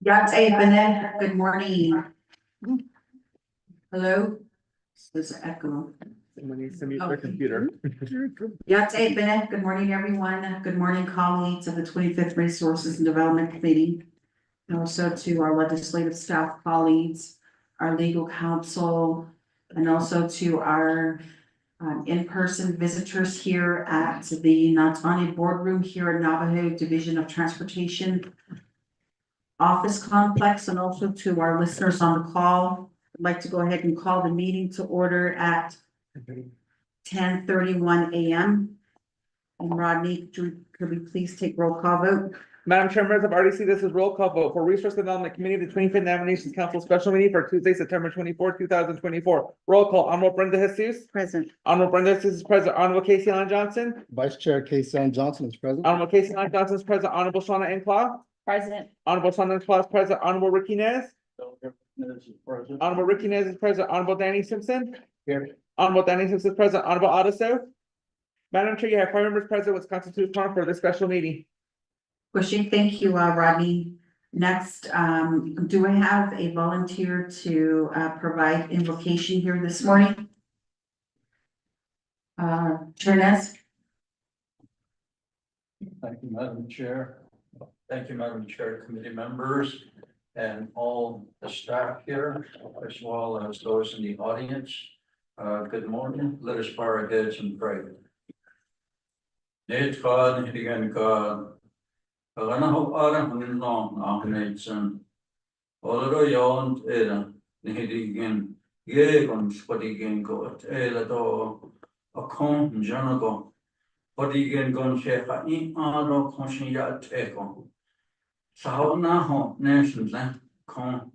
Yate Bennett, good morning. Hello? There's an echo. Someone needs to mute their Okay. computer. Yate Bennett, good morning, everyone. Good morning, colleagues of the 25th Resources and Development Committee. And also to our legislative staff colleagues, our legal counsel, and also to our in-person visitors here at the Natani Boardroom here at Navajo Division of Transportation Office Complex, and also to our listeners on the call. I'd like to go ahead and call the meeting to order at 10:31 a.m. And Rodney, could we please take roll call vote? Madam Chair, members of RDC, this is roll call vote for Resource Development Committee, the 25th Nominations Council Special Meeting for Tuesday, September 24, 2024. Roll call, Honorable Brenda Jesus. Present. Honorable Brenda Jesus is present. Honorable Casey Allen Johnson. Vice Chair Casey Allen Johnson is present. Honorable Casey Allen Johnson is present. Honorable Shauna Enclaw. Present. Honorable Shauna Enclaw is present. Honorable Ricky Nez. Honorable Ricky Nez is present. Honorable Danny Simpson. Here. Honorable Danny Simpson is present. Honorable Odaso. Madam Chair, you have 5 members present, which constitutes quorum for this special meeting. Wishing, thank you, Rodney. Next, do I have a volunteer to provide invocation here this morning? Turnez? Thank you, Madam Chair. Thank you, Madam Chair, committee members, and all the staff here, as well as those in the audience. Good morning. Let us bow our heads and pray. Nate God, again God. Aganaho ara hangin long ahneitsen. Oloro yont era nihidigen yegon spodigen got ela do akon janago. Podigen gon shefa I aro konshin ya teko. Sahona ho nation kon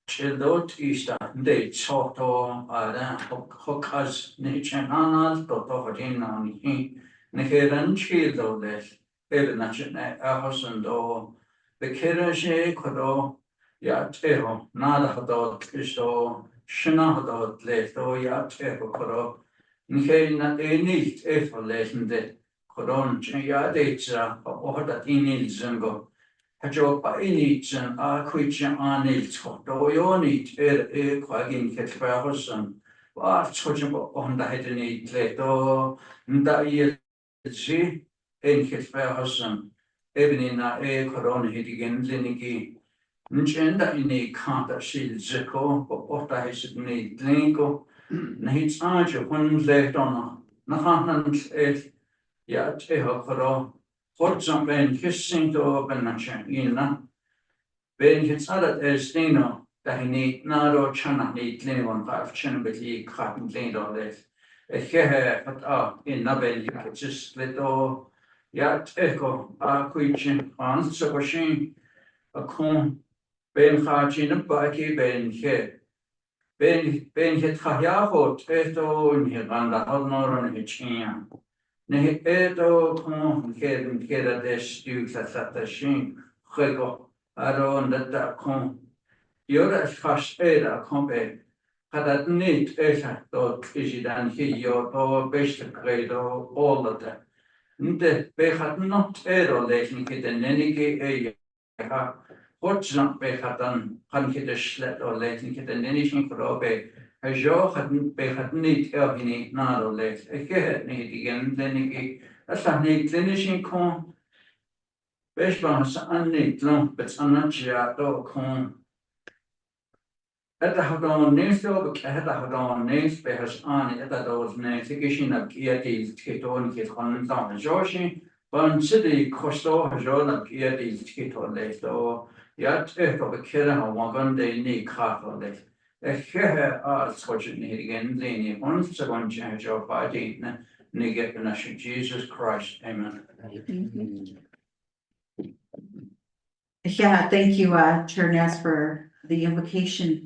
childot ista de choto ara hokas nichananal toto hodina ni Neheran childo les. Ebenachin ahosando the kirashe kodo yateho nada hadot isto shina hadot leto yateho kodo Nihelina enit efo lesende kodon yadetsa ohodat inil zungo Hajopa initsen akwitchen anilsko doyonit quagin ketfahosan var chojimbo on the hedenit leto nda yelzi En ketfahosan evenina koron hitigen liniki Nchenda ini kanta shil zeko ota hisni linko Nahits ajo hun lehtona Nahanan yat ehokoro Hortzam ben kissinto benachan ina Ben hitsadat estino Dahini naro chana ni tlinivon paf chenabili katin tlindo les Echehe at in nabel yikitsis leto Yat echo a quichin on Sabashin a con Ben Hachin a baki Ben he Ben hit Hayaho teto in Hiranda Honor and Hitchian. Ne eto con Kevin Kera des Dukes at Satashin Hego Aron that con Yoda Hash Eda combe had that neat Esha dot Ishidan he your best grade all of that. Nde bechat not lezen kitten nenike ha Hortznak bechatan han kitte schlet or lezen kitten nenishin krobe a jo had bechat niet ergini nado les ik het niet igen lenike as a niet lenishin kon Beshbans an niet long bet anachia do kon Etta hadon nesto be etta hadon nes be has an etta dos nes ikishin ab kieti keton kit kon dan joshi ban city kosto hajon ab kieti keton lesto yat etta be kera wagon de ni kato les Ehe a switch ni again leni on second change of body ni get Jesus Christ amen. Yeah, thank you, Turnez, for the invocation.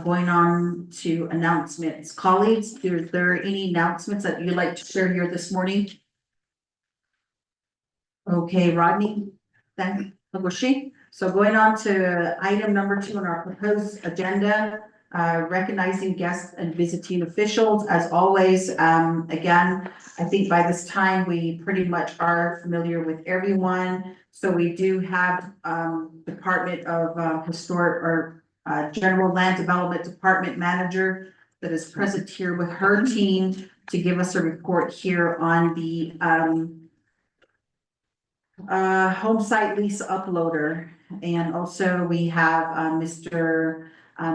Going on to announcements. Colleagues, is there any announcements that you'd like to share here this morning? Okay, Rodney, then Lagoshi. So going on to item number 2 on our proposed agenda, recognizing guests and visiting officials, as always. Again, I think by this time, we pretty much are familiar with everyone. So we do have, Department of, Historic or, General Land Development Department Manager that is present here with her team to give us a report here on the, home site lease uploader. And also we have, Mr.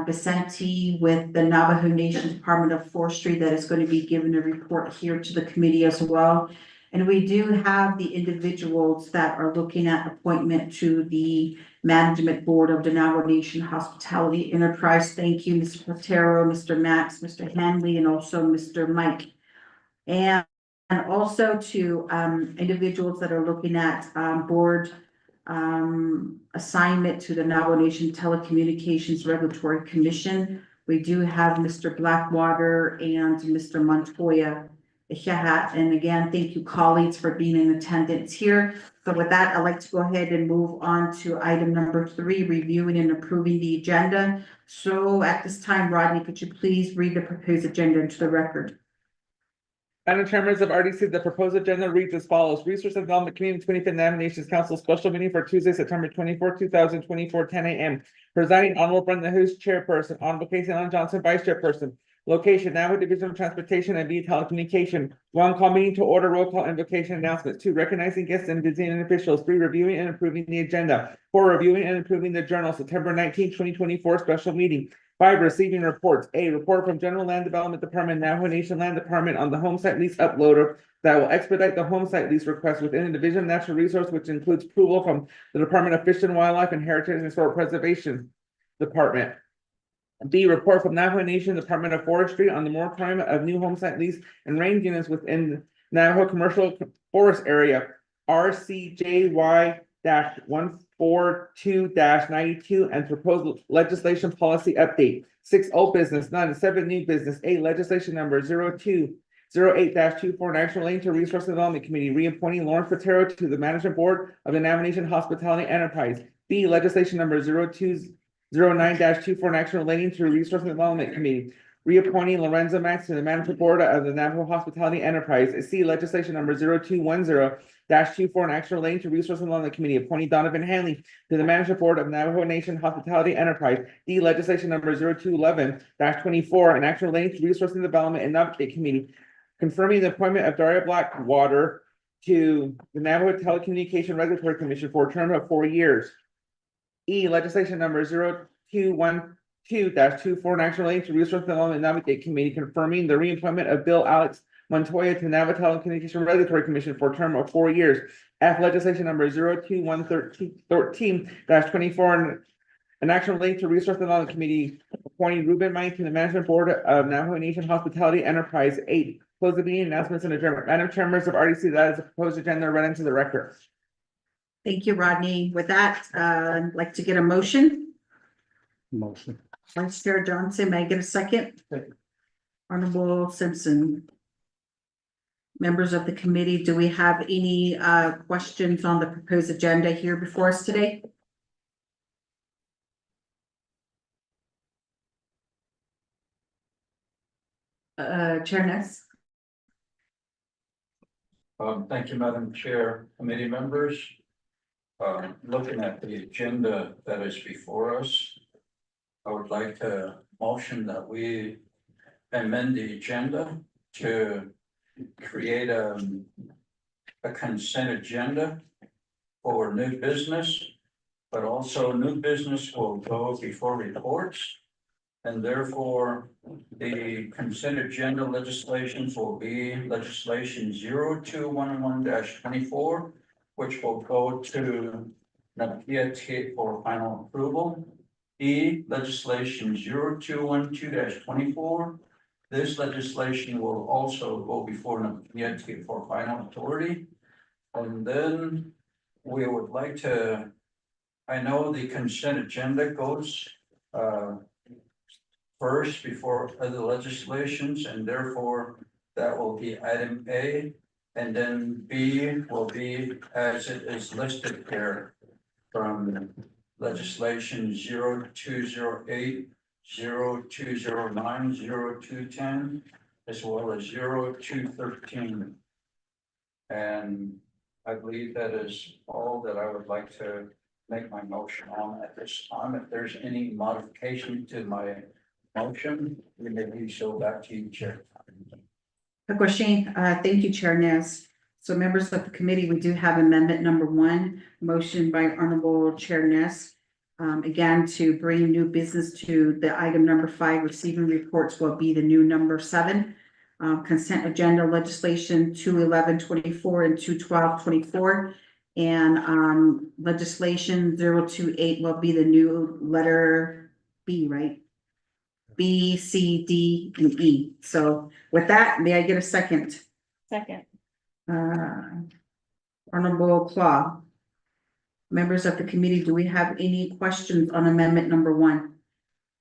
Vicente with the Navajo Nation Department of Forestry that is going to be giving a report here to the committee as well. And we do have the individuals that are looking at appointment to the Management Board of the Navajo Nation Hospitality Enterprise. Thank you, Mr. Patero, Mr. Max, Mr. Hanley, and also Mr. Mike. And also to individuals that are looking at board assignment to the Navajo Nation Telecommunications Regulatory Commission. We do have Mr. Blackwater and Mr. Montoya. And again, thank you colleagues for being in attendance here. So with that, I'd like to go ahead and move on to item number 3, reviewing and approving the agenda. So at this time, Rodney, could you please read the proposed agenda into the record? Madam Chair, members of RDC, the proposed agenda reads as follows. Resource and Development Committee 25th Navajo Nations Council special meeting for Tuesday, September 24, 2024, 10 a.m. Presiding Honorable Brenda Hoos, Chairperson. Honorable Casey Allen Johnson, Vice Chairperson. Location, Navajo Division of Transportation and via telecommunication. 1, call meeting to order, roll call, invocation, announcements. 2, recognizing guests and visiting officials. 3, reviewing and approving the agenda. 4, reviewing and approving the journal, September 19, 2024 special meeting. 5, receiving reports. A, report from General Land Development Department, Navajo Nation Land Department on the home site lease uploader that will expedite the home site lease request within the Division of Natural Resource, which includes approval from the Department of Fish and Wildlife and Heritage and Historic Preservation Department. B, report from Navajo Nation Department of Forestry on the moratorium of new home site lease and range units within Navajo Commercial Forest Area, RCJY-142-92, and proposed legislation policy update. 6, old business, none. 7, new business. 8, legislation number 0208-24, National Lane to Resource Development Committee, reappointing Lawrence Patero to the Management Board of the Navajo Nation Hospitality Enterprise. B, legislation number 0209-24, National Lane to Resource Development Committee, reappointing Lorenzo Max to the Management Board of the Navajo Hospitality Enterprise. C, legislation number 0210-24, National Lane to Resource Development Committee, appointing Donovan Hanley to the Management Board of Navajo Nation Hospitality Enterprise. D, legislation number 0211-24, National Lane to Resource and Development and Update Committee, confirming the appointment of Daria Blackwater to the Navajo Telecommunication Regulatory Commission for a term of 4 years. E, legislation number 0212-24, National Lane to Resource Development and Update Committee, confirming the reappointment of Bill Alex Montoya to Navajo Telecommunication Regulatory Commission for a term of 4 years. F, legislation number 0213-24, a National Lane to Resource Development Committee, appointing Ruben Mike to the Management Board of Navajo Nation Hospitality Enterprise. 8, close the meeting, announcements and adjournment. Madam Chair, members of RDC, that is the proposed agenda read into the record. Thank you, Rodney. With that, I'd like to get a motion. Motion. Vice Chair Johnson, may I get a second? Second. Honorable Simpson. Members of the committee, do we have any questions on the proposed agenda here before us today? Chair Ness? Thank you, Madam Chair, committee members. Looking at the agenda that is before us, I would like to motion that we amend the agenda to create a consent agenda for new business, but also new business will go before reports. And therefore, the consent agenda legislations will be legislation 0211-24, which will go to NAPIA for final approval. E, legislation 0212-24. This legislation will also go before NAPIA for final authority. And then we would like to, I know the consent agenda goes first before other legislations, and therefore that will be item A, and then B will be as it is listed here from legislation 0208 0209-0210, as well as 0213. And I believe that is all that I would like to make my motion on at this time. If there's any modification to my motion, we may do so. Back to you, Chair. Question, thank you, Chair Nez. So members of the committee, we do have amendment number 1, motion by Honorable Chair Nez. Again, to bring new business to the item number 5, receiving reports will be the new number 7. Consent agenda legislation 211-24 and 212-24. And legislation 028 will be the new letter B, right? B, C, D, and E. So with that, may I get a second? Second. Honorable Claw. Members of the committee, do we have any questions on amendment number 1?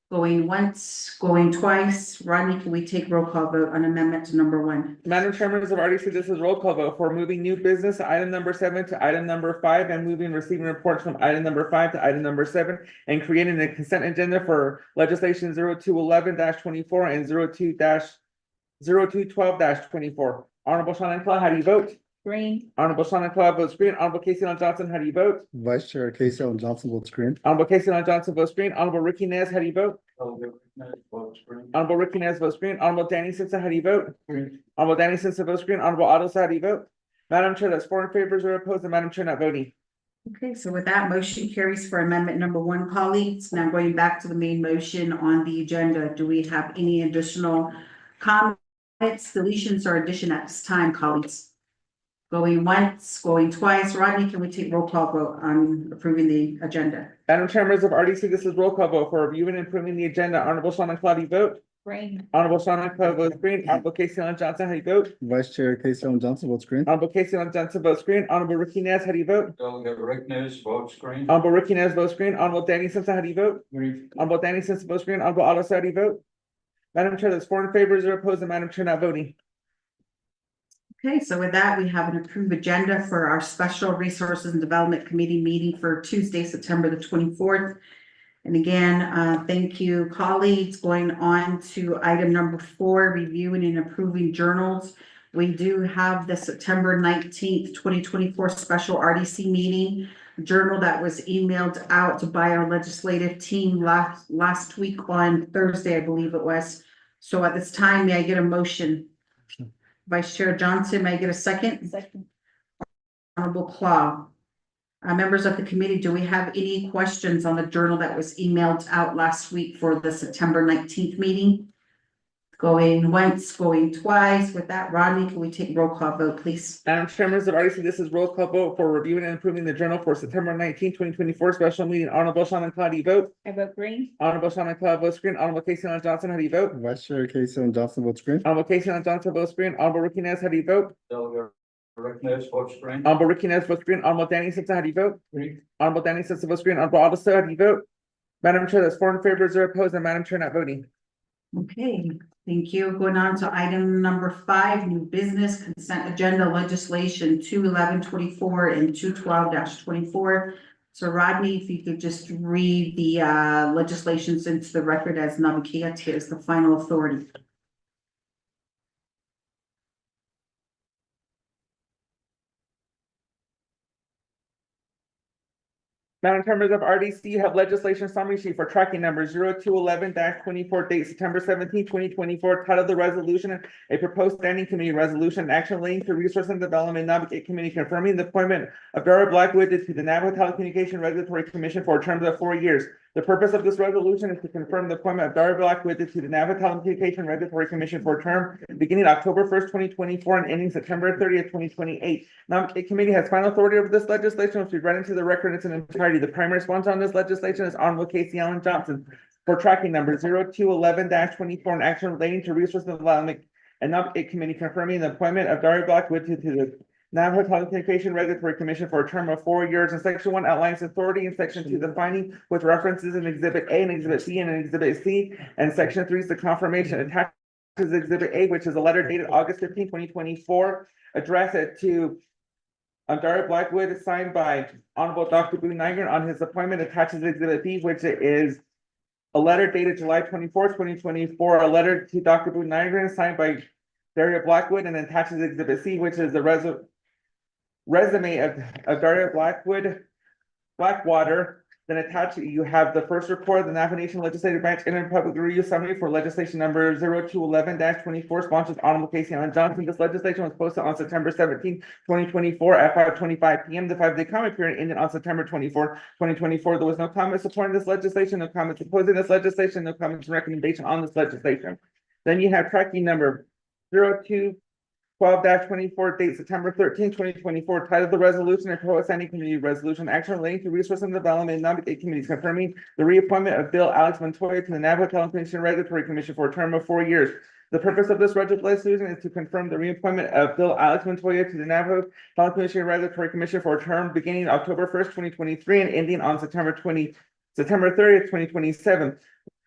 Going once, going twice. Rodney, can we take roll call vote on amendment to number 1? Madam Chair, members of RDC, this is roll call vote for moving new business to item number 7 to item number 5 and moving receiving reports from item number 5 to item number 7 and creating a consent agenda for legislation 0211-24 and 0212-24. Honorable Shannon Claw, how do you vote? Green. Honorable Shannon Claw votes green. Honorable Casey Allen Johnson, how do you vote? Vice Chair Casey Allen Johnson votes green. Honorable Casey Allen Johnson votes green. Honorable Ricky Nez, how do you vote? Votes green. Honorable Ricky Nez votes green. Honorable Danny Simpson, how do you vote? Green. Honorable Danny Simpson votes green. Honorable Otto, how do you vote? Madam Chair, that's 4 in favor, 0 opposed, and Madam Chair not voting. Okay, so with that, motion carries for amendment number 1, colleagues. Now going back to the main motion on the agenda, do we have any additional comments, deletions, or addition at this time, colleagues? Going once, going twice. Rodney, can we take roll call vote on approving the agenda? Madam Chair, members of RDC, this is roll call vote for reviewing and approving the agenda. Honorable Shannon Claw, do you vote? Green. Honorable Shannon Claw votes green. Honorable Casey Allen Johnson, how do you vote? Vice Chair Casey Allen Johnson votes green. Honorable Casey Allen Johnson votes green. Honorable Ricky Nez, how do you vote? Delegate Rick Nez votes green. Honorable Ricky Nez votes green. Honorable Danny Simpson, how do you vote? Green. Honorable Danny Simpson votes green. Honorable Otto, how do you vote? Madam Chair, that's 4 in favor, 0 opposed, and Madam Chair not voting. Okay, so with that, we have an approved agenda for our Special Resources and Development Committee meeting for Tuesday, September the 24th. And again, thank you, colleagues. Going on to item number 4, reviewing and approving journals. We do have the September 19th, 2024 special RDC meeting journal that was emailed out by our legislative team last week on Thursday, I believe it was. So at this time, may I get a motion? Vice Chair Johnson, may I get a second? Second. Honorable Claw. Members of the committee, do we have any questions on the journal that was emailed out last week for the September 19th meeting? Going once, going twice. With that, Rodney, can we take roll call vote, please? Madam Chair, members of RDC, this is roll call vote for reviewing and approving the journal for September 19, 2024 special meeting. Honorable Shannon Claw, do you vote? I vote green. Honorable Shannon Claw votes green. Honorable Casey Allen Johnson, how do you vote? Vice Chair Casey Allen Johnson votes green. Honorable Casey Allen Johnson votes green. Honorable Ricky Nez, how do you vote? Delegate Rick Nez votes green. Honorable Ricky Nez votes green. Honorable Danny Simpson, how do you vote? Green. Honorable Danny Simpson votes green. Honorable Otto, how do you vote? Madam Chair, that's 4 in favor, 0 opposed, and Madam Chair not voting. Okay, thank you. Going on to item number 5, new business consent agenda legislation 211-24 and 212-24. So Rodney, if you could just read the legislations into the record as Navigatia is the final authority. Madam Chair, members of RDC, you have legislation summary sheet for tracking number 0211-24, date September 17, 2024, title of the resolution, a proposed standing committee resolution, action relating to resource and development navigate committee confirming the appointment of Dara Blackwood to the Navajo Telecommunication Regulatory Commission for a term of 4 years. The purpose of this resolution is to confirm the appointment of Dara Blackwood to the Navajo Telecommunication Regulatory Commission for a term beginning October 1st, 2024 and ending September 30th, 2028. Navigate committee has final authority over this legislation, which we read into the record in its entirety. The primary sponsor on this legislation is Honorable Casey Allen Johnson for tracking number 0211-24 and action relating to resource and development and Navigate committee confirming the appointment of Dara Blackwood to the Navajo Telecommunication Regulatory Commission for a term of 4 years. And Section 1 outlines authority, and Section 2 the finding with references in Exhibit A and Exhibit B and Exhibit C, and Section 3 is the confirmation attached to Exhibit A, which is a letter dated August 15, 2024, addressed it to Dara Blackwood, signed by Honorable Dr. Boone Nygren on his appointment. Attaches Exhibit B, which is a letter dated July 24, 2024, a letter to Dr. Boone Nygren signed by Daria Blackwood and attaches exhibit C, which is the resume of Daria Blackwater. Then attached, you have the first report of the Navajo Nation Legislative Branch Interim Public Review Summary for legislation number 0211-24, sponsored Honorable Casey Allen Johnson. This legislation was posted on September 17, 2024 at 5:25 p.m. The 5-day comment period ended on September 24, 2024. There was no comment supporting this legislation, no comments opposing this legislation, no comments and recommendation on this legislation. Then you have tracking number 0212-24, date September 13, 2024, titled the resolution and proposed standing committee resolution action relating to resource and development and nominating committees confirming the reappointment of Bill Alex Montoya to the Navajo Telecommunications Regulatory Commission for a term of 4 years. The purpose of this resolution is to confirm the reappointment of Bill Alex Montoya to the Navajo Telecommunications Regulatory Commission for a term beginning October 1st, 2023 and ending on September 30th, 2027.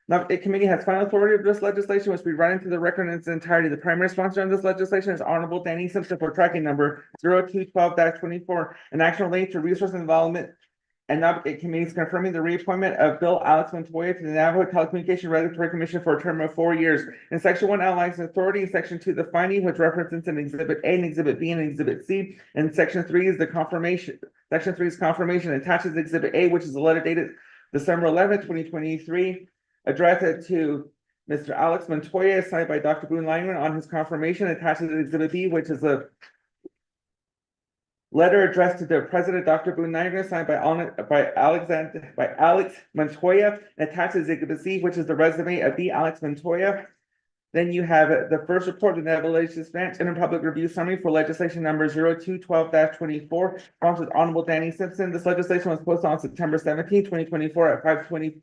Now, the committee has final authority of this legislation, which we read into the record in its entirety. The primary sponsor of this legislation is Honorable Danny Simpson for tracking number 0212-24, an action relating to resource and development and navigate committees confirming the reappointment of Bill Alex Montoya to the Navajo Telecommunications Regulatory Commission for a term of 4 years. In section 1 outlines the authority, in section 2 the finding, which references an exhibit A and exhibit B and exhibit C, and section 3 is the confirmation. Section 3 is confirmation, attaches exhibit A, which is a letter dated December 11, 2023. Addressed to Mr. Alex Montoya, signed by Dr. Boone Langman on his confirmation, attaches exhibit B, which is a letter addressed to the President, Dr. Boone Langman, signed by Alex Montoya, attaches exhibit C, which is the resume of B. Alex Montoya. Then you have the first report of the Navajo Legislative Branch Interim Public Review Summary for legislation number 0212-24, sponsored Honorable Danny Simpson. This legislation was posted on September 17, 2024 at 5:29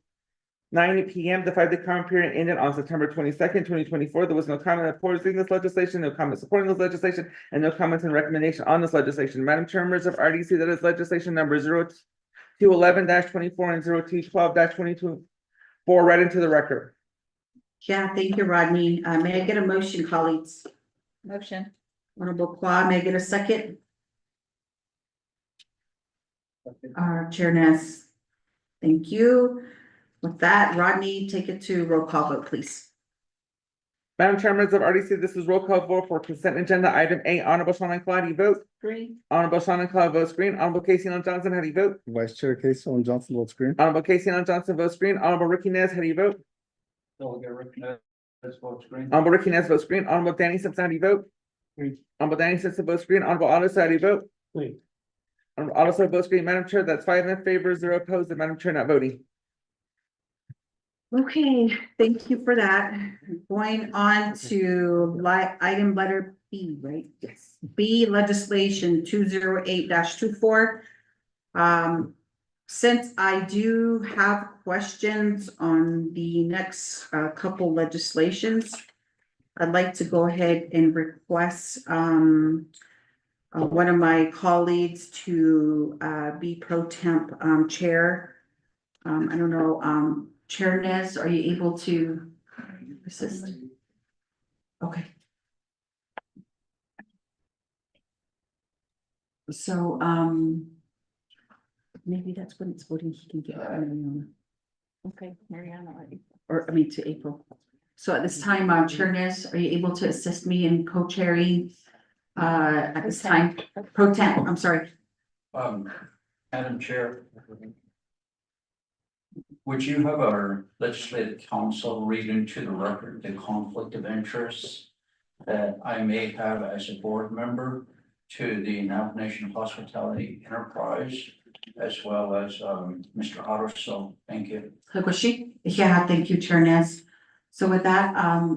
p.m. The 5-day comment period ended on September 22nd, 2024. There was no comment opposing this legislation, no comment supporting this legislation, and no comments and recommendation on this legislation. Madam Chair, members of RDC, that is legislation number 0211-24 and 0212-22 read into the record. Yeah, thank you, Rodney. May I get a motion, colleagues? Motion. Honorable Qua, may I get a second? Chair Ness. Thank you. With that, Rodney, take it to roll call vote, please. Madam Chair, members of RDC, this is roll call vote for consent agenda item A. Honorable Shannon Cloud, how do you vote? Green. Honorable Shannon Cloud votes green. Honorable Casey Allen Johnson, how do you vote? Vice Chair Casey Allen Johnson votes green. Honorable Casey Allen Johnson votes green. Honorable Ricky Nez, how do you vote? Delegate Rick Nez votes green. Honorable Ricky Nez votes green. Honorable Danny Simpson, how do you vote? Green. Honorable Danny Simpson votes green. Honorable Otto, how do you vote? Green. Honorable Otto votes green. Madam Chair, that's 5 in favor, 0 opposed, and Madam Chair not voting. Okay, thank you for that. Going on to item letter B, right? Yes. B, legislation 208-24. Since I do have questions on the next couple legislations, I'd like to go ahead and request one of my colleagues to be pro temp chair. I don't know, Chair Nez, are you able to assist? Okay. So, maybe that's when it's voting, he can get Mariana, Okay, Mariana. or I mean to April. So at this time, Chair Nez, are you able to assist me in co-chairing? At this time, pro temp, I'm sorry. Madam Chair, would you have our legislative council read into the record the conflict of interest that I may have as a board member to the Navajo Nation Hospitality Enterprise, as well as Mr. Otto? So thank you. Hakushi? Yeah, thank you, Chair Nez. So with that,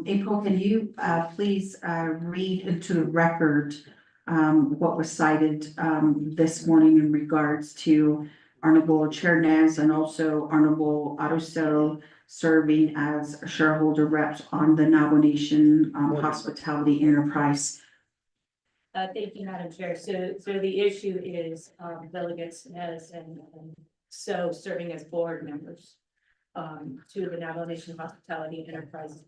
April, can you please read into the record what was cited this morning in regards to Honorable Chair Nez and also Honorable Otto serving as shareholder reps on the Navajo Nation Hospitality Enterprise. Thank you, Madam Chair. So the issue is delegates Nez and so serving as board members to the Navajo Nation Hospitality Enterprise.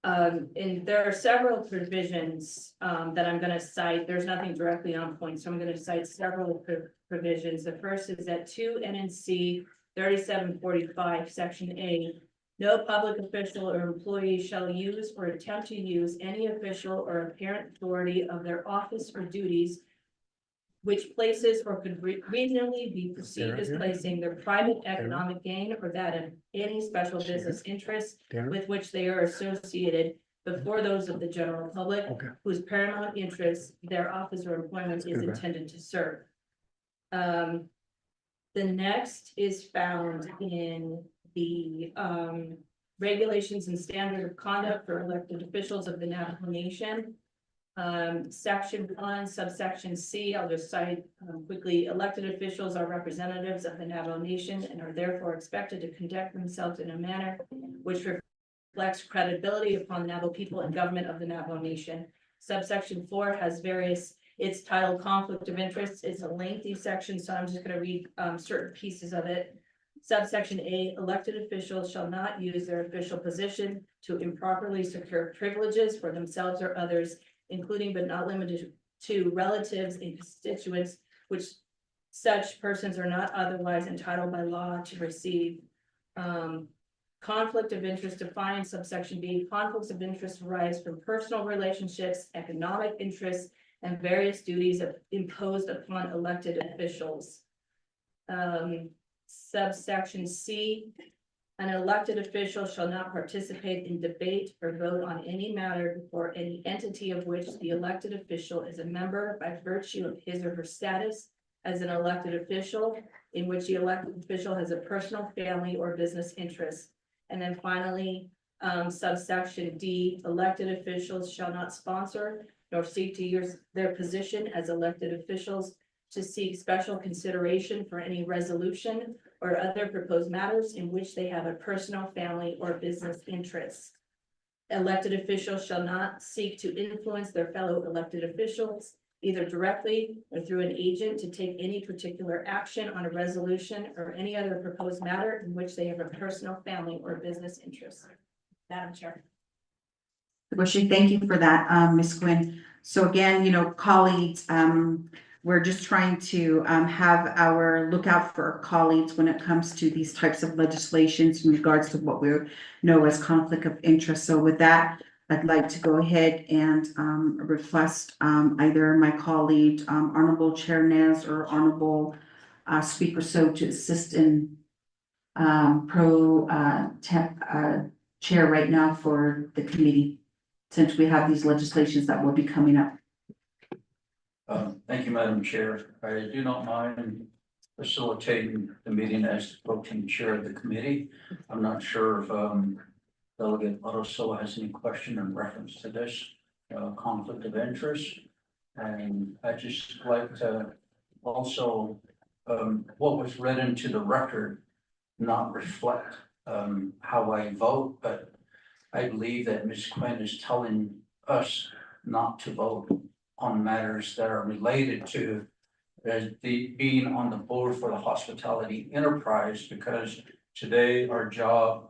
And there are several provisions that I'm going to cite. There's nothing directly on point, so I'm going to cite several provisions. The first is at 2 NNC 3745 Section A, No public official or employee shall use or attempt to use any official or apparent authority of their office or duties which places or could reasonably be perceived as placing their private economic gain or that of any special business interest Darren? with which they are associated before those of the general public Okay. whose paramount interest their office or employment is Okay. intended to serve. The next is found in the regulations and standard of conduct for elected officials of the Navajo Nation. Section 1, subsection C, I'll just cite quickly, elected officials are representatives of the Navajo Nation and are therefore expected to conduct themselves in a manner which reflects credibility upon the Navajo people and government of the Navajo Nation. Subsection 4 has various, it's titled conflict of interest. It's a lengthy section, so I'm just gonna read certain pieces of it. Subsection A, elected officials shall not use their official position to improperly secure privileges for themselves or others, including but not limited to relatives and constituents, which such persons are not otherwise entitled by law to receive. Conflict of interest defined subsection B, conflicts of interest arise from personal relationships, economic interests, and various duties imposed upon elected officials. Subsection C, an elected official shall not participate in debate or vote on any matter before any entity of which the elected official is a member by virtue of his or her status as an elected official, in which the elected official has a personal, family, or business interest. And then finally, subsection D, elected officials shall not sponsor nor seek to use their position as elected officials to seek special consideration for any resolution or other proposed matters in which they have a personal, family, or business interest. Elected officials shall not seek to influence their fellow elected officials, either directly or through an agent, to take any particular action on a resolution or any other proposed matter in which they have a personal, family, or business interest. Madam Chair. Bushie, thank you for that, Ms. Quinn. So again, colleagues, we're just trying to have our lookout for our colleagues when it comes to these types of legislations in regards to what we know as conflict of interest. So with that, I'd like to go ahead and request either my colleague, Honorable Chair Nez, or Honorable Speaker So to assist in chair right now for the committee, since we have these legislations that will be coming up. Thank you, Madam Chair. I do not mind facilitating the meeting as the voting chair of the committee. I'm not sure if Delegate Otto has any question in reference to this conflict of interest. And I just like to also what was read into the record not reflect how I vote, but I believe that Ms. Quinn is telling us not to vote on matters that are related to being on the board for the hospitality enterprise, because today our job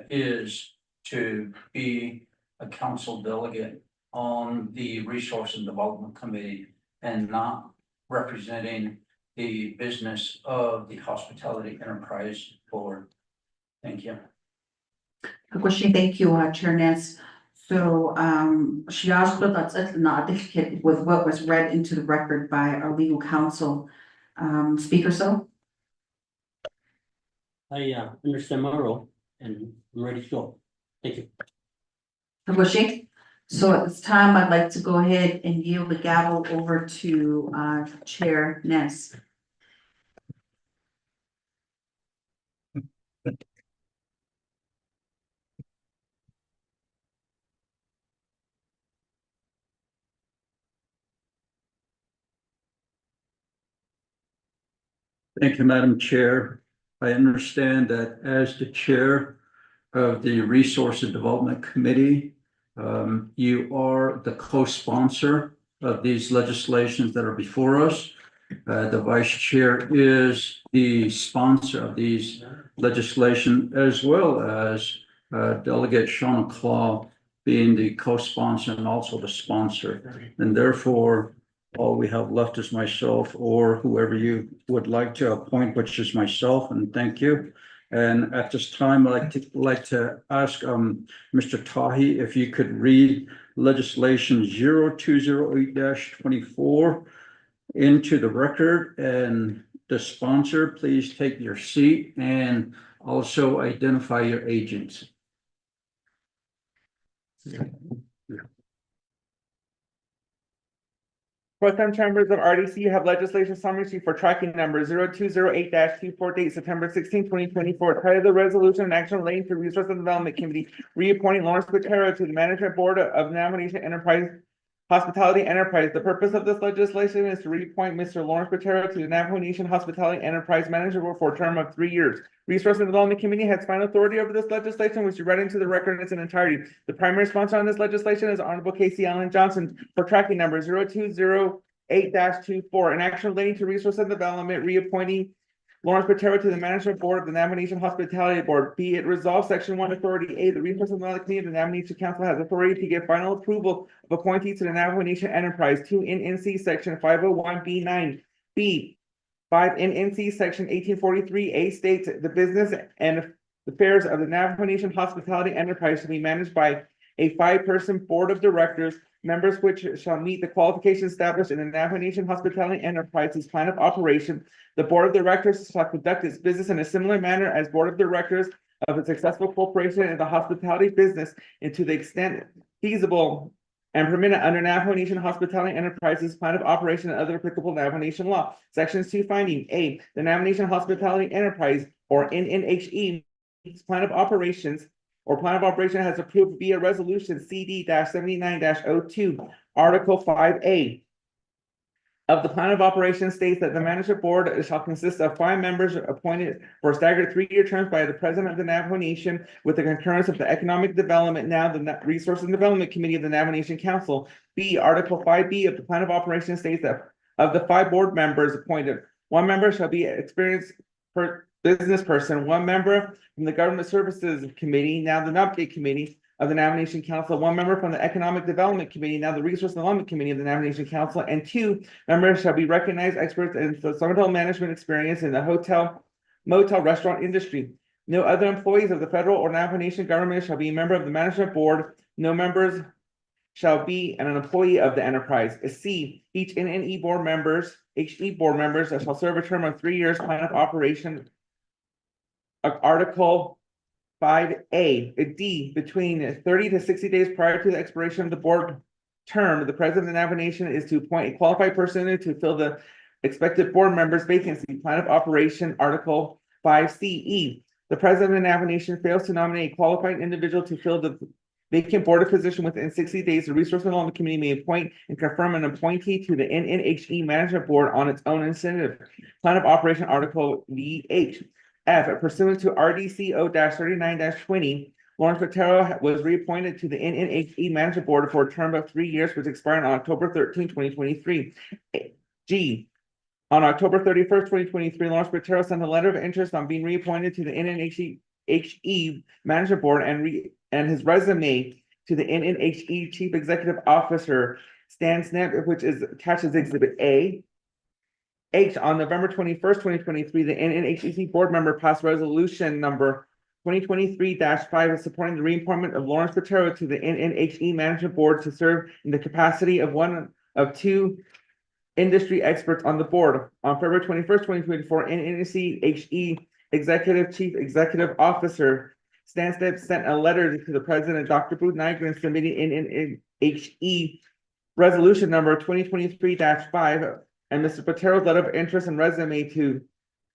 is to be a council delegate on the Resource and Development Committee and not representing the business of the Hospitality Enterprise Board. Thank you. Question, thank you, Chair Nez. So, she asked that's not with what was read into the record by our legal counsel. Speaker So? I understand my role and I'm ready to go. Thank you. Bushie? So at this time, I'd like to go ahead and yield the gavel over to Chair Nez. Thank you, Madam Chair. I understand that as the chair of the Resource and Development Committee, you are the co-sponsor of these legislations that are before us. The vice chair is the sponsor of these legislation, as well as Delegate Shauna Claw being the co-sponsor and also the sponsor. And therefore, all we have left is myself or whoever you would like to appoint, which is myself, and thank you. And at this time, I'd like to ask Mr. Tahi if you could read legislation 0208-24 into the record, and the sponsor, please take your seat and also identify your agents. Pro-Tem members of RDC have legislation summary sheet for tracking number 0208-248, September 16, 2024. Title of the resolution and action relating to Resource and Development Committee, reappointing Lawrence Quintero to the Management Board of Navajo Enterprise Hospitality Enterprise. The purpose of this legislation is to reappoint Mr. Lawrence Quintero to the Navajo Nation Hospitality Enterprise Manager Board for a term of 3 years. Resource and Development Committee has final authority over this legislation, which you read into the record in its entirety. The primary sponsor on this legislation is Honorable Casey Allen Johnson for tracking number 0208-24. An action relating to Resource and Development, reappointing Lawrence Quintero to the Management Board of the Navajo Nation Hospitality Board. Be it resolved, Section 1, Authority A, the Resource and Development Committee of the Navajo Nation Council has authority to give final approval of appointees to the Navajo Nation Enterprise. 2 NNC Section 501B9. B. 5 NNC Section 1843A states the business and affairs of the Navajo Nation Hospitality Enterprise shall be managed by a 5-person board of directors, members which shall meet the qualifications established in the Navajo Nation Hospitality Enterprise's plan of operation. The board of directors shall conduct its business in a similar manner as board of directors of a successful corporation in the hospitality business, and to the extent feasible and permitted under Navajo Nation Hospitality Enterprises plan of operation and other applicable Navajo Nation law. Sections 2 finding A, the Navajo Nation Hospitality Enterprise or NNHE plan of operations or plan of operation has approved via resolution CD-79-02, Article 5A. Of the plan of operation states that the management board shall consist of 5 members appointed for staggered 3-year terms by the president of the Navajo Nation with the concurrence of the Economic Development, now the Resource and Development Committee of the Navajo Nation Council. B, Article 5B of the plan of operation states that of the 5 board members appointed, 1 member shall be experienced business person, 1 member from the Government Services Committee, now the NUPDATE Committee of the Navajo Nation Council, 1 member from the Economic Development Committee, now the Resource and Development Committee of the Navajo Nation Council, and 2 members shall be recognized experts in the hotel management experience in the hotel, motel, restaurant industry. No other employees of the federal or Navajo Nation government shall be a member of the management board. No members shall be an employee of the enterprise. C, each NNE board members, HE board members that shall serve a term of 3 years plan of operation. Article 5A, D, between 30 to 60 days prior to the expiration of the board term, the president of the Navajo Nation is to appoint a qualified person to fill the expected board members vacancy. Plan of operation, Article 5CE. The president of the Navajo Nation fails to nominate a qualified individual to fill the vacant board position within 60 days. The Resource and Development Committee may appoint and confirm an appointee to the NNHE Management Board on its own initiative. Plan of operation, Article VH. F, pursuant to RDC 0-39-20, Lawrence Quintero was reappointed to the NNHE Management Board for a term of 3 years, which expired on October 13, 2023. G, on October 31st, 2023, Lawrence Quintero sent a letter of interest on being reappointed to the NNHE Management Board and his resume to the NNHE Chief Executive Officer, Stan Snip, which is attached as Exhibit A. H, on November 21st, 2023, the NNHEC board member passed resolution number 2023-5 supporting the reappointment of Lawrence Quintero to the NNHE Management Board to serve in the capacity of 1 of 2 industry experts on the board. On February 21st, 2024, NNHE Chief Executive Officer Stan Snip sent a letter to the president, Dr. Booth Nygren, submitting NNHE resolution number 2023-5. And Mr. Quintero's letter of interest and resume to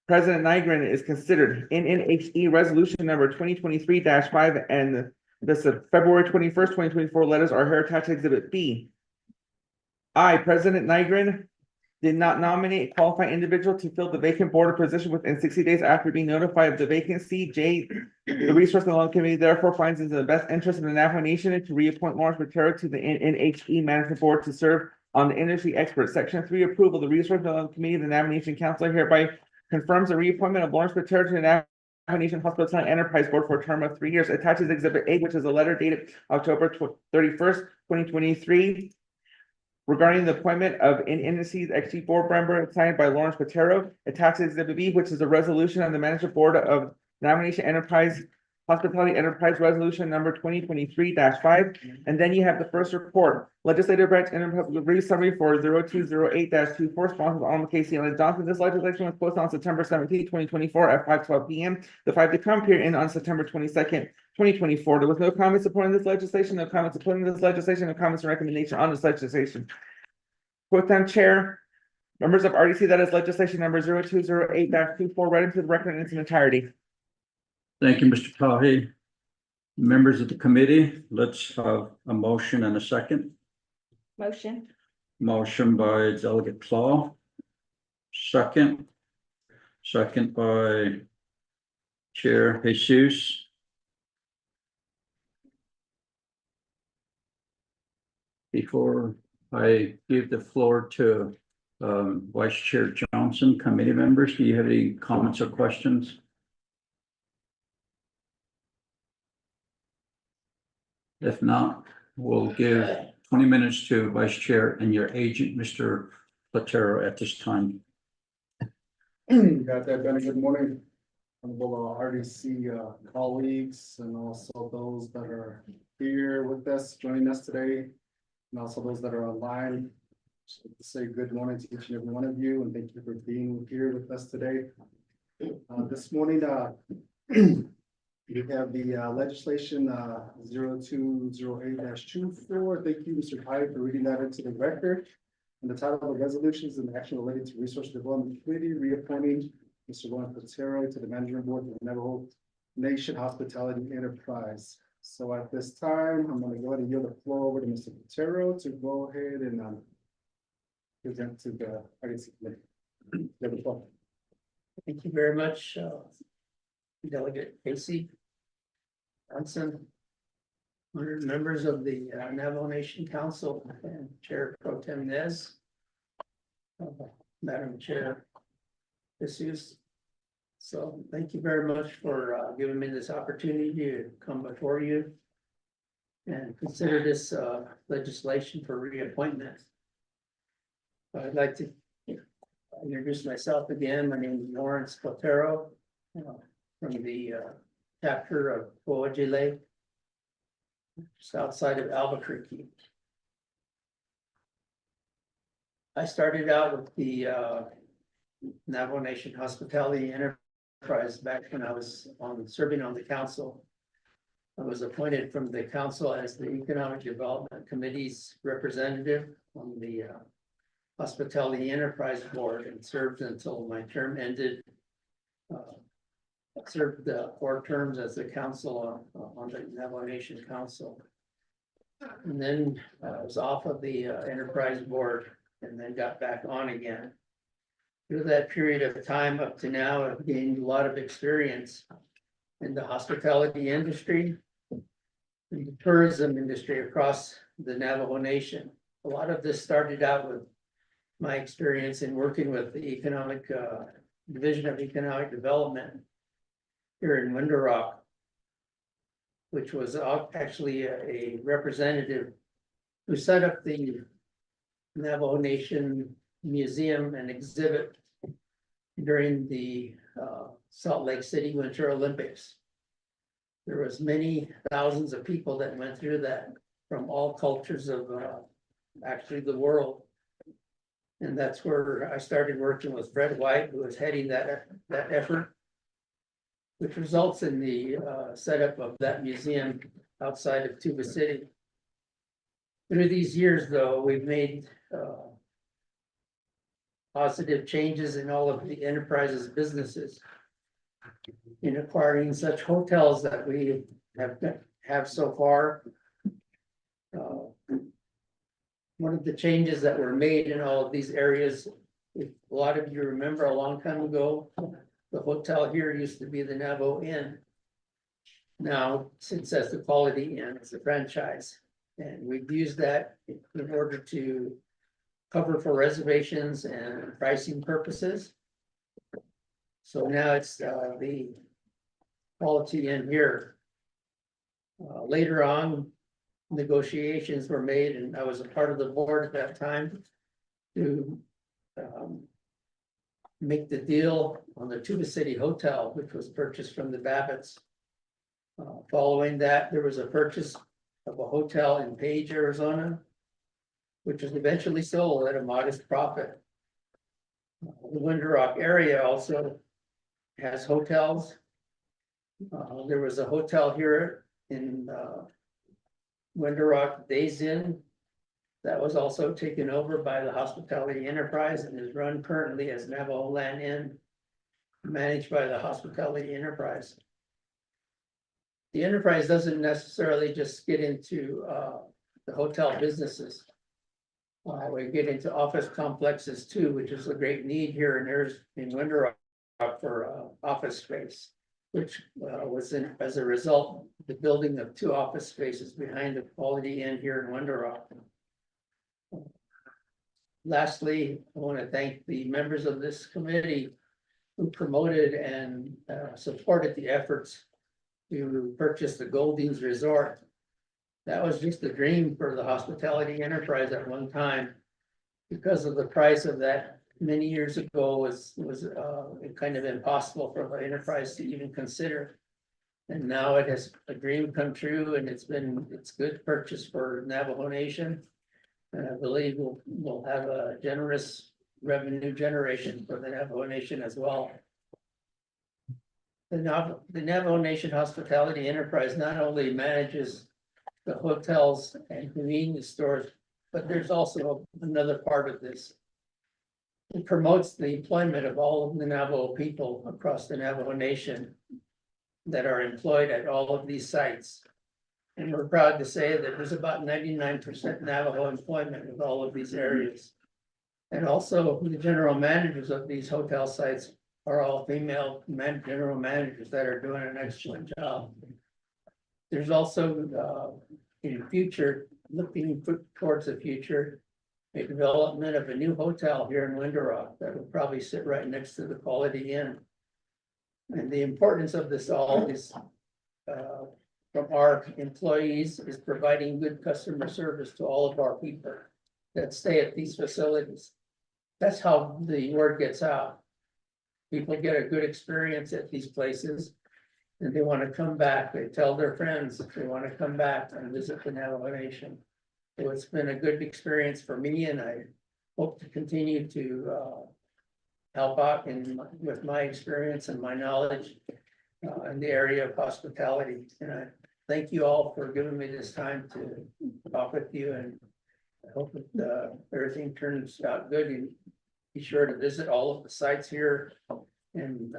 President Nygren is considered. NNHE resolution number 2023-5 and this February 21st, 2024 letters are here attached to Exhibit B. I, President Nygren, did not nominate a qualified individual to fill the vacant board position within 60 days after being notified of the vacancy. J, the Resource and Development Committee therefore finds it in the best interest of the Navajo Nation to reappoint Lawrence Quintero to the NNHE Management Board to serve on the industry expert. Section 3 approval. The Resource and Development Committee of the Navajo Nation Council hereby confirms the reappointment of Lawrence Quintero to the Navajo Nation Hospitality Enterprise Board for a term of 3 years. Attaches Exhibit A, which is a letter dated October 31st, 2023. Regarding the appointment of NNC's XG board member signed by Lawrence Quintero. Attaches Exhibit B, which is a resolution on the management board of Nomination Enterprise, Hospitality Enterprise Resolution number 2023-5. And then you have the first report, Legislative Branch Enterprise Review Summary for 0208-24, sponsored by Alderman Casey Ellen Johnson. This legislation was posted on September 17, 2024 at 5:12 p.m. The 5 period ended on September 22nd, 2024. There was no comments supporting this legislation, no comments supporting this legislation, no comments or recommendation on this legislation. Pro Tem Chair, members of RDC, that is legislation number 0208-24, read into the record in its entirety. Thank you, Mr. Tahi. Members of the committee, let's have a motion and a second. Motion. Motion by Delegate Plow. Second. Second by Chair Jesus. Before I give the floor to Vice Chair Johnson, committee members, do you have any comments or questions? If not, we'll give 20 minutes to Vice Chair and your agent, Mr. Platero, at this time. Got that, Benny, good morning. Honorable RDC colleagues and also those that are here with us, joining us today. And also those that are online. Just like to say good morning to each and every one of you and thank you for being here with us today. This morning, we have the legislation 0208-24. Thank you, Mr. Hyde, for reading that into the record. And the title of the resolution is an action related to Resource Development Committee, reappointing Mr. Juan Platero to the Management Board of the Navajo Nation Hospitality Enterprise. So at this time, I'm going to go ahead and yield the floor over to Mr. Platero to go ahead and present to the RDC committee. You have the floor. Thank you very much, Delegate Casey Johnson, honored members of the Navajo Nation Council and Chair Pro Tem Nez, Madam Chair Jesus. So thank you very much for giving me this opportunity to come before you and consider this legislation for reappointment. I'd like to introduce myself again. My name is Lawrence Platero, from the chapter of Coahuila, just outside of Albuquerque. I started out with the Navajo Nation Hospitality Enterprise back when I was serving on the council. I was appointed from the council as the Economic Development Committee's representative on the Hospitality Enterprise Board and served until my term ended. I served 4 terms as the council on the Navajo Nation Council. And then I was off of the Enterprise Board and then got back on again. Through that period of time up to now, I've gained a lot of experience in the hospitality industry, in the tourism industry across the Navajo Nation. A lot of this started out with my experience in working with the Economic Division of Economic Development here in Window Rock, which was actually a representative who set up the Navajo Nation Museum and exhibit during the Salt Lake City Winter Olympics. There was many thousands of people that went through that from all cultures of actually the world. And that's where I started working with Fred White, who was heading that effort, which results in the setup of that museum outside of Tuba City. Through these years, though, we've made positive changes in all of the enterprise's businesses in acquiring such hotels that we have so far. One of the changes that were made in all of these areas, if a lot of you remember a long time ago, the hotel here used to be the Navajo Inn. Now, since that's the Quality Inn, it's a franchise. And we've used that in order to cover for reservations and pricing purposes. So now it's the Quality Inn here. Later on, negotiations were made, and I was a part of the board at that time to make the deal on the Tuba City Hotel, which was purchased from the Babbitts. Following that, there was a purchase of a hotel in Page, Arizona, which was eventually sold at a modest profit. The Winter Rock area also has hotels. There was a hotel here in Winter Rock, Days Inn, that was also taken over by the Hospitality Enterprise and is run currently as Navajo Land Inn, managed by the Hospitality Enterprise. The enterprise doesn't necessarily just get into the hotel businesses. We get into office complexes too, which is a great need here in Winter Rock for office space, which was as a result, the building of 2 office spaces behind the Quality Inn here in Winter Rock. Lastly, I want to thank the members of this committee who promoted and supported the efforts to purchase the Goldings Resort. That was just a dream for the Hospitality Enterprise at one time. Because of the price of that many years ago was kind of impossible for the enterprise to even consider. And now it has a dream come true, and it's good purchase for Navajo Nation. And I believe we'll have a generous revenue generation for the Navajo Nation as well. The Navajo Nation Hospitality Enterprise not only manages the hotels and convenience stores, but there's also another part of this. It promotes the employment of all of the Navajo people across the Navajo Nation that are employed at all of these sites. And we're proud to say that there's about 99% Navajo employment with all of these areas. And also the general managers of these hotel sites are all female general managers that are doing an excellent job. There's also in future, looking towards the future, a development of a new hotel here in Winter Rock that will probably sit right next to the Quality Inn. And the importance of this all is from our employees is providing good customer service to all of our people that stay at these facilities. That's how the word gets out. People get a good experience at these places and they want to come back. They tell their friends if they want to come back and visit the Navajo Nation. So it's been a good experience for me, and I hope to continue to help out with my experience and my knowledge in the area of hospitality. And I thank you all for giving me this time to talk with you, and I hope that everything turns out good. And be sure to visit all of the sites here, and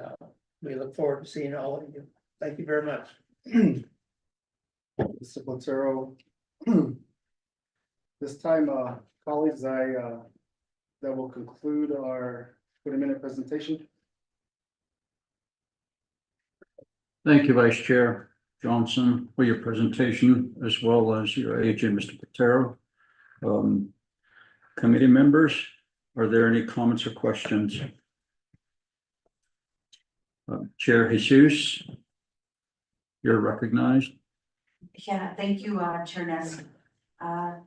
we look forward to seeing all of you. Thank you very much. Mr. Platero. This time, colleagues, that will conclude our 20-minute presentation. Thank you, Vice Chair Johnson, for your presentation, as well as your agent, Mr. Patero. Committee members, are there any comments or questions? Chair Jesus, you're recognized. Yeah, thank you, Chair Ness.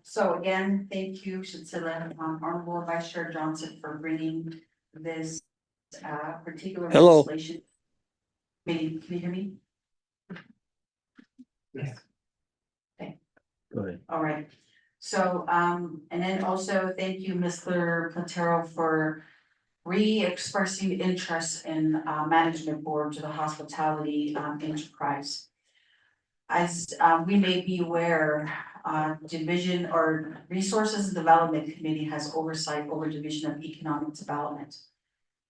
So again, thank you, Shatila, Honorable Vice Chair Johnson, for bringing this particular legislation. Can you hear me? Yes. Go ahead. All right. So, and then also thank you, Mr. Platero, for re-expressing interest in management board to the hospitality enterprise. As we may be aware, Division or Resources and Development Committee has oversight over Division of Economic Development.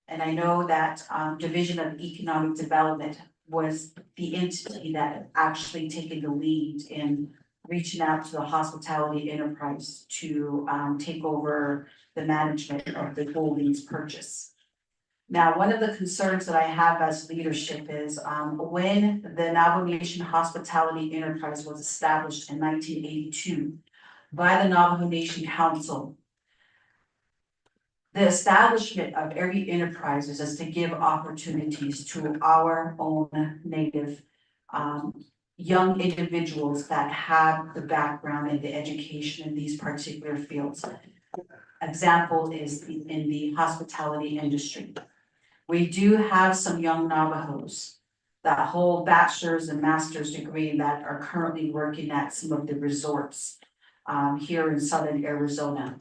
And I know that Division of Economic Development was the entity that actually taken the lead in reaching out to the hospitality enterprise to take over the management of the Goldings purchase. Now, one of the concerns that I have as leadership is when the Navajo Nation Hospitality Enterprise was established in 1982 by the Navajo Nation Council. The establishment of every enterprise is to give opportunities to our own Native young individuals that have the background and the education in these particular fields. Example is in the hospitality industry. We do have some young Navajos that hold bachelor's and master's degree that are currently working at some of the resorts here in southern Arizona.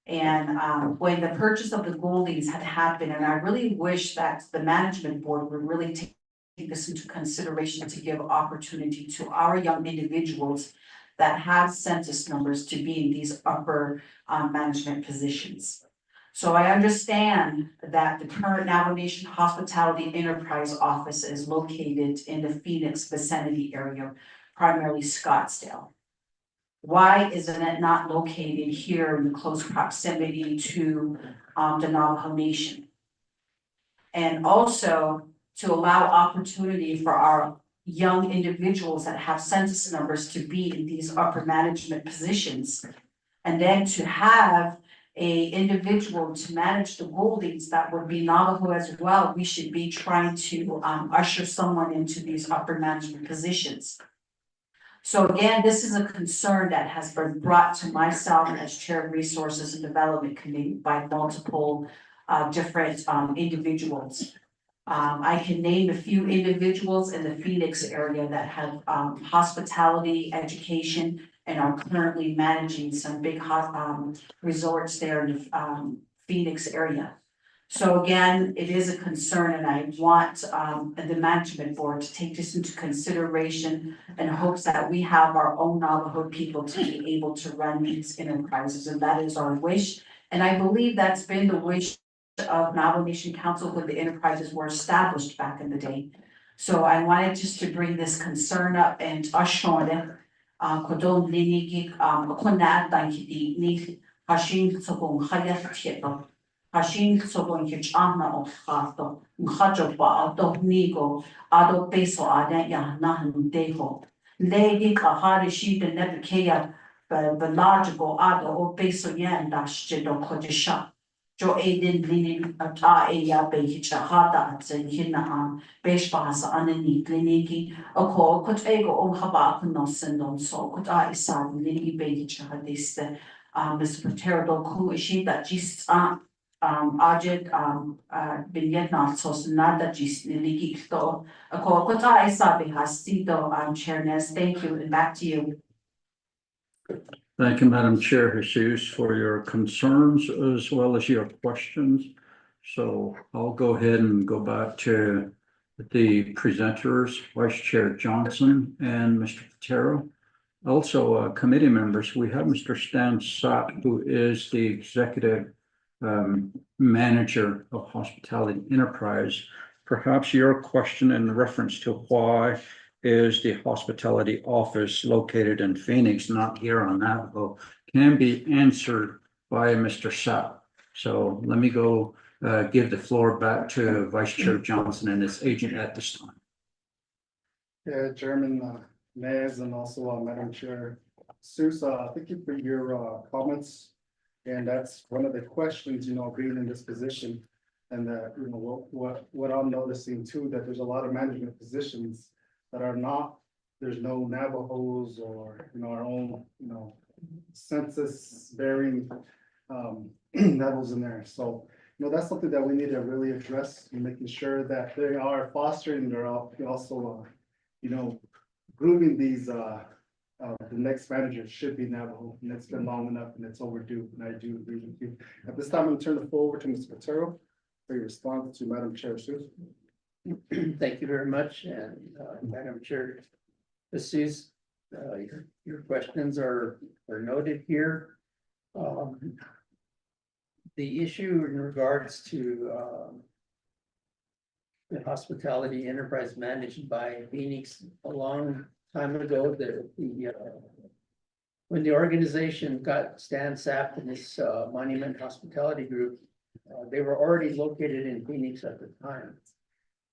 And when the purchase of the Goldings had happened, and I really wish that the management board would really take this into consideration to give opportunity to our young individuals that have census numbers to be in these upper management positions. So I understand that the current Navajo Nation Hospitality Enterprise office is located in the Phoenix vicinity area, primarily Scottsdale. Why isn't it not located here in the close proximity to the Navajo Nation? And also to allow opportunity for our young individuals that have census numbers to be in these upper management positions. And then to have a individual to manage the Goldings that would be Navajo as well, we should be trying to usher someone into these upper management positions. So again, this is a concern that has been brought to myself as Chair of Resources and Development Committee by multiple different individuals. I can name a few individuals in the Phoenix area that have hospitality education and are currently managing some big resorts there in the Phoenix area. So again, it is a concern, and I want the management board to take this into consideration in hopes that we have our own Navajo people to be able to run these enterprises, and that is our wish. And I believe that's been the wish of Navajo Nation Council when the enterprises were established back in the day. So I wanted just to bring this concern up and assure them. Kodon linigi konad dankidi ni hashin sobong khayat tieto. Hashin sobong kichana of khato. Mkhajoba ado nigo ado peso adan ya nahan deho. Legi kahari shi the nebikeya belagigo ado o peso yan dash jido kodisha. Jo Aiden Lini Aya Behicha Hada at Hina Beshbasa Anani Gleniki, a call could ego on Habak no sendon so could I sad Lini Behicha Hadiste, Mr. Paterdo Ku Ishi that just Ajit Binyet Nasos Nada Gis Liki Sto, a call could I sabi Hastito Chairness. Thank you, and back to you. Thank you, Madam Chair Jesus, for your concerns as well as your questions. So I'll go ahead and go back to the presenters, Vice Chair Johnson and Mr. Patero. Also, committee members, we have Mr. Stan Sapp, who is the Executive Manager of Hospitality Enterprise. Perhaps your question in reference to why is the hospitality office located in Phoenix, not here on Navajo, can be answered by Mr. Sapp. So let me go give the floor back to Vice Chair Johnson and his agent at this time. Yeah, Chairman Mays and also Madam Chair Sousa, thank you for your comments. And that's one of the questions, being in this position. And what I'm noticing too, that there's a lot of management positions that are not, there's no Navajos or, our own, census bearing levels in there. So, that's something that we need to really address, and making sure that they are fostering, they're also, grooming these, the next manager should be Navajo, and it's been long enough and it's overdue, and I do agree with you. At this time, I'm gonna turn the floor over to Mr. Patero for your response to Madam Chair Sousa. Thank you very much, and Madam Chair, your questions are noted here. The issue in regards to the hospitality enterprise managed by Phoenix a long time ago, when the organization got Stan Sapp and this Monument Hospitality Group, they were already located in Phoenix at the time.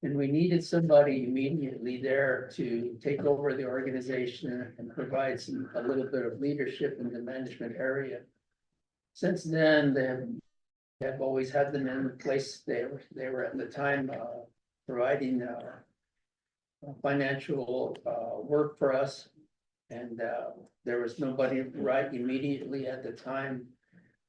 And we needed somebody immediately there to take over the organization and provide a little bit of leadership in the management area. Since then, they have always had them in place. They were at the time providing financial work for us. And there was nobody right immediately at the time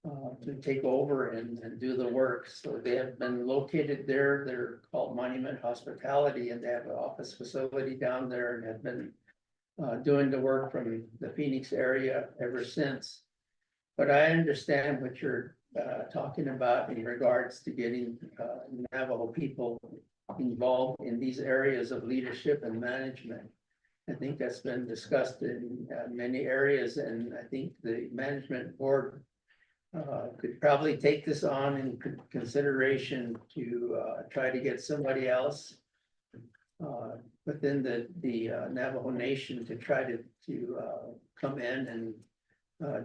to take over and do the work. So they have been located there. They're called Monument Hospitality, and they have an office facility down there and have been doing the work from the Phoenix area ever since. But I understand what you're talking about in regards to getting Navajo people involved in these areas of leadership and management. I think that's been discussed in many areas, and I think the management board could probably take this on in consideration to try to get somebody else within the Navajo Nation to try to come in and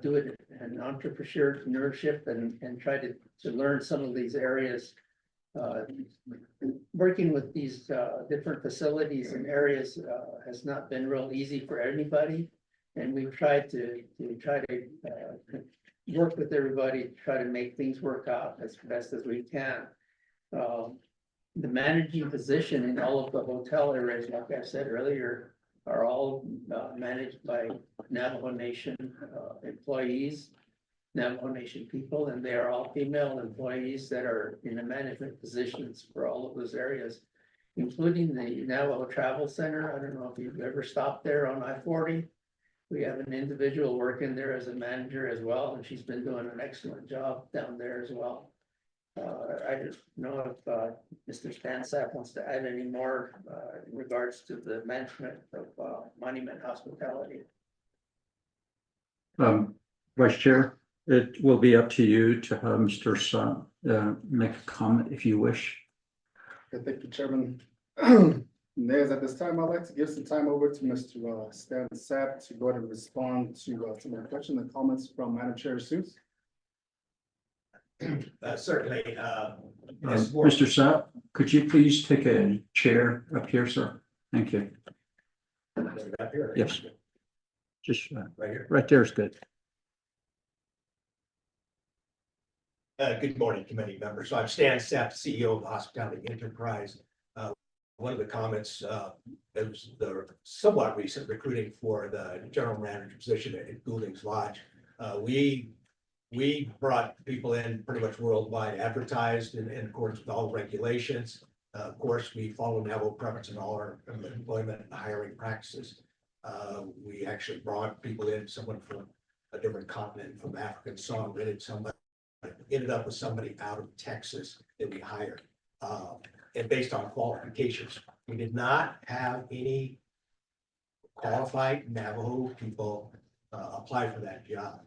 do it in entrepreneurship and try to learn some of these areas. Working with these different facilities and areas has not been real easy for anybody. And we've tried to work with everybody, to try to make things work out as best as we can. The managing position in all of the hotel areas, like I said earlier, are all managed by Navajo Nation employees, Navajo Nation people, and they are all female employees that are in the management positions for all of those areas, including the Navajo Travel Center. I don't know if you've ever stopped there on I-40. We have an individual working there as a manager as well, and she's been doing an excellent job down there as well. I just know if Mr. Stansap wants to add any more in regards to the management of Monument Hospitality. Vice Chair, it will be up to you to have Mr. Sun make a comment if you wish. Okay, thank you, Chairman. Mayor, at this time, I'd like to give some time over to Mr. Stan Sapp to go ahead and respond to some of the questions and comments from Madam Chair Seuss. Certainly, Mr. Sapp, could you please take a chair up here, sir? Thank you. up here. Yes. Just Right here. right there is good. Good morning, committee members. So I'm Stan Sapp, CEO of the Hospitality Enterprise. One of the comments, it was the somewhat recent recruiting for the general manager position at Goulding's Lodge. We brought people in pretty much worldwide, advertised in accordance with all regulations. Of course, we follow Navajo preference in all our employment and hiring practices. We actually brought people in, someone from a different continent, from African song, ended up with somebody out of Texas that we hired. And based on qualifications, we did not have any qualified Navajo people apply for that job.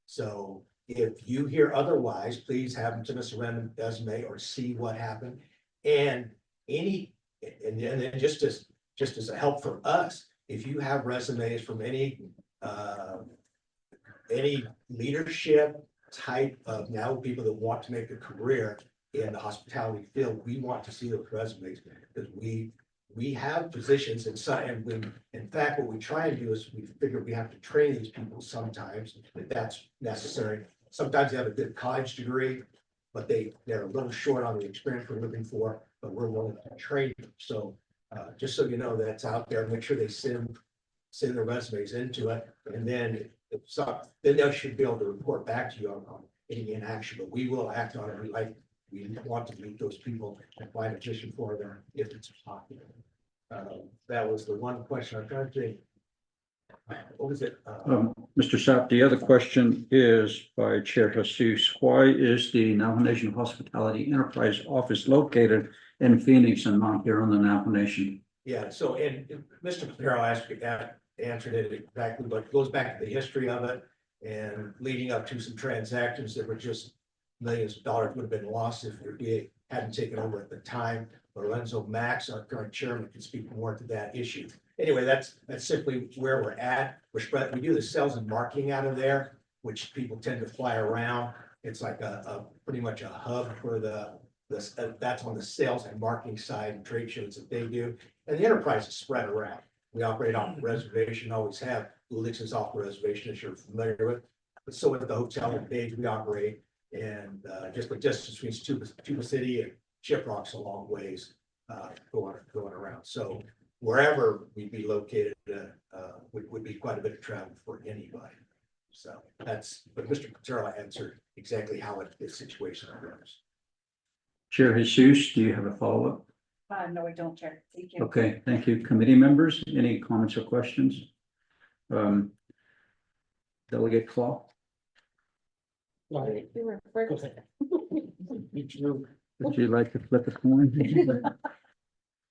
So if you hear otherwise, please have them send us a random resume or see what happened. And then just as a help for us, if you have resumes from any leadership type of Navajo people that want to make a career in the hospitality field, we want to see those resumes because we have positions and in fact, what we try and do is we figure we have to train these people sometimes if that's necessary. Sometimes they have a good college degree, but they're a little short on the experience we're looking for, but we're willing to train them. So just so you know that's out there, make sure they send their resumes into it, and then then they should be able to report back to you on any inaction. But we will act on it. We want to meet those people and find a position for them if it's popular. That was the one question I'm trying to think. What was it? Mr. Sapp, the other question is by Chair Jesus. Why is the Navajo Nation Hospitality Enterprise office located in Phoenix and not here on the Navajo Nation? Yeah, so and Mr. Capero answered it exactly, but it goes back to the history of it and leading up to some transactions that were just millions of dollars would have been lost if we hadn't taken over at the time. Lorenzo Max, our current chairman, can speak more to that issue. Anyway, that's simply where we're at. We're spread. We do the sales and marketing out of there, which people tend to fly around. It's like a pretty much a hub for that's on the sales and marketing side and trade shows that they do. And the enterprise is spread around. We operate off the reservation, always have. Goulding's is off the reservation, as you're familiar with. But so with the hotel and page we operate, and just the distance between Tuba City and Shiprock's a long ways going around. So wherever we'd be located would be quite a bit of travel for anybody. So that's, but Mr. Paterno answered exactly how this situation arose. Chair Jesus, do you have a follow-up? No, I don't, Chair. Thank you. Okay, thank you. Committee members, any comments or questions? Delegate Claw, You were first. would you like to flip a coin?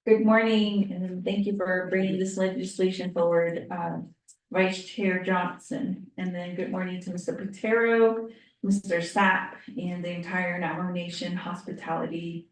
Good morning, and thank you for bringing this legislation forward, Vice Chair Johnson. And then good morning to Mr. Patero, Mr. Sapp, and the entire Navajo Nation Hospitality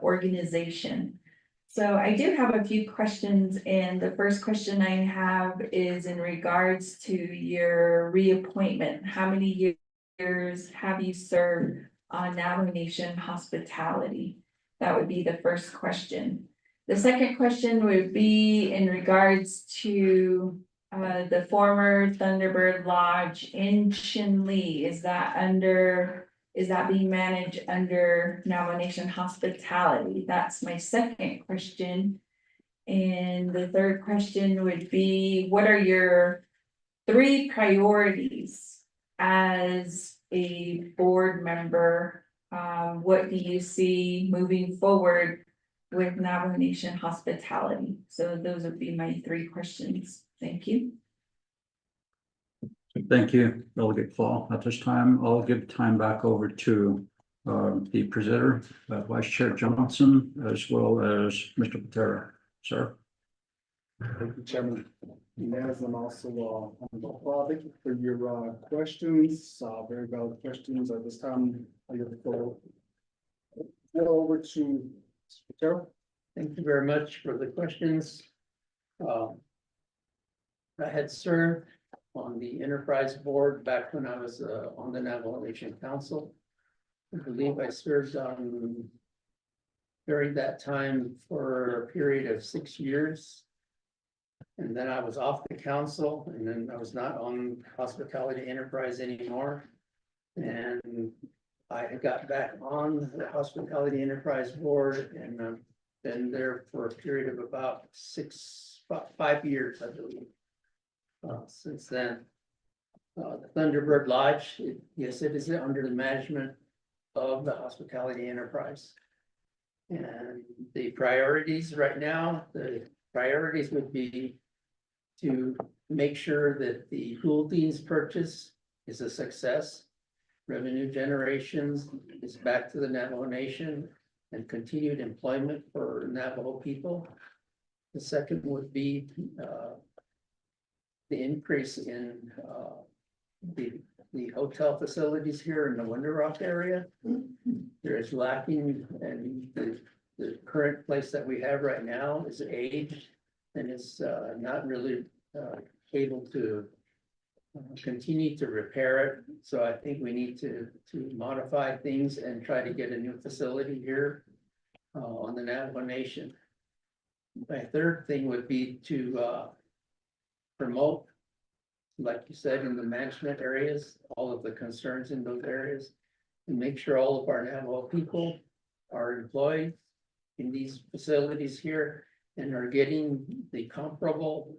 organization. So I do have a few questions, and the first question I have is in regards to your reappointment. How many years have you served on Navajo Nation Hospitality? That would be the first question. The second question would be in regards to the former Thunderbird Lodge in Chinle. Is that being managed under Navajo Nation Hospitality? That's my second question. And the third question would be, what are your 3 priorities as a board member? What do you see moving forward with Navajo Nation Hospitality? So those would be my 3 questions. Thank you. Thank you, Delegate Claw. At this time, I'll give time back over to the presenter, Vice Chair Johnson, as well as Mr. Patera. Sir. Thank you, Chairman. Inez, and also, thank you for your questions, very valid questions. At this time, I give the floor over to Mr. Patero. Thank you very much for the questions. I had served on the enterprise board back when I was on the Navajo Nation Council. I believe I served on during that time for a period of 6 years. And then I was off the council, and then I was not on Hospitality Enterprise anymore. And I got back on the Hospitality Enterprise board, and I've been there for a period of about 5 years, I believe. Since then, the Thunderbird Lodge, yes, it is under the management of the Hospitality Enterprise. And the priorities right now, the priorities would be to make sure that the Goulding's purchase is a success. Revenue generations is back to the Navajo Nation and continued employment for Navajo people. The second would be the increase in the hotel facilities here in the Winter Rock area. There is lacking, and the current place that we have right now is aged and is not really able to continue to repair it. So I think we need to modify things and try to get a new facility here on the Navajo Nation. My third thing would be to promote, like you said, in the management areas, all of the concerns in those areas, and make sure all of our Navajo people are employed in these facilities here and are getting the comparable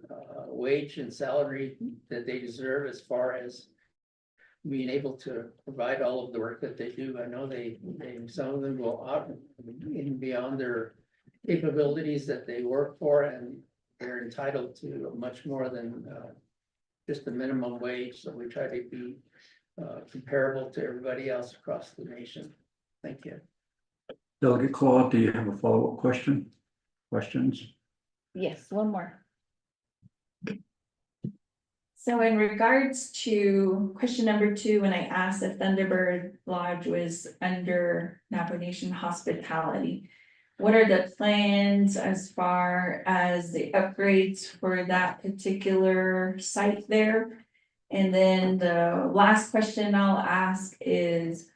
wage and salary that they deserve, as far as being able to provide all of the work that they do. I know they some of them go out and beyond their capabilities that they work for, and they're entitled to much more than just the minimum wage. So we try to be comparable to everybody else across the nation. Thank you. Delegate Claude, do you have a follow-up question? Questions? Yes, one more. So in regards to question number 2, when I asked if Thunderbird Lodge was under Navajo Nation Hospitality, what are the plans as far as the upgrades for that particular site there? And then the last question I'll ask is,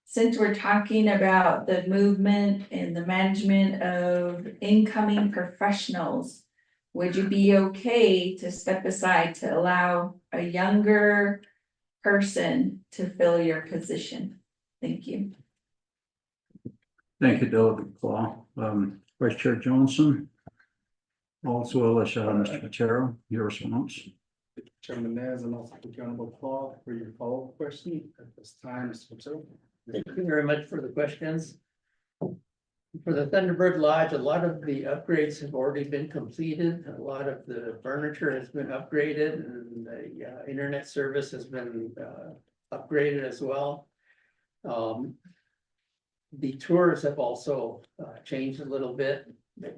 since we're talking about the movement and the management of incoming professionals, would you be okay to step aside to allow a younger person to fill your position? Thank you. Thank you, Delegate Claw. Vice Chair Johnson. Also, Mr. Patero, your response. Chairman Nez, and also the Honorable Paul for your follow-up question at this time, Mr. Patel. Thank you very much for the questions. For the Thunderbird Lodge, a lot of the upgrades have already been completed. A lot of the furniture has been upgraded and the internet service has been upgraded as well. The tours have also changed a little bit.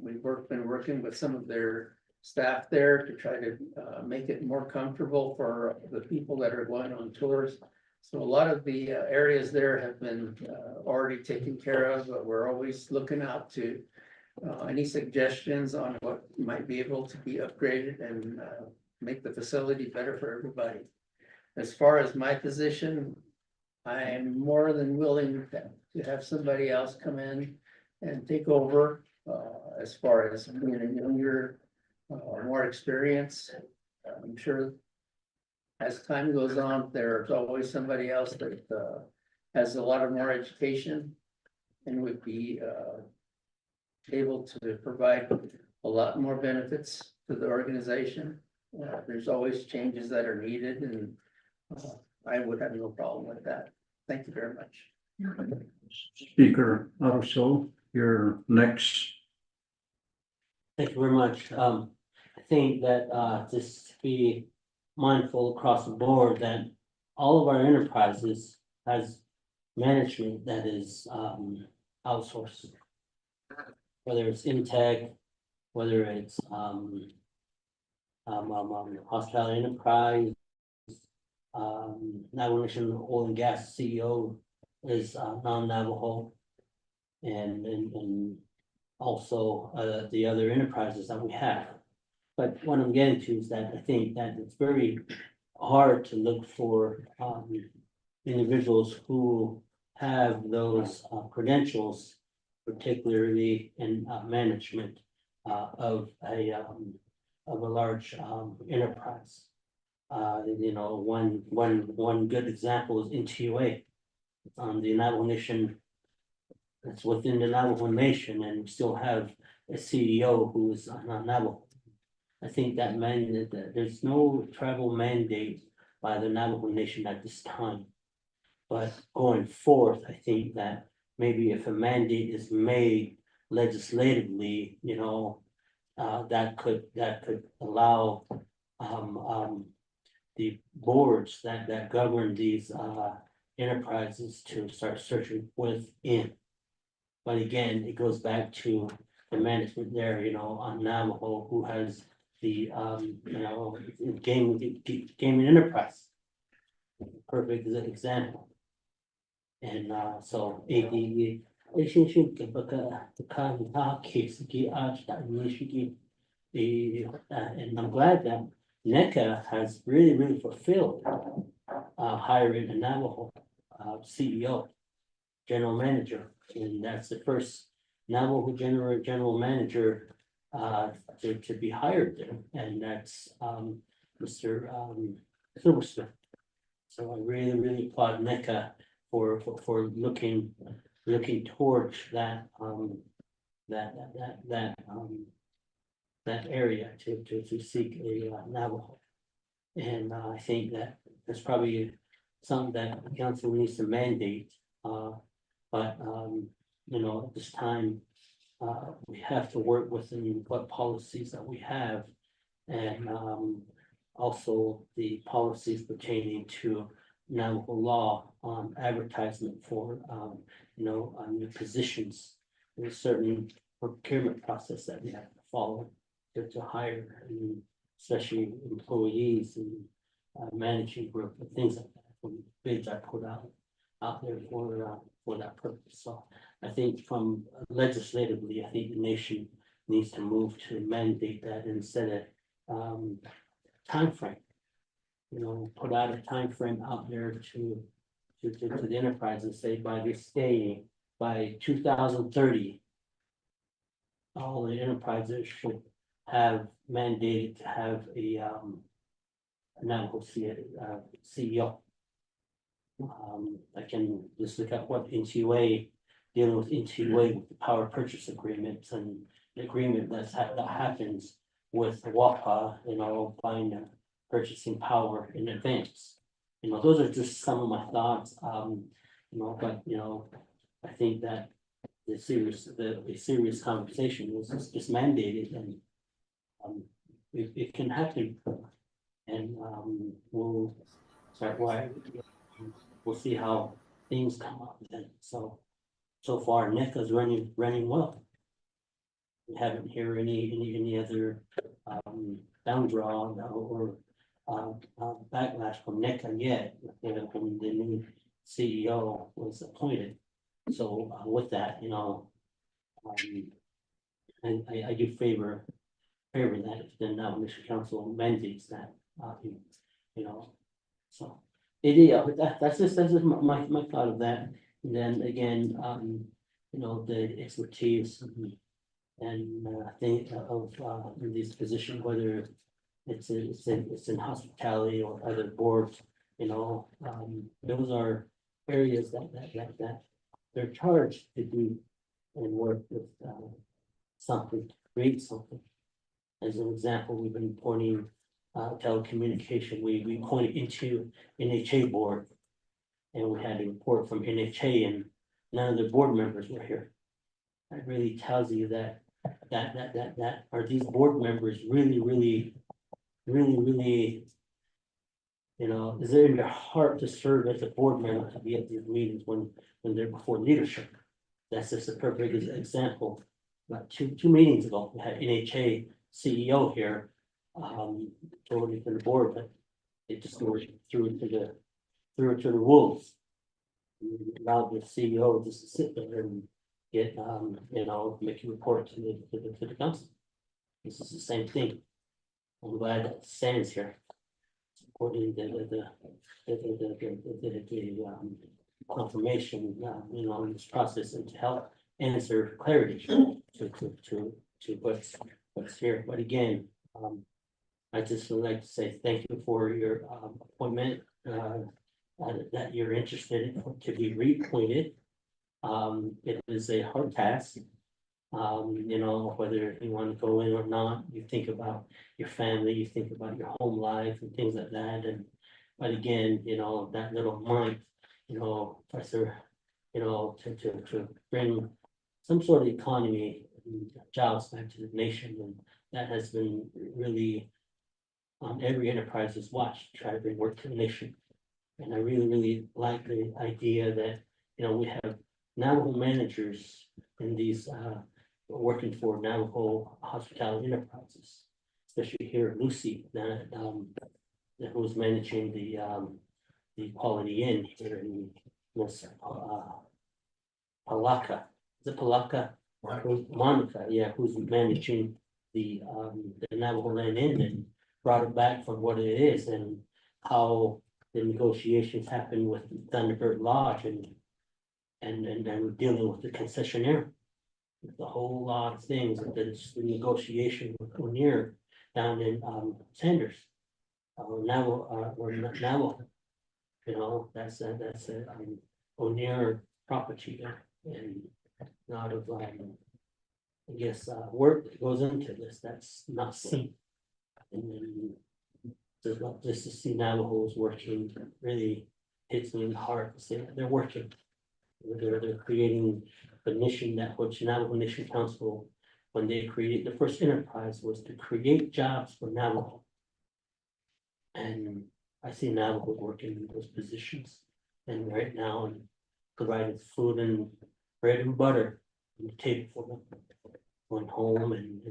We've been working with some of their staff there to try to make it more comfortable for the people that are going on tours. So a lot of the areas there have been already taken care of, but we're always looking out to any suggestions on what might be able to be upgraded and make the facility better for everybody. As far as my position, I am more than willing to have somebody else come in and take over as far as being a younger, more experience. I'm sure as time goes on, there's always somebody else that has a lot of more education and would be able to provide a lot more benefits to the organization. There's always changes that are needed, and I would have no problem with that. Thank you very much. Speaker Aruso, you're next. Thank you very much. I think that just to be mindful across the board that all of our enterprises has management that is outsourced. Whether it's Integ, whether it's Hospitality Enterprise, Navajo Nation Oil and Gas CEO is non-Navajo. And also the other enterprises that we have. But what I'm getting to is that I think that it's very hard to look for individuals who have those credentials, particularly in management of a large enterprise. You know, one good example is NTUA. The Navajo Nation. It's within the Navajo Nation, and we still have a CEO who is not Navajo. I think that meant that there's no travel mandate by the Navajo Nation at this time. But going forth, I think that maybe if a mandate is made legislatively, you know, that could allow the boards that govern these enterprises to start searching within. But again, it goes back to the management there, you know, on Navajo, who has the, you know, gaming enterprise. Perfect example. And so, and I'm glad that NECA has really fulfilled hiring a Navajo CEO, general manager. And that's the first Navajo general manager to be hired there, and that's Mr. Silversmith. So I really applaud NECA for looking towards that that area to seek a Navajo. And I think that that's probably something that the council needs to mandate. But you know, at this time, we have to work within what policies that we have. And also the policies pertaining to Navajo law on advertisement for you know, new positions. There's a certain procurement process that we have to follow to hire, and especially employees and managing group and things like that. From bids I put out there for that purpose. So I think from legislatively, I think the nation needs to move to mandate that instead of time frame. You know, put out a time frame out there to the enterprise and say by this day, by 2030, all the enterprises should have mandated to have a Navajo CEO. I can just look at what NTUA, dealing with NTUA with the power purchase agreements and the agreement that happens with WAPA, you know, buying purchasing power in advance. You know, those are just some of my thoughts, you know, but, you know, I think that the serious conversation was just mandated and it can happen. And, we'll start, we'll see how things come up then, so far, Nick is running well. We haven't heard any other, downdraw or backlash from Nick yet, you know, when the new CEO was appointed. So with that, you know, I do favor that, if the now Mission Council mandates that, you know, so. Yeah, but that's just my thought of that, and then again, you know, the expertise and think of in these positions, whether it's in hospitality or other boards, you know, those are areas that they're charged to do and work with something, to create something. As an example, we've been appointing telecommunication, we appointed into NHA board. And we had a report from NHA and none of the board members were here. That really tells you that are these board members really, you know, is it in their heart to serve as a board member to be at these meetings when they're before leadership? That's just a perfect example. About two meetings ago, we had NHA CEO here, totally from the board, but it just threw it to the wolves. Allowed the CEO just to sit there and get, you know, make a report to the council. This is the same thing. I'm glad that Sam's here. Supporting the confirmation, you know, in this process and to help answer clarity to what's here. But again, I just would like to say thank you for your appointment, that you're interested in to be reappointed. It is a hard task. You know, whether you want to go in or not, you think about your family, you think about your home life and things like that. And but again, you know, that little month, you know, Professor, you know, to bring some sort of economy and jobs back to the nation, and that has been really on every enterprise's watch, try to bring work to the nation. And I really like the idea that, you know, we have Navajo managers in these working for Navajo hospitality enterprises, especially here Lucy, that who's managing the Quality Inn here in this Palaka. Is it Palaka? Monica, yeah, who's managing the Navajo Land Inn and brought it back from what it is and how the negotiations happen with Thunderbird Lodge and dealing with the concessionaire. With a whole lot of things, that's the negotiation with O'Neill down in Sanders. Navajo, you know, that's a O'Neill property there, and a lot of I guess work that goes into this that's not seen. And then just to see Navajos working really hits me in the heart to say that they're working. They're creating the mission that which Navajo Nation Council, when they created the first enterprise, was to create jobs for Navajo. And I see Navajo working in those positions, and right now, and providing food and bread and butter on the table for them. Going home and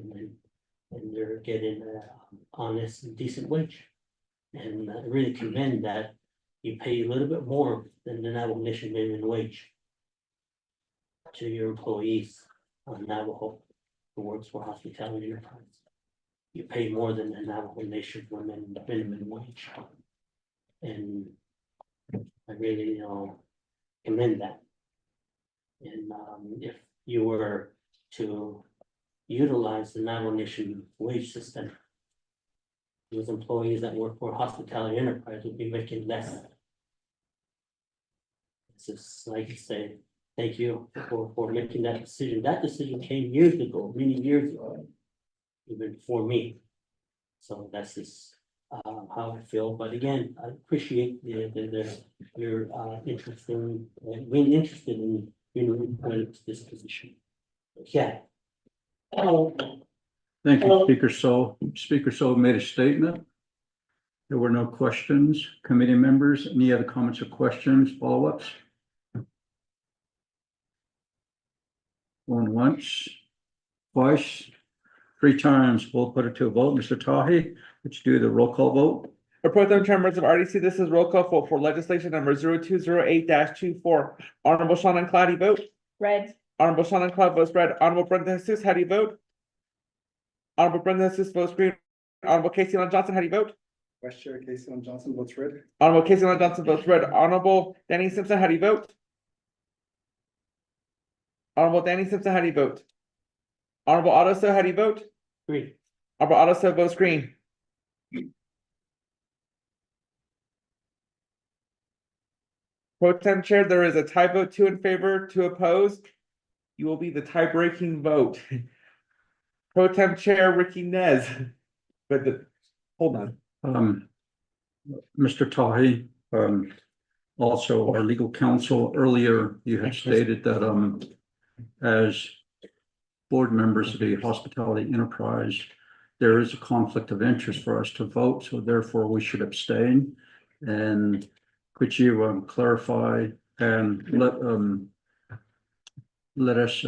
they're getting an honest and decent wage. And I really commend that you pay a little bit more than the Navajo Nation minimum wage to your employees on Navajo who works for hospitality enterprise. You pay more than the Navajo Nation women minimum wage. And I really, you know, commend that. And if you were to utilize the Navajo Nation wage system, those employees that work for hospitality enterprise would be making less. It's just like you say, thank you for making that decision. That decision came years ago, many years ago, even before me. So that's just how I feel, but again, I appreciate your interest in, being interested in, appointed to this position. Yeah. Thank you, Speaker So. Speaker So made a statement. There were no questions. Committee members, any other comments or questions, follow-ups? Going once, twice, 3 times. We'll put it to a vote. Mr. Tahi, would you do the roll call vote? For Pro Tem Chair, members of RDC, this is roll call vote for legislation number 0208-24. Honorable Shannon Cloudy vote. Red. Honorable Shannon Cloud votes red. Honorable Brenda Jesus, how do you vote? Honorable Brenda Jesus votes green. Honorable Casey Lon Johnson, how do you vote? Vice Chair Casey Lon Johnson votes red. Honorable Casey Lon Johnson votes red. Honorable Danny Simpson, how do you vote? Honorable Danny Simpson, how do you vote? Honorable Otto So, how do you vote? Green. Honorable Otto So votes green. Pro Tem Chair, there is a tie vote, 2 in favor, 2 opposed. You will be the tie-breaking vote. Pro Tem Chair Ricky Nez. But hold on. Mr. Tahi, also our legal counsel, earlier you had stated that, as board members of the Hospitality Enterprise, there is a conflict of interest for us to vote, so therefore we should abstain. And could you clarify and let us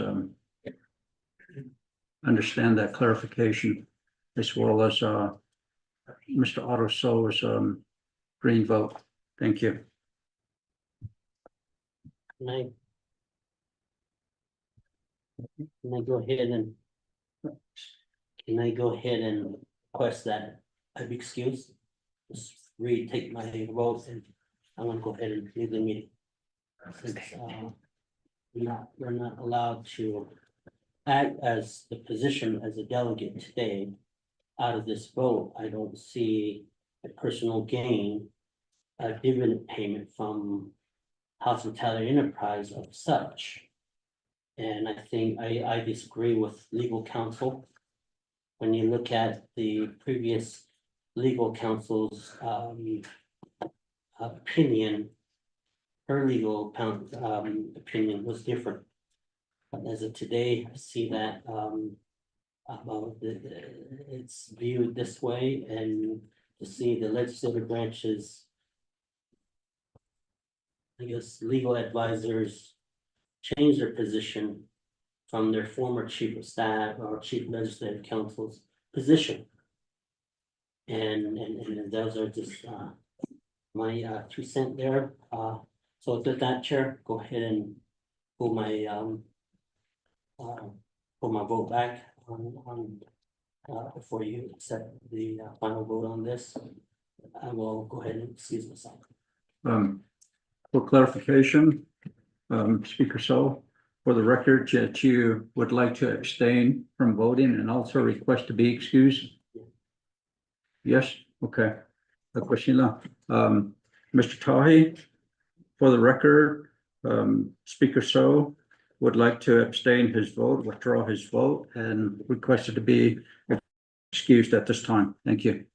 understand that clarification, as well as Mr. Otto So's green vote? Thank you. Can I go ahead and? Can I go ahead and request that I be excused? Just retake my vote, and I want to go ahead and leave the meeting. Since we're not allowed to act as the position as a delegate today. Out of this vote, I don't see a personal gain, a dividend payment from Hospitality Enterprise of such. And I think I disagree with legal counsel. When you look at the previous legal counsel's opinion, her legal opinion was different. But as of today, I see that it's viewed this way, and to see the legislative branches, I guess, legal advisors change their position from their former chief of staff or chief legislative counsel's position. And those are just my 2 cents there. So with that, Chair, go ahead and pull my vote back on before you accept the final vote on this. I will go ahead and excuse myself. For clarification, Speaker So, for the record, that you would like to abstain from voting and also request to be excused? Yes, okay. Mr. Tahi, for the record, Speaker So would like to abstain his vote, withdraw his vote, and requested to be excused at this time. Thank you.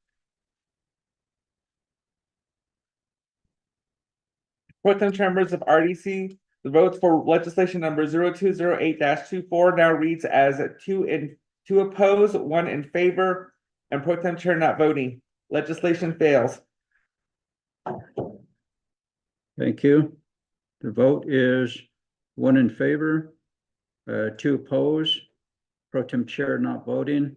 Pro Tem Chair, members of RDC, the votes for legislation number 0208-24 now reads as 2 opposed, 1 in favor, and Pro Tem Chair not voting. Legislation fails. Thank you. The vote is 1 in favor, 2 opposed, Pro Tem Chair not voting.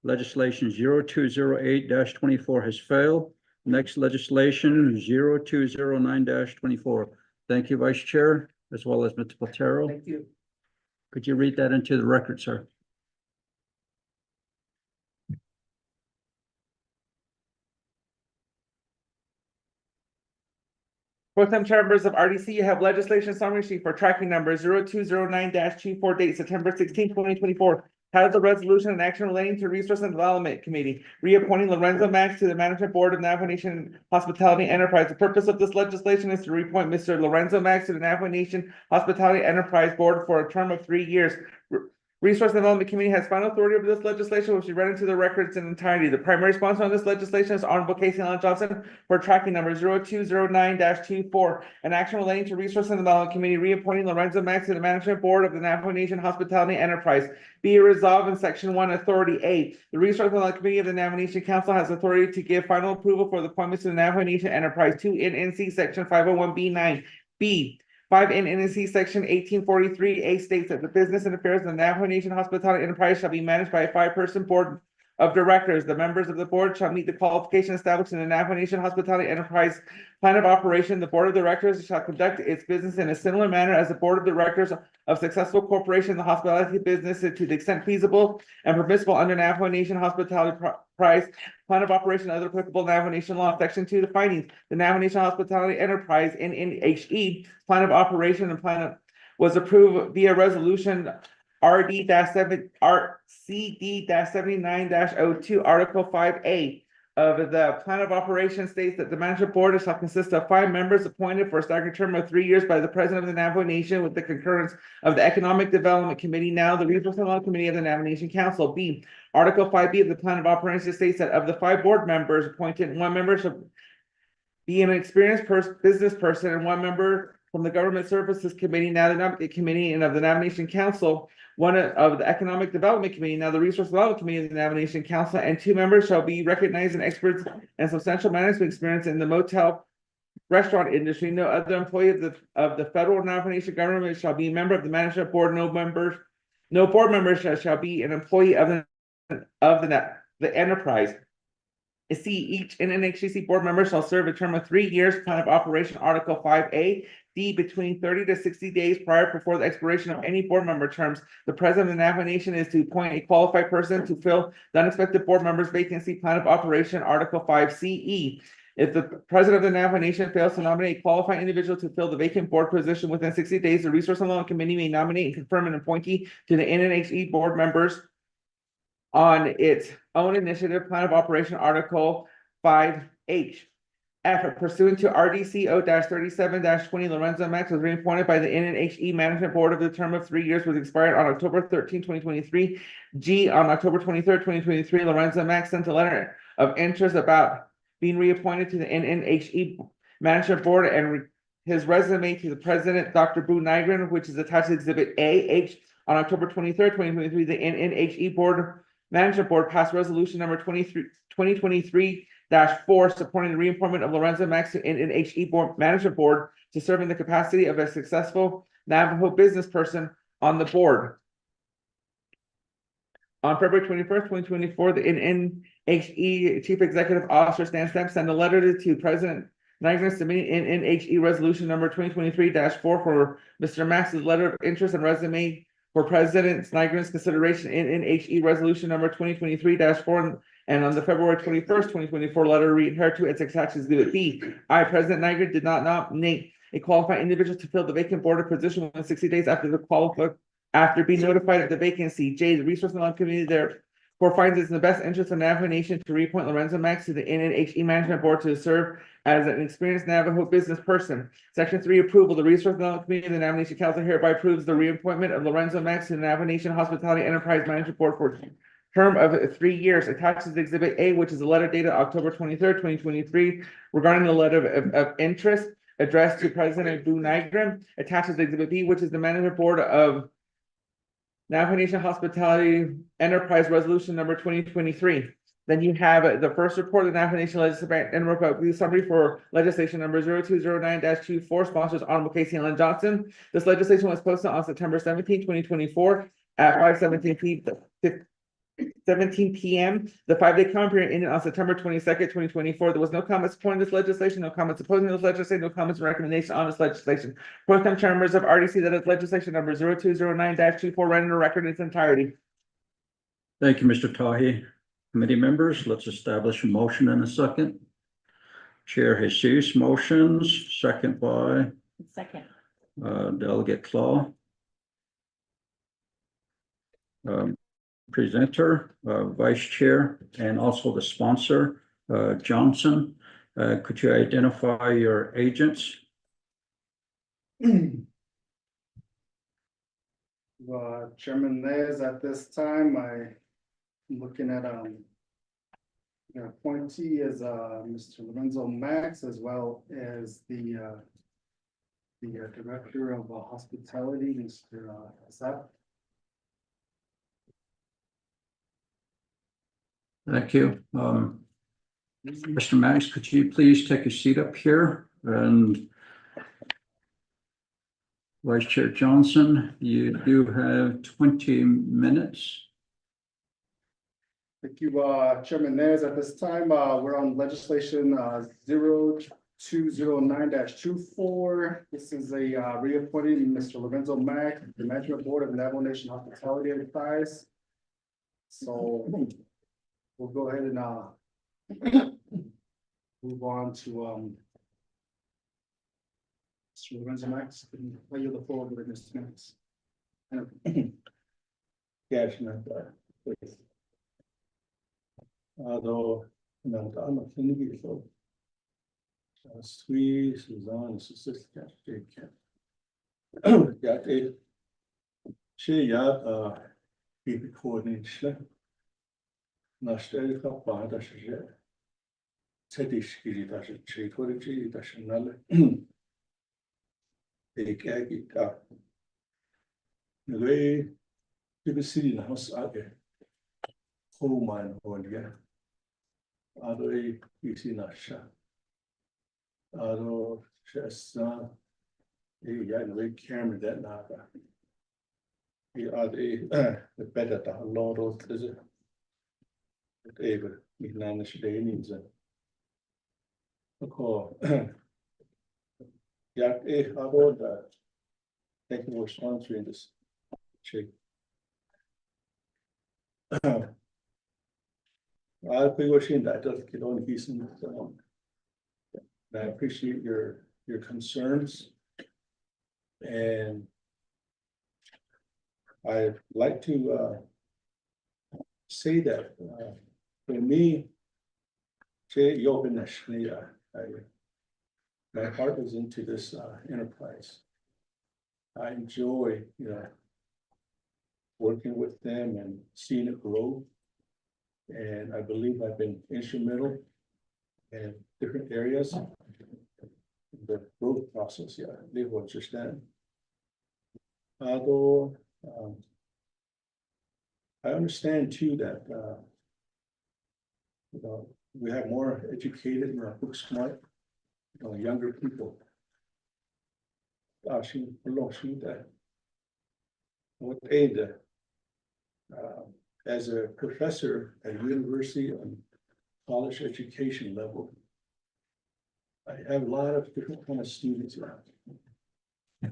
Legislation 0208-24 has failed. Next legislation 0209-24. Thank you, Vice Chair, as well as Mr. Platero. Thank you. Could you read that into the record, sir? Pro Tem Chair, members of RDC, you have legislation summary sheet for tracking number 0209-24, date September 16, 2024. Titled the resolution and action relating to Resource and Development Committee, reappointing Lorenzo Max to the Management Board of Navajo Nation Hospitality Enterprise. The purpose of this legislation is to reappoint Mr. Lorenzo Max to the Navajo Nation Hospitality Enterprise Board for a term of 3 years. Resource Development Committee has final authority over this legislation, which we read into the records in entirety. The primary sponsor on this legislation is Honorable Casey Allen Johnson for tracking number 0209-24, an action relating to Resource and Development Committee reappointing Lorenzo Max to the Management Board of the Navajo Nation Hospitality Enterprise. Be it resolved in Section 1, Authority A. The Resource and Development Committee of the Navajo Nation Council has authority to give final approval for the appointments to the Navajo Nation Enterprise 2 NNC Section 501B9. B. 5 NNC Section 1843A states that the business and affairs of the Navajo Nation Hospitality Enterprise shall be managed by a 5-person board of directors. The members of the board shall meet the qualifications established in the Navajo Nation Hospitality Enterprise Plan of Operation. The board of directors shall conduct its business in a similar manner as the board of directors of successful corporation in the hospitality business to the extent feasible and permissible under Navajo Nation Hospitality Price Plan of Operation and other applicable Navajo Nation law. Section 2, the findings. The Navajo Nation Hospitality Enterprise NNHE Plan of Operation and Plan of was approved via resolution RCD-79-02, Article 5A of the Plan of Operation states that the Management Board shall consist of 5 members appointed for a staggered term of 3 years by the President of the Navajo Nation with the concurrence of the Economic Development Committee, now the Resource and Development Committee of the Navajo Nation Council. B. Article 5B of the Plan of Operation states that of the 5 board members appointed, 1 member shall be an experienced business person and 1 member from the Government Services Committee, now the Economic Committee, and of the Navajo Nation Council, 1 of the Economic Development Committee, now the Resource Development Committee of the Navajo Nation Council, and 2 members shall be recognized and experts and substantial management experience in the motel restaurant industry. No other employee of the federal Navajo Nation government shall be a member of the management board. No board member shall be an employee of the enterprise. C, each NNHCC board member shall serve a term of 3 years. Plan of Operation Article 5A. D, between 30 to 60 days prior before the expiration of any board member terms, the president of the Navajo Nation is to appoint a qualified person to fill the unexpected board member's vacancy. Plan of Operation Article 5CE. If the president of the Navajo Nation fails to nominate a qualified individual to fill the vacant board position within 60 days, the Resource and Development Committee may nominate and confirm an appointee to the NNHE board members on its own initiative. Plan of Operation Article 5H. F, pursuant to RDCO-37-20, Lorenzo Max was reappointed by the NNHE Management Board of the term of 3 years was expired on October 13, 2023. G, on October 23rd, 2023, Lorenzo Max sent a letter of interest about being reappointed to the NNHE Management Board and his resume to the president, Dr. Boo Nygren, which is attached to Exhibit A. H, on October 23rd, 2023, the NNHE Management Board passed resolution number 2023-4 supporting the reappointment of Lorenzo Max to NNHE Management Board to serve in the capacity of a successful Navajo business person on the board. On February 21st, 2024, the NNHE Chief Executive Officer Stan Stamp sent a letter to President Nygren submitting NNHE resolution number 2023-4 for Mr. Max's letter of interest and resume for President Nygren's consideration in NNHE resolution number 2023-4, and on the February 21st, 2024 letter read here to its attached exhibit B. I, President Nygren, did not nominate a qualified individual to fill the vacant board position within 60 days after being notified of the vacancy. J, the Resource and Development Committee therefore finds it in the best interest of Navajo Nation to reappoint Lorenzo Max to the NNHE Management Board to serve as an experienced Navajo business person. Section 3, approval. The Resource and Development Committee of the Navajo Nation Council hereby approves the reappointment of Lorenzo Max to the Navajo Nation Hospitality Enterprise Management Board for a term of 3 years. Attached is Exhibit A, which is a letter dated October 23rd, 2023, regarding the letter of interest addressed to President Boo Nygren. Attached is Exhibit B, which is the Management Board of Navajo Nation Hospitality Enterprise Resolution number 2023. Then you have the first report of the Navajo Nation Legislative and review summary for legislation number 0209-24, sponsors Honorable Casey Allen Johnson. This legislation was posted on September 17, 2024 at 17 p.m. The 5-day comment period ended on September 22nd, 2024. There was no comments supporting this legislation, no comments opposing this legislation, no comments or recommendation on this legislation. Pro-tem members of RDC, that is legislation number 0209-24, read into record in its entirety. Thank you, Mr. Tahi. Committee members, let's establish a motion in a second. Chair Jesus motions, second by Second. Delegate Claw. Presenter, Vice Chair, and also the sponsor, Johnson. Could you identify your agents? Chairman Nez, at this time, I'm looking at, the appointee is, Mr. Lorenzo Max, as well as the Director of Hospitality, Mr. Zap. Thank you. Mr. Max, could you please take a seat up here? And Vice Chair Johnson, you do have 20 minutes. Thank you, Chairman Nez. At this time, we're on legislation 0209-24. This is a reappointing Mr. Lorenzo Mack, the Management Board of Navajo Nation Hospitality Enterprise. So we'll go ahead and move on to Mr. Lorenzo Max. I yield the floor to Mr. Max. Yes, please. Although, no, I'm not thinking so. Sweet, Suzanne, Sister, yeah, she, keep recording, Nastelle Kappa, that's it. Teddy, that's a cheat, what it is, that's another. They can't get up. The way people see in the house out there. Home man, one, yeah. Although you see not shot. Although just you got the way camera that now. You are the better the Lord of the able to manage the needs. Okay. Yeah, about that. Thank you for sponsoring this. Check. I'll be wishing that does get on decent. I appreciate your concerns. And I'd like to say that for me, my heart is into this enterprise. I enjoy, working with them and seeing it grow. And I believe I've been instrumental in different areas. The growth process, yeah, they will understand. Although I understand too that we have more educated, book smart, younger people. What aid as a professor at university on college education level, I have a lot of different kind of students around,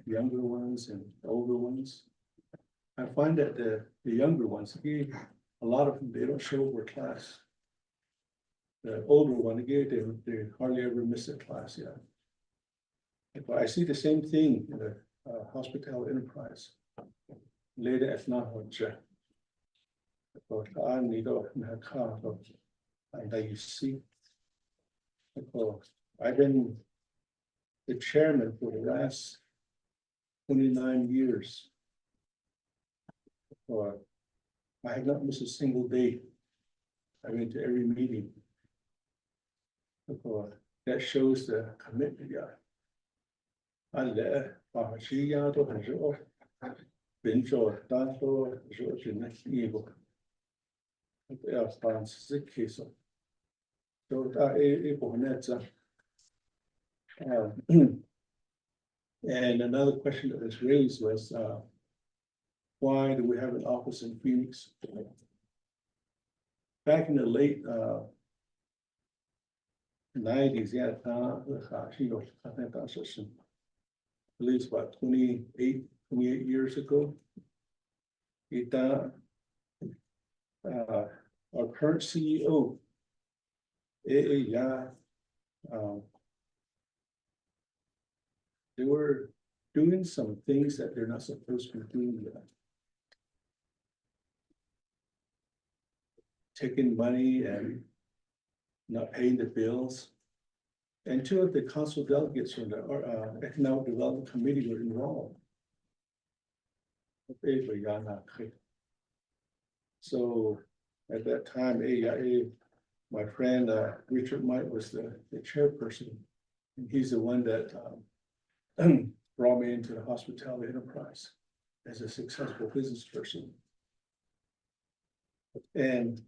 younger ones and older ones. I find that the younger ones, a lot of them, they don't show up for class. The older one, they hardly ever miss a class, yeah. But I see the same thing in the hospitality enterprise. Later at night, I need a car, and you see, I've been the chairman for the last 29 years. I have not missed a single day. I went to every meeting. That shows the commitment, yeah. And another question that was raised was, why do we have an office in Phoenix? Back in the late 90s, yeah, I believe it's about 28 years ago. Our current CEO, they were doing some things that they're not supposed to be doing yet. Taking money and not paying the bills. And two of the council delegates from the Economic Development Committee were involved. So at that time, my friend Richard Mike was the chairperson. And he's the one that brought me into the hospitality enterprise as a successful business person. And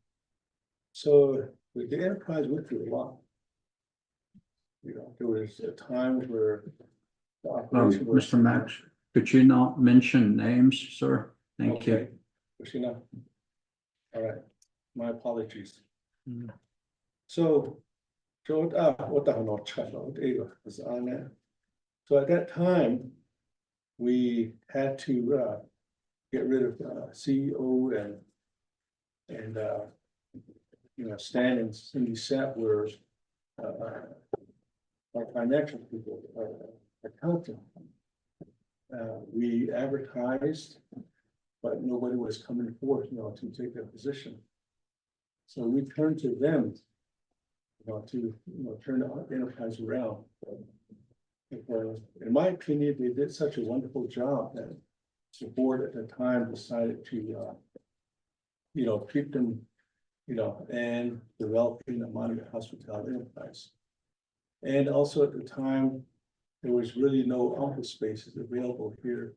so the enterprise went through a lot. You know, there was a time where. the operation was- Mr. Max, could you not mention names, sir? Thank you. Okay. Christina. All right, my apologies. Mm. So, so at that time, we had to get rid of CEO and you know, Stan and Cindy Sapp were our financial people, accountant. We advertised, but nobody was coming forth, you know, to take that position. So we turned to them, you know, to, turn the enterprise around. In my opinion, they did such a wonderful job that the board at the time decided to, keep them, and developing the Monument Hospitality Enterprise. And also at the time, there was really no office spaces available here,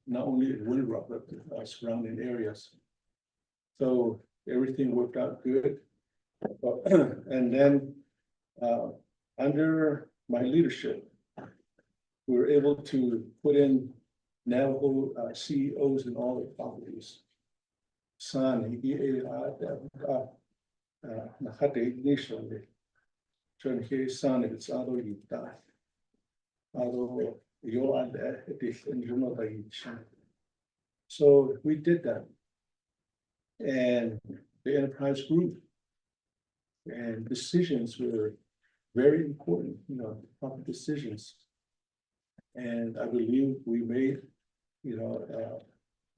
not only in Winter Rock, but the surrounding areas. So everything worked out good. And then, under my leadership, we were able to put in Navajo CEOs in all the properties. San, Nahate Nation, Chunhe San, it's Ado Yita. Ado Yo and So we did that. And the enterprise grew. And decisions were very important, proper decisions. And I believe we made,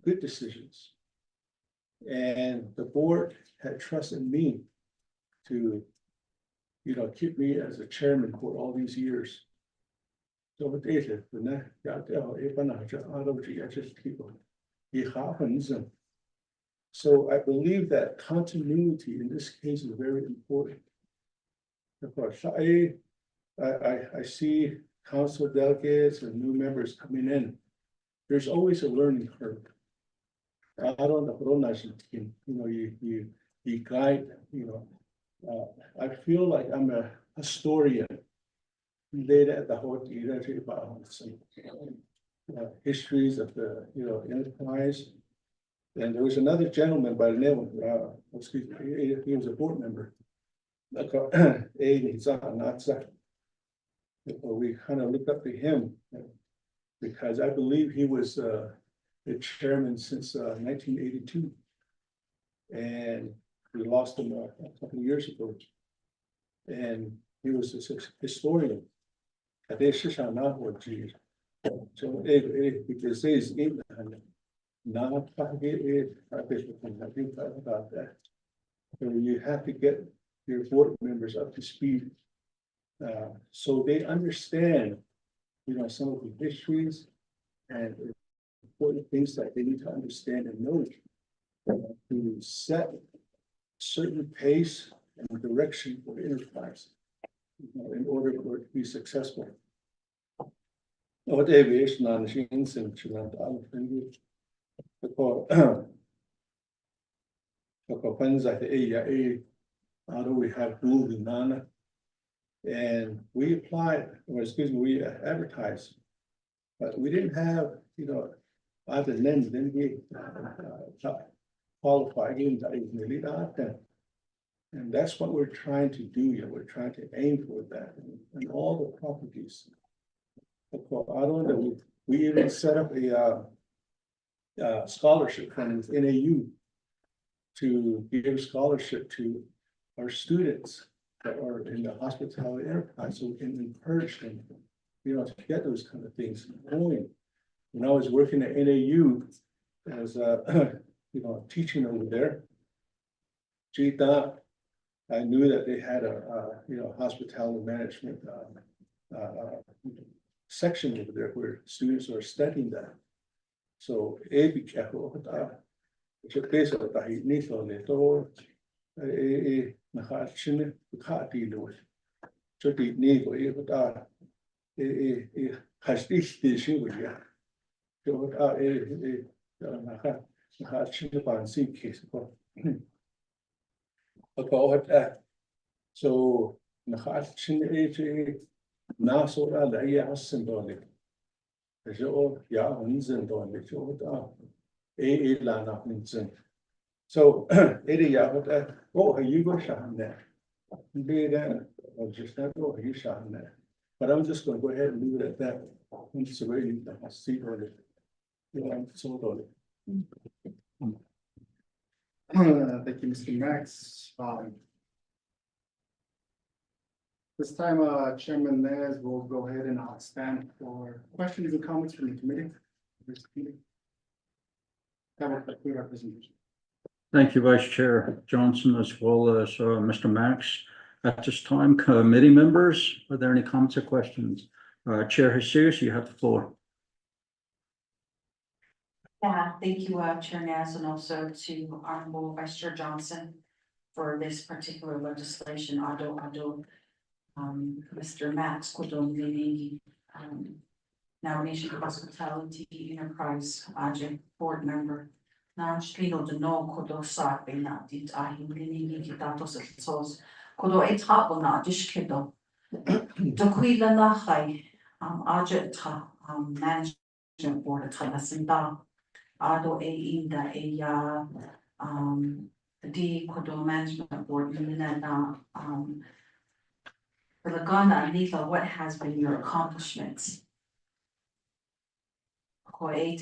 good decisions. And the board had trust in me to, keep me as a chairman for all these years. So it happens. And so I believe that continuity in this case is very important. Of course, I see council delegates and new members coming in. There's always a learning curve. I don't know, you guide, I feel like I'm a historian. Later at the whole histories of the, enterprise. And there was another gentleman by the name of, he was a board member. We kind of looked up to him because I believe he was the chairman since 1982. And we lost him a couple of years ago. And he was a historian. So because he's in not about that. So you have to get your board members up to speed. So they understand, some of the histories and important things that they need to understand and know to set certain pace and direction for the enterprise in order for it to be successful. What aviation on machines and we have Google Nana. And we applied, we advertised, but we didn't have, other than then we qualified and that's what we're trying to do here. We're trying to aim for that and all the properties. We even set up a scholarship from NAU to give scholarship to our students that are in the hospitality enterprise, so we can encourage them, to get those kind of things going. When I was working at NAU as teaching over there, I knew that they had a hospitality management section over there where students are studying that. So be careful with that. Just based on that, he needs on it all. Na gaat chin, gaat die loos. So die nee, with that. Has this with you. So what na gaat chin upon sea case. About that. So na gaat chin na so that I asked symbolic. So ja, unsymbolic. So that. La nach Linsen. So, Eddie, yeah, but oh, you go shot there. Be that, or just not go, you shot there. But I'm just gonna go ahead and leave it at that. It's really, I see on it. You know, so on it. Thank you, Mr. Max. This time, Chairman Nez will go ahead and stand for questions and comments from the committee. That will conclude our presentation. Thank you, Vice Chair Johnson, as well as Mr. Max. At this time, committee members, are there any comments or questions? Chair Jesus, you have the floor. Yeah, thank you, Chair Naz, and also to Honorable Vice Chair Johnson for this particular legislation, Mr. Max Kodom, now Nation Hospitality Enterprise, board member. Na shlido de no kodo sa be na dit ahi nini kitato sa sos kodo e tapo na dishkido. Do kuila na hai ta management board ta nasinda ado e inda e ya di kodo management board nina na Lagana Nita, what has been your accomplishments? Those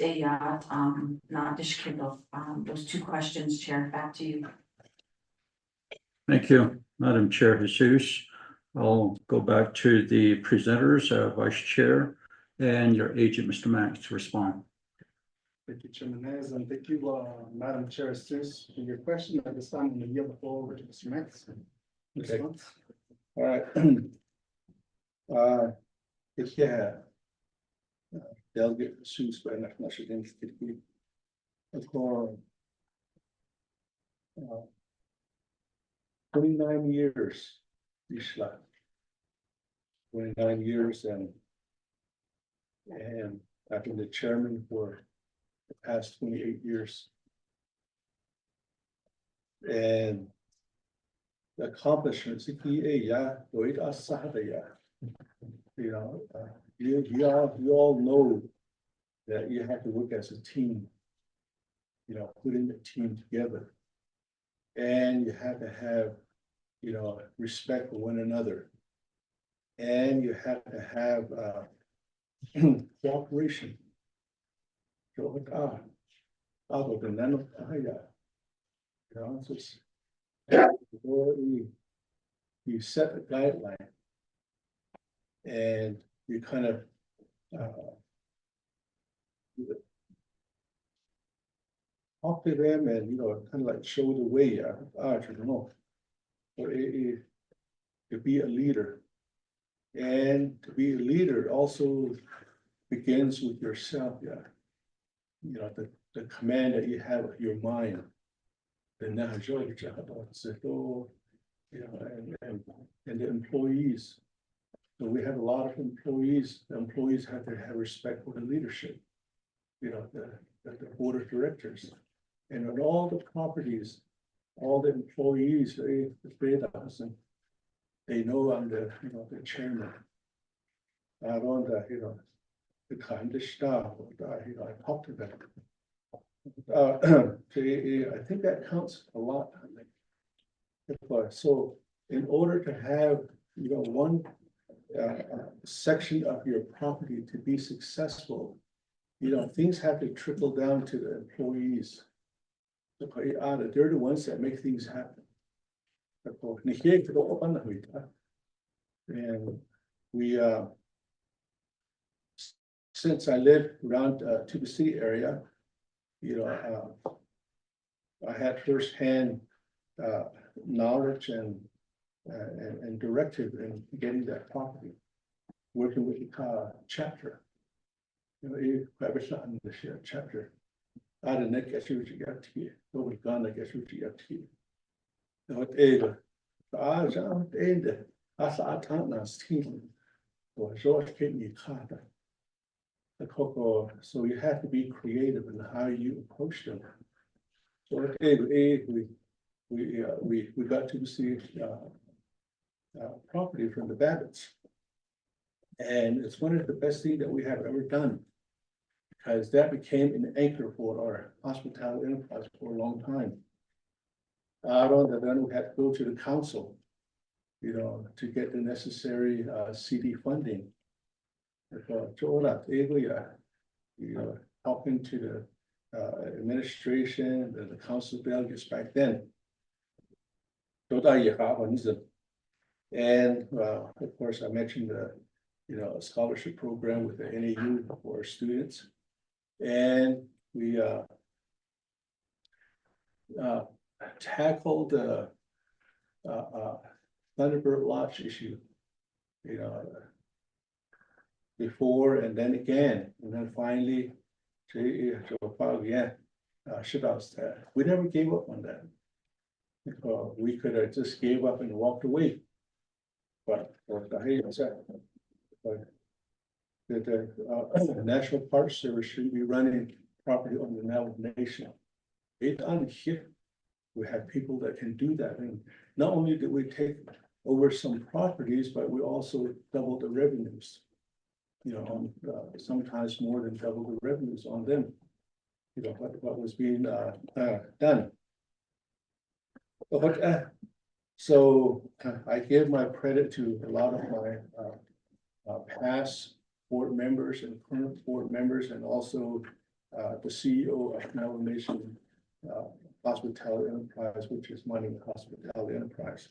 two questions, Chair, back to you. Thank you, Madam Chair Jesus. I'll go back to the presenters, Vice Chair, and your agent, Mr. Max, to respond. Thank you, Chairman Nez, and thank you, Madam Chair Seuss, for your question. At this time, I'm going to yield the floor over to Mr. Max. Okay. Response. All right. If you have delegate Seuss by National Institute for 29 years, Ishla. 29 years, and I've been the chairman for the past 28 years. And the accomplishments, you know, you all know that you have to work as a team, you know, putting the team together. And you have to have, you know, respect for one another. And you have to have cooperation. You know, it's just, you set a guideline and you kind of talk to them and, you know, kind of like show the way, you know, or to be a leader. And to be a leader also begins with yourself, yeah. You know, the command that you have of your mind. The you know, and the employees. So we have a lot of employees. The employees have to have respect for the leadership. You know, the board of directors. And on all the properties, all the employees, they know I'm the, you know, the chairman. I don't, you know, the kind of staff, you know, I talk to them. I think that counts a lot. So in order to have, you know, one section of your property to be successful, you know, things have to trickle down to the employees. They're the ones that make things happen. And we, since I live around Tuba City area, you know, I had firsthand knowledge and directive in getting that property, working with the chapter. in the chapter. I didn't get you got to get, over gone, I guess you got to get. No, even, I don't end it, I thought I can't not steal. Or George Kidney Carter. The cocoa, so you have to be creative in how you approach them. So we got to see property from the Babbitts. And it's one of the best things that we have ever done. Because that became an anchor for our hospitality enterprise for a long time. Out on that, then we had to go to the council, you know, to get the necessary CD funding. You know, helping to the administration, the council delegates back then. And of course, I mentioned the, you know, a scholarship program with the NAU for our students. And we tackled the Thunderbird Lodge issue, you know, before and then again, and then finally, we never gave up on that. We could have just gave up and walked away. But the National Park Service should be running property on the Navajo Nation. It's on here. We have people that can do that, and not only did we take over some properties, but we also doubled the revenues. You know, sometimes more than double the revenues on them. You know, what was being done. But so I give my credit to a lot of my past board members and current board members, and also the CEO of Navajo Nation Hospitality Enterprise, which is Money Hospitality Enterprise.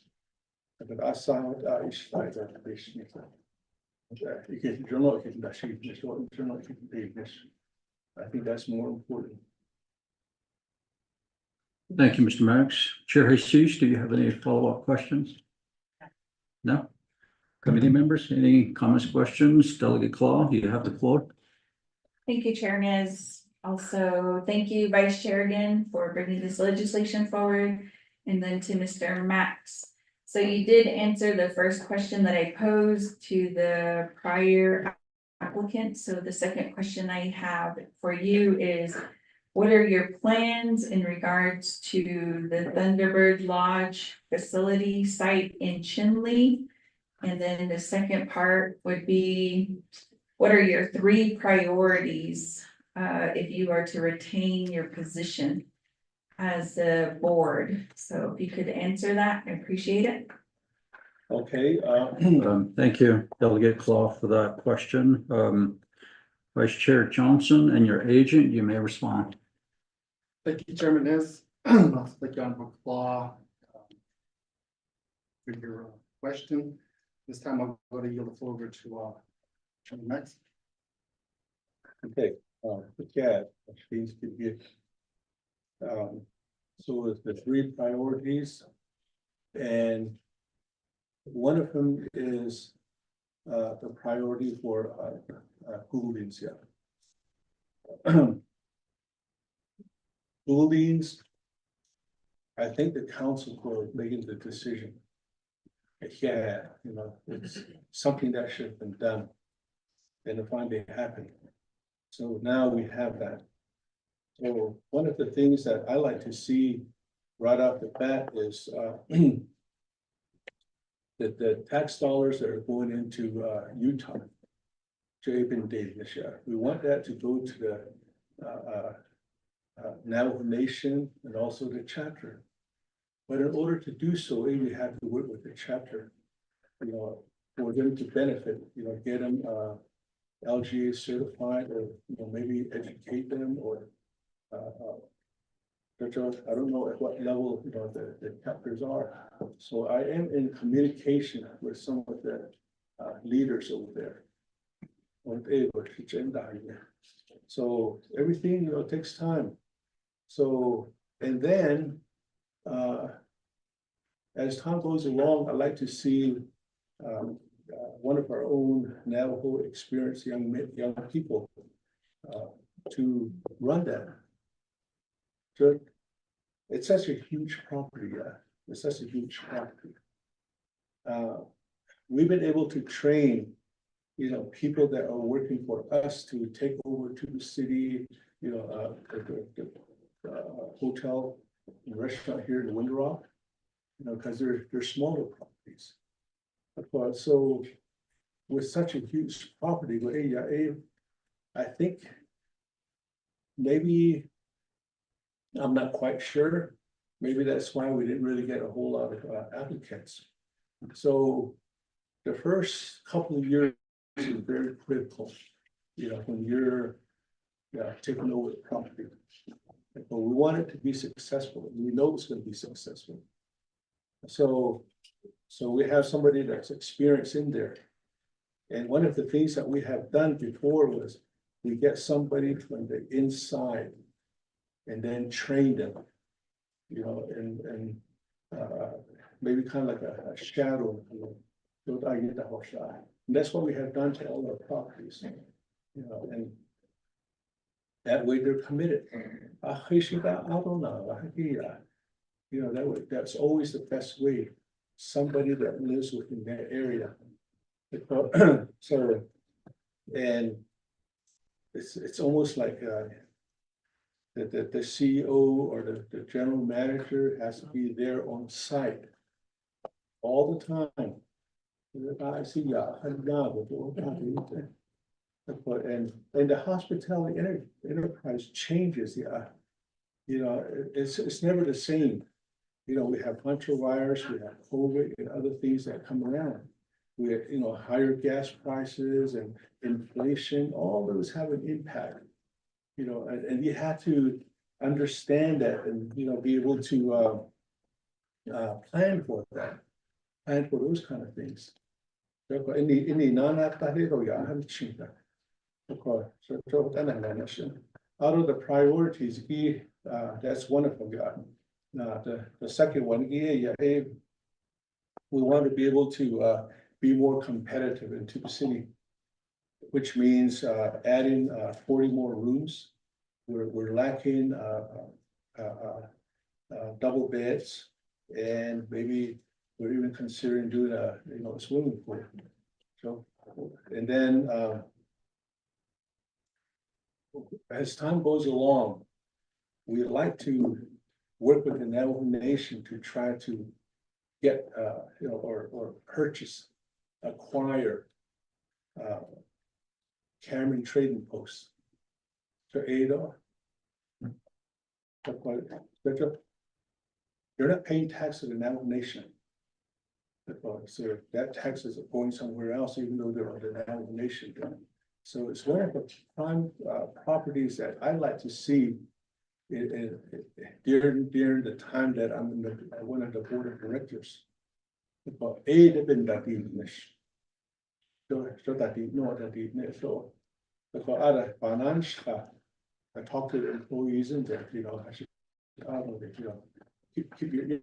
But I saw it, I think that's more important. Thank you, Mr. Marks. Chair Jesus, do you have any follow-up questions? No? Committee members, any comments, questions? Delegate Claw, you have the floor. Thank you, Chair Nez. Also, thank you, Vice Chair again for bringing this legislation forward. And then to Mr. Max. So you did answer the first question that I posed to the prior applicant. So the second question I have for you is, what are your plans in regards to the Thunderbird Lodge facility site in Chinle? And then the second part would be, what are your 3 priorities if you are to retain your position as the board? So if you could answer that, I appreciate it. Okay, Thank you, Delegate Claw, for that question. Vice Chair Johnson and your agent, you may respond. Thank you, Chairman Nez. Thank you, Honorable Claw. For your question. This time I'm going to yield the floor over to Chairman Max. okay, yeah, things could get. So it's the 3 priorities. And one of them is the priority for Gouldians, yeah. Gouldians, I think the council for making the decision. Yeah, you know, it's something that should have been done. And it finally happened. So now we have that. So one of the things that I like to see right off the bat is that the tax dollars that are going into Utah. this year. We want that to go to the Navajo Nation and also the chapter. But in order to do so, we have to work with the chapter, you know, for them to benefit, you know, get them LGA certified, or you know, maybe educate them, or I don't know at what level, you know, the chapters are. So I am in communication with some of the leaders over there. So everything, you know, takes time. So, and then as time goes along, I'd like to see one of our own Navajo experienced young people to run that. So it's such a huge property, it's such a huge property. We've been able to train, people that are working for us to take over to the city, the hotel and restaurant here in Window Rock, because they're smaller properties. But so with such a huge property, I think maybe, I'm not quite sure, maybe that's why we didn't really get a whole lot of applicants. So the first couple of years is very critical, when you're taking over the property. But we want it to be successful, and we know it's gonna be successful. So we have somebody that's experienced in there. And one of the things that we have done before was we get somebody from the inside and then train them, and maybe kind of like a shadow. And that's what we have done to all our properties, and that way they're committed. That's always the best way, somebody that lives within that area. So, and it's almost like the CEO or the general manager has to be there on site all the time. And the hospitality enterprise changes, it's never the same. We have virus, we have COVID and other things that come around. We have, higher gas prices and inflation, all those have an impact. And you have to understand that and, be able to plan for that, plan for those kind of things. Out of the priorities, that's one of them. The second one, we want to be able to be more competitive into the city, which means adding 40 more rooms. We're lacking double beds, and maybe we're even considering doing a swimming pool. So, and then as time goes along, we like to work with the Navajo Nation to try to get or purchase, acquire Cameron Trading Post. So Ada, you're not paying tax to the Navajo Nation. So that tax is going somewhere else, even though they're on the Navajo Nation. So it's one of the prime properties that I like to see during the time that I'm one of the board of directors. But they've been that so because other finance, I talk to the employees in there, I should, keep your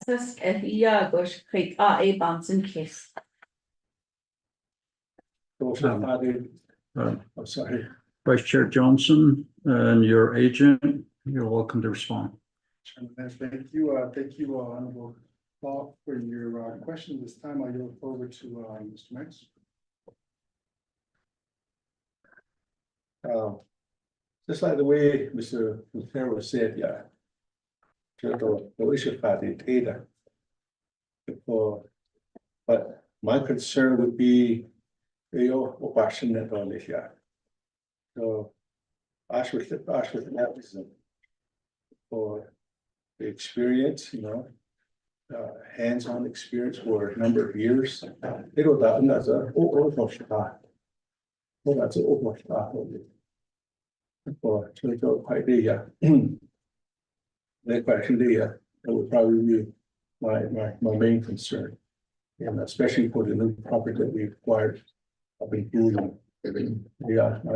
Sus Efiagos Creek A Bonson Kiss. Those are added, I'm sorry. Vice Chair Johnson and your agent, you're welcome to respond. Chairman, thank you, Honorable Paul, for your question. This time I yield over to Mr. Max. Just like the way Mr. Lucero said, yeah. The issue about the data. But my concern would be your passionate on this, yeah. So, ask with that reason. For the experience, hands-on experience for a number of years. It was that, and that's that's an overshot. For to go quite the that question, that would probably be my main concern. And especially for the new property that we acquired. I've been doing, yeah, I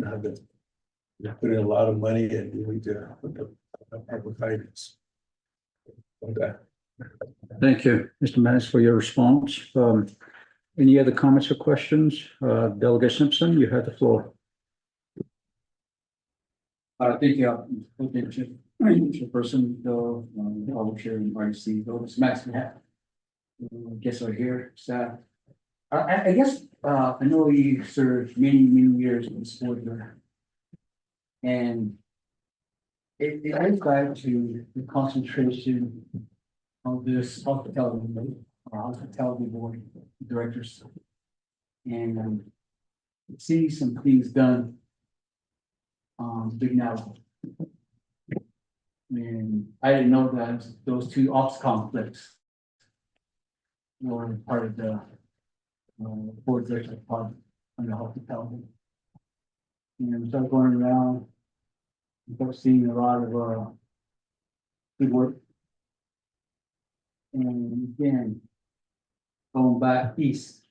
have been. Put in a lot of money and we need to put the proper guidance. Okay. Thank you, Mr. Manis, for your response. Any other comments or questions? Delegate Simpson, you have the floor. Thank you, Chairperson, Bill, Chair and RC, Bill, Max, guests are here, staff. I guess, I know you served many years in this board here. And it goes back to the concentration of this hospitality board directors. And see some things done. Big now. And I didn't know that those two ops conflicts were part of the board director part on the hospitality. And we started going around, we started seeing a lot of good work. And again, going back east,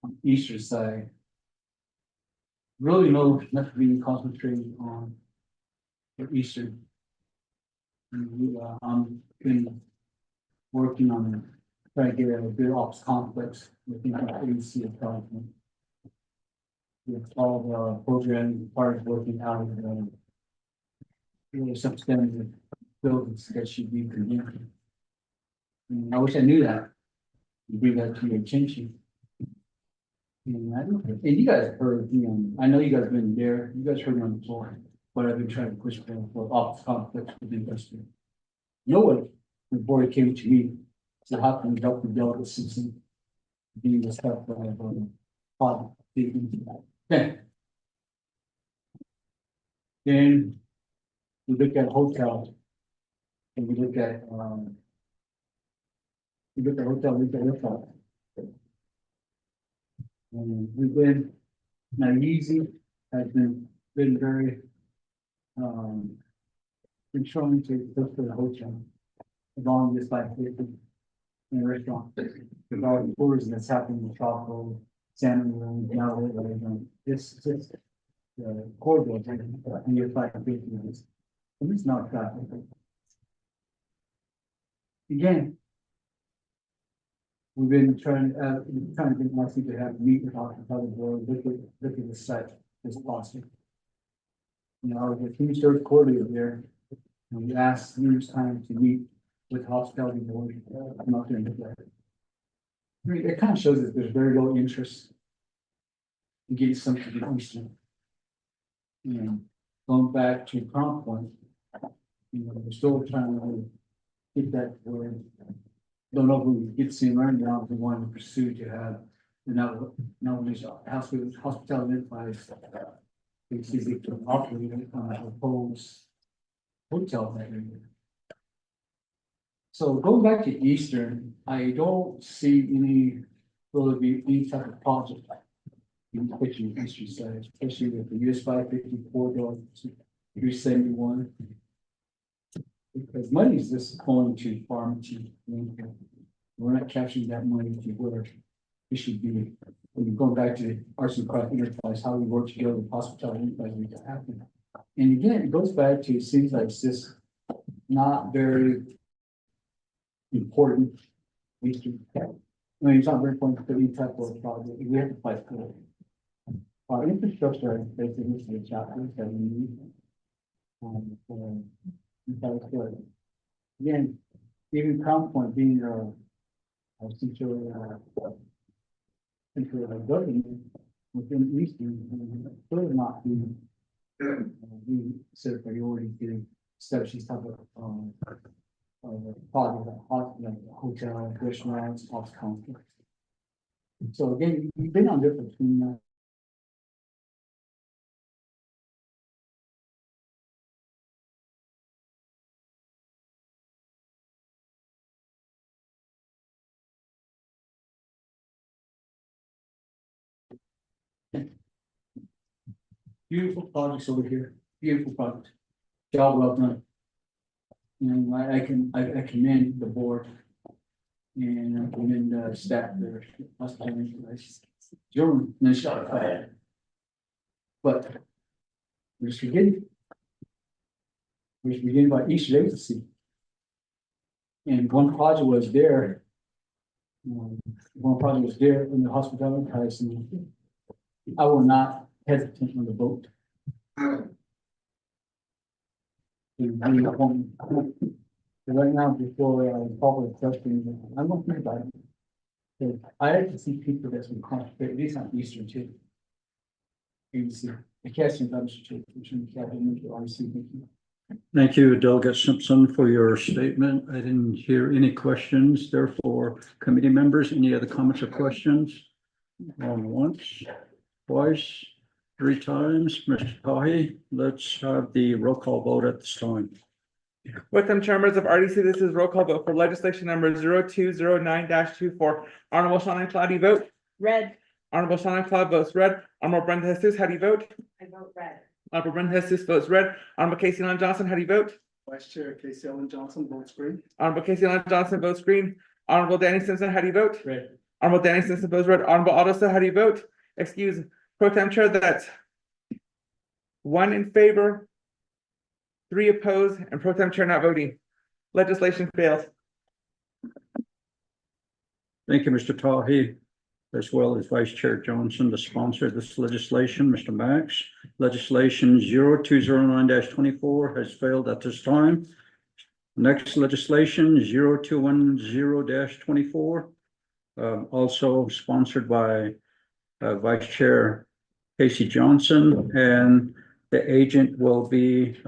on the eastern side, really nothing being concentrated on the eastern. And I'm been working on trying to get a good ops complex within the agency of development. With all the program part of working out of the really substandard buildings that should be condemned. And I wish I knew that. Bring that to your attention. And you guys heard me on, I know you guys been there, you guys heard me on the floor, but I've been trying to push for office conflicts with industry. No one, the board came to me, so how can we help the delegate Simpson? Being the stuff that I've then we look at hotels. And we look at hotel. And we've been, now easy has been very, been trying to look for the hotel. Along this like in a restaurant, with all the tourism that's happening in Chaco, San Diego, now, this, the corridor, and you're like, and it's not that. Again, we've been trying to get Marcy to have meet with hospitality board, look at the site as possible. You know, the team third quarter there, and we asked numerous times to meet with hospitality board, I'm not doing that. I mean, it kind of shows that there's very low interest in getting something to the eastern. You know, going back to Crown Point, you know, we're still trying to get that word. Don't know if we get seen right now, if we want to pursue to have the hospitality enterprise. It's easy to operate a proposed hotel that area. So going back to Eastern, I don't see any type of project in the Eastern side, especially with the US 554 to 371. Because money is just going to pharmacy. We're not capturing that money to where it should be. When you go back to the arts and craft enterprise, how we work together with hospitality enterprise make that happen. And again, it goes back to, it seems like it's just not very important. Eastern. I mean, it's not very important for any type of project, we have to fight for it. Our infrastructure is basically the chapters that we need. That's good. Again, even Crown Point being a central government within Eastern, will not be set priority to establish type of project, hotel, restaurants, off council. So again, you've been on different between beautiful projects over here, beautiful project. Job well done. And I commend the board. And I commend the staff there. Jordan, no shot. But we're just beginning. We're just beginning by each agency. And one project was there. One project was there in the hospitality price, and I will not hesitate on the vote. Right now, before I call the question, I'm going to think about it. I like to see people that's been concentrated, at least on Eastern too. You see, the casting too, which we can't obviously. Thank you, Delegate Simpson, for your statement. I didn't hear any questions. Therefore, committee members, any other comments or questions? On once, twice, three times. Mr. Tahi, let's have the roll call vote at this time. With them, members of RDC, this is roll call vote for legislation number 0209-24. Honorable Shannon Cloud, you vote? Red. Honorable Shannon Cloud votes red. Honorable Brenda Jesus, how do you vote? I vote red. Honorable Brenda Jesus votes red. Honorable Casey Lon Johnson, how do you vote? Vice Chair Casey Ellen Johnson votes green. Honorable Casey Lon Johnson votes green. Honorable Danny Simpson, how do you vote? Red. Honorable Danny Simpson votes red. Honorable Alderson, how do you vote? Excuse, Pro Tem Chair, that's 1 in favor, 3 opposed, and Pro Tem Chair not voting. Legislation fails. Thank you, Mr. Tahi, as well as Vice Chair Johnson, the sponsor of this legislation, Mr. Max. Legislation 0209-24 has failed at this time. Next legislation 0210-24, also sponsored by Vice Chair Casey Johnson, and the agent will be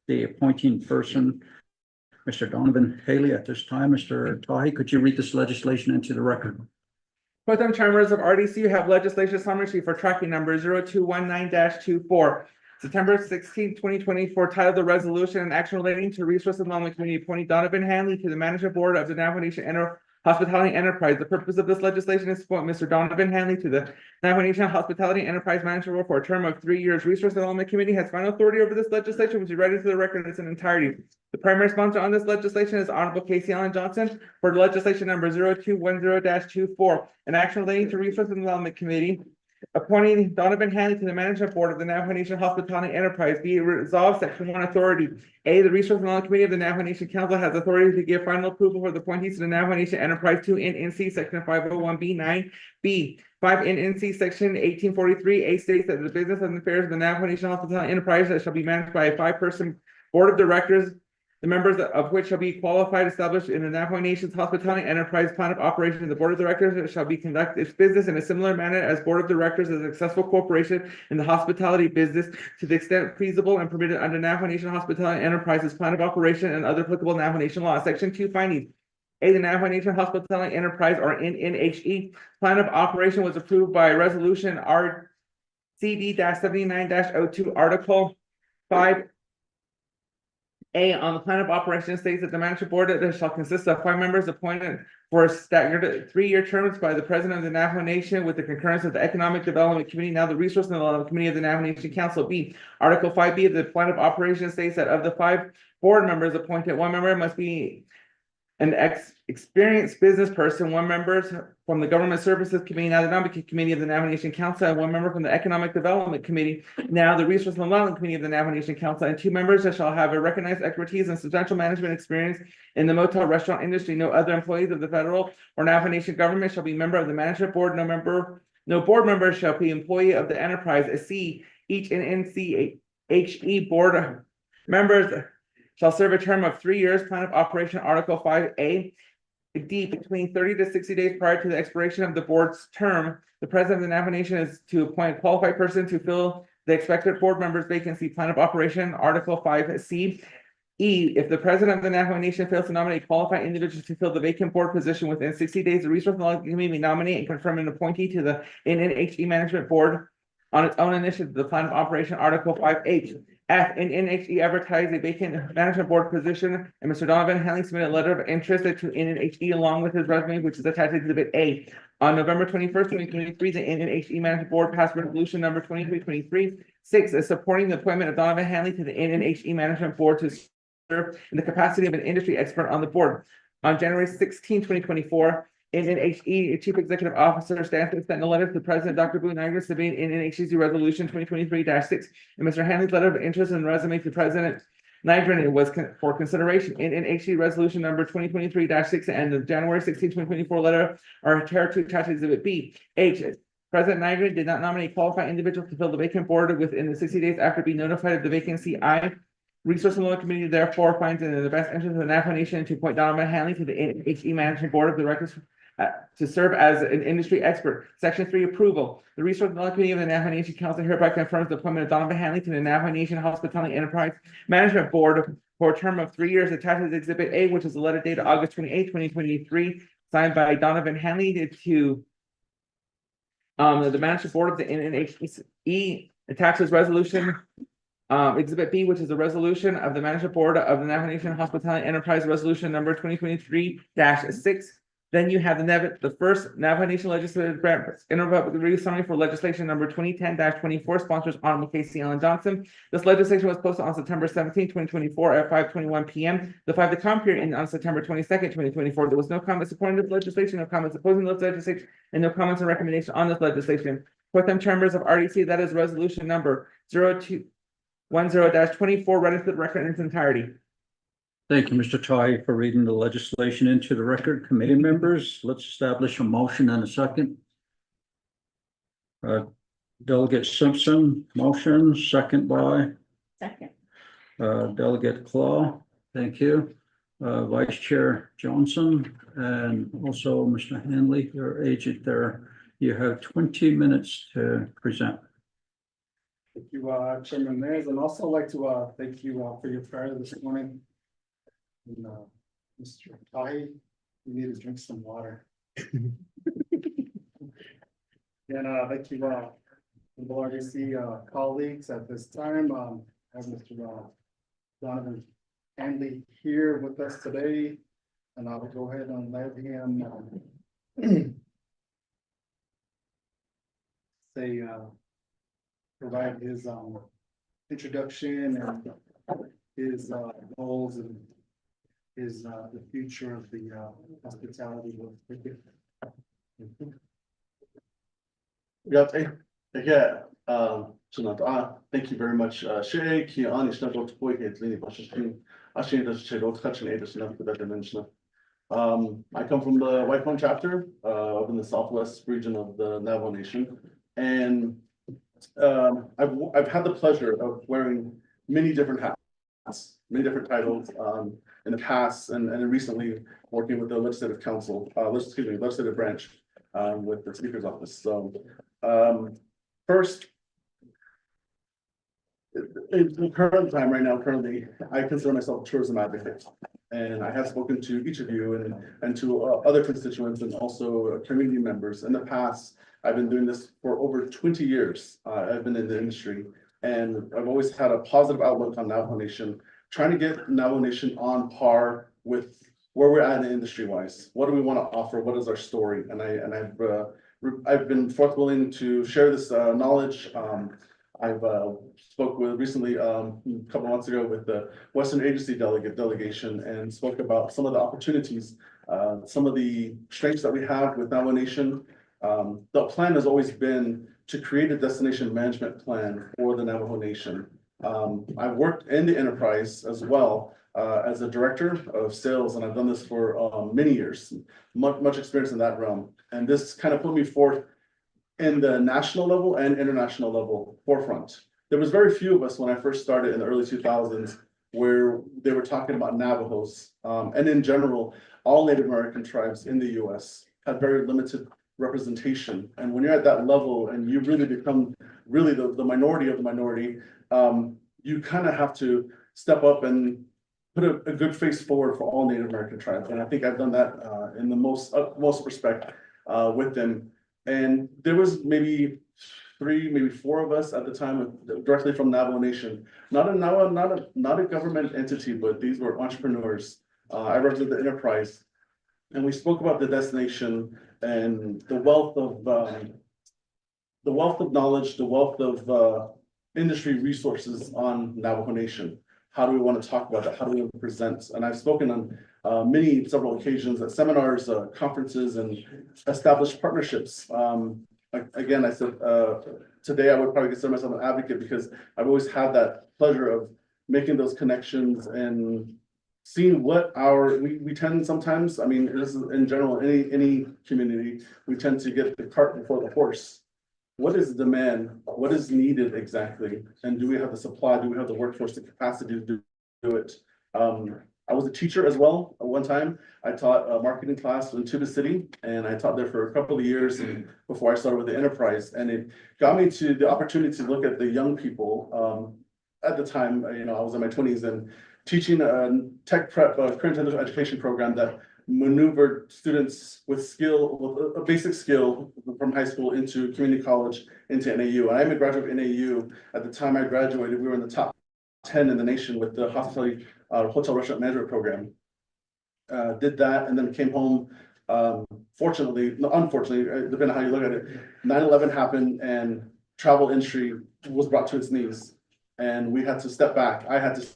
the appointing person, Mr. Donovan Haley. At this time, Mr. Tahi, could you read this legislation into the record? Pro Tem Chambers of RDC, you have legislation summary sheet for tracking number 0219-24. September 16, 2024, titled the resolution and action relating to resource development committee appointing Donovan Hanley to the management board of the Navajo Nation Hospitality Enterprise. The purpose of this legislation is to appoint Mr. Donovan Hanley to the Navajo Nation Hospitality Enterprise Management Board for a term of 3 years. Resource Development Committee has final authority over this legislation, which is read into the record in its entirety. The primary sponsor on this legislation is Honorable Casey Allen Johnson for legislation number 0210-24, an action relating to Resource Development Committee appointing Donovan Hanley to the management board of the Navajo Nation Hospitality Enterprise. Be it resolved, section 1 authority. A, the Resource Development Committee of the Navajo Nation Council has authority to give final approval for the appointees to the Navajo Nation Enterprise 2 NNC section 501B9. B, 5 NNC section 1843. A states that the business and affairs of the Navajo Nation Hospitality Enterprise that shall be managed by a 5-person board of directors, the members of which shall be qualified, established in the Navajo Nation's Hospitality Enterprise plan of operation of the board of directors shall be conduct its business in a similar manner as board of directors of a successful corporation in the hospitality business to the extent feasible and permitted under Navajo Nation Hospitality Enterprises plan of operation and other applicable Navajo Nation laws. Section 2 findings. A, the Navajo Nation Hospitality Enterprise or NNHE plan of operation was approved by resolution RCD-79-02 article 5. A, on the plan of operation states that the management board shall consist of 5 members appointed for a staggered 3-year terms by the president of the Navajo Nation with the concurrence of the Economic Development Committee, now the Resource Development Committee of the Navajo Nation Council. B, Article 5B of the plan of operation states that of the 5 board members appointed, 1 member must be an experienced business person, 1 member from the Government Services Committee, now the Nominating Committee of the Nomination Council, and 1 member from the Economic Development Committee, now the Resource and Development Committee of the Nomination Council, and 2 members that shall have a recognized expertise and substantial management experience in the motel restaurant industry. No other employees of the federal or Nomination government shall be member of the management board. No board member shall be employee of the enterprise. C, each NNCHE board members shall serve a term of 3 years. Plan of operation, Article 5A. D, between 30 to 60 days prior to the expiration of the board's term, the president of the nomination is to appoint a qualified person to fill the expected board member's vacancy. Plan of operation, Article 5C. E, if the president of the nomination fails to nominate qualified individuals to fill the vacant board position within 60 days, the Resource Development Committee may nominate and confirm an appointee to the NNHE Management Board on its own initiative. The plan of operation, Article 5H. F, NNHE advertise a vacant management board position, and Mr. Donovan Henley submitted a letter of interest to NNHE along with his resume, which is attached to Exhibit A. On November 21st, 2023, the NNHE Management Board passed resolution number 2323. 6 is supporting the appointment of Donovan Henley to the NNHE Management Board to serve in the capacity of an industry expert on the board. On January 16, 2024, NNHE Chief Executive Officer Stanton sent a letter to President Dr. Boone Niagara submitting NNHE's resolution 2023-6, and Mr. Hanley's letter of interest and resume to President Niagara was for consideration. NNHE resolution number 2023-6 and the January 16, 2024 letter are to attach exhibit B. H, President Niagara did not nominate qualified individuals to fill the vacant board within the 60 days after being notified of the vacancy. I, Resource and Development Committee therefore finds it in the best interest of the nomination to appoint Donovan Hanley to the NNHE Management Board of Directors to serve as an industry expert. Section 3, approval. The Resource and Development Committee of the Navajo Nation Council hereby confirms the appointment of Donovan Hanley to the Navajo Nation Hospitality Enterprise Management Board for a term of 3 years. Attached is Exhibit A, which is a letter dated August 28, 2023, signed by Donovan Hanley to the Management Board of the NNHE. Attaches resolution Exhibit B, which is a resolution of the Management Board of the Navajo Nation Hospitality Enterprise Resolution number 2023-6. Then you have the first Navajo Nation Legislative Grant Interrupted Review Summary for legislation number 2010-24, sponsors Honorable Casey Allen Johnson. This legislation was posted on September 17, 2024 at 5:21 p.m. The 5 comment period ended on September 22nd, 2024. There was no comment supporting this legislation, no comments opposing this legislation, and no comments or recommendation on this legislation. For them chambers of RDC, that is resolution number 0210-24, read into the record in its entirety. Thank you, Mr. Tai, for reading the legislation into the record. Committee members, let's establish a motion and a second. Delegate Simpson, motion, second by Second. Delegate Claw. Thank you. Vice Chair Johnson and also Mr. Hanley, your agent there. You have 20 minutes to present. Thank you, Chairman Mays, and also like to thank you for your prayer this morning. And Mr. Tahi, you need to drink some water. And thank you, the RDC colleagues at this time. I have Mr. Donovan Hanley here with us today, and I will go ahead and let him say provide his introduction and his goals and his the future of the hospitality. Thank you very much. I come from the White Point chapter up in the southwest region of the Navajo Nation, and I've had the pleasure of wearing many different hats, many different titles in the past, and recently working with the legislative council, legislative branch with the speaker's office. So first, in the current time right now, currently, I consider myself a tourism advocate. And I have spoken to each of you and to other constituents and also community members. In the past, I've been doing this for over 20 years. I've been in the industry, and I've always had a positive outlook on Navajo Nation, trying to get Navajo Nation on par with where we're at in industry wise. What do we want to offer? What is our story? And I've been willing to share this knowledge. I've spoke with recently, a couple of months ago with the Western Agency delegation and spoke about some of the opportunities, some of the strengths that we have with Navajo Nation. The plan has always been to create a destination management plan for the Navajo Nation. I've worked in the enterprise as well, as a director of sales, and I've done this for many years, much experience in that realm. And this kind of put me forth in the national level and international level forefront. There was very few of us when I first started in the early 2000s where they were talking about Navajos. And in general, all Native American tribes in the US had very limited representation. And when you're at that level and you really become really the minority of the minority, you kind of have to step up and put a good face forward for all Native American tribes. And I think I've done that in the most respect with them. And there was maybe 3, maybe 4 of us at the time directly from Navajo Nation. Not a government entity, but these were entrepreneurs. I represent the enterprise. And we spoke about the destination and the wealth of knowledge, the wealth of industry resources on Navajo Nation. How do we want to talk about that? How do we want to present? And I've spoken on several occasions at seminars, conferences, and established partnerships. Again, I said today I would probably consider myself an advocate because I've always had that pleasure of making those connections and seeing what we tend sometimes, I mean, this is in general, any community, we tend to get the cart before the horse. What is the demand? What is needed exactly? And do we have the supply? Do we have the workforce, the capacity to do it? I was a teacher as well. At one time, I taught a marketing class in Tuba City, and I taught there for a couple of years before I started with the enterprise. And it got me to the opportunity to look at the young people. At the time, I was in my 20s and teaching a tech prep, career intensive education program that maneuvered students with a basic skill from high school into community college, into NAU. And I'm a graduate of NAU. At the time I graduated, we were in the top 10 in the nation with the hospitality hotel restaurant management program. Did that and then came home. Unfortunately, depending on how you look at it, 9/11 happened and travel industry was brought to its knees. And we had to step back. I had to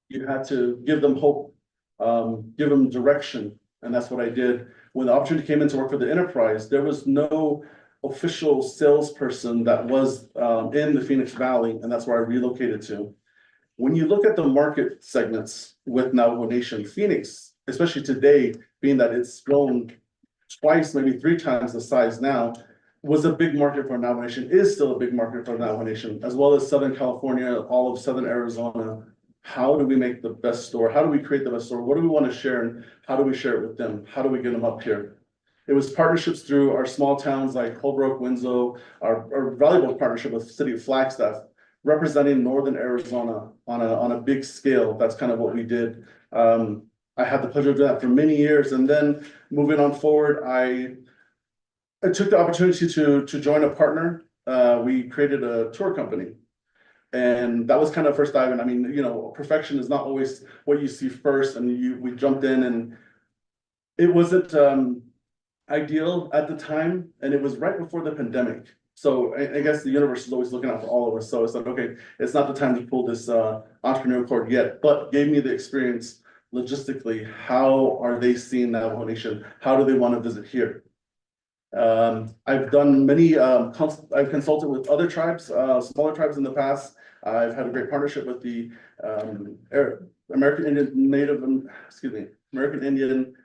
you had to give them hope, give them direction. And that's what I did. When the opportunity came in to work for the enterprise, there was no official salesperson that was in the Phoenix Valley, and that's where I relocated to. When you look at the market segments with Navajo Nation, Phoenix, especially today, being that it's grown twice, maybe 3 times the size now, was a big market for Navajo Nation, is still a big market for Navajo Nation, as well as Southern California, all of Southern Arizona. How do we make the best store? How do we create the best store? What do we want to share and how do we share it with them? How do we get them up here? It was partnerships through our small towns like Holbrook, Winslow, our valuable partnership with the city of Flagstaff, representing Northern Arizona on a big scale. That's kind of what we did. I had the pleasure of doing that for many years. And then moving on forward, I took the opportunity to join a partner. We created a tour company. And that was kind of first dive in. I mean, perfection is not always what you see first. And we jumped in and it wasn't ideal at the time. And it was right before the pandemic. So I guess the universe is always looking out for all of us. So it's like, okay, it's not the time to pull this entrepreneurial cord yet, but gave me the experience logistically. How are they seeing Navajo Nation? How do they want to visit here? I've done many, I've consulted with other tribes, smaller tribes in the past. I've had a great partnership with the American Indian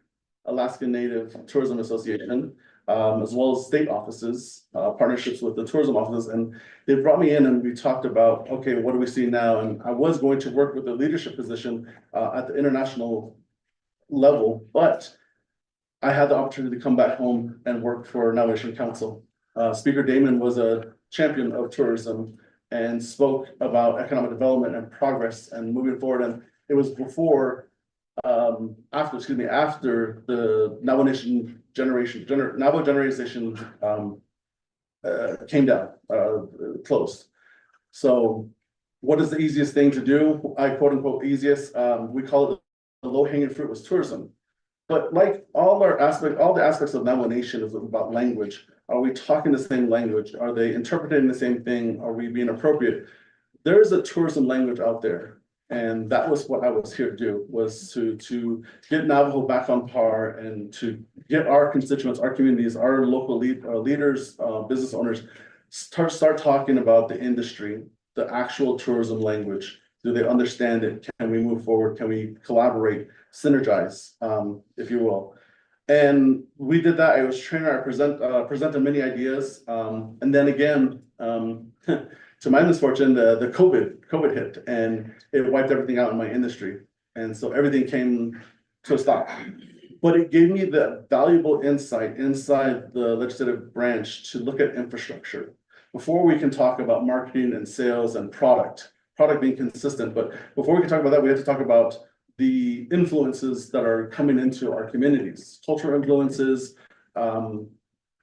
Alaskan Native Tourism Association, as well as state offices, partnerships with the tourism offices. And they brought me in and we talked about, okay, what do we see now? And I was going to work with a leadership position at the international level, but I had the opportunity to come back home and work for Navajo Nation Council. Speaker Damon was a champion of tourism and spoke about economic development and progress and moving forward. And it was before, after the Navajo Nation Navajo generation, came down, closed. So what is the easiest thing to do? I quote unquote easiest, we call it the low hanging fruit was tourism. But like all the aspects of Navajo Nation is about language. Are we talking the same language? Are they interpreting the same thing? Are we being appropriate? There is a tourism language out there. And that was what I was here to do, was to get Navajo back on par and to get our constituents, our communities, our local leaders, business owners, start talking about the industry, the actual tourism language. Do they understand it? Can we move forward? Can we collaborate, synergize, if you will? And we did that. I was trainer. I presented many ideas. And then again, to my misfortune, the COVID hit and it wiped everything out in my industry. And so everything came to a stop. But it gave me the valuable insight inside the legislative branch to look at infrastructure. Before we can talk about marketing and sales and product being consistent, but before we can talk about that, we have to talk about the influences that are coming into our communities, cultural influences,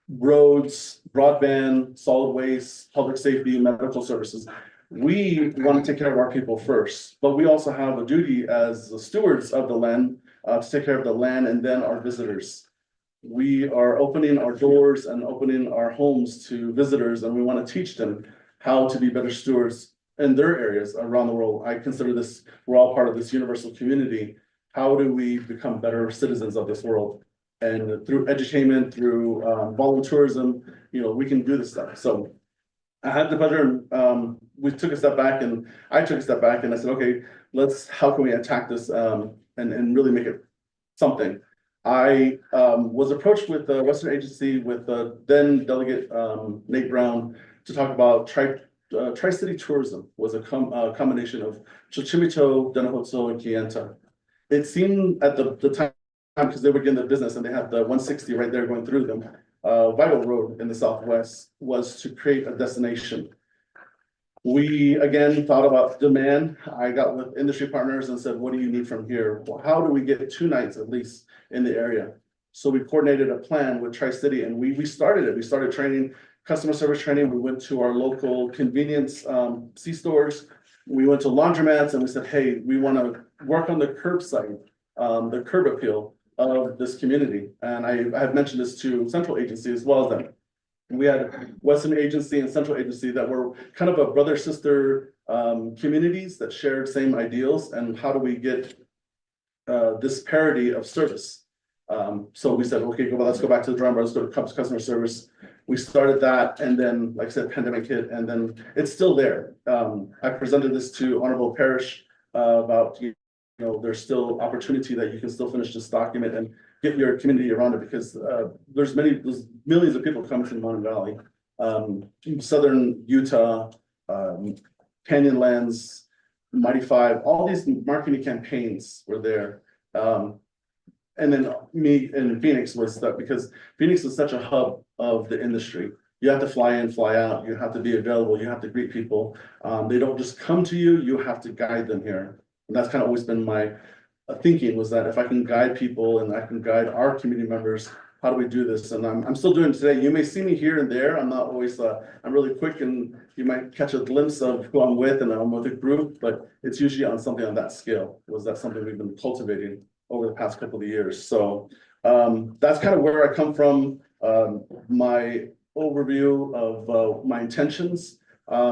roads, broadband, solid waste, public safety, medical services. We want to take care of our people first, but we also have a duty as the stewards of the land to take care of the land and then our visitors. We are opening our doors and opening our homes to visitors, and we want to teach them how to be better stewards in their areas around the world. I consider this, we're all part of this universal community. How do we become better citizens of this world? And through edutainment, through volunteerism, we can do this stuff. So I had the pleasure, we took a step back and I took a step back and I said, okay, how can we attack this and really make it something? I was approached with the Western Agency with then Delegate Nate Brown to talk about Tri-City tourism was a combination of Xochimilco, Dennehotso, and Kayenta. It seemed at the time, because they were getting the business and they had the 160 right there going through them, Vital Road in the Southwest, was to create a destination. We again thought about demand. I got with industry partners and said, what do you need from here? Well, how do we get 2 nights at least in the area? So we coordinated a plan with Tri-City and we started it. We started training, customer service training. We went to our local convenience C-stores. We went to laundromats and we said, hey, we want to work on the curbside, the curb appeal of this community. And I have mentioned this to Central Agency as well as them. We had Western Agency and Central Agency that were kind of a brother-sister communities that shared same ideals. And how do we get this parity of service? So we said, okay, let's go back to the drum board, let's go to customer service. We started that, and then, like I said, pandemic hit, and then it's still there. I presented this to Honorable Parrish about, there's still opportunity that you can still finish this document and get your community around it, because there's millions of people coming from Mountain Valley, Southern Utah, Canyonlands, Mighty Five, all these marketing campaigns were there. And then me in Phoenix was that, because Phoenix is such a hub of the industry. You have to fly in, fly out, you have to be available, you have to greet people. They don't just come to you, you have to guide them here. And that's kind of always been my thinking, was that if I can guide people and I can guide our community members, how do we do this? And I'm still doing it today. You may see me here and there. I'm not always, I'm really quick and you might catch a glimpse of who I'm with and I'm with a group, but it's usually on something on that scale. Was that something we've been cultivating over the past couple of years? So that's kind of where I come from. My overview of my intentions.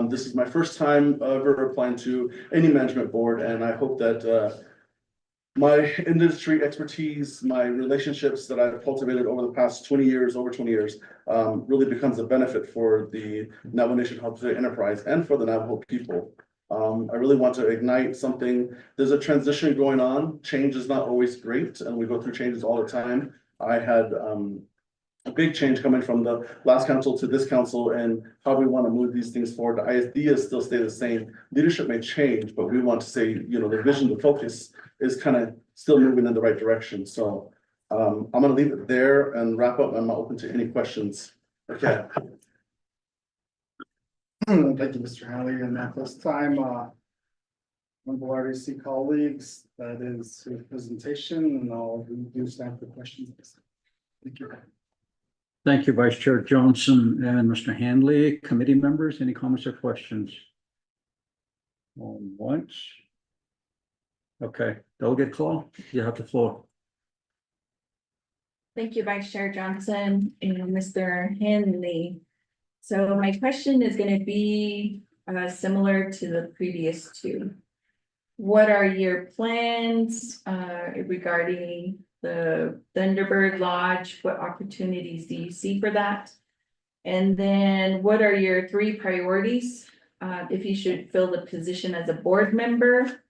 This is my first time ever applying to any management board, and I hope that my industry expertise, my relationships that I've cultivated over the past over 20 years, really becomes a benefit for the Navajo Nation Hospitality Enterprise and for the Navajo people. I really want to ignite something. There's a transition going on. Change is not always great, and we go through changes all the time. I had a big change coming from the last council to this council, and how we want to move these things forward. The ideas still stay the same. Leadership may change, but we want to say, the vision, the focus is kind of still moving in the right direction. So I'm going to leave it there and wrap up. I'm open to any questions. Okay. Thank you, Mr. Halley. And at this time, One of our RDC colleagues, that is his presentation, and I'll do stand for questions. Thank you. Thank you, Vice Chair Johnson and Mr. Handley. Committee members, any comments or questions? Once. Okay, Delegate Claw, you have the floor. Thank you, Vice Chair Johnson and Mr. Hanley. So my question is gonna be similar to the previous two. What are your plans regarding the Thunderbird Lodge? What opportunities do you see for that? And then what are your 3 priorities if you should fill the position as a board member?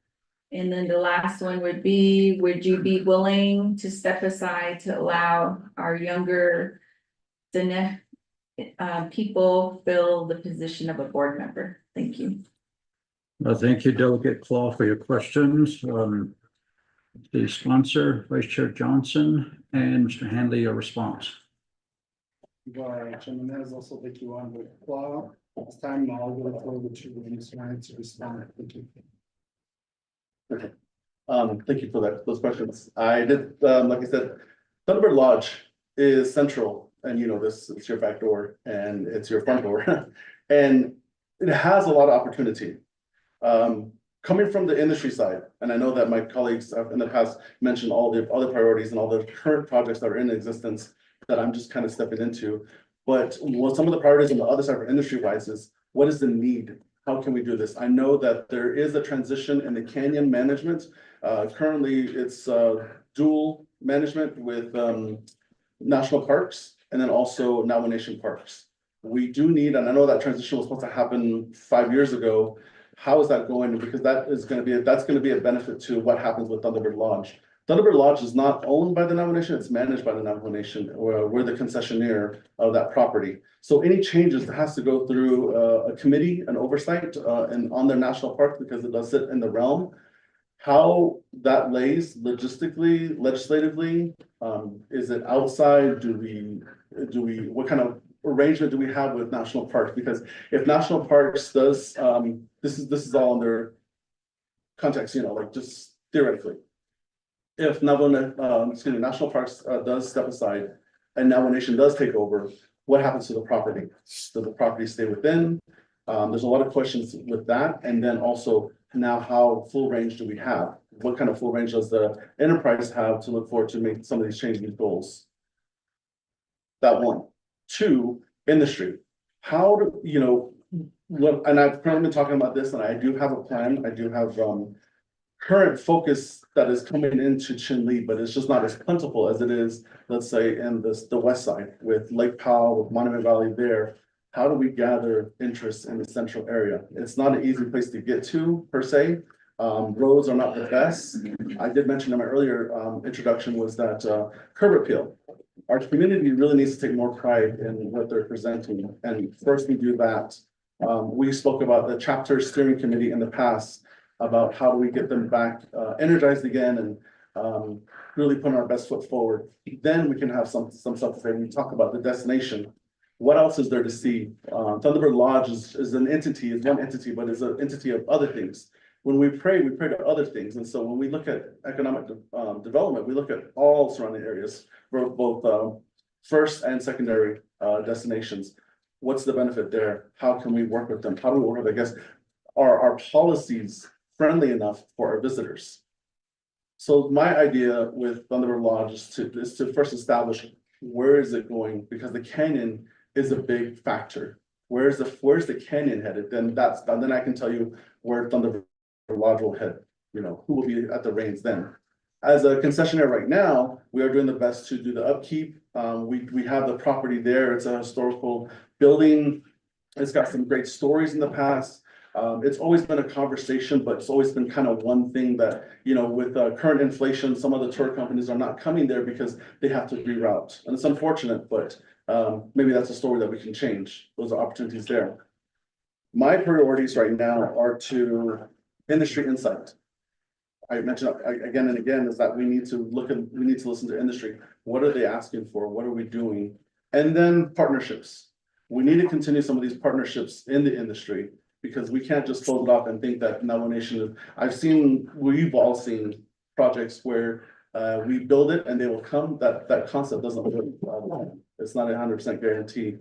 And then the last one would be, would you be willing to step aside to allow our younger people fill the position of a board member? Thank you. Well, thank you, Delegate Claw, for your questions. The sponsor, Vice Chair Johnson, and Mr. Handley, your response. Chairman has also thank you on the law. This time I'll go forward to Mr. Ryan to respond. Thank you. Okay, thank you for those questions. I did, like I said, Thunderbird Lodge is central, and you know this, it's your back door and it's your front door. And it has a lot of opportunity. Coming from the industry side, and I know that my colleagues have in the past mentioned all the other priorities and all the current projects that are in existence that I'm just kind of stepping into. But what some of the priorities on the other side for industry wise is, what is the need? How can we do this? I know that there is a transition in the canyon management. Currently, it's dual management with national parks and then also Navajo Nation parks. We do need, and I know that transition was supposed to happen 5 years ago. How is that going? Because that's going to be a benefit to what happens with Thunderbird Lodge. Thunderbird Lodge is not owned by the Navajo Nation, it's managed by the Navajo Nation, or we're the concessionaire of that property. So any changes has to go through a committee, an oversight, and on their national park, because it does sit in the realm. How that lays logistically, legislatively, is it outside? Do we, what kind of arrangement do we have with national parks? Because if national parks does, this is all under context, you know, like just theoretically. If national parks does step aside and Navajo Nation does take over, what happens to the property? Does the property stay within? There's a lot of questions with that. And then also now how full range do we have? What kind of full range does the enterprise have to look forward to make some of these changes, these goals? That one. 2, industry. How do, you know, what, and I've currently been talking about this, and I do have a plan. I do have current focus that is coming into Chinle, but it's just not as plentiful as it is, let's say, in the west side with Lake Powell, with Monument Valley there. How do we gather interest in the central area? It's not an easy place to get to per se. Roads are not the best. I did mention in my earlier introduction was that curb appeal. Our community really needs to take more pride in what they're presenting. And first we do that. We spoke about the chapter steering committee in the past about how do we get them back energized again and really put our best foot forward. Then we can have some stuff to say when we talk about the destination. What else is there to see? Thunderbird Lodge is an entity, is one entity, but is an entity of other things. When we pray to other things. And so when we look at economic development, we look at all surrounding areas, both first and secondary destinations. What's the benefit there? How can we work with them? How do we work with, I guess, are our policies friendly enough for our visitors? So my idea with Thunderbird Lodge is to first establish where is it going, because the canyon is a big factor. Where's the canyon headed? Then I can tell you where Thunderbird Lodge will head. You know, who will be at the reins then. As a concessionaire right now, we are doing the best to do the upkeep. We have the property there. It's a historical building. It's got some great stories in the past. It's always been a conversation, but it's always been kind of one thing that, you know, with current inflation, some of the tour companies are not coming there because they have to reroute. And it's unfortunate, but maybe that's a story that we can change. Those are opportunities there. My priorities right now are to industry insight. I mentioned again and again is that we need to listen to industry. What are they asking for? What are we doing? And then partnerships. We need to continue some of these partnerships in the industry. because we can't just close it off and think that Navajo Nation, we've all seen projects where we build it and they will come, that concept doesn't work. It's not 100% guarantee.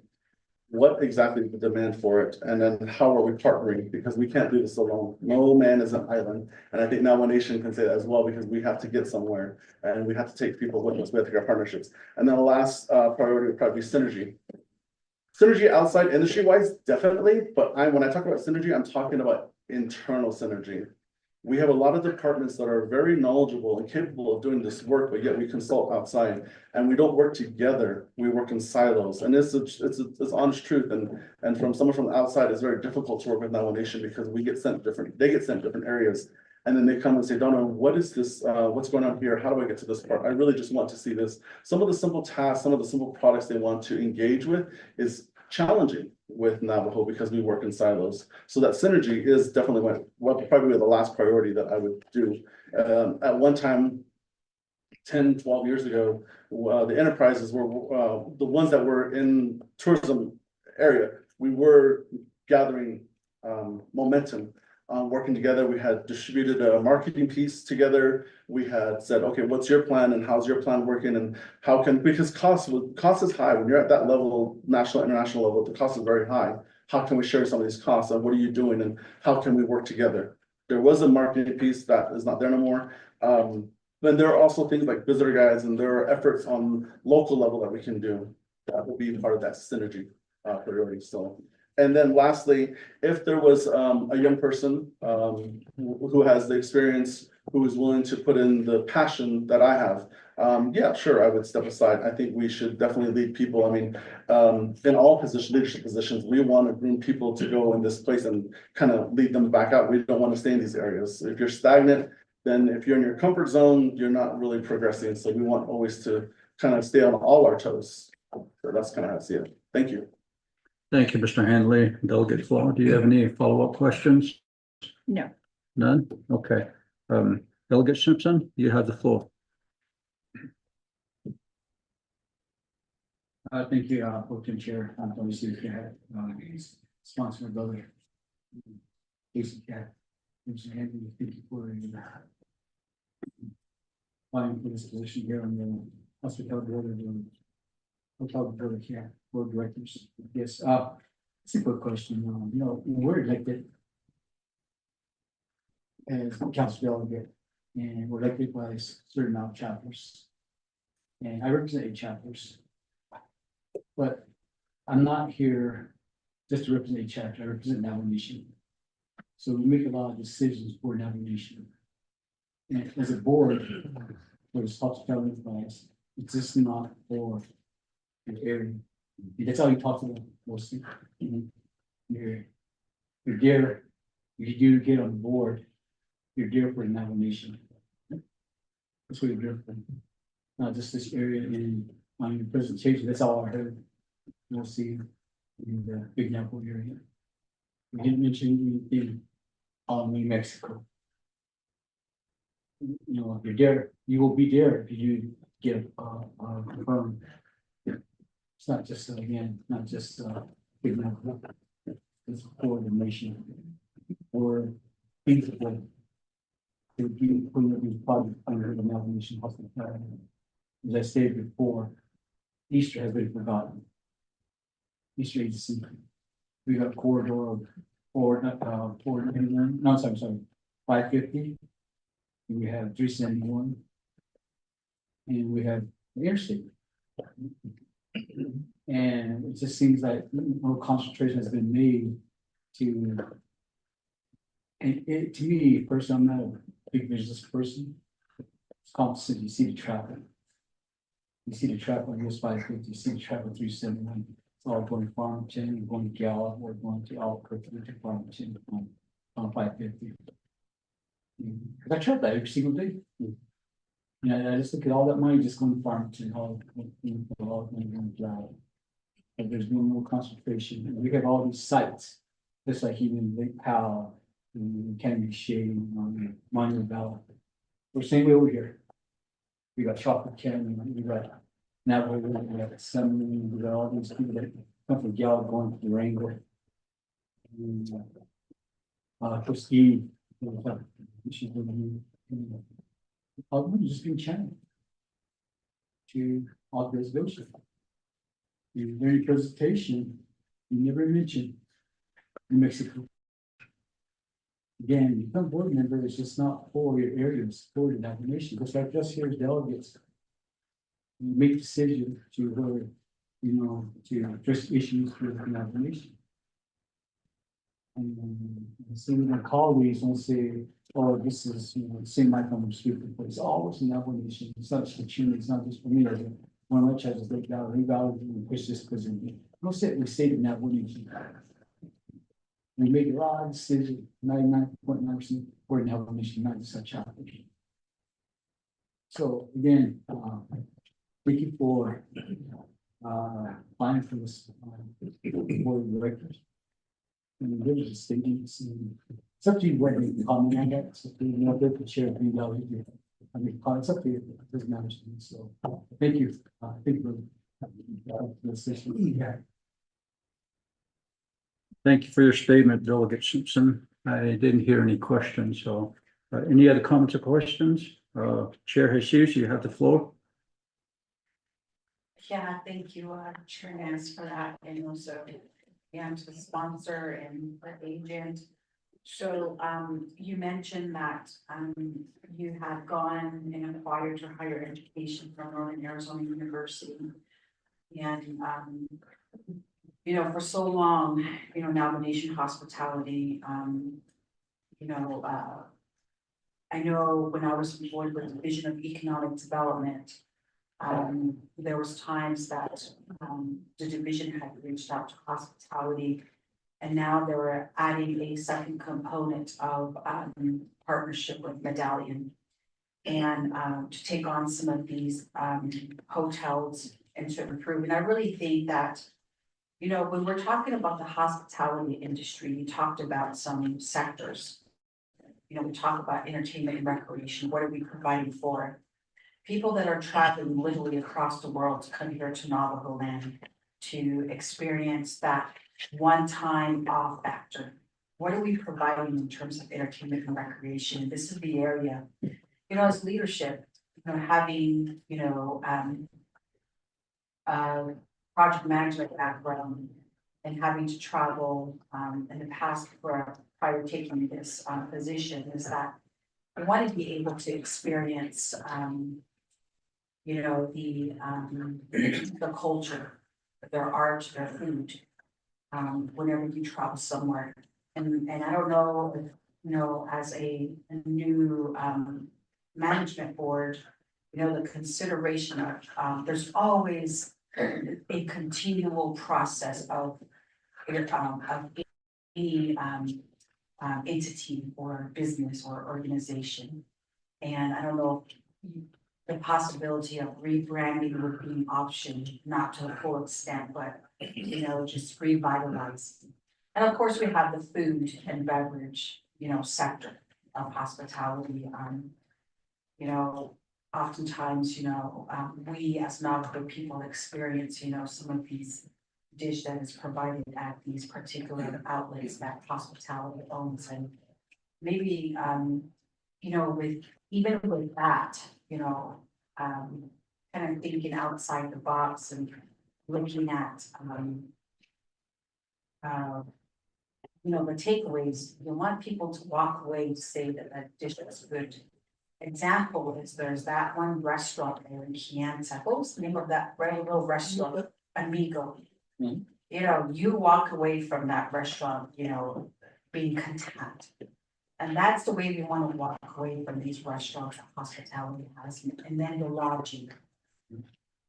What exactly is the demand for it? And then how are we partnering? Because we can't do this alone. No man is an island. And I think Navajo Nation can say that as well, because we have to get somewhere and we have to take people with us. We have to get partnerships. And then the last priority would probably be synergy. Synergy outside industry wise, definitely. But when I talk about synergy, I'm talking about internal synergy. We have a lot of departments that are very knowledgeable and capable of doing this work, but yet we consult outside and we don't work together. We work in silos, and it's honest truth. And from someone from the outside, it's very difficult to work with Navajo Nation because they get sent different areas. And then they come and say, Donna, what is this? What's going on here? How do I get to this part? I really just want to see this. Some of the simple tasks, some of the simple products they want to engage with is challenging with Navajo because we work in silos. So that synergy is definitely probably the last priority that I would do. At one time, 10, 12 years ago, the enterprises were the ones that were in tourism area. We were gathering momentum. Working together, we had distributed a marketing piece together. We had said, okay, what's your plan and how's your plan working and how can, because cost is high. When you're at that level, national, international level, the cost is very high. How can we share some of these costs and what are you doing and how can we work together? There was a marketing piece that is not there no more. Then there are also things like visitor guides and there are efforts on local level that we can do. That will be part of that synergy priority. So. And then lastly, if there was a young person who has the experience, who is willing to put in the passion that I have, yeah, sure, I would step aside. I think we should definitely lead people. I mean, in all leadership positions, we want to groom people to go in this place and kind of lead them back out. We don't want to stay in these areas. If you're stagnant, then if you're in your comfort zone, you're not really progressing. So we want always to kind of stay on all our toes. So that's kind of how I see it. Thank you. Thank you, Mr. Handley. Delegate Flaw, do you have any follow-up questions? No. None? Okay. Delegate Simpson, you have the floor. Thank you, Protein Chair, obviously, sponsor brother. Casey Cat. Mr. Handley, thank you for applying for this position here on the hospitality board of the hotel board of directors. Yes, it's a quick question. You know, we're elected as council delegate, and we're elected by a certain amount of chapters. And I represent 8 chapters. But I'm not here just to represent a chapter, I represent Navajo Nation. So we make a lot of decisions for Navajo Nation. And as a board, for this hospitality advice, it's just not for the area. That's how we talk to them mostly. You're there, you do get on board, you're there for the Navajo Nation. That's what you're there for. Not just this area in on your presentation, that's all I heard. We'll see in the Big Navajo area. We didn't mention anything on New Mexico. You know, if you're there, you will be there if you get confirmed. It's not just again, not just Big Navajo. It's for the nation. Or people to be part under the Navajo Nation hospitality. As I stated before, Easter has been forgotten. Easter agency. We got corridor of 491, no, sorry, 550. And we have 371. And we have the interstate. And it just seems like more concentration has been made to. And it, to me, personally, I'm not a big business person. It's constant, you see the traffic. You see the traffic on US 550, you see the traffic 371. It's all going Farmington, going to Gallup, or going to Albuquerque, to Farmington on 550. Because I travel that every single day. And I just look at all that money just going to Farmington, all going to Gallup. And there's no more concentration. And we have all these sites, just like even Lake Powell, and Canyon Shade, Monument Valley. We're the same way over here. We got Chocolate Canyon, we got Navajo, we got Assembly, we got all these people that come from Gallup going to Durango. And, Christine. She's been, probably just been channeled to all the resolution. In your presentation, you never mentioned New Mexico. Again, become board member is just not for your areas, for your nomination, just like us here as delegates. You make decisions to where, to address issues with the nomination. And some of my colleagues will say, oh, this is, same like I'm speaking, but it's always an nomination, it's not just a tune, it's not just for me, as one of my judges, they got revalue and push this person. We'll say, we say the nomination. We make a lot of decisions, 99.9%, for nomination, not just such application. So again, thank you for applying for this board of directors. And there's a statement, it's up to you whether you comment on that, so you know, they could share $3. I mean, it's up to you, it doesn't matter to me, so thank you, thank you for the session. Yeah. Thank you for your statement, Delegate Simpson. I didn't hear any questions, so any other comments or questions? Chair Jesus, you have the floor. Yeah, thank you, Chair Nance, for that, and also, and to the sponsor and the agent. So, you mentioned that, you had gone and acquired your higher education from Northern Arizona University. And, for so long, nomination hospitality, I know when I was employed with the Division of Economic Development, there was times that, the division had reached out to hospitality. And now they were adding a second component of, partnership with Medallion. And, to take on some of these, hotels and to improve. And I really think that, when we're talking about the hospitality industry, you talked about some sectors. We talk about entertainment and recreation. What are we providing for people that are traveling literally across the world to come here to Navajo land to experience that one-time off factor? What are we providing in terms of entertainment and recreation? This is the area, as leadership, having, project management background and having to travel, in the past prior to taking this, position is that I want to be able to experience, the culture, their art, their food, whenever you travel somewhere. And I don't know, if, as a new, management board, the consideration of, there's always a continual process of any, entity or business or organization. And I don't know if the possibility of rebranding would be an option, not to a full extent, but, just revitalize. And of course, we have the food and beverage, sector of hospitality. Oftentimes, we as Navajo people experience, some of these dish that is provided at these particular outlets that hospitality owns. And maybe, even with that, kind of thinking outside the box and looking at, the takeaways, you want people to walk away to say that that dish is good. Example is there's that one restaurant there in Kayenta. What was the name of that little restaurant? Amigo. You walk away from that restaurant, being content. And that's the way we want to walk away from these restaurants that hospitality has, and then the lodging.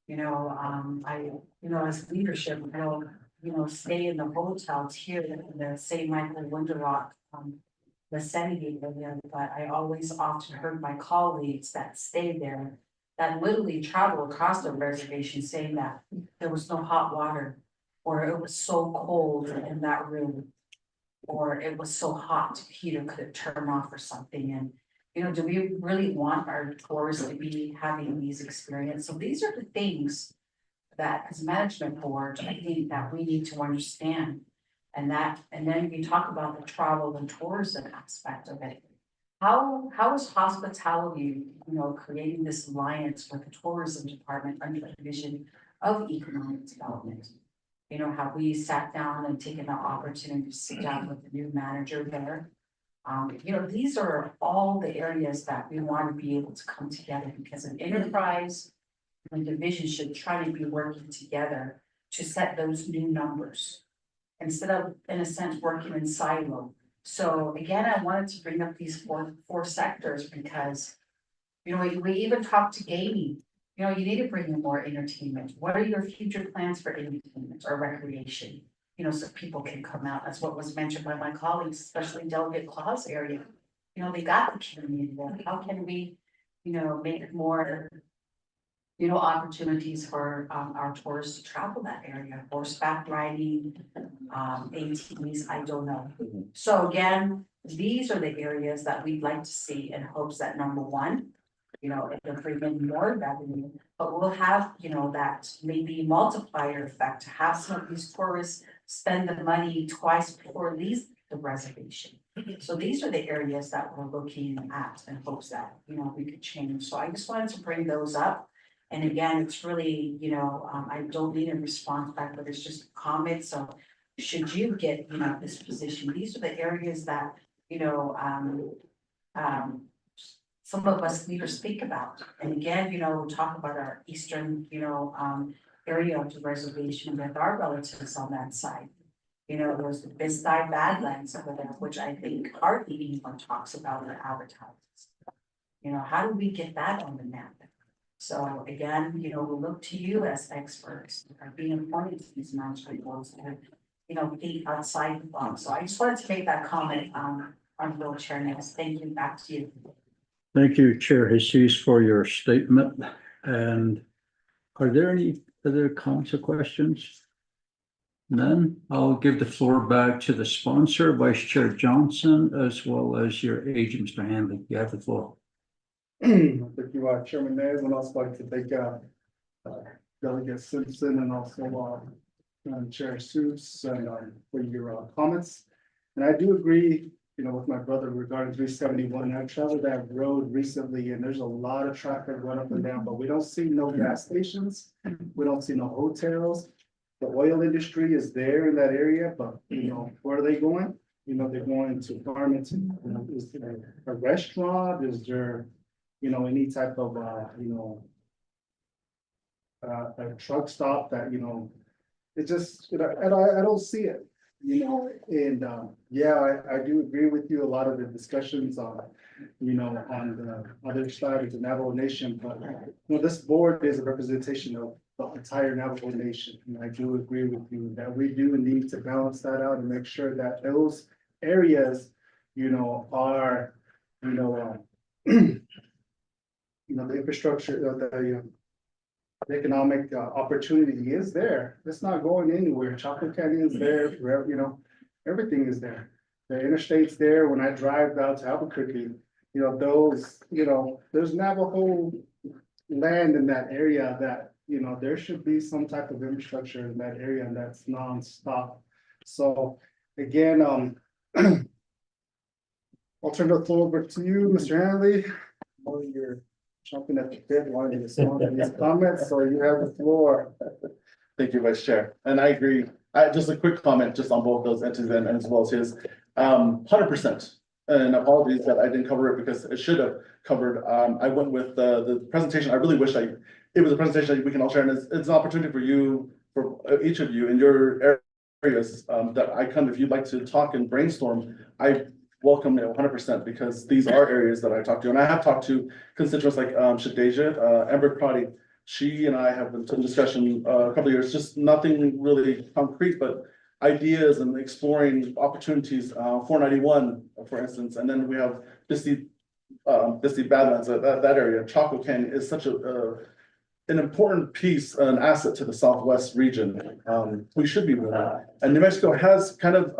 As leadership, stay in the hotels here in the St. Michael Winterloch, vicinity area, but I always often heard my colleagues that stay there that literally travel across the reservation saying that there was no hot water, or it was so cold in that room, or it was so hot, heater could turn off or something. And, do we really want our tourists to be having these experiences? So these are the things that as management board, I think that we need to understand. And then you talk about the travel and tourism aspect of it. How is hospitality, creating this alliance with the tourism department under the division of economic development? Have we sat down and taken the opportunity to sit down with the new manager there? These are all the areas that we want to be able to come together, because an enterprise and division should try to be working together to set those new numbers, instead of, in a sense, working in silo. So again, I wanted to bring up these four sectors because, we even talked to gaming. You need to bring in more entertainment. What are your future plans for entertainment or recreation? So people can come out. That's what was mentioned by my colleagues, especially in Delegate Claus area. They got the community there. How can we, make more, opportunities for our tourists to travel that area, horseback riding, ATVs, I don't know. So again, these are the areas that we'd like to see in hopes that number one, if they're bringing more revenue, but we'll have, that maybe multiplier effect to have some of these tourists spend the money twice before leave the reservation. So these are the areas that we're looking at in hopes that, we could change. So I just wanted to bring those up. And again, it's really, I don't need a response back, but it's just comments. So should you get, this position, these are the areas that, some of us need to speak about. And again, we'll talk about our eastern, area of the reservation with our relatives on that side. There's the Biscay Badlands over there, which I think hardly anyone talks about or advertises. How do we get that on the map? So again, we look to you as experts, are being appointed to these management boards to, think outside the box. So I just wanted to make that comment, on wheelchair nails. Thank you, back to you. Thank you, Chair Jesus, for your statement. And are there any other comments or questions? None. I'll give the floor back to the sponsor, Vice Chair Johnson, as well as your agent, Mr. Hanley. You have the floor. Thank you, Chairman Nez, and also like to thank, Delegate Simpson and also, Chair Seuss and, for your, comments. And I do agree, with my brother regarding 371. I've traveled that road recently and there's a lot of traffic going up and down, but we don't see no gas stations. We don't see no hotels. The oil industry is there in that area, but where are they going? They're going to Farmington. Is there a restaurant? Is there, any type of, a truck stop that, it just, I don't see it. And I do agree with you. A lot of the discussions on, on the other side of the Navajo Nation, but this board is a representation of the entire Navajo Nation. And I do agree with you that we do need to balance that out and make sure that those areas, are, the infrastructure, the economic opportunity is there. It's not going anywhere. Chocolate Canyon is there, everything is there. The interstate's there. When I drive out to Albuquerque, there's Navajo land in that area that, there should be some type of infrastructure in that area, and that's nonstop. So again, I'll turn the floor over to you, Mr. Hanley. You're jumping at the bit, wanting to respond to these comments, so you have the floor. Thank you, Vice Chair, and I agree. Just a quick comment just on both those entities and as well as his, 100%. And apologies that I didn't cover it because it should have covered. I went with the presentation. I really wish it was a presentation that we can all share, and it's an opportunity for you, for each of you in your areas, that I come, if you'd like to talk and brainstorm, I welcome it 100%, because these are areas that I talk to, and I have talked to constituents like Shadeja, Amber Crotty. She and I have been in discussion a couple of years, just nothing really concrete, but ideas and exploring opportunities, 491, for instance, and then we have Biscay Badlands, that area. Chocolate Canyon is such an important piece, an asset to the Southwest region. We should be moving on. And New Mexico has kind of,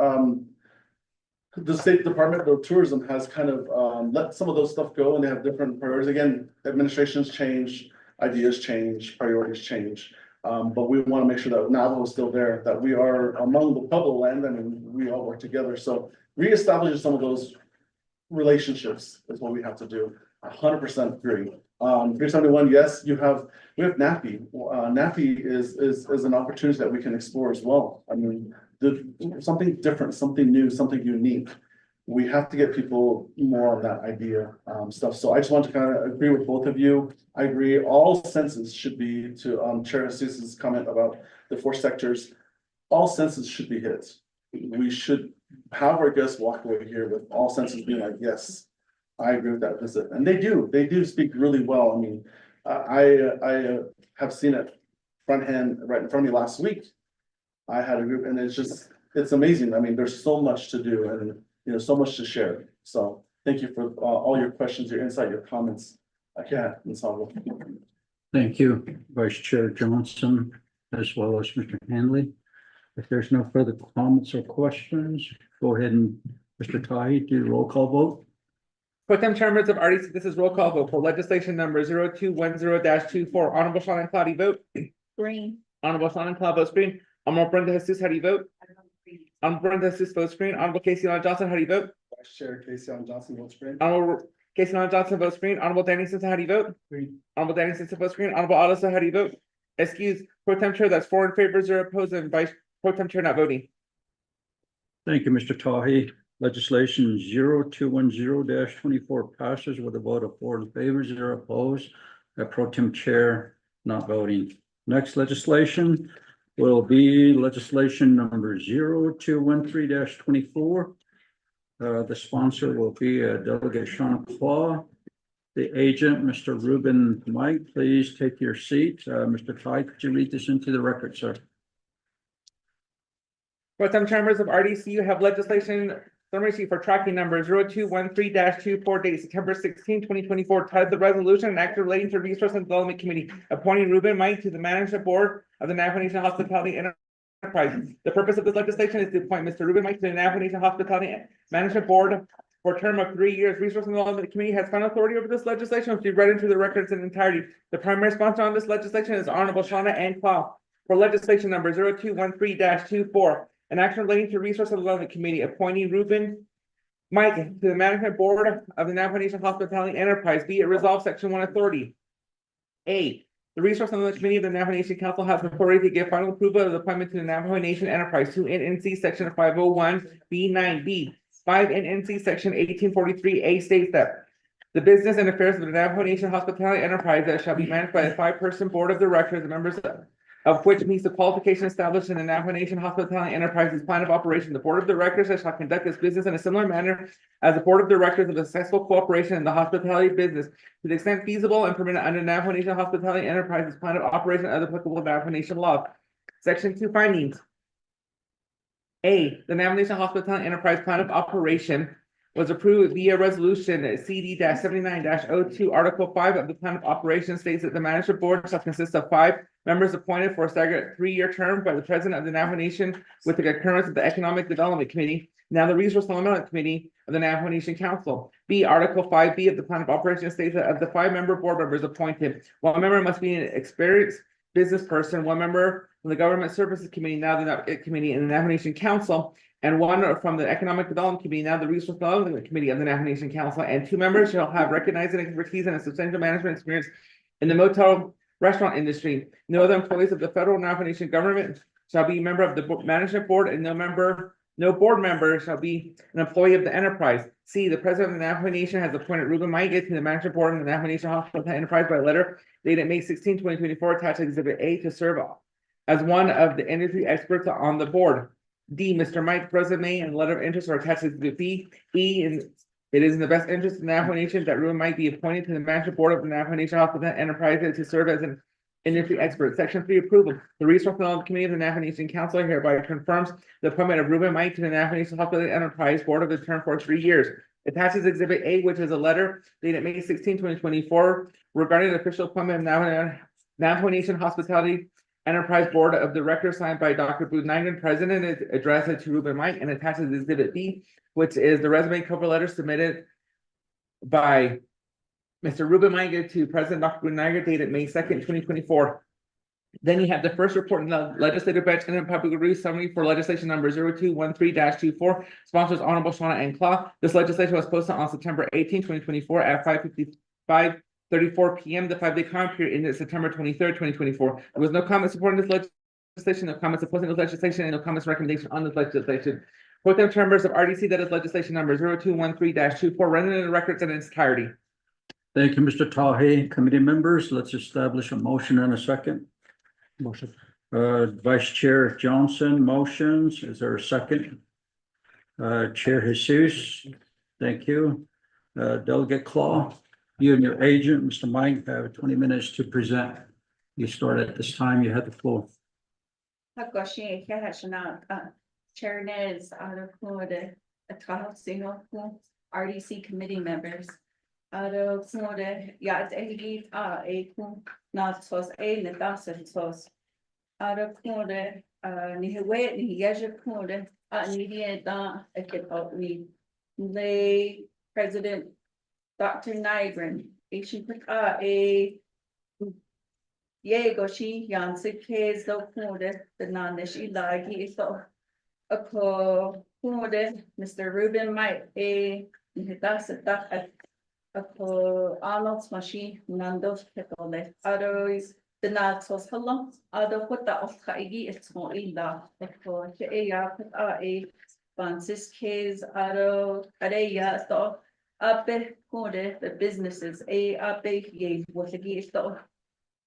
the State Department of Tourism has kind of let some of those stuff go, and they have different priorities. Again, administrations change, ideas change, priorities change. But we want to make sure that Navajo is still there, that we are among the Pueblo land and we all work together. So reestablishing some of those relationships is what we have to do. 100% agree. 371, yes, we have NAPI. NAPI is an opportunity that we can explore as well. I mean, something different, something new, something unique. We have to get people more on that idea stuff. So I just want to kind of agree with both of you. I agree, all senses should be, to Chair Jesus' comment about the 4 sectors, all senses should be hit. We should have our guests walk away here with all senses being like, yes, I agree with that visit. And they do speak really well. I mean, I have seen it front hand right in front of me last week. I had a group and it's amazing. I mean, there's so much to do and, you know, so much to share. So thank you for all your questions, your insight, your comments. That's all. Thank you, Vice Chair Johnson, as well as Mr. Hanley. If there's no further comments or questions, go ahead and Mr. Tahi, do the roll call vote. Pro Tem Chair, members of RDC, this is roll call vote for legislation number 0210-24. Honorable Shannon Cloudy, vote. Green. Honorable Shannon Cloud, vote screen. Honorable Brenda Jesus, how do you vote? Honorable Brenda Jesus, vote screen. Honorable Casey Allen Johnson, how do you vote? Vice Chair Casey Allen Johnson, votes green. Honorable Casey Allen Johnson, vote screen. Honorable Danny Simpson, how do you vote? Green. Honorable Danny Simpson, vote screen. Honorable Alisa, how do you vote? Excuse, Pro Tem Chair, that's 4 in favor, 0 opposed, and Vice Pro Tem Chair not voting. Thank you, Mr. Tahi. Legislation 0210-24 passes with a vote of 4 in favor, 0 opposed. Pro Tem Chair not voting. Next legislation will be legislation number 0213-24. The sponsor will be Delegate Sean Claw. The agent, Mr. Ruben Mike, please take your seat. Mr. Ty, could you read this into the record, sir? Pro Tem Chair, members of RDC, you have legislation summary sheet for tracking number 0213-24 dated September 16, 2024, titled the resolution and act relating to Resource and Development Committee, appointing Ruben Mike to the Management Board of the Navajo Nation Hospitality Enterprise. The purpose of this legislation is to appoint Mr. Ruben Mike to the Navajo Nation Hospitality Management Board for a term of 3 years. Resource and Development Committee has final authority over this legislation, which we read into the records in entirety. The primary sponsor on this legislation is Honorable Shauna Ann Clow. For legislation number 0213-24. An action relating to Resource and Development Committee appointing Ruben Mike to the Management Board of the Navajo Nation Hospitality Enterprise. Be it resolved, Section 1 authority. A, the Resource and Development Committee of the Navajo Nation Council has authority to give final approval of the appointment to the Navajo Nation Enterprise 2 NNC Section 501B9B. 5 NNC Section 1843A states that the business and affairs of the Navajo Nation Hospitality Enterprise that shall be managed by a 5-person board of directors, the members of which meets the qualification established in the Navajo Nation Hospitality Enterprise's plan of operation. The board of directors shall conduct its business in a similar manner as the board of directors of a successful cooperation in the hospitality business to the extent feasible and permitted under Navajo Nation Hospitality Enterprise's plan of operation and other applicable Navajo Nation laws. Section 2 findings. A, the Navajo Nation Hospitality Enterprise plan of operation was approved via resolution CD-79-02. Article 5 of the plan of operation states that the management board shall consist of 5 members appointed for a staggered 3-year term by the president of the Navajo Nation with the concurrence of the Economic Development Committee, now the Resource Development Committee of the Navajo Nation Council. B, Article 5B of the plan of operation states that of the 5 board members appointed, 1 member must be an experienced business person, 1 member from the Government Services Committee, now the Committee in the Navajo Nation Council, and 1 from the Economic Development Committee, now the Resource Development Committee of the Navajo Nation Council, and 2 members shall have recognized expertise and a substantial management experience in the motel restaurant industry. No other employees of the federal Navajo Nation government shall be a member of the management board, and no board member shall be an employee of the enterprise. C, the president of the Navajo Nation has appointed Ruben Mike to the management board of the Navajo Nation Hospital Enterprise by letter dated May 16, 2024, attached to Exhibit A to serve as one of the industry experts on the board. D, Mr. Mike's resume and letter of interest are attached to Exhibit B. E, and it is in the best interest of the Navajo Nation that Ruben Mike be appointed to the management board of the Navajo Nation Hospital Enterprise to serve as an industry expert. Section 3 approval. The Resource Development Committee of the Navajo Nation Council hereby confirms the appointment of Ruben Mike to the Navajo Nation Hospital Enterprise Board of the term for 3 years. Attaches Exhibit A, which is a letter dated May 16, 2024, regarding the official appointment of Navajo Nation Hospitality Enterprise Board of Directors signed by Dr. Booth Nigan, President, is addressed to Ruben Mike, and attaches Exhibit B, which is the resume cover letter submitted by Mr. Ruben Mike to President Dr. Booth Nigan dated May 2nd, 2024. Then you have the first report in the legislative branch and then public review summary for legislation number 0213-24, sponsors Honorable Shawna N. Clough. This legislation was posted on September 18, 2024 at 5:34 p.m. The 5-day comment period ended September 23rd, 2024. There was no comment supporting this legislation, no comments opposing this legislation, and no comments recommendation on this legislation. Pro Tem members of RDC, that is legislation number 0213-24, rendering the records in its entirety. Thank you, Mr. Tahi. Committee members, let's establish a motion in a second. Motion. Vice Chair Johnson motions. Is there a second? Chair Jesus, thank you. Delegate Claw, you and your agent, Mr. Mike, have 20 minutes to present. You start at this time. You have the floor. Chair Nez, out of Florida, a 12 single RDC committee members. Out of Florida, yeah, a not sos a Nathan sos. Out of Florida, Nihiwet, Nihaja Florida, Nidia da, a kid of me. Lay President Dr. Nygren, a Yegoshi, Yansik, so Florida, the non-nishi lagi, so. Ako Florida, Mr. Ruben Mike, a Nihidasa. Ako Arnold Smashi, Nando's Picole, others, the Natos Hello, other put the off Kaigi, it's more illa, ako Shea, put a Franciscans, other Areya, so up Florida, the businesses, up ye, what again, so.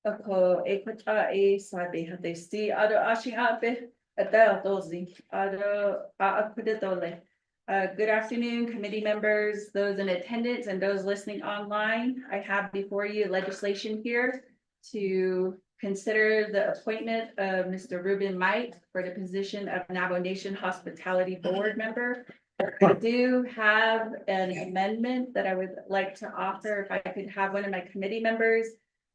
Ako a put a sabi, had they see other ashing up at that, those, other, put it all. Good afternoon, committee members, those in attendance and those listening online. I have before you legislation here to consider the appointment of Mr. Ruben Mike for the position of Navajo Nation Hospitality Board Member. I do have an amendment that I would like to offer. If I could have one of my committee members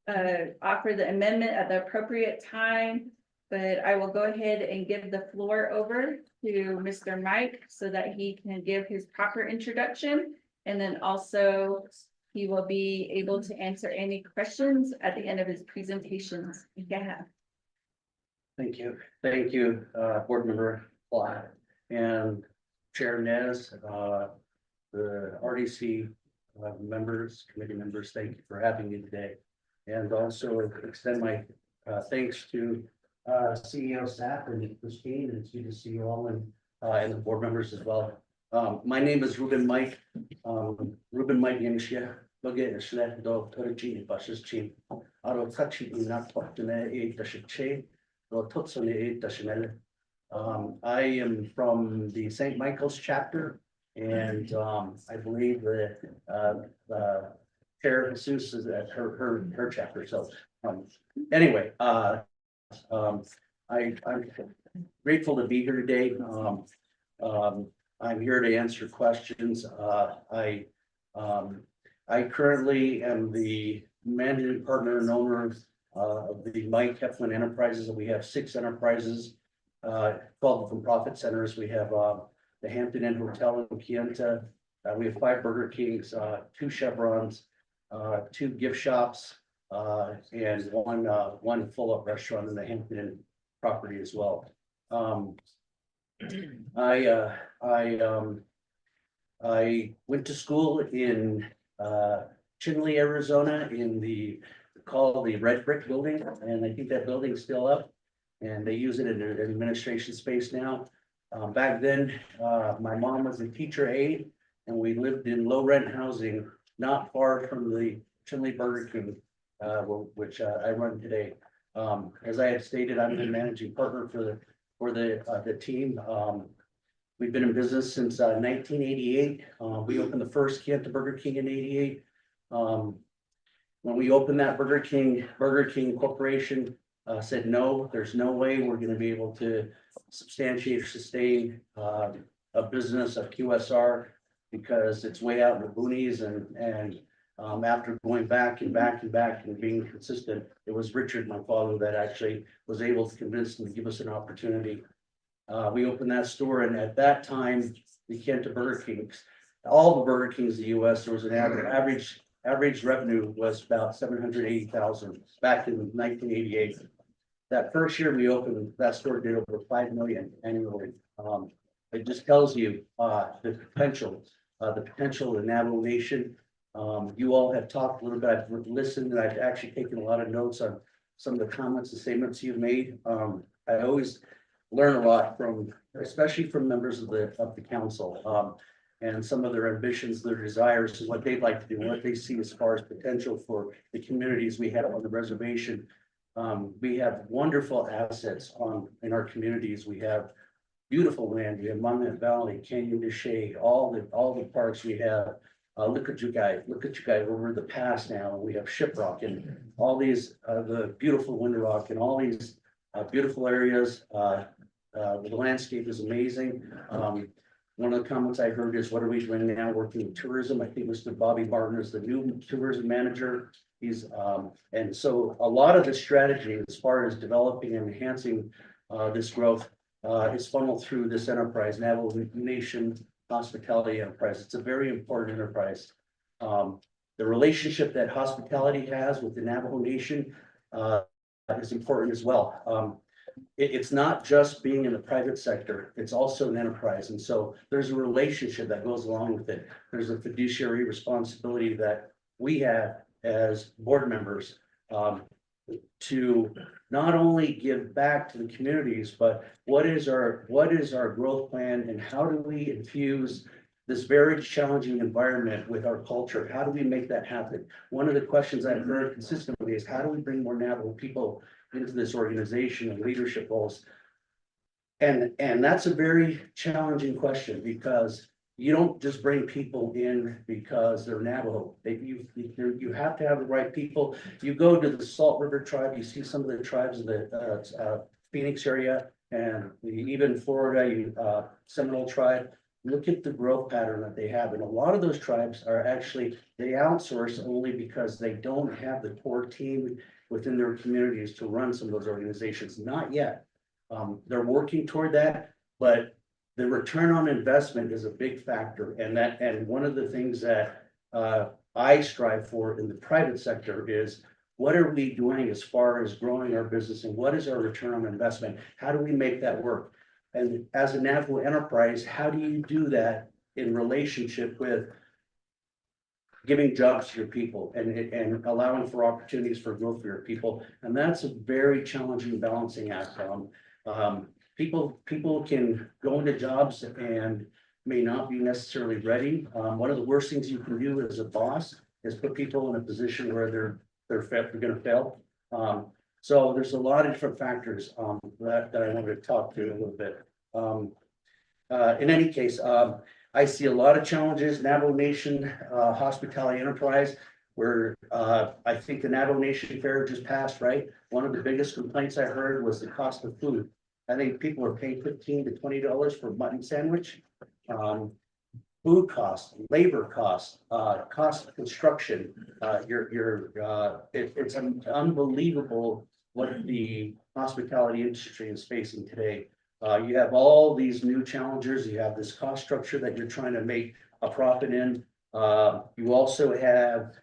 offer the amendment at the appropriate time. But I will go ahead and give the floor over to Mr. Mike so that he can give his proper introduction. And then also he will be able to answer any questions at the end of his presentations. Yeah. Thank you. Thank you, Board Member Platt and Chair Nez, the RDC members, committee members, thank you for having me today. And also extend my thanks to CEO staff and Christine, and it's good to see you all and the board members as well. My name is Ruben Mike. Ruben Mike Yemishia. Look at it, do Turchi, Bash's chief. Aro Tachi, not Portune, a Dashiche, or Totsone, Dashinel. I am from the St. Michael's chapter, and I believe that Chair Jesus is at her chapter. So anyway, I'm grateful to be here today. I'm here to answer questions. I currently am the managing partner and owner of the Mike Heflin Enterprises. We have 6 enterprises, 12 from profit centers. We have the Hampton Inn Hotel in Kienta. We have 5 Burger Kings, 2 Chevrons, 2 gift shops, and one full-up restaurant in the Hampton Inn property as well. I went to school in Chinle, Arizona, in the Red Brick Building, and I think that building's still up, and they use it in an administration space now. Back then, my mom was a teacher aide, and we lived in low rent housing not far from the Chinle Burger King, which I run today. As I had stated, I'm the managing partner for the team. We've been in business since 1988. We opened the first Kienta Burger King in '88. When we opened that Burger King Corporation said, no, there's no way we're going to be able to substantiate or sustain a business of QSR because it's way out in the boonies, and after going back and being consistent, it was Richard, my father, that actually was able to convince them to give us an opportunity. We opened that store, and at that time, the Kienta Burger Kings, all the Burger Kings in the US, there was an average revenue was about $780,000 back in 1988. that first year we opened, that store did over 5 million annually. It just tells you, the potential of the Navajo Nation. You all have talked a little bit, I've listened, and I've actually taken a lot of notes on some of the comments and statements you've made. I always learn a lot from, especially from members of the council. And some of their ambitions, their desires, and what they'd like to do, what they see as far as potential for the communities we have on the reservation. We have wonderful assets in our communities. We have beautiful land. We have Monument Valley, Canyon de Chelly, all the parks we have. Look at you guys over the pass now. We have Shiprock and all these, the beautiful Winter Rock and all these beautiful areas. The landscape is amazing. One of the comments I heard is, what are we doing now working with tourism? I think Mr. Bobby Martin is the new tourism manager. He's, and so a lot of the strategy as far as developing and enhancing this growth is funneled through this enterprise, Navajo Nation Hospitality Enterprise. It's a very important enterprise. The relationship that hospitality has with the Navajo Nation is important as well. It's not just being in the private sector, it's also an enterprise. And so there's a relationship that goes along with it. There's a fiduciary responsibility that we have as board members to not only give back to the communities, but what is our growth plan, and how do we infuse this very challenging environment with our culture? How do we make that happen? One of the questions I've heard consistently is, how do we bring more Navajo people into this organization and leadership roles? And that's a very challenging question, because you don't just bring people in because they're Navajo. You have to have the right people. You go to the Salt River tribe, you see some of the tribes in the Phoenix area, and even Florida, Seminole tribe. Look at the growth pattern that they have. And a lot of those tribes are actually, they outsource only because they don't have the core team within their communities to run some of those organizations. Not yet. They're working toward that, but the return on investment is a big factor. And one of the things that I strive for in the private sector is, what are we doing as far as growing our business, and what is our return on investment? How do we make that work? And as a Navajo enterprise, how do you do that in relationship with giving jobs to your people and allowing for opportunities for growth for your people? And that's a very challenging balancing act. People can go into jobs and may not be necessarily ready. One of the worst things you can do as a boss is put people in a position where they're going to fail. So there's a lot of different factors that I wanted to talk to a little bit. In any case, I see a lot of challenges. Navajo Nation Hospitality Enterprise, where I think the Navajo Nation Fair just passed, right? One of the biggest complaints I heard was the cost of food. I think people are paying $15 to $20 for a mutton sandwich. Food costs, labor costs, cost of construction. It's unbelievable what the hospitality industry is facing today. You have all these new challengers. You have this cost structure that you're trying to make a profit in. You also have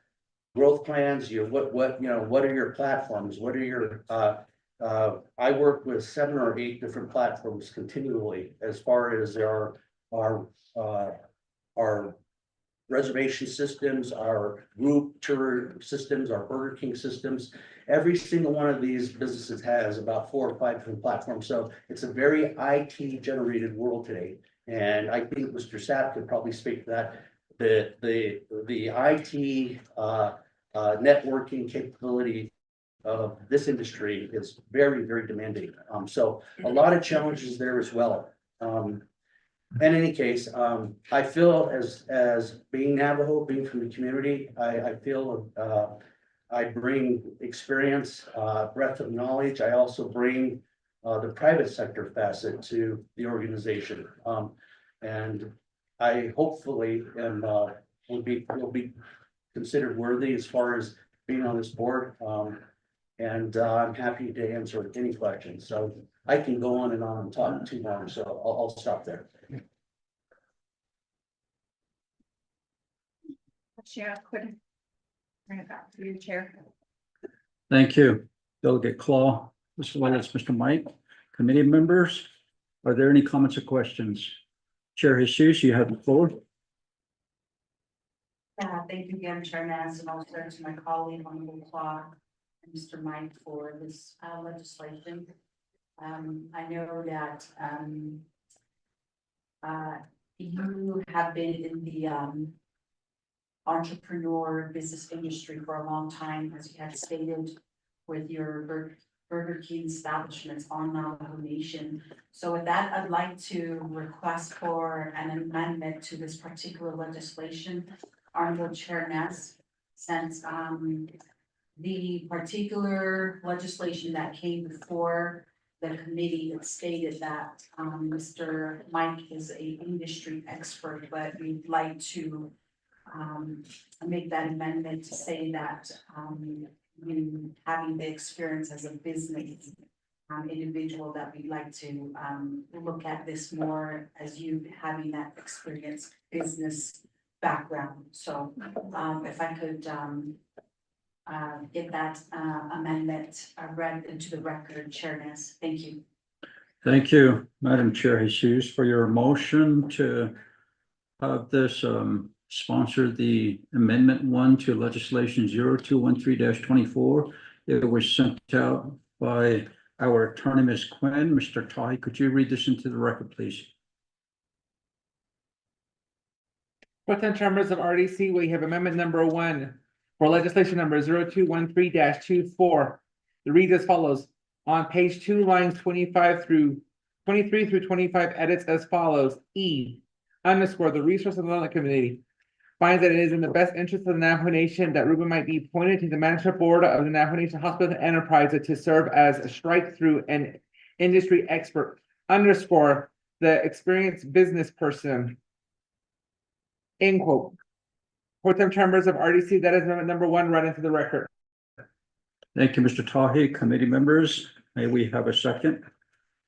growth plans. What are your platforms? What are your I work with 7 or 8 different platforms continually as far as our reservation systems, our group tour systems, our Burger King systems. Every single one of these businesses has about 4 or 5 different platforms. So it's a very IT generated world today. And I think Mr. Sapp could probably speak to that. The IT networking capability of this industry is very, very demanding. So a lot of challenges there as well. In any case, I feel as being Navajo, being from the community, I feel I bring experience, breadth of knowledge. I also bring the private sector facet to the organization. And I hopefully will be considered worthy as far as being on this board. And I'm happy to answer any questions. So I can go on and talk too long, so I'll stop there. Chair, turn it back to you, Chair. Thank you. Delegate Claw. as well as Mr. Mike. Committee members, are there any comments or questions? Chair Jesus, you have the floor. Thank you again, Chair Naz, and also to my colleague on the clock, and Mr. Mike for this legislation. I know that you have been in the entrepreneur business industry for a long time, as you had stated, with your Burger King establishments on Navajo Nation. So with that, I'd like to request for an amendment to this particular legislation. Honorable Chair Ness, since the particular legislation that came before the committee, it stated that Mr. Mike is a industry expert, but we'd like to make that amendment to say that you having the experience as a business individual, that we'd like to look at this more as you having that experience business background. So if I could get that amendment read into the record, Chair Ness. Thank you. Thank you, Madam Chair Jesus, for your motion to have this sponsor the amendment 1 to legislation 0213-24. It was sent out by our attorney, Ms. Quinn. Mr. Tahi, could you read this into the record, please? Pro-Tem members of RDC, we have amendment number 1 for legislation number 0213-24. The reads as follows. On page 2, lines 23 through 25, edits as follows. E _ the Resource and Development Committee finds that it is in the best interest of the Navajo Nation that Ruben might be appointed to the management board of the Navajo Nation Hospital Enterprise to serve as a strike-through and industry expert. _ the experienced business person. End quote. Pro-Tem members of RDC, that is amendment number 1 read into the record. Thank you, Mr. Tahi. Committee members, may we have a second?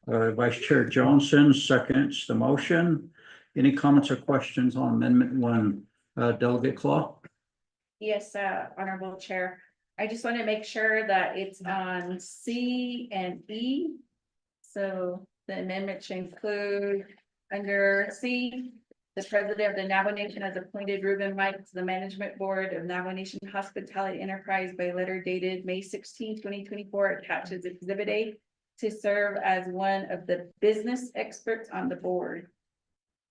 Vice Chair Johnson seconds the motion. Any comments or questions on amendment 1? Delegate Claw? Yes, Honorable Chair. I just want to make sure that it's on C and E. So the amendment should include under C, the president of the Navajo Nation has appointed Ruben Mike to the management board of Navajo Nation Hospitality Enterprise by letter dated May 16, 2024, attached as Exhibit A, to serve as one of the business experts on the board.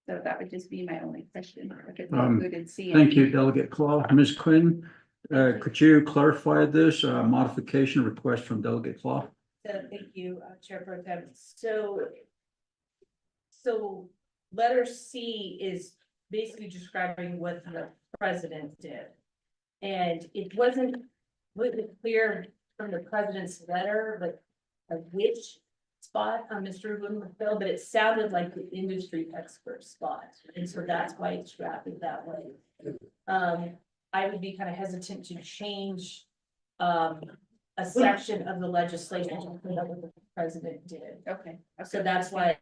So that would just be my only question. If it's included C and Thank E. you, Delegate Claw. Ms. Quinn, could you clarify this modification request from Delegate Claw? Thank you, Chair Pro Tem. So letter C is basically describing what the president did. And it wasn't really clear from the president's letter, but which spot Mr. Ruben would fill, but it sounded like the industry expert spot. And so that's why it's drafted that way. I would be kind of hesitant to change a section of the legislation to put up what the president did. Okay. So that's why,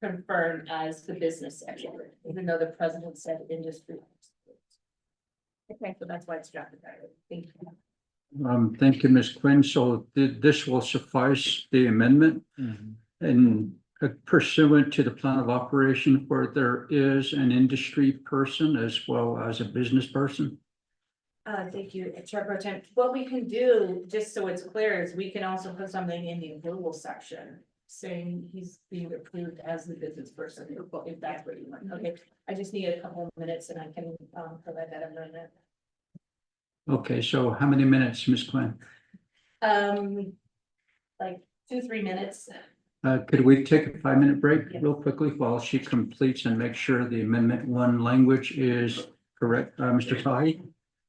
confirmed as the business expert, even though the president said industry expert. Okay, so that's why it's drafted that way. Thank you. Thank you, Ms. Quinn. So this will suffice the amendment and pursuant to the plan of operation where there is an industry person as well as a business person. Thank you, Chair Pro Tem. What we can do, just so it's clear, is we can also put something in the approval section saying he's being approved as the business person, if that's what you want. Okay, I just need a couple of minutes and I can provide that amendment. Okay, so how many minutes, Ms. Quinn? Like 2-3 minutes. Could we take a 5-minute break real quickly while she completes and make sure the amendment 1 language is correct? Mr. Tahi?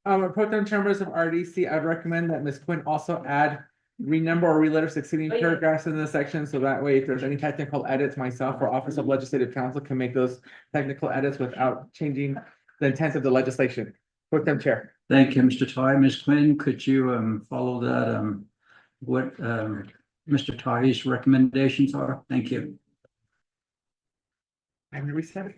Pro-Tem members of RDC, I'd recommend that Ms. Quinn also add renumber or reletter succeeding paragraphs in this section. So that way, if there's any technical edits, myself or Office of Legislative Counsel can make those technical edits without changing the intent of the legislation. Pro-Tem Chair. Thank you, Mr. Tahi. Ms. Quinn, could you follow that? What Mr. Tahi's recommendations are? Thank you. I'm gonna reset it.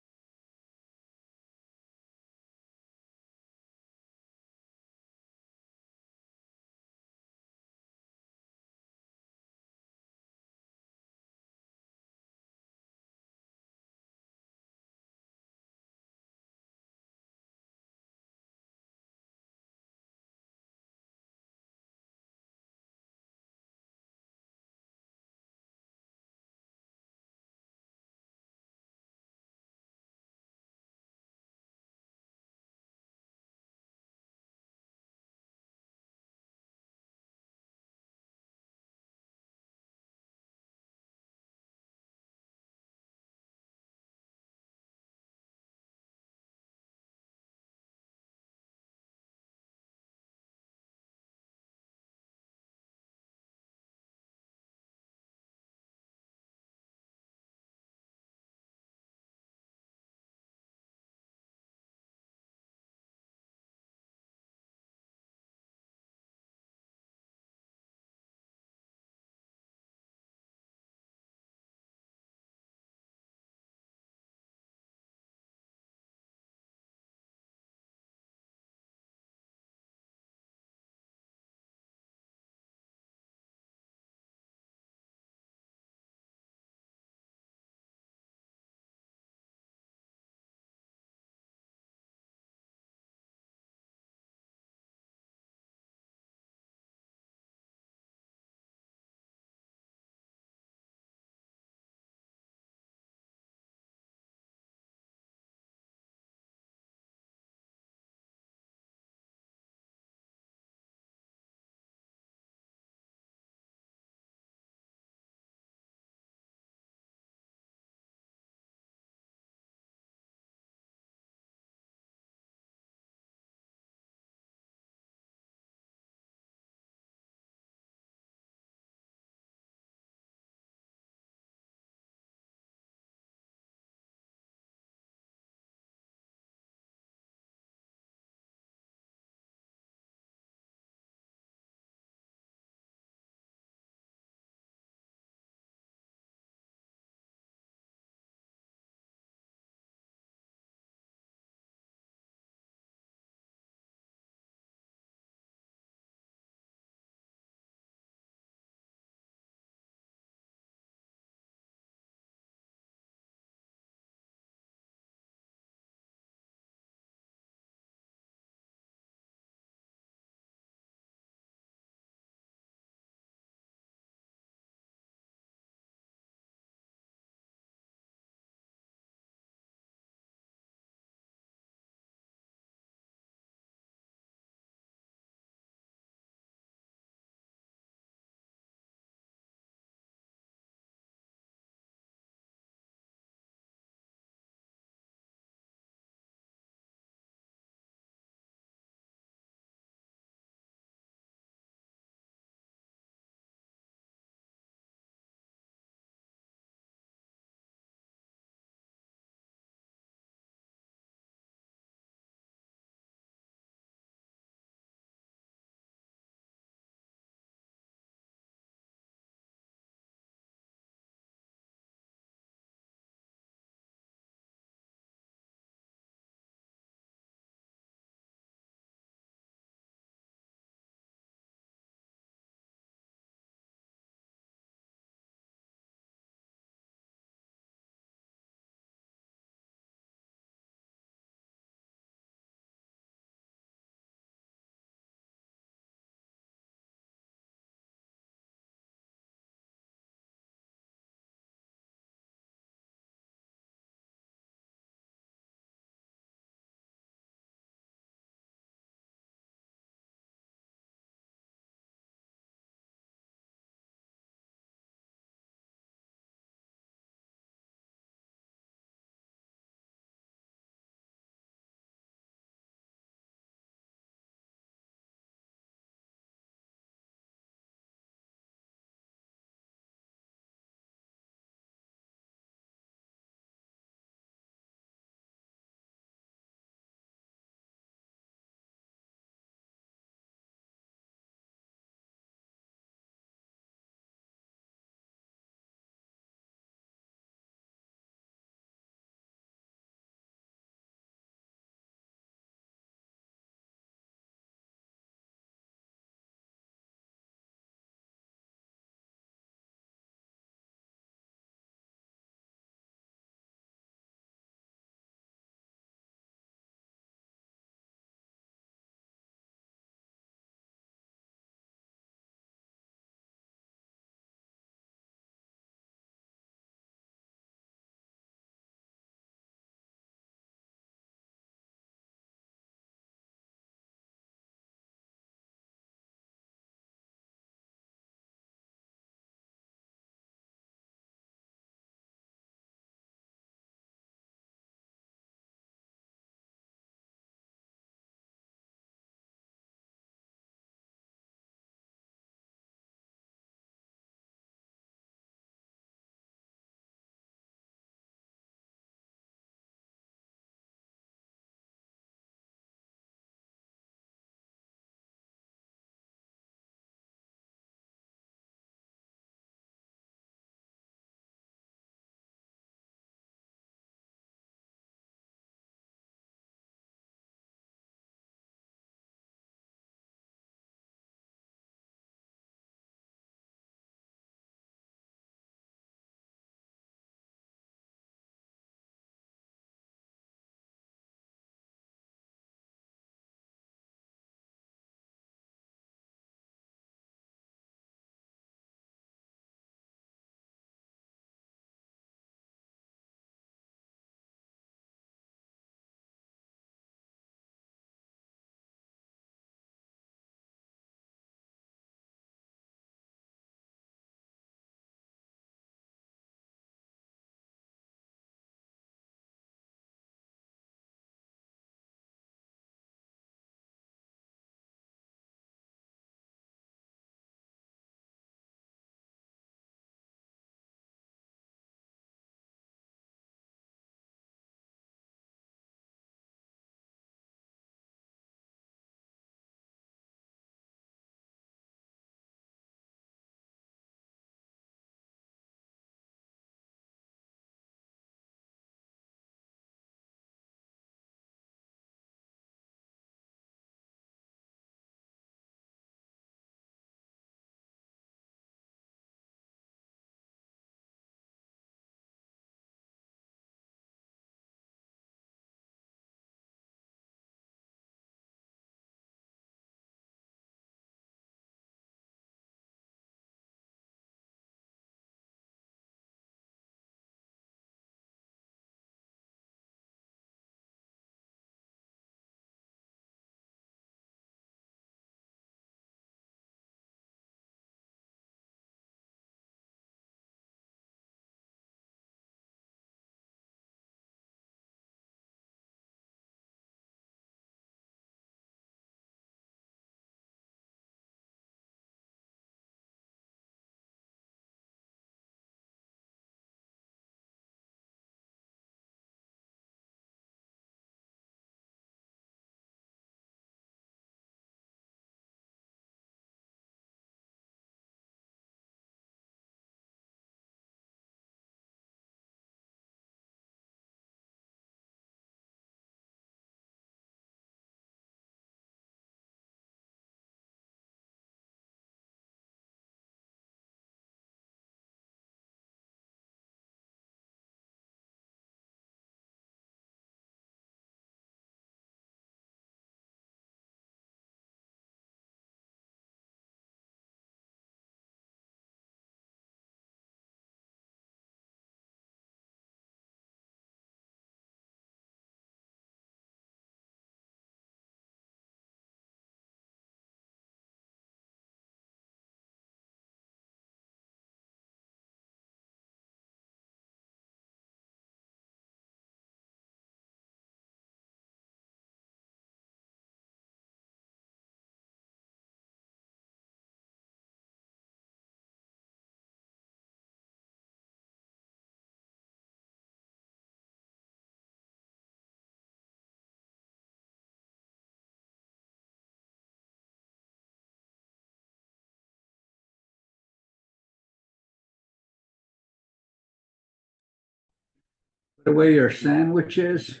Put away your sandwiches.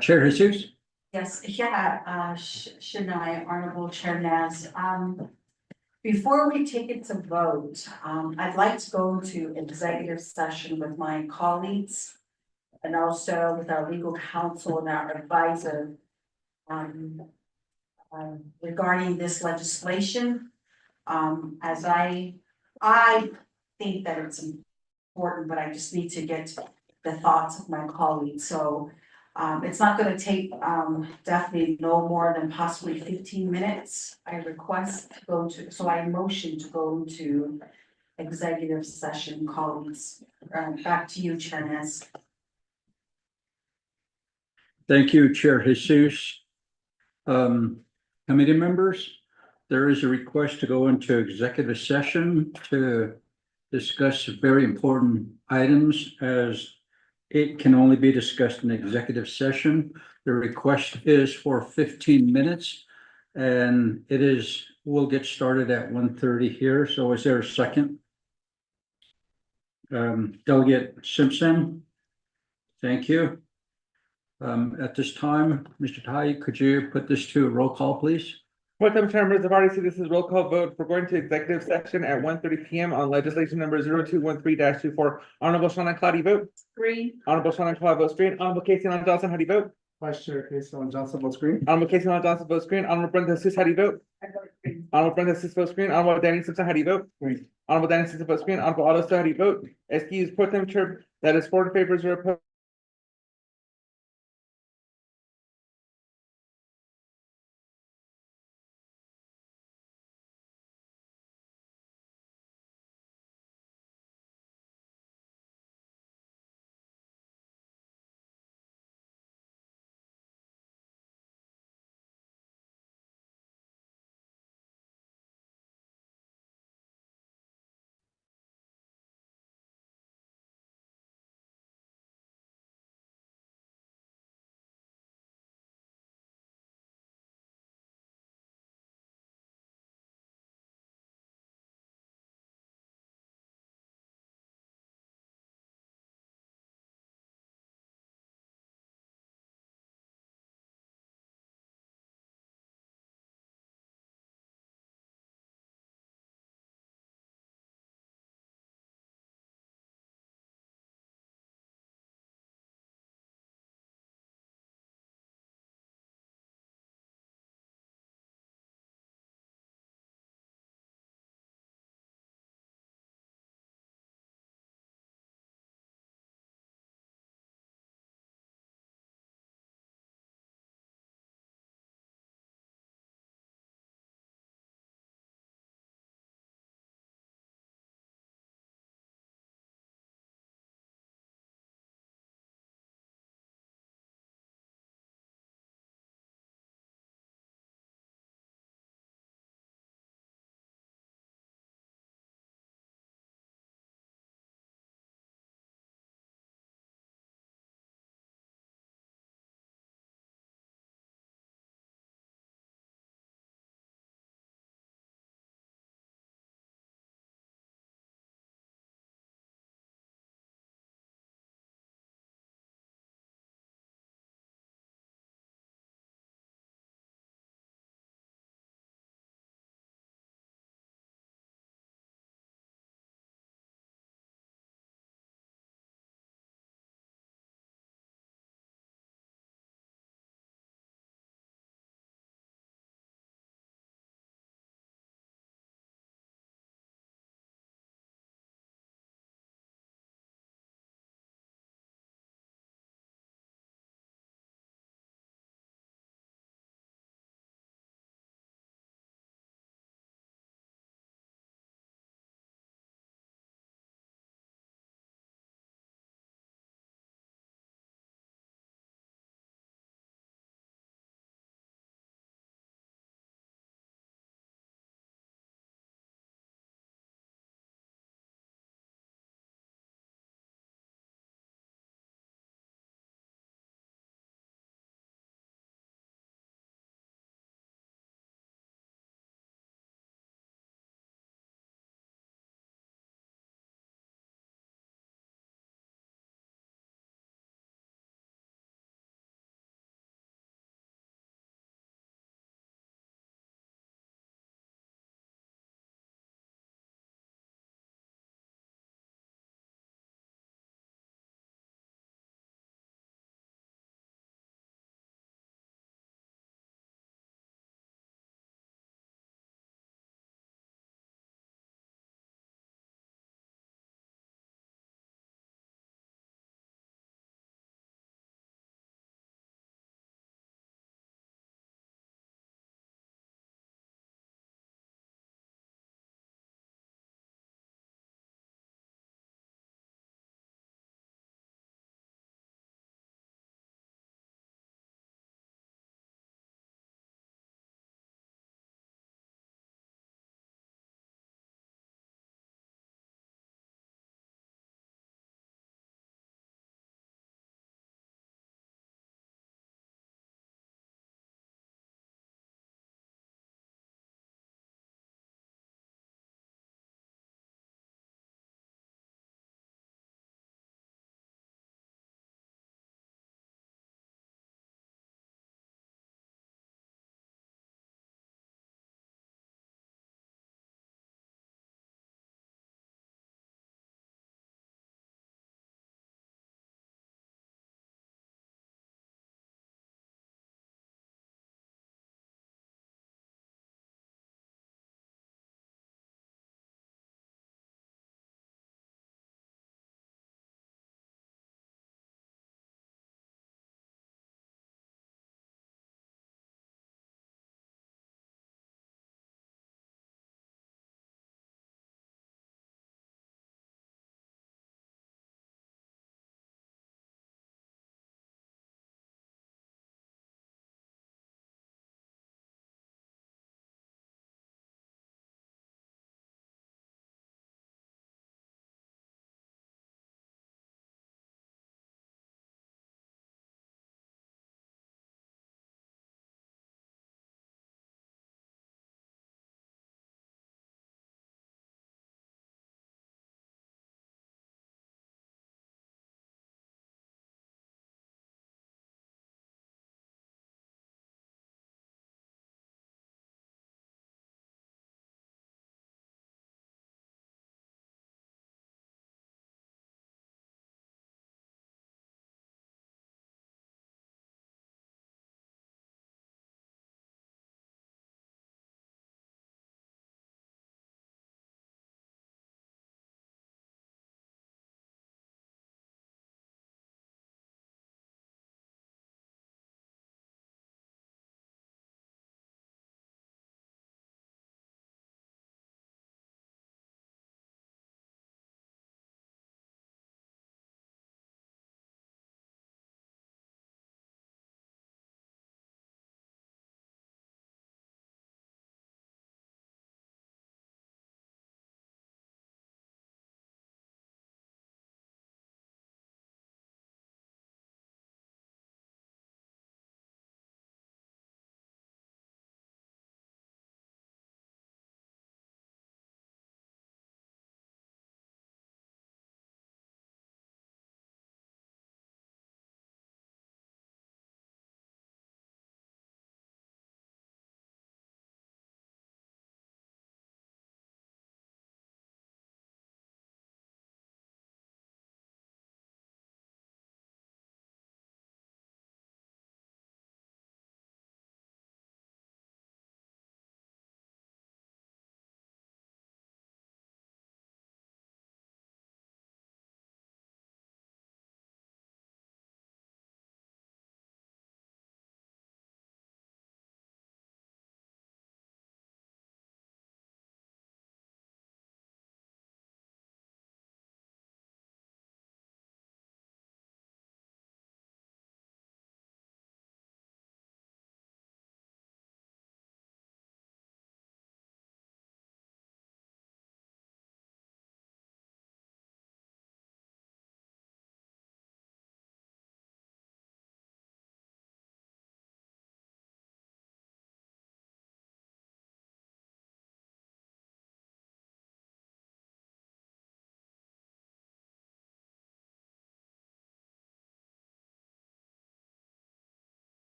Chair Jesus? Yes, yeah, Shania, Honorable Chair Naz, before we take it to vote, I'd like to go to executive session with my colleagues and also with our legal counsel and our advisor, regarding this legislation. As I think that it's important, but I just need to get the thoughts of my colleagues, so it's not gonna take, definitely no more than possibly 15 minutes. I request to go to, so I motion to go into executive session, colleagues. Back to you, Chair Nez. Thank you, Chair Jesus. Committee members, there is a request to go into executive session to discuss very important items as it can only be discussed in executive session. The request is for 15 minutes and we'll get started at 1:30 here. So is there a second? Delegate Simpson? Thank you. At this time, Mr. Tai, could you put this to a roll call, please? Pro Tem Chair, members of RDC, this is roll call vote for going to executive session at 1:30 PM on legislation number 0213-24. Honorable Shannon Cloud, how do you vote? Green. Honorable Shannon Cloud votes green. Honorable Casey Allen Johnson, how do you vote? Vice Chair Casey Johnson votes green. Honorable Casey Allen Johnson votes green. Honorable Brenda Jesus, how do you vote? Honorable Brenda Jesus votes green. Honorable Danny Simpson, how do you vote? Green. Honorable Danny Simpson votes green. Honorable Otto Stowe, how do you vote? Excuse Pro Tem Chair, that is 4 in favor, 0 opposed.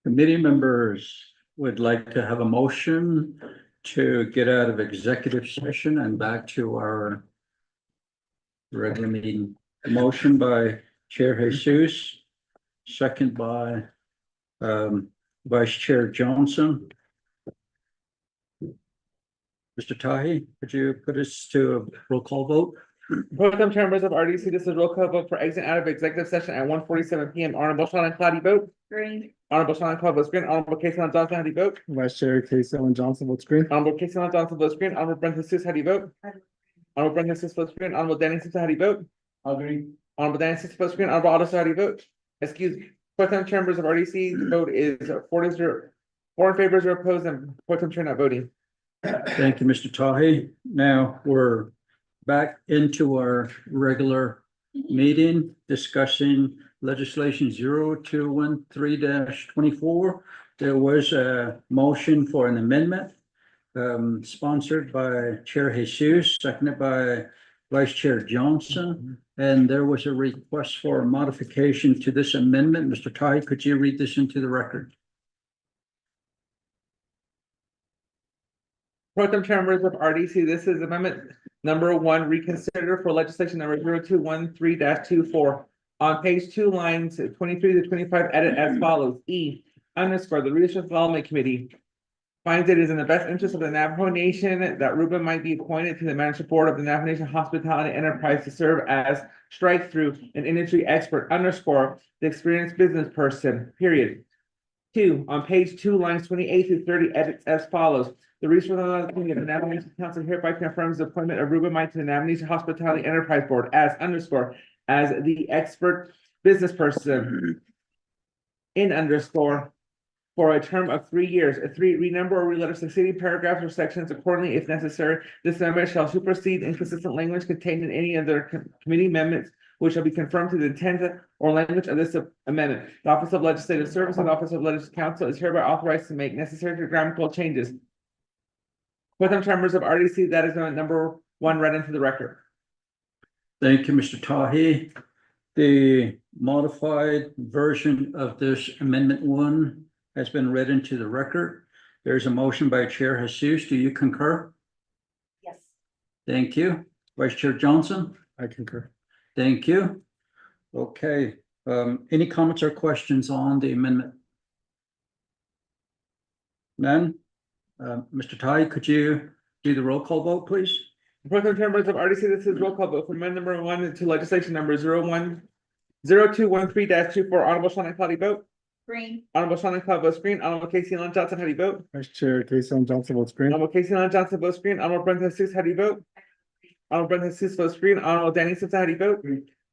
Committee members would like to have a motion to get out of executive session and back to our regular meeting. A motion by Chair Jesus, second by Vice Chair Johnson. Mr. Tahi, could you put us to a roll call vote? Pro Tem Chair, members of RDC, this is roll call vote for exit out of executive session at 1:47 PM. Honorable Sean Cloudy vote. Green. Honorable Sean Cloudy votes green. Honorable Casey Johnson, how do you vote? Vice Chair Casey Ellen Johnson votes green. Honorable Casey Johnson votes green. Honorable Brent Jesus, how do you vote? Honorable Brent Jesus votes green. Honorable Danny Simpson, how do you vote? Agree. Honorable Danny Simpson votes green. Honorable Otto, how do you vote? Excuse me. Pro Tem Chair, members of RDC, the vote is 4-0. 4 in favor, 0 opposed, and Pro Tem Chair not voting. Thank you, Mr. Tahi. Now we're back into our regular meeting discussing legislation 0213-24. There was a motion for an amendment sponsored by Chair Jesus, seconded by Vice Chair Johnson. And there was a request for a modification to this amendment. Mr. Tahi, could you read this into the record? Pro Tem Chair, members of RDC, this is amendment number 1, reconsider for legislation number 0213-24. On page 2, lines 23 to 25, edit as follows. E, underscore, the Research and Development Committee finds it is in the best interest of the Navajo Nation that Ruben might be appointed to the management board of the Navajo Nation Hospitality Enterprise to serve as strike-through an industry expert, underscore, the experienced business person, period. 2, on page 2, lines 28 through 30, edits as follows. The Research and Development Committee of the Navajo Nation Council hereby confirms the appointment of Ruben Mike to the Navajo Nation Hospitality Enterprise Board as underscore as the expert business person in underscore for a term of 3 years. 3, renumber or reletter succeeding paragraphs or sections accordingly if necessary. This amendment shall supersede inconsistent language contained in any of their committee amendments, which shall be confirmed to the intent or language of this amendment. The Office of Legislative Service and the Office of Legislative Counsel is hereby authorized to make necessary grammatical changes. With them, members of RDC, that is amendment number 1 read into the record. Thank you, Mr. Tahi. The modified version of this amendment 1 has been read into the record. There's a motion by Chair Jesus. Do you concur? Yes. Thank you. Vice Chair Johnson? I concur. Thank you. Okay, any comments or questions on the amendment? None? Mr. Tai, could you do the roll call vote, please? Pro Tem members of RDC, this is roll call vote for amendment number 1 to legislation number 0213-24. Honorable Sean Cloudy vote. Green. Honorable Sean Cloudy votes green. Honorable Casey Ellen Johnson, how do you vote? Vice Chair Casey Ellen Johnson votes green. Honorable Casey Ellen Johnson votes green. Honorable Brent Jesus, how do you vote? Honorable Brent Jesus votes green. Honorable Danny Simpson, how do you vote?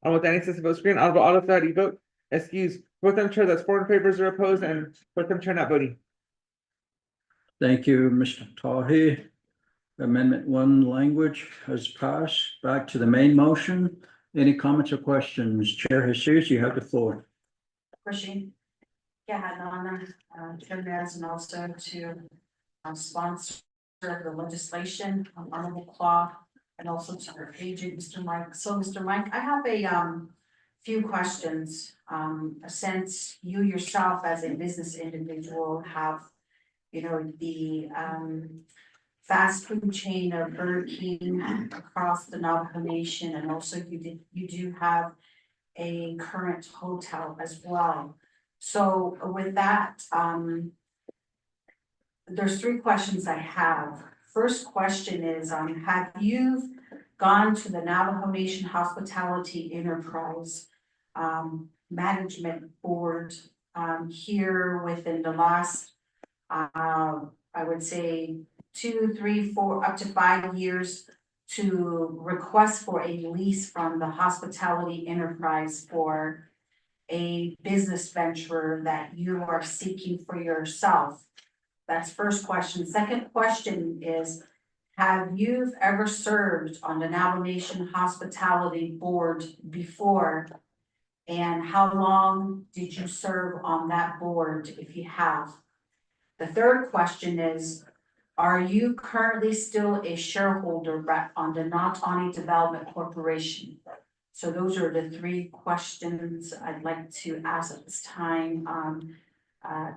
Honorable Danny Simpson votes green. Honorable Otto, how do you vote? Excuse, Pro Tem Chair, that's 4 in favor, 0 opposed, and Pro Tem Chair not voting. Thank you, Mr. Tahi. Amendment 1 language has passed. Back to the main motion. Any comments or questions? Chair Jesus, you have the floor. Pushing. Yeah, Donna, Chairman, and also to sponsor the legislation, Honorable Claw, and also to our agent, Mr. Mike. So, Mr. Mike, I have a few questions. Since you yourself as a business individual have, you know, the fast food chain of Burger King across the Navajo Nation, and also you do have a current hotel as well. So with that, there's 3 questions I have. First question is, have you gone to the Navajo Nation Hospitality Enterprise Management Board here within the last, I would say 2, 3, 4, up to 5 years to request for a lease from the hospitality enterprise for a business venture that you are seeking for yourself? That's first question. Second question is, have you ever served on the Navajo Nation Hospitality Board before? And how long did you serve on that board, if you have? The third question is, are you currently still a shareholder on the Natani Development Corporation? So those are the 3 questions I'd like to ask at this time.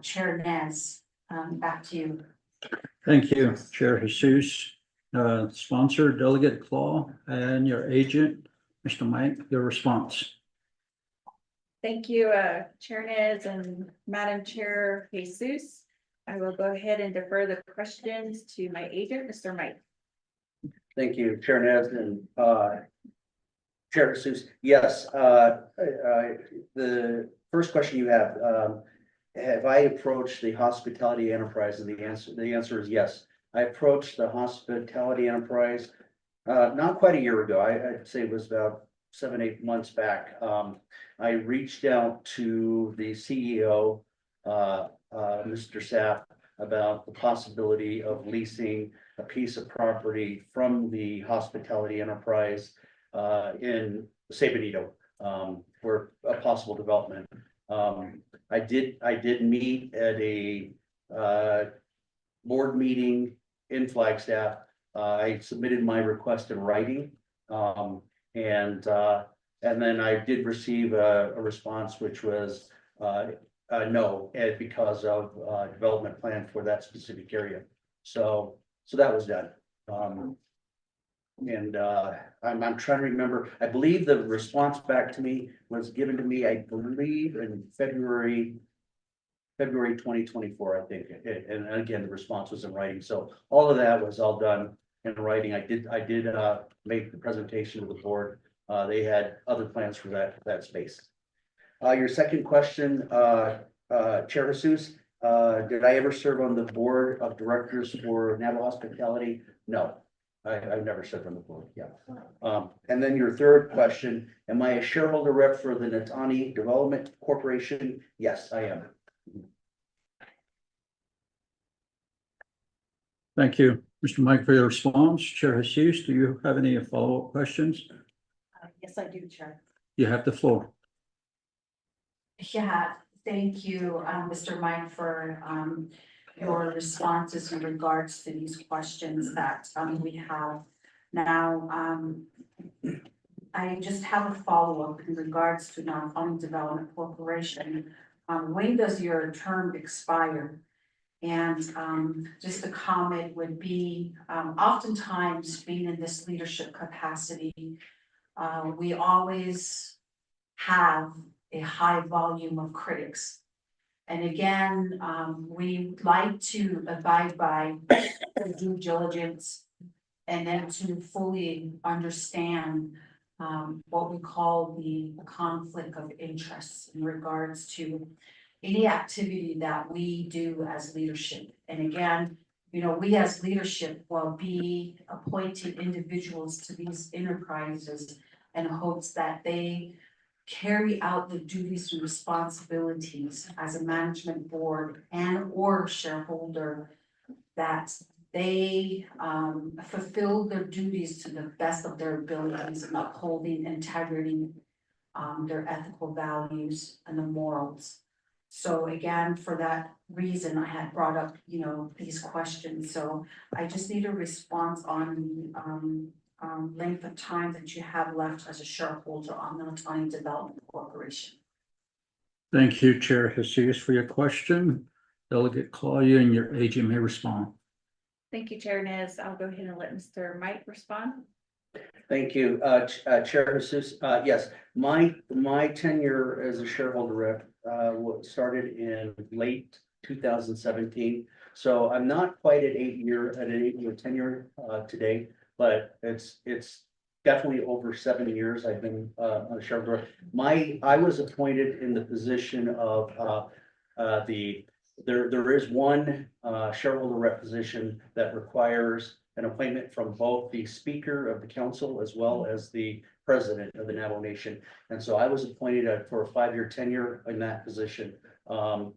Chair Nez, back to you. Thank you, Chair Jesus. Sponsor, Delegate Claw, and your agent, Mr. Mike, your response. Thank you, Chair Nez and Madam Chair Jesus. I will go ahead and defer the questions to my agent, Mr. Mike. Thank you, Chair Nez and Chair Jesus. Yes, the first question you have I approached the hospitality enterprise? And the answer is yes. I approached the hospitality enterprise not quite a year ago. I'd say it was about 7-8 months back. I reached out to the CEO, Mr. Sapp, about the possibility of leasing a piece of property from the hospitality enterprise in San Benito for a possible development. I did meet at a board meeting in Flagstaff. I submitted my request in writing. And then I did receive a response, which was no, because of development plan for that specific area. So that was done. I'm trying to remember, I believe the response back to me was given to me, I believe in February 2024, I think. And again, the response was in writing. So all of that was all done in writing. I did make the presentation to the board. They had other plans for that space. Your second question, Chair Jesus, did I ever serve on the board of directors for Navajo Hospitality? No, I've never served on the board. Yeah. And then your third question, am I a shareholder rep for the Natani Development Corporation? Yes, I am. Thank you, Mr. Mike, for your response. Chair Jesus, do you have any follow-up questions? Yes, I do, Chair. You have the floor. Yeah, thank you, Mr. Mike, for your responses in regards to these questions that we have now. I just have a follow-up in regards to Navajo Development Corporation. When does your term expire? And just a comment would be, oftentimes being in this leadership capacity, we always have a high volume of critics. And again, we like to abide by due diligence and then to fully understand what we call the conflict of interest in regards to any activity that we do as leadership. And again, you know, we as leadership will be appointing individuals to these enterprises in hopes that they carry out the duties and responsibilities as a management board and or shareholder, that they fulfill their duties to the best of their abilities in upholding integrity, their ethical values and the morals. So again, for that reason, I had brought up, you know, these questions. So I just need a response on the length of time that you have left as a shareholder on the Natani Development Corporation. Thank you, Chair Jesus, for your question. Delegate Claudia and your agent may respond. Thank you, Chair Nez. I'll go ahead and let Mr. Mike respond. Thank you, Chair Jesus. Yes, my tenure as a shareholder rep started in late 2017. So I'm not quite at an 8-year tenure today, but it's definitely over 7 years I've been a shareholder. I was appointed in the position of there is one shareholder rep position that requires an appointment from both the Speaker of the Council as well as the President of the Navajo Nation. And so I was appointed for a 5-year tenure in that position. That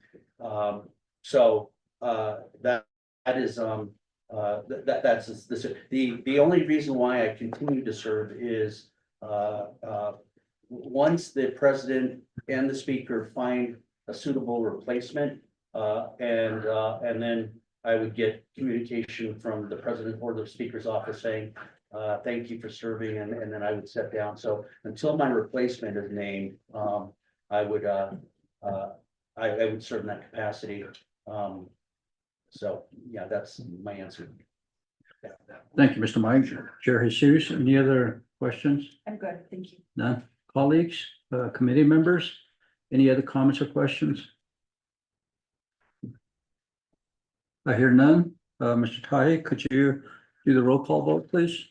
is that's this. The only reason why I continue to serve is once the President and the Speaker find a suitable replacement, and then I would get communication from the President or the Speaker's office saying, thank you for serving, and then I would step down. So until my replacement is named, I I would serve in that capacity. So, yeah, that's my answer. Thank you, Mr. Mike. Chair Jesus, any other questions? I'm good, thank you. None? Colleagues, committee members, any other comments or questions? I hear none. Mr. Tahi, could you do the roll call vote, please?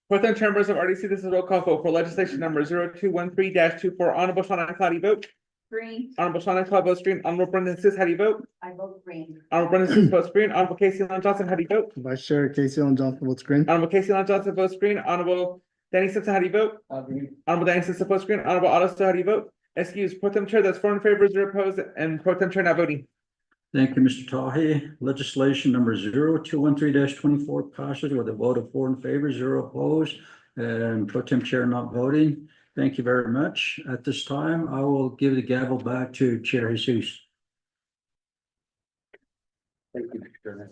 Pro-Tem members of RDC, this is a roll call vote for legislation number 0213-24. Honorable Shauna, how do you vote? Green. Honorable Shauna Cloud votes green. Honorable Brendan Sis, how do you vote? I vote green. Honorable Brendan Sis votes green. Honorable Casey Lon Johnson, how do you vote? Vice Chair Casey Ellen Johnson votes green. Honorable Casey Lon Johnson votes green. Honorable Danny Simpson, how do you vote? Honorable Danny Simpson votes green. Honorable Otto Stowe, how do you vote? Excuse, Pro-Tem Chair, that's 4 in favor, 0 opposed, and Pro-Tem Chair not voting. Thank you, Mr. Tahi. Legislation number 0213-24 passes with a vote of 4 in favor, 0 opposed, and Pro Tem Chair not voting. Thank you very much. At this time, I will give the gavel back to Chair Jesus. Thank you, Mr. Chairman.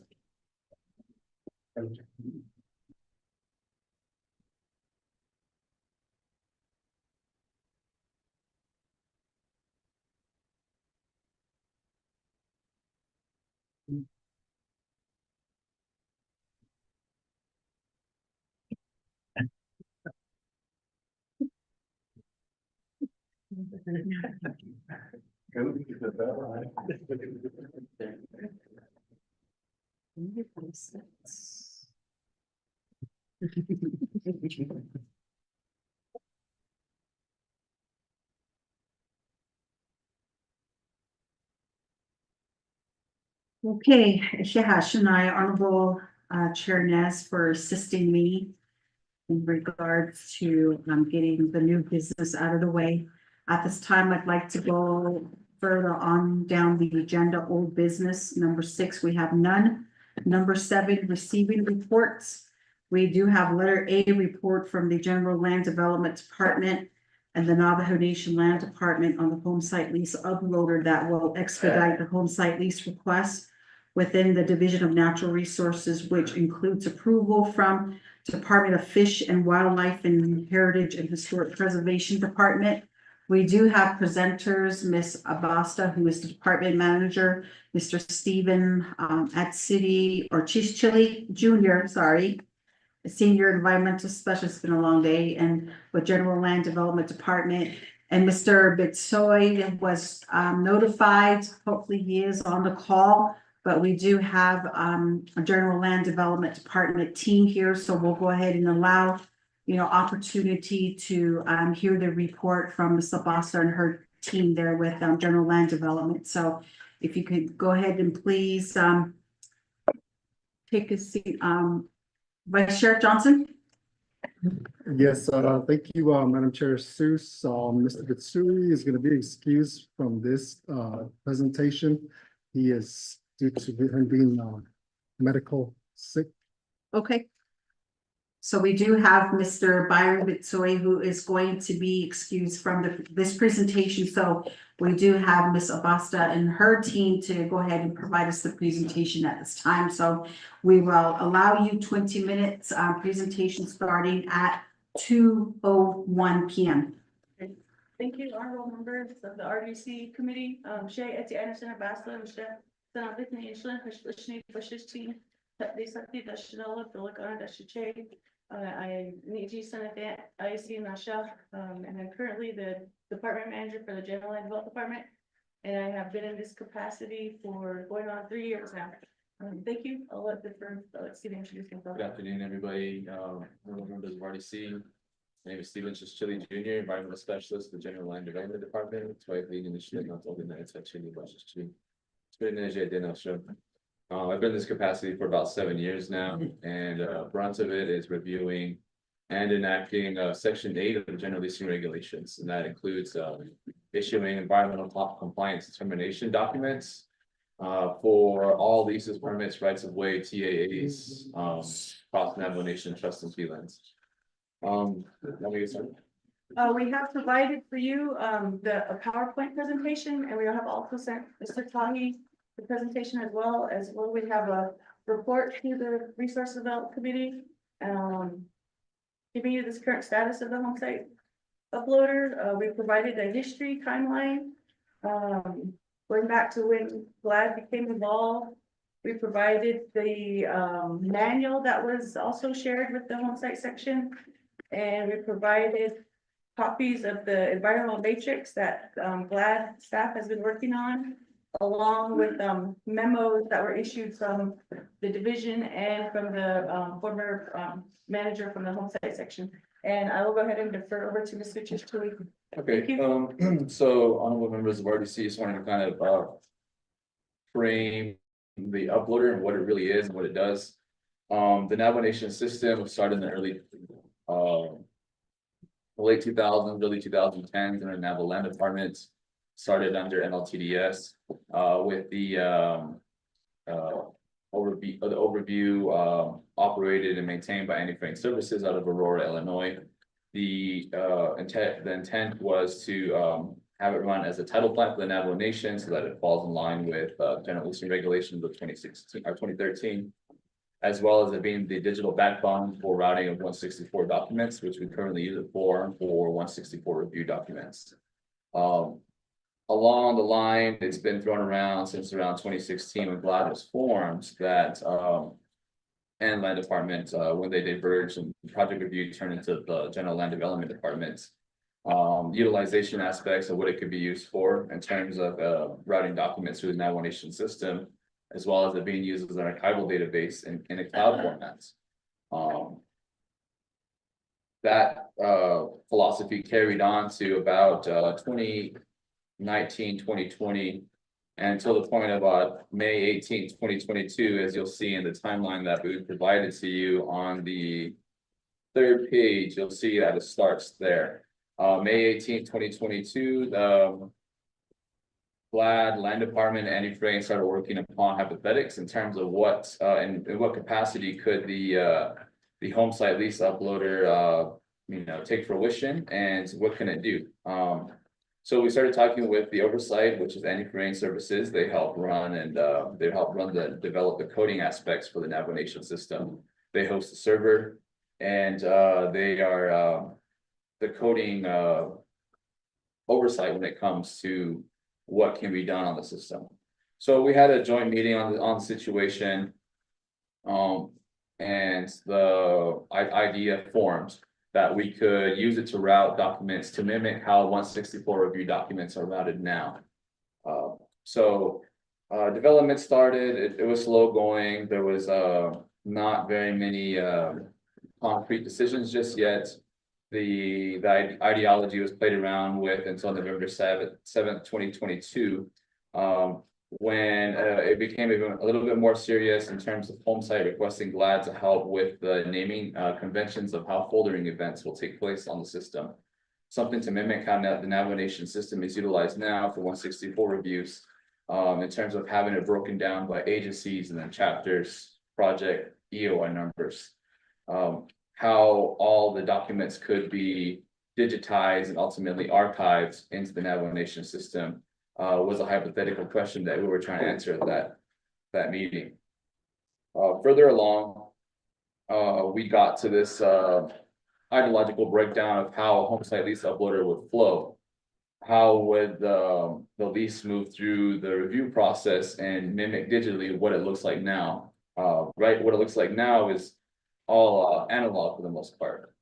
Okay, Shahash and I, Honorable Chair Nez, for assisting me in regards to getting the new business out of the way. At this time, I'd like to go further on down the agenda, old business. Number 6, we have none. Number 7, receiving reports. We do have letter A report from the General Land Development Department and the Navajo Nation Land Department on the home site lease uploader that will expedite the home site lease request within the Division of Natural Resources, which includes approval from Department of Fish and Wildlife and Heritage and Historic Preservation Department. We do have presenters, Ms. Abasta, who is the department manager, Mr. Stephen at City or Chichili Jr., sorry, a senior environmental specialist. It's been a long day, and with General Land Development Department. And Mr. Bitsoy was notified. Hopefully he is on the call. But we do have a General Land Development Department team here, so we'll go ahead and allow, opportunity to hear the report from Ms. Abasta and her team there with General Land Development. So if you could go ahead and please take a seat. Vice Chair Johnson? Yes, thank you, Madam Chair Seuss. Mr. Bitsui is going to be excused from this presentation. He is due to him being medical sick. Okay. So we do have Mr. Byron Bitsoy, who is going to be excused from this presentation. So we do have Ms. Abasta and her team to go ahead and provide us the presentation at this time. So we will allow you 20 minutes presentation starting at 2:01 p.m. Thank you, honorable members of the RDC committee. Shay Eti Anderson Abasta, I need you Senate IC Nasha, and I'm currently the department manager for the General Land Development Department. And I have been in this capacity for going on 3 years now. Thank you. I'll let Steve introduce himself. Good afternoon, everybody. Members of RDC. My name is Steven Chichili Jr., environmental specialist, the General Land Development Department. It's why leading initiative not only that it's actually I've been in this capacity for about 7 years now, and brunt of it is reviewing and enacting Section 8 of the General Leasing Regulations, and that includes issuing environmental compliance determination documents for all leases, permits, rights of way, TAAs, cross Navajo Nation trust and fee lands. Let me get started. We have provided for you a PowerPoint presentation, and we have also sent Mr. Tahi the presentation as well. We have a report to the Resource Development Committee, giving you this current status of the home site uploader. We provided a history timeline, going back to when GLAD became involved. We provided the manual that was also shared with the home site section. And we provided copies of the environmental matrix that GLAD staff has been working on, along with memos that were issued from the division and from the former manager from the home site section. And I will go ahead and defer over to Mr. Chistui. Okay, Thank you. so honorable members of RDC, just wanted to kind of frame the uploader and what it really is and what it does. The navigation system was started in the early late 2000s, early 2010s in the Naval Land Department. Started under NLTDS with the overview operated and maintained by Anti-Frame Services out of Aurora, Illinois. The intent was to have it run as a title plant for the Navajo Nation so that it falls in line with General Leasing Regulations of 2016 or 2013, as well as it being the digital backbone for routing of 164 documents, which we currently use it for 164 review documents. Along the line, it's been thrown around since around 2016 when GLAD was formed that and Land Department, when they diverged and project review turned into the General Land Development Department. Utilization aspects of what it could be used for in terms of routing documents through the Navajo Nation system, as well as it being used as an archival database in a cloud format. That philosophy carried on to about 2019, 2020, and until the point of May 18, 2022, as you'll see in the timeline that we provided to you on the third page, you'll see that it starts there. May 18, 2022, the GLAD, Land Department, and Anti-Frame started working upon hypothetics in terms of what in what capacity could the home site lease uploader take fruition and what can it do. So we started talking with the oversight, which is Anti-Frame Services. They help run and develop the coding aspects for the Navajo Nation system. They host the server, and they are the coding oversight when it comes to what can be done on the system. So we had a joint meeting on the situation, and the idea formed that we could use it to route documents to mimic how 164 review documents are routed now. Development started, it was slow going. There was not very many concrete decisions just yet. The ideology was played around with until November 7th, 2022, when it became even a little bit more serious in terms of home site requesting GLAD to help with the naming conventions of how foldering events will take place on the system. Something to mimic how the Navajo Nation system is utilized now for 164 reviews, in terms of having it broken down by agencies and then chapters, project, EOI numbers. How all the documents could be digitized and ultimately archived into the Navajo Nation system was a hypothetical question that we were trying to answer at that meeting. Further along, we got to this ideological breakdown of how a home site lease uploader would flow. How would the lease move through the review process and mimic digitally what it looks like now? Right, what it looks like now is all analog for the most part.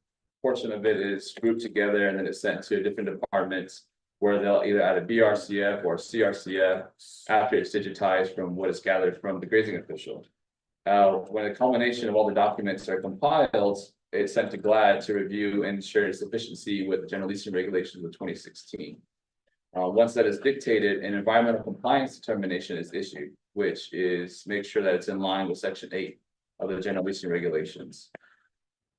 Portion of it is grouped together and then it's sent to different departments where they'll either add a BRCF or CRCF after it's digitized from what is gathered from the grazing official. When a culmination of all the documents are compiled, it's sent to GLAD to review and ensure sufficiency with the General Leasing Regulations of 2016. Once that is dictated, an environmental compliance determination is issued, which is make sure that it's in line with Section 8 of the General Leasing Regulations.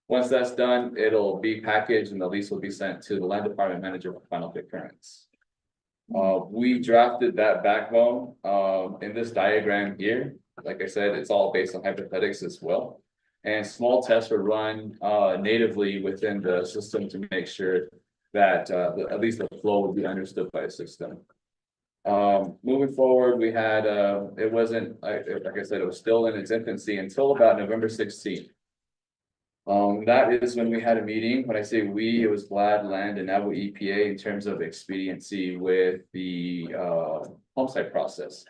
Once that's done, it'll be packaged and the lease will be sent to the Land Department manager for final concurrence. We drafted that backbone in this diagram here. Like I said, it's all based on hypothetics as well. And small tests were run natively within the system to make sure that at least the flow would be understood by the system. Moving forward, we had it wasn't like I said, it was still in its infancy until about November 16th. That is when we had a meeting. When I say we, it was Glad, Land, and Navajo EPA in terms of expediency with the homesite process.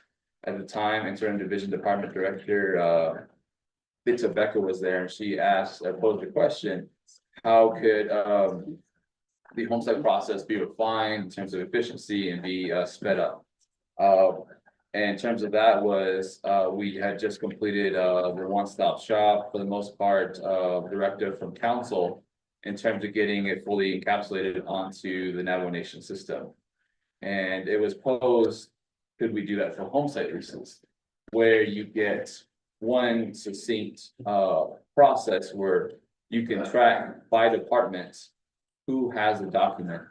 At the time, Interim Division Department Director Lisa Becker was there, and she posed the question, how could the homesite process be refined in terms of efficiency and be sped up? And in terms of that was, we had just completed the one-stop shop, for the most part, directive from council in terms of getting it fully encapsulated onto the Navajo Nation system. And it was posed, could we do that for homesite leases? Where you get one succinct process where you can track by department who has a document,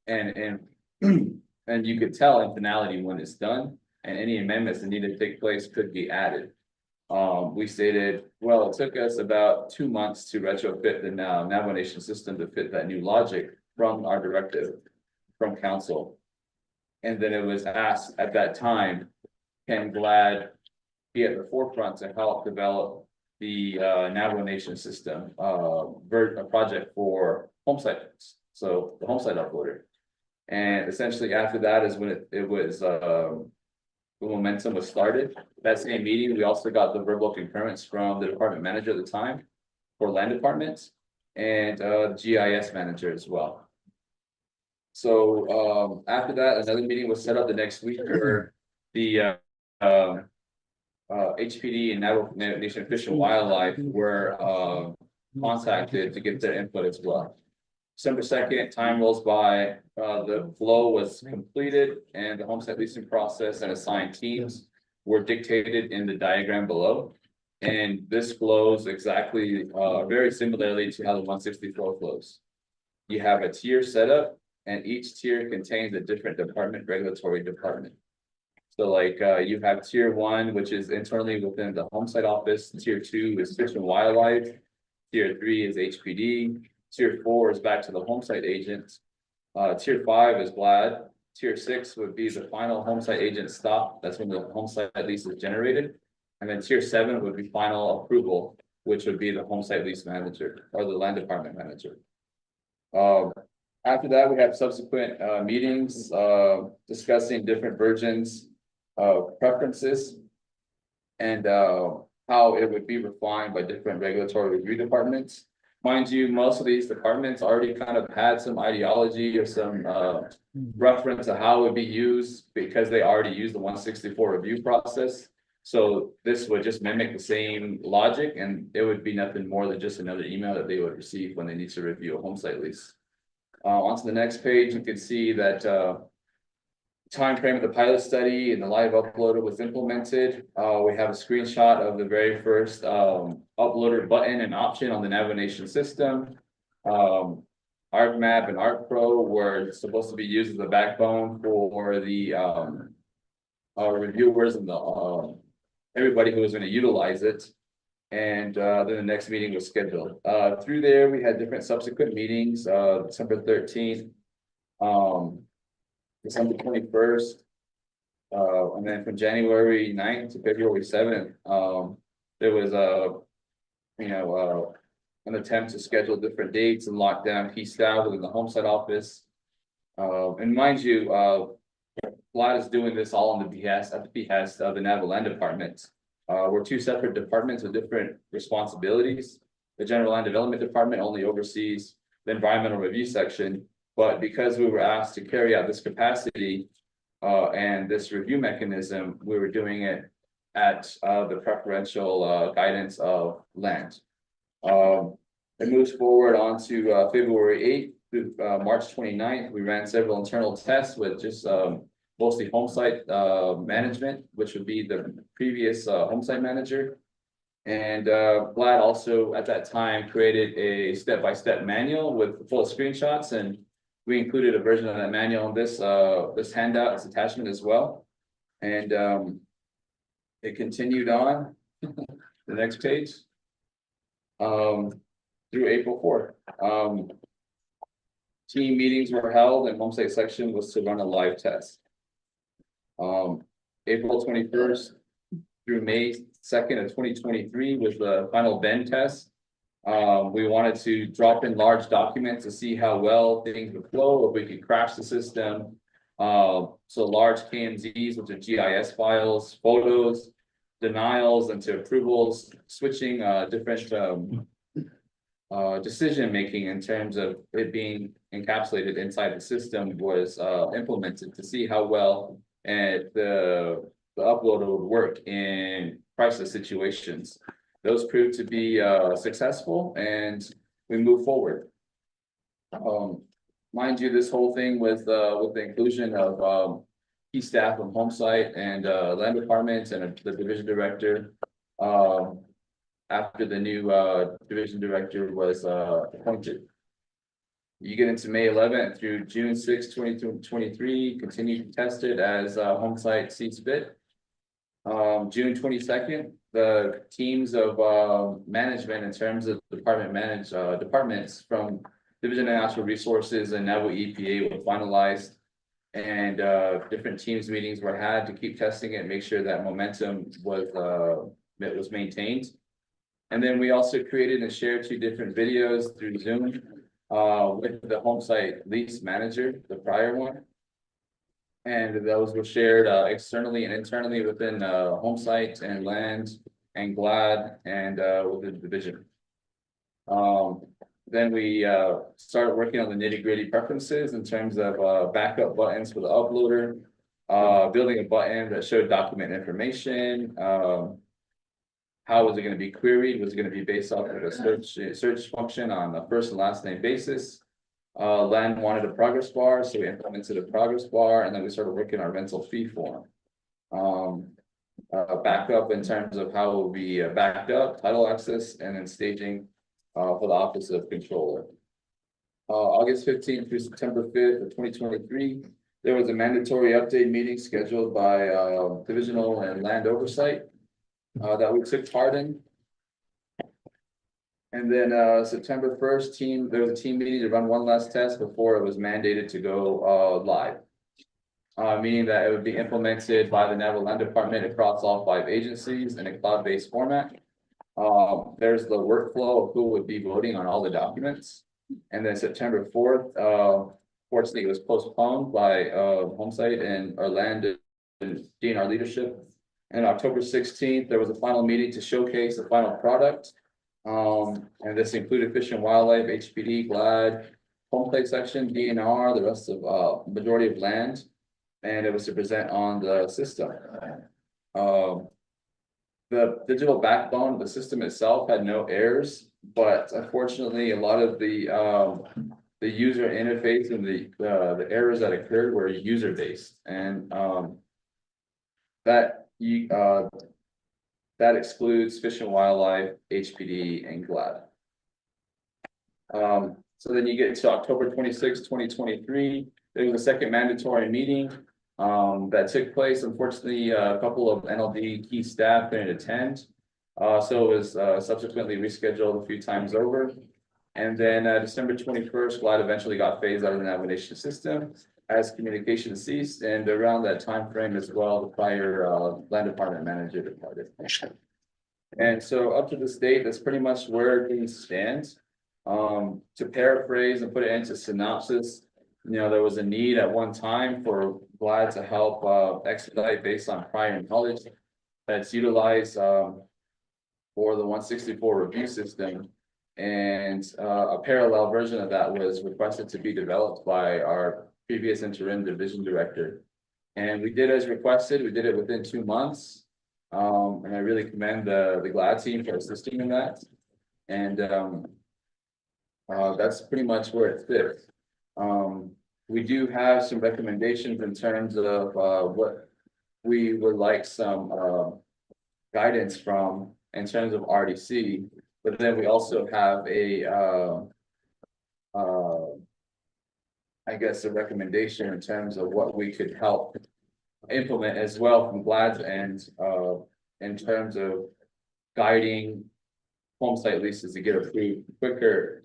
and you could tell in finality when it's done, and any amendments that need to take place could be added. We stated, well, it took us about 2 months to retrofit the Navajo Nation system to fit that new logic from our directive from council. And then it was asked at that time, can Glad be at the forefront to help develop the Navajo Nation system, a project for homesite, so the homesite uploader. And essentially after that is when it was the momentum was started. That same meeting, we also got the verbal concurrence from the department manager at the time for land department and GIS manager as well. So after that, another meeting was set up the next week where the HPD and Navajo Nation Fish and Wildlife were contacted to get their input as well. December 2nd, time rolls by, the flow was completed and the homesite leasing process and assigned teams were dictated in the diagram below. And this flows exactly, very similarly to how the 164 flows. You have a tier setup and each tier contains a different department, regulatory department. So like you have tier 1, which is internally within the homesite office. Tier 2 is Fish and Wildlife. Tier 3 is HPD. Tier 4 is back to the homesite agent. Tier 5 is Glad. Tier 6 would be the final homesite agent stop. That's when the homesite lease is generated. And then tier 7 would be final approval, which would be the homesite lease manager or the land department manager. After that, we have subsequent meetings discussing different versions of preferences and how it would be refined by different regulatory review departments. Mind you, most of these departments already kind of had some ideology or some reference to how it would be used because they already use the 164 review process. So this would just mimic the same logic and it would be nothing more than just another email that they would receive when they need to review a homesite lease. Onto the next page, you can see that time frame of the pilot study and the live uploader was implemented. We have a screenshot of the very first uploader button and option on the Navajo Nation system. ArcMap and ArcPro were supposed to be used as the backbone for the reviewers and the everybody who was going to utilize it. And then the next meeting was scheduled. Through there, we had different subsequent meetings, December 13th. December 21st, and then from January 9th to February 7th, there was an attempt to schedule different dates and lock down key staff within the homesite office. And mind you, Glad is doing this all on the behest of the Navajo Land Department. We're two separate departments with different responsibilities. The General Land Development Department only oversees the environmental review section. But because we were asked to carry out this capacity and this review mechanism, we were doing it at the preferential guidance of land. It moves forward on to February 8th through March 29th. We ran several internal tests with just mostly homesite management, which would be the previous homesite manager. And Glad also at that time created a step-by-step manual with full of screenshots, and we included a version of that manual in this this handout, this attachment as well. And it continued on the next page through April 4th. Team meetings were held and homesite section was to run a live test. April 21st through May 2nd of 2023 was the final bend test. We wanted to drop in large documents to see how well things would flow, if we could crash the system. So large KMZs, which are GIS files, photos, denials into approvals, switching different decision making in terms of it being encapsulated inside the system was implemented to see how well and the upload would work in crisis situations. Those proved to be successful and we move forward. Mind you, this whole thing with the inclusion of key staff from home site and land department and the division director. After the new division director was appointed. You get into May 11th through June 6th, 2023, continue to test it as home site sees fit. June 22nd, the teams of management in terms of departments from Division of Natural Resources and Naval EPA were finalized. And different teams meetings were had to keep testing it, make sure that momentum was maintained. And then we also created and shared 2 different videos through Zoom with the home site lease manager, the prior one. And those were shared externally and internally within home site and land and GLAD and within the division. Then we started working on the nitty-gritty preferences in terms of backup buttons for the uploader, building a button that showed document information. How was it going to be queried? Was it going to be based off of a search function on a first and last name basis? Land wanted a progress bar, so we implemented a progress bar, and then we started working our rental fee form. Backup in terms of how it will be backed up, title access, and then staging for the Office of Controller. August 15th through September 5th of 2023, there was a mandatory update meeting scheduled by Divisional and Land Oversight that we took part in. And then September 1st, there was a team meeting to run one last test before it was mandated to go live. Meaning that it would be implemented by the Naval Land Department across all 5 agencies in a cloud-based format. There's the workflow of who would be voting on all the documents. And then September 4th, fortunately, it was postponed by Homesite and our land and DNR leadership. And October 16th, there was a final meeting to showcase the final product. And this included Fish and Wildlife, HPD, GLAD, home plate section, DNR, the rest of majority of land. And it was to present on the system. The digital backbone of the system itself had no errors, but unfortunately, a lot of the user interface and the errors that occurred were user based, and that excludes Fish and Wildlife, HPD, and GLAD. So then you get to October 26, 2023. There was a second mandatory meeting that took place. Unfortunately, a couple of NLD key staff couldn't attend. So it was subsequently rescheduled a few times over. And then December 21st, GLAD eventually got phased out of the navigation system as communication ceased. And around that time frame as well, the prior land department manager departed. And so up to this date, that's pretty much where things stand. To paraphrase and put it into synopsis, there was a need at one time for GLAD to help expedite based on prior knowledge that's utilized for the 164 review system. And a parallel version of that was requested to be developed by our previous interim division director. And we did as requested. We did it within 2 months. And I really commend the GLAD team for assisting in that. And that's pretty much where it fits. We do have some recommendations in terms of what we would like some guidance from in terms of RDC, but then we also have I guess a recommendation in terms of what we could help implement as well from GLAD's end in terms of guiding home site leases to get approved quicker.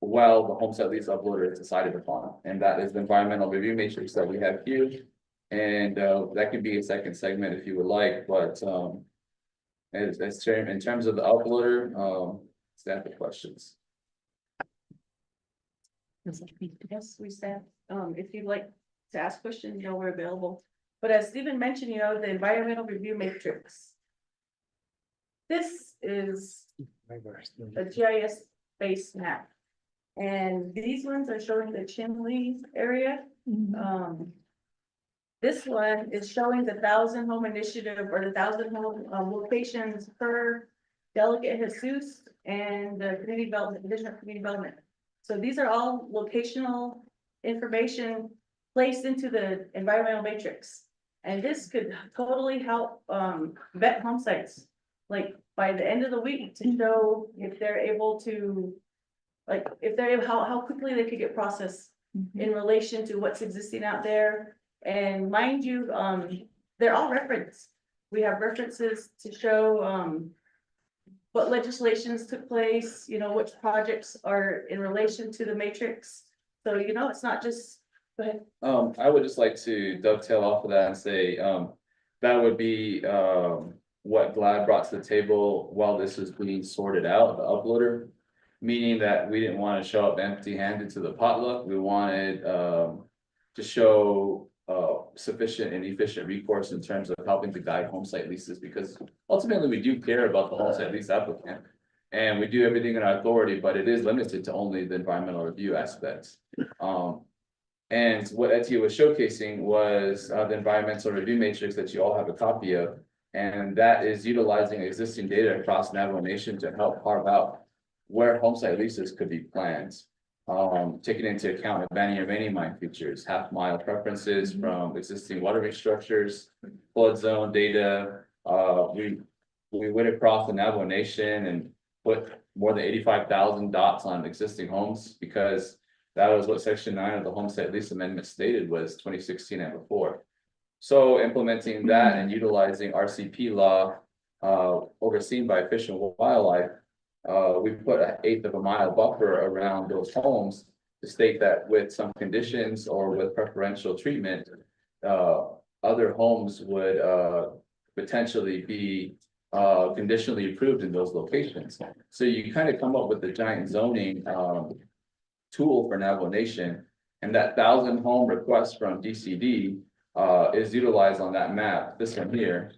Well, the home site lease uploader is decided upon, and that is the environmental review matrix that we have here. And that could be a second segment if you would like, but as chair, in terms of the uploader, staff have questions. Yes, we stand, if you'd like to ask questions, you know, we're available. But as Stephen mentioned, you know, the environmental review matrix. This is a GIS based map. And these ones are showing the Chinle area. This one is showing the 1,000 home initiative or the 1,000 home locations per Delegate Jesus and the community development, division of community development. So these are all locational information placed into the environmental matrix. And this could totally help vet home sites, like by the end of the week to show if they're able to, like, if they're able, how quickly they could get processed in relation to what's existing out there. And mind you, they're all referenced. We have references to show what legislations took place, you know, which projects are in relation to the matrix. So, you know, it's not just, go ahead. I would just like to dovetail off of that and say, that would be, what GLAD brought to the table while this was being sorted out, the uploader. Meaning that we didn't want to show up empty-handed to the potluck, we wanted, to show, sufficient and efficient recourse in terms of helping to guide home site leases, because ultimately we do care about the home site lease applicant. And we do everything in our authority, but it is limited to only the environmental review aspects. And what Etia was showcasing was the environmental review matrix that you all have a copy of. And that is utilizing existing data across Navajo Nation to help carve out where home site leases could be planned. Taking into account abandoned uranium mine features, half-mile preferences from existing waterway structures, flood zone data. We went across the Navajo Nation and put more than 85,000 dots on existing homes, because that was what section 9 of the home site lease amendment stated was 2016 and before. So implementing that and utilizing RCP law, overseen by Fish and Wildlife, we put 1/8 of a mile buffer around those homes to state that with some conditions or with preferential treatment, other homes would potentially be conditionally approved in those locations. So you kind of come up with the giant zoning tool for Navajo Nation, and that 1,000 home request from DCD is utilized on that map, this one here.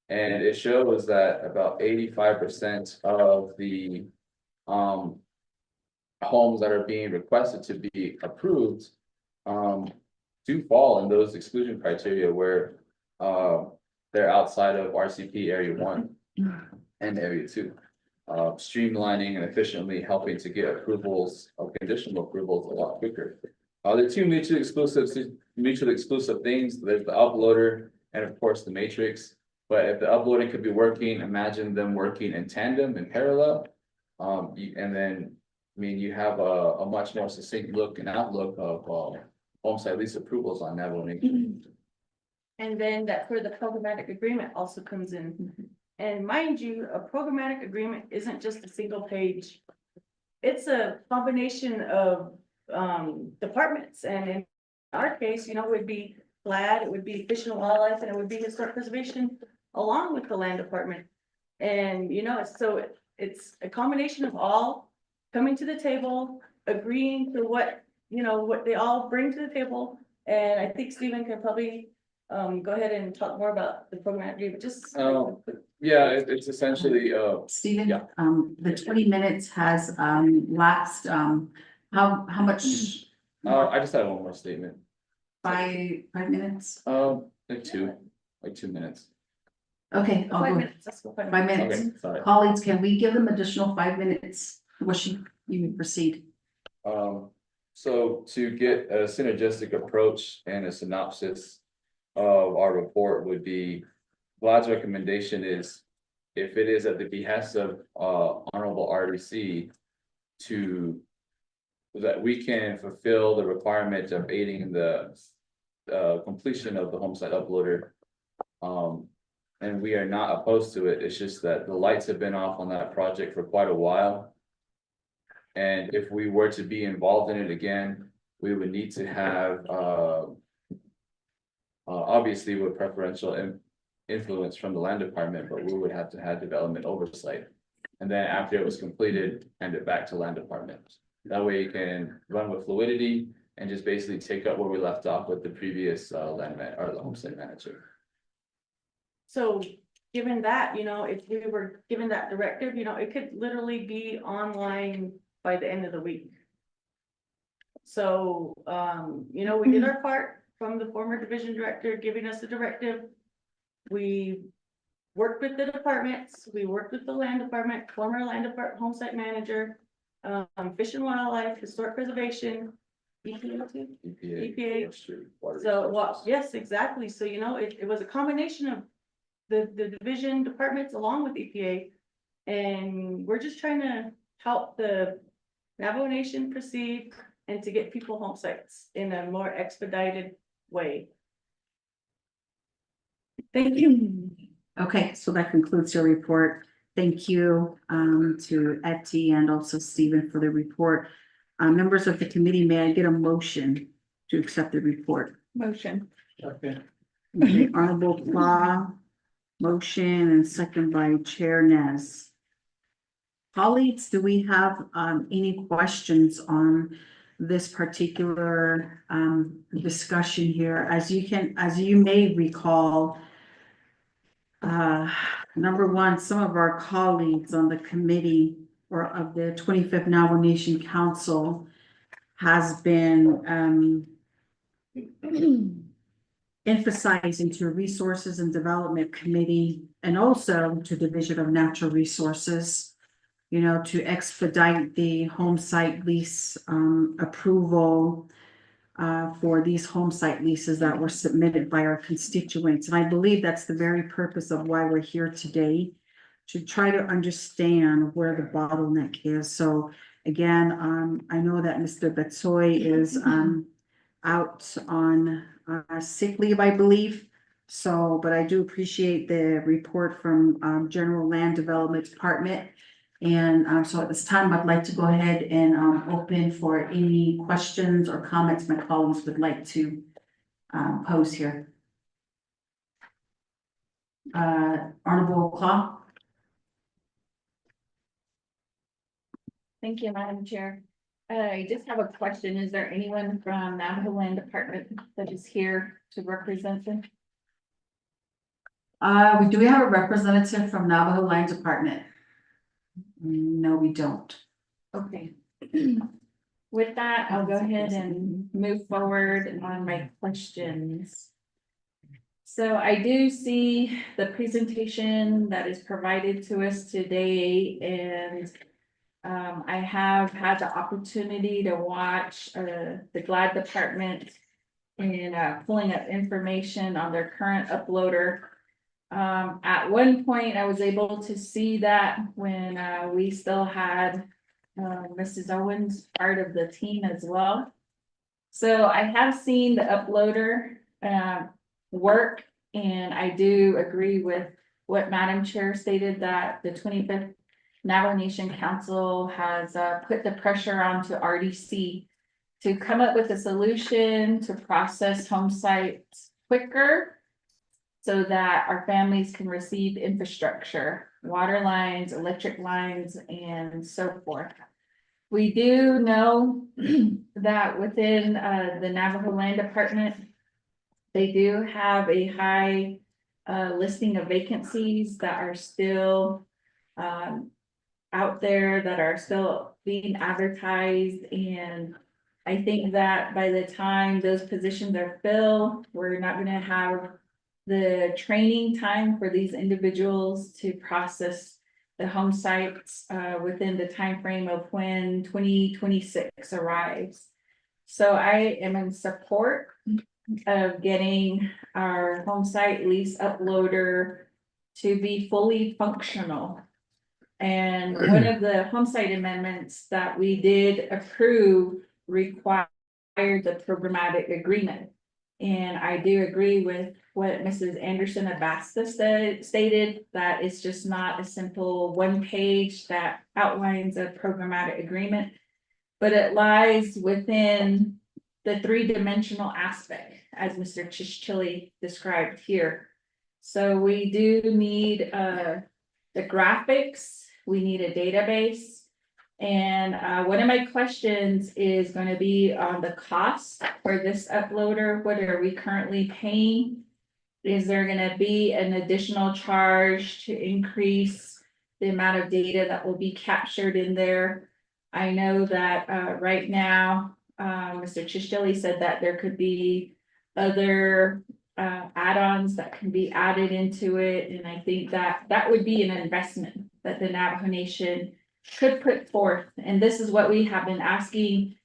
And it shows that about 85% of the homes that are being requested to be approved do fall in those exclusion criteria where they're outside of RCP Area 1 and Area 2. Streamlining and efficiently helping to get approvals of conditional approvals a lot quicker. There are two mutually exclusive things. There's the uploader and of course the matrix. But if the uploading could be working, imagine them working in tandem, in parallel. And then, I mean, you have a much more succinct look and outlook of home site lease approvals on Navajo Nation. And then that's where the programmatic agreement also comes in. And mind you, a programmatic agreement isn't just a single page. It's a combination of departments, and in our case, you know, it would be GLAD, it would be Fish and Wildlife, and it would be Historic Preservation along with the land department. And you know, it's a combination of all coming to the table, agreeing to what, you know, what they all bring to the table. And I think Stephen can probably go ahead and talk more about the programmatic agreement, just. Yeah, it's essentially Stephen, yeah. the 20 minutes has lapsed, how much, I just had one more statement. 5 minutes? Like 2 minutes. Okay, I'll 5 go. minutes, let's go 5 5 minutes. minutes. Okay, sorry. Colleagues, can we give them additional 5 minutes? You proceed. So to get a synergistic approach and a synopsis of our report would be, GLAD's recommendation is, if it is at the behest of Honorable RDC, that we can fulfill the requirement of aiding in the completion of the home site uploader. And we are not opposed to it. It's just that the lights have been off on that project for quite a while. And if we were to be involved in it again, we would need to have obviously with preferential influence from the land department, but we would have to have development oversight. And then after it was completed, hand it back to land department. That way you can run with fluidity and just basically take up where we left off with the previous or the homestead manager. So given that, if we were given that directive, it could literally be online by the end of the week. So, we did our part from the former division director giving us the directive. We worked with the departments, we worked with the land department, former land department, homesite manager, Fish and Wildlife, Historic Preservation, EPA too? EPA. forestry, water So, resources. yes, exactly. So, it was a combination of the division departments along with EPA. And we're just trying to help the Navajo Nation proceed and to get people home sites in a more expedited way. Thank you. Okay, so that concludes your report. Thank you to Etty and also Stephen for the report. Members of the committee, may I get a motion to accept the report? Motion. Okay, Honorable Claw, motion and second by Chair Nez. Colleagues, do we have any questions on this particular discussion here? As you may recall, number one, some of our colleagues on the committee or of the 25th Navajo Nation Council has been emphasizing to Resources and Development Committee and also to Division of Natural Resources, to expedite the home site lease approval for these home site leases that were submitted by our constituents. And I believe that's the very purpose of why we're here today, to try to understand where the bottleneck is. So again, I know that Mr. Betsoy is out on sick leave, I believe. So, but I do appreciate the report from General Land Development Department. And so at this time, I'd like to go ahead and open for any questions or comments my colleagues would like to pose here. Honorable Claw. Thank you, Madam Chair. I just have a question. Is there anyone from Navajo Land Department that is here to represent them? Do we have a representative from Navajo Land Department? No, we don't. Okay. With that, I'll go ahead and move forward on my questions. So I do see the presentation that is provided to us today, and I have had the opportunity to watch the GLAD department in pulling up information on their current uploader. At one point, I was able to see that when we still had Mrs. Owens part of the team as well. So I have seen the uploader work, and I do agree with what Madam Chair stated, that the 25th Navajo Nation Council has put the pressure onto RDC to come up with a solution to process home sites quicker, so that our families can receive infrastructure, water lines, electric lines, and so forth. We do know that within the Navajo Land Department, they do have a high listing of vacancies that are still out there, that are still being advertised. And I think that by the time those positions are filled, we're not gonna have the training time for these individuals to process the home sites within the time frame of when 2026 arrives. So I am in support of getting our home site lease uploader to be fully functional. And one of the home site amendments that we did approve required the programmatic agreement. And I do agree with what Mrs. Anderson Abasta stated, that it's just not a simple one page that outlines a programmatic agreement, but it lies within the three-dimensional aspect, as Mr. Chischilly described here. So we do need the graphics, we need a database. And one of my questions is gonna be on the cost for this uploader. What are we currently paying? Is there gonna be an additional charge to increase the amount of data that will be captured in there? I know that right now, Mr. Chisholm said that there could be other add-ons that can be added into it, and I think that that would be an investment that the Navajo Nation could put forth, and this is what we have been asking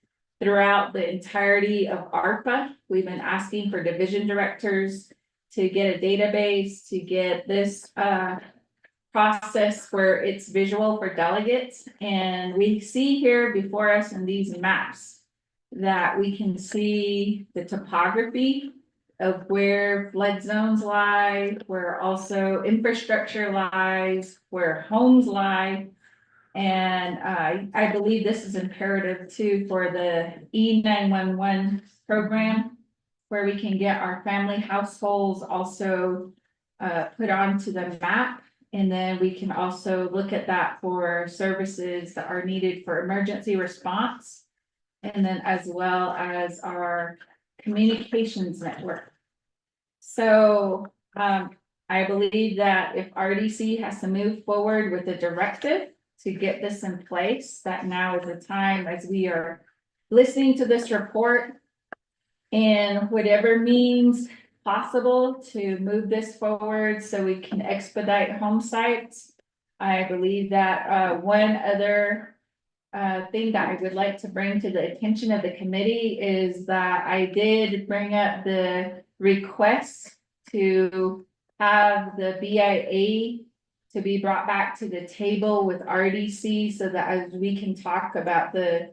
throughout the entirety of ARPA. We've been asking for division directors to get a database, to get this process where it's visual for delegates, and we see here before us in these maps that we can see the topography of where flood zones lie, where also infrastructure lies, where homes lie. And I believe this is imperative too for the E911 program, where we can get our family households also put onto the map. And then we can also look at that for services that are needed for emergency response. And then as well as our communications network. So I believe that if RDC has to move forward with a directive to get this in place, that now is the time, as we are listening to this report and whatever means possible to move this forward so we can expedite home sites. I believe that one other thing that I would like to bring to the attention of the committee is that I did bring up the request to have the BIA to be brought back to the table with RDC so that as we can talk about the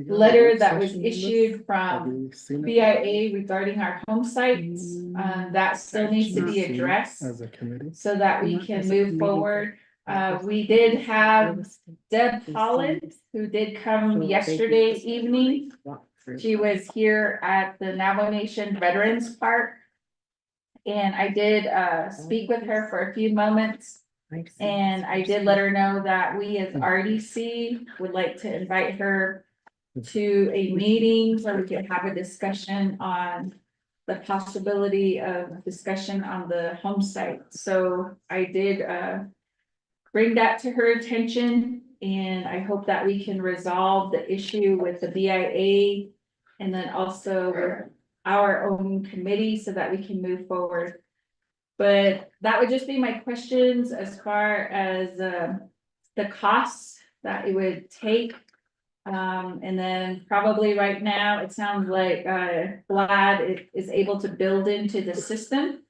letter that was issued from BIA regarding our home sites, that still needs to be addressed As a committee. so that we can move forward. We did have Deb Holland, who did come yesterday evening. She was here at the Navajo Nation Veterans Park. And I did speak with her for a few moments. And I did let her know that we as RDC would like to invite her to a meeting so we could have a discussion on the possibility of discussion on the home site. So I did bring that to her attention, and I hope that we can resolve the issue with the BIA and then also our own committee so that we can move forward. But that would just be my questions as far as the costs that it would take. And then probably right now, it sounds like GLAD is able to build into the system.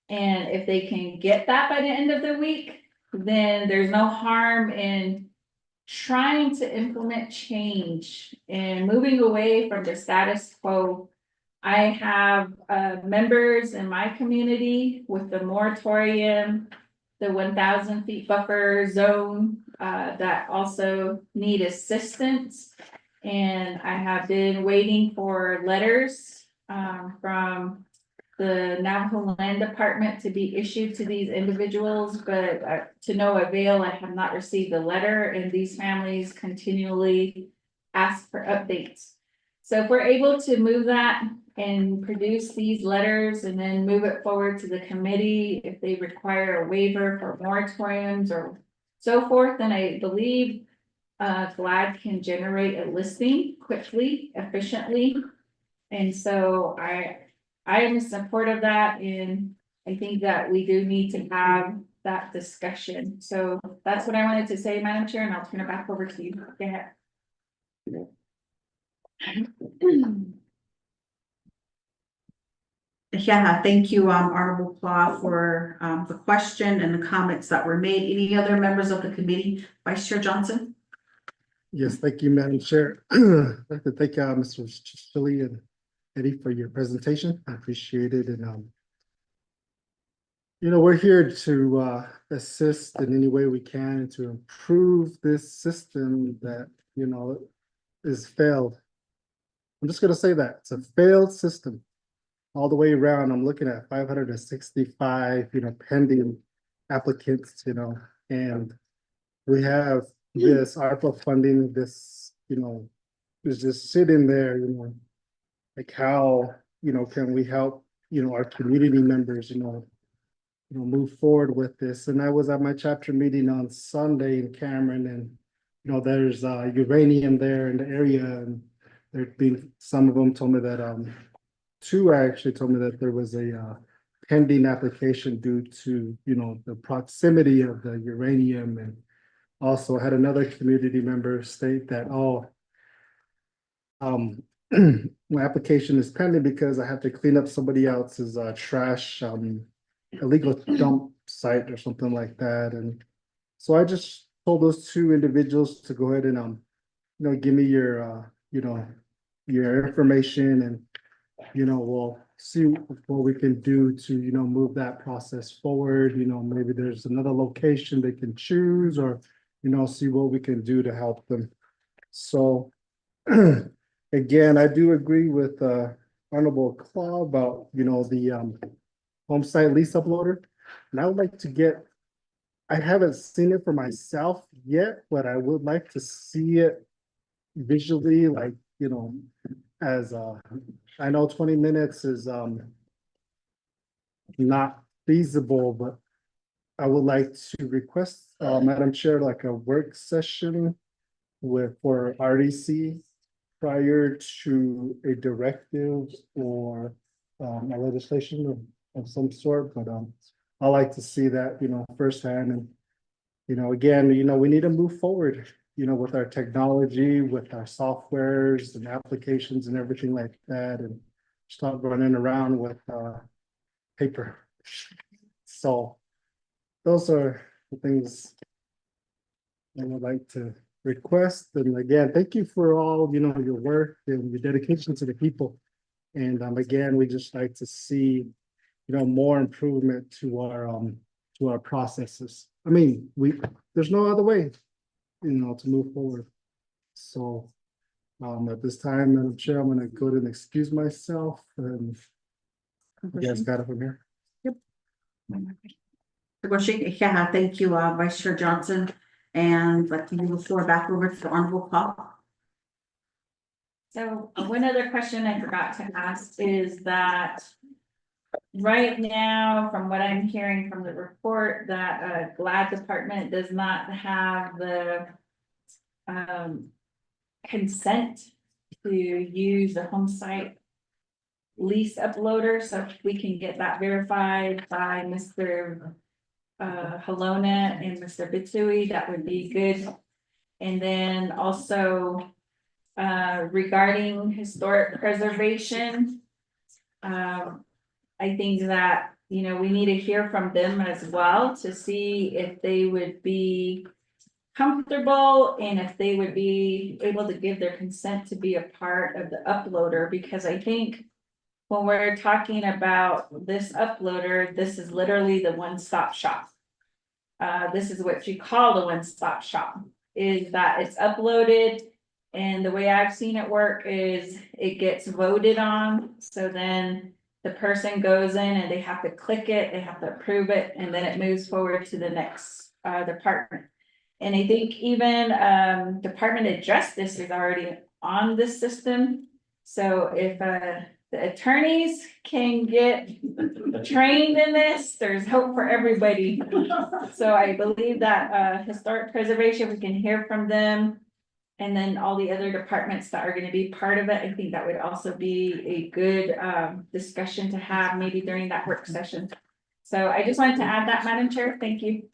And if they can get that by the end of the week, then there's no harm in trying to implement change and moving away from the status quo. I have members in my community with the moratorium, the 1,000 feet buffer zone that also need assistance. And I have been waiting for letters from the Navajo Land Department to be issued to these individuals, but to no avail. I have not received a letter, and these families continually ask for updates. So if we're able to move that and produce these letters and then move it forward to the committee, if they require a waiver for moratoriums or so forth, then I believe GLAD can generate a listing quickly, efficiently. And so I am in support of that, and I think that we do need to have that discussion. So that's what I wanted to say, Madam Chair, and I'll turn it back over to you. Go ahead. Yeah, thank you, Honorable Plow, for the question and the comments that were made. Any other members of the committee? Vice Chair Johnson? Yes, thank you, Madam Chair. I'd like to thank Mr. Chili and Eddie for your presentation. I appreciate it. And we're here to assist in any way we can to improve this system that, is failed. I'm just gonna say that it's a failed system. all the way around, I'm looking at 565, pending applicants, and we have this ARPA funding, this, is just sitting there, like how, can we help, our community members, move forward with this. And I was at my chapter meeting on Sunday in Cameron, and there's uranium there in the area, and there'd been, some of them told me that two actually told me that there was a pending application due to the proximity of the uranium, and also had another community member state that, my application is pending because I have to clean up somebody else's trash, illegal dump site or something like that. And so I just told those two individuals to go ahead and give me your your information, and we'll see what we can do to move that process forward. Maybe there's another location they can choose, or see what we can do to help them. So again, I do agree with Honorable Claw about the home site lease uploader. And I would like to get, I haven't seen it for myself yet, but I would like to see it visually, like, as I know 20 minutes is not feasible, but I would like to request, Madam Chair, like a work session for RDC prior to a directive or a legislation of some sort, but I like to see that, firsthand. And again, we need to move forward, with our technology, with our softwares and applications and everything like that, and stop running around with paper. So those are the things I would like to request. And again, thank you for all, your work and your dedication to the people. And again, we just like to see, more improvement to our processes. I mean, there's no other way, to move forward. So at this time, Madam Chair, I'm gonna go ahead and excuse myself, and you guys got it from here. Yeah, thank you, Vice Chair Johnson, and let me move the floor back over to the Honorable Claw. So one other question I forgot to ask is that right now, from what I'm hearing from the report, that GLAD department does not have the consent to use the home site lease uploader, so if we can get that verified by Mr. Halona and Mr. Bitsui, that would be good. And then also regarding historic preservation, I think that, we need to hear from them as well to see if they would be comfortable and if they would be able to give their consent to be a part of the uploader, because I think when we're talking about this uploader, this is literally the one-stop shop. This is what you call the one-stop shop, is that it's uploaded. And the way I've seen it work is it gets voted on. So then the person goes in and they have to click it, they have to approve it, and then it moves forward to the next department. And I think even Department of Justice is already on this system. So if the attorneys can get trained in this, there's hope for everybody. So I believe that historic preservation, we can hear from them. And then all the other departments that are gonna be part of it, I think that would also be a good discussion to have maybe during that work session. So I just wanted to add that, Madam Chair, thank you.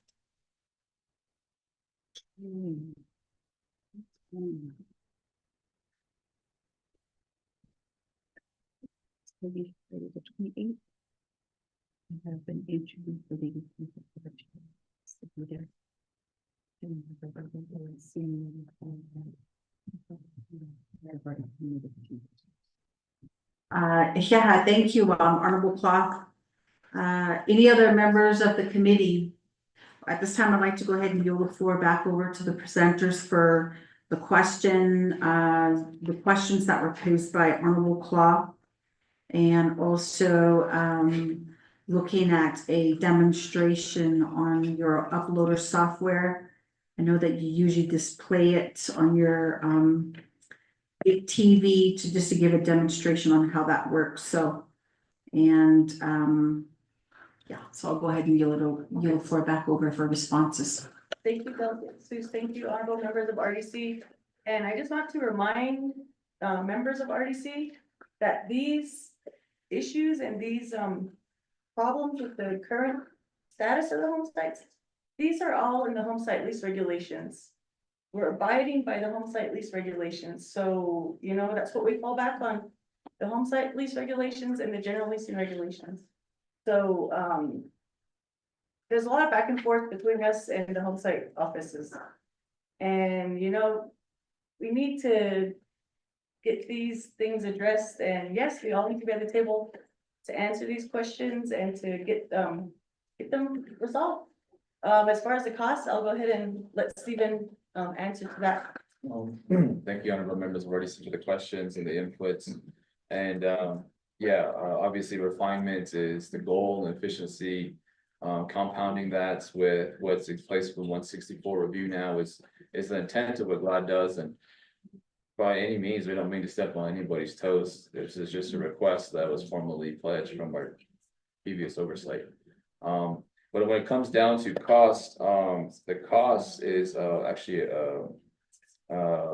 Have been introduced for the yeah, thank you, Honorable Claw. Any other members of the committee? At this time, I'd like to go ahead and yield the floor back over to the presenters for the questions that were posed by Honorable Claw. And also, looking at a demonstration on your uploader software. I know that you usually display it on your, big TV to just to give a demonstration on how that works, so. And, yeah, so I'll go ahead and yield the floor back over for responses. Thank you, Delegate Seuss. Thank you, honorable members of RDC. And I just want to remind members of RDC that these issues and these problems with the current status of the home sites, these are all in the home site lease regulations. We're abiding by the home site lease regulations, so you know, that's what we fall back on, the home site lease regulations and the general leasing regulations. So there's a lot of back and forth between us and the home site offices. And you know, we need to get these things addressed, and yes, we all need to be at the table to answer these questions and to get them resolved. As far as the cost, I'll go ahead and let Stephen answer to that. Thank you, honorable members, have already seen the questions and the inputs. And yeah, obviously refinement is the goal and efficiency. Compounding that with what's in place for 164 review now is the intent of what GLAD does. And by any means, we don't mean to step on anybody's toes. This is just a request that was formally pledged from our previous oversight. But when it comes down to cost, the cost is actually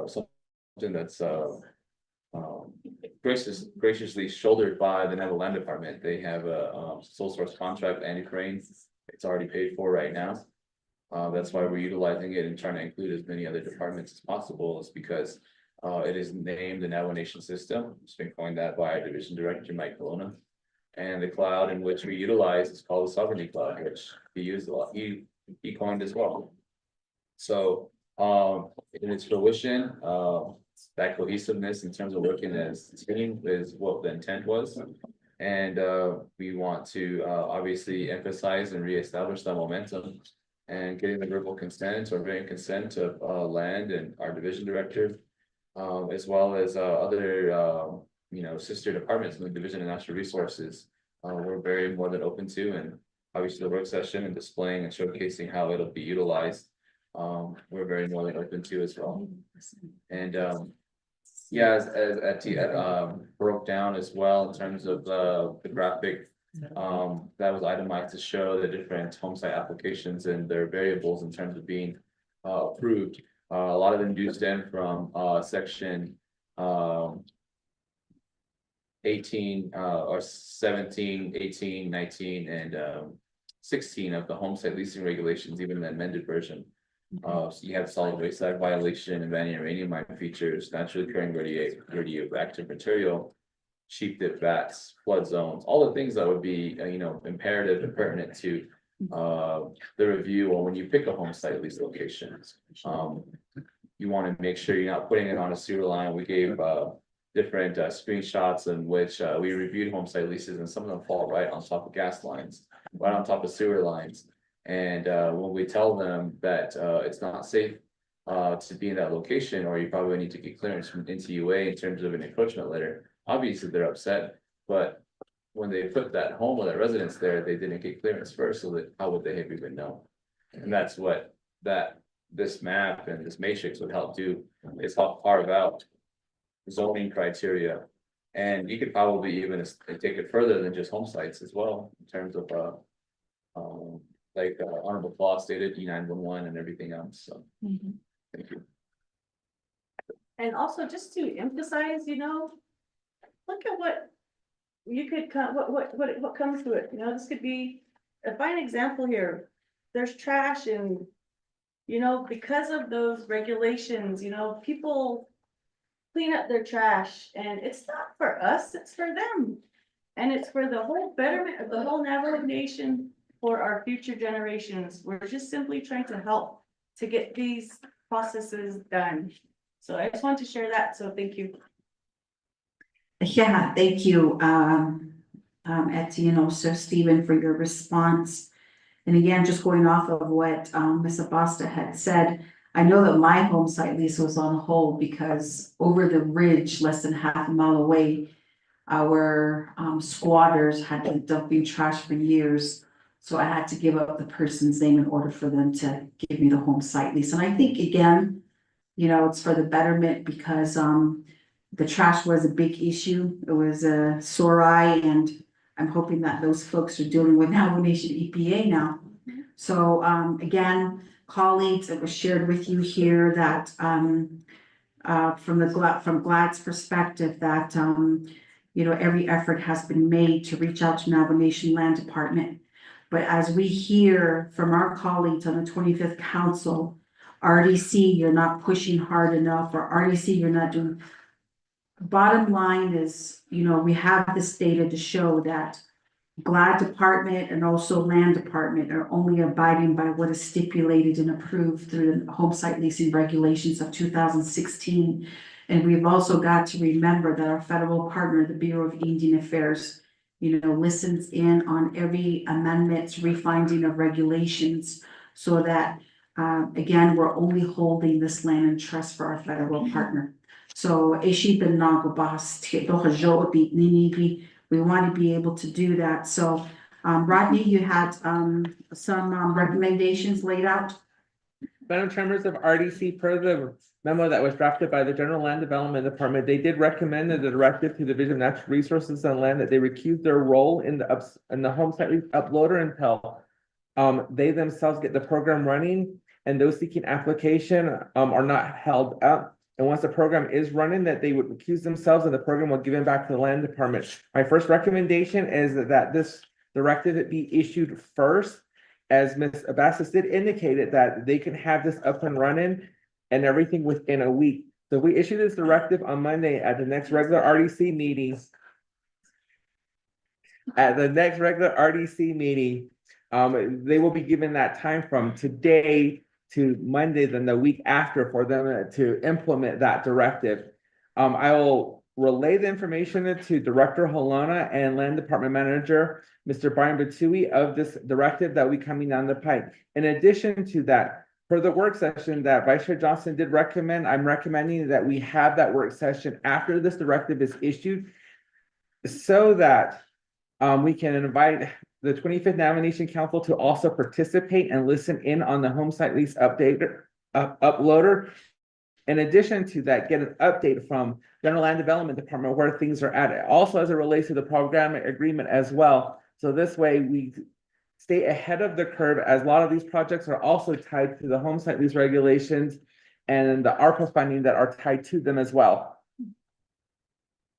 something that's graciously shouldered by the Neville Land Department. They have a sole source contract, Andy Crane. It's already paid for right now. That's why we're utilizing it and trying to include as many other departments as possible. Is because it is named the Navajo Nation System. It's been coined that by our division director, Mike Colonna. And the cloud in which we utilize is called the Sovereignty Cloud, which he used a lot. He coined as well. So in its fruition, that cohesiveness in terms of working as a team is what the intent was. And we want to obviously emphasize and reestablish that momentum and getting the verbal consent or written consent of land and our division director, as well as other sister departments in the Division of Natural Resources. We're very more than open to, and obviously the work session and displaying and showcasing how it'll be utilized. We're very more than open to as well. And yeah, as broke down as well in terms of the graphic, that was itemized to show the different home site applications and their variables in terms of being approved. A lot of them do stem from section 18 or 17, 18, 19, and 16 of the home site leasing regulations, even the amended version. So you have solid waste site violation, abandoned uranium mine features, naturally occurring radioactive material, sheep dip vats, flood zones, all the things that would be imperative and pertinent to the review, or when you pick a home site lease location. You want to make sure you're not putting it on a sewer line. We gave different screenshots in which we reviewed home site leases, and some of them fall right on top of gas lines, right on top of sewer lines. And when we tell them that it's not safe to be in that location, or you probably need to get clearance from NCUA in terms of an encroachment letter, obviously they're upset. But when they put that home or that residence there, they didn't get clearance first, so that how would they have even known? And that's what this map and this matrix would help do, is help carve out zoning criteria. And you could probably even take it further than just home sites as well, in terms of like Honorable Claw stated, E911 and everything else. So thank you. And also just to emphasize, look at what you could come, what comes to it, this could be a fine example here. There's trash and, because of those regulations, people clean up their trash, and it's not for us, it's for them. And it's for the whole betterment of the whole Navajo Nation, for our future generations. We're just simply trying to help to get these processes done. So I just want to share that, so thank you. Yeah, thank you, Etsy, and also Stephen, for your response. And again, just going off of what Ms. Abosta had said, I know that my home site lease was on hold because over the ridge, less than half a mile away, our squatters had been dumping trash for years. So I had to give up the person's name in order for them to give me the home site lease. And I think again, you know, it's for the betterment because the trash was a big issue. It was a sore eye, and I'm hoping that those folks are dealing with Navajo Nation EPA now. So again, colleagues, it was shared with you here that from GLAD's perspective that you know, every effort has been made to reach out to Navajo Nation Land Department. But as we hear from our colleagues on the 25th Council, RDC, you're not pushing hard enough, or RDC, you're not doing. Bottom line is, you know, we have this data to show that GLAD department and also land department are only abiding by what is stipulated and approved through the home site leasing regulations of 2016. And we've also got to remember that our federal partner, the Bureau of Indian Affairs, you know, listens in on every amendment, refinding of regulations, so that again, we're only holding this land in trust for our federal partner. So we want to be able to do that. So Rodney, you had some recommendations laid out. Madam Chair, members of RDC, per the memo that was drafted by the General Land Development Department, they did recommend that the directive to the Division of Natural Resources and Land that they recuse their role in the home site uploader until they themselves get the program running, and those seeking application are not held up. And once the program is running, that they would recuse themselves and the program will give it back to the land department. My first recommendation is that this directive be issued first, as Ms. Abassis did indicate that they can have this up and running and everything within a week. So if we issue this directive on Monday at the next regular RDC meeting, they will be given that time from today to Monday, then the week after, for them to implement that directive. I will relay the information to Director Holana and Land Department Manager, Mr. Brian Batui, of this directive that will be coming down the pipe. In addition to that, for the work session that Vice Chair Johnson did recommend, I'm recommending that we have that work session after this directive is issued, so that we can invite the 25th Navajo Nation Council to also participate and listen in on the home site lease uploader. In addition to that, get an update from General Land Development Department where things are at, also as it relates to the program agreement as well. So this way we stay ahead of the curve, as a lot of these projects are also tied to the home site lease regulations and the ARPA funding that are tied to them as well.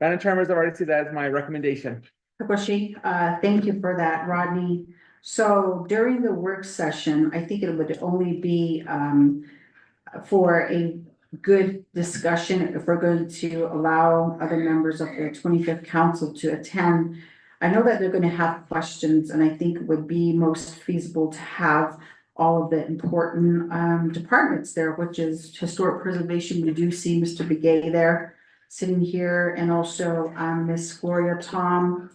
Madam Chair, members, I've already seen that as my recommendation. Thank you for that, Rodney. So during the work session, I think it would only be for a good discussion if we're going to allow other members of the 25th Council to attend. I know that they're going to have questions, and I think it would be most feasible to have all of the important departments there, which is Historic Preservation. We do see Mr. Begay there sitting here, and also Miss Gloria Tom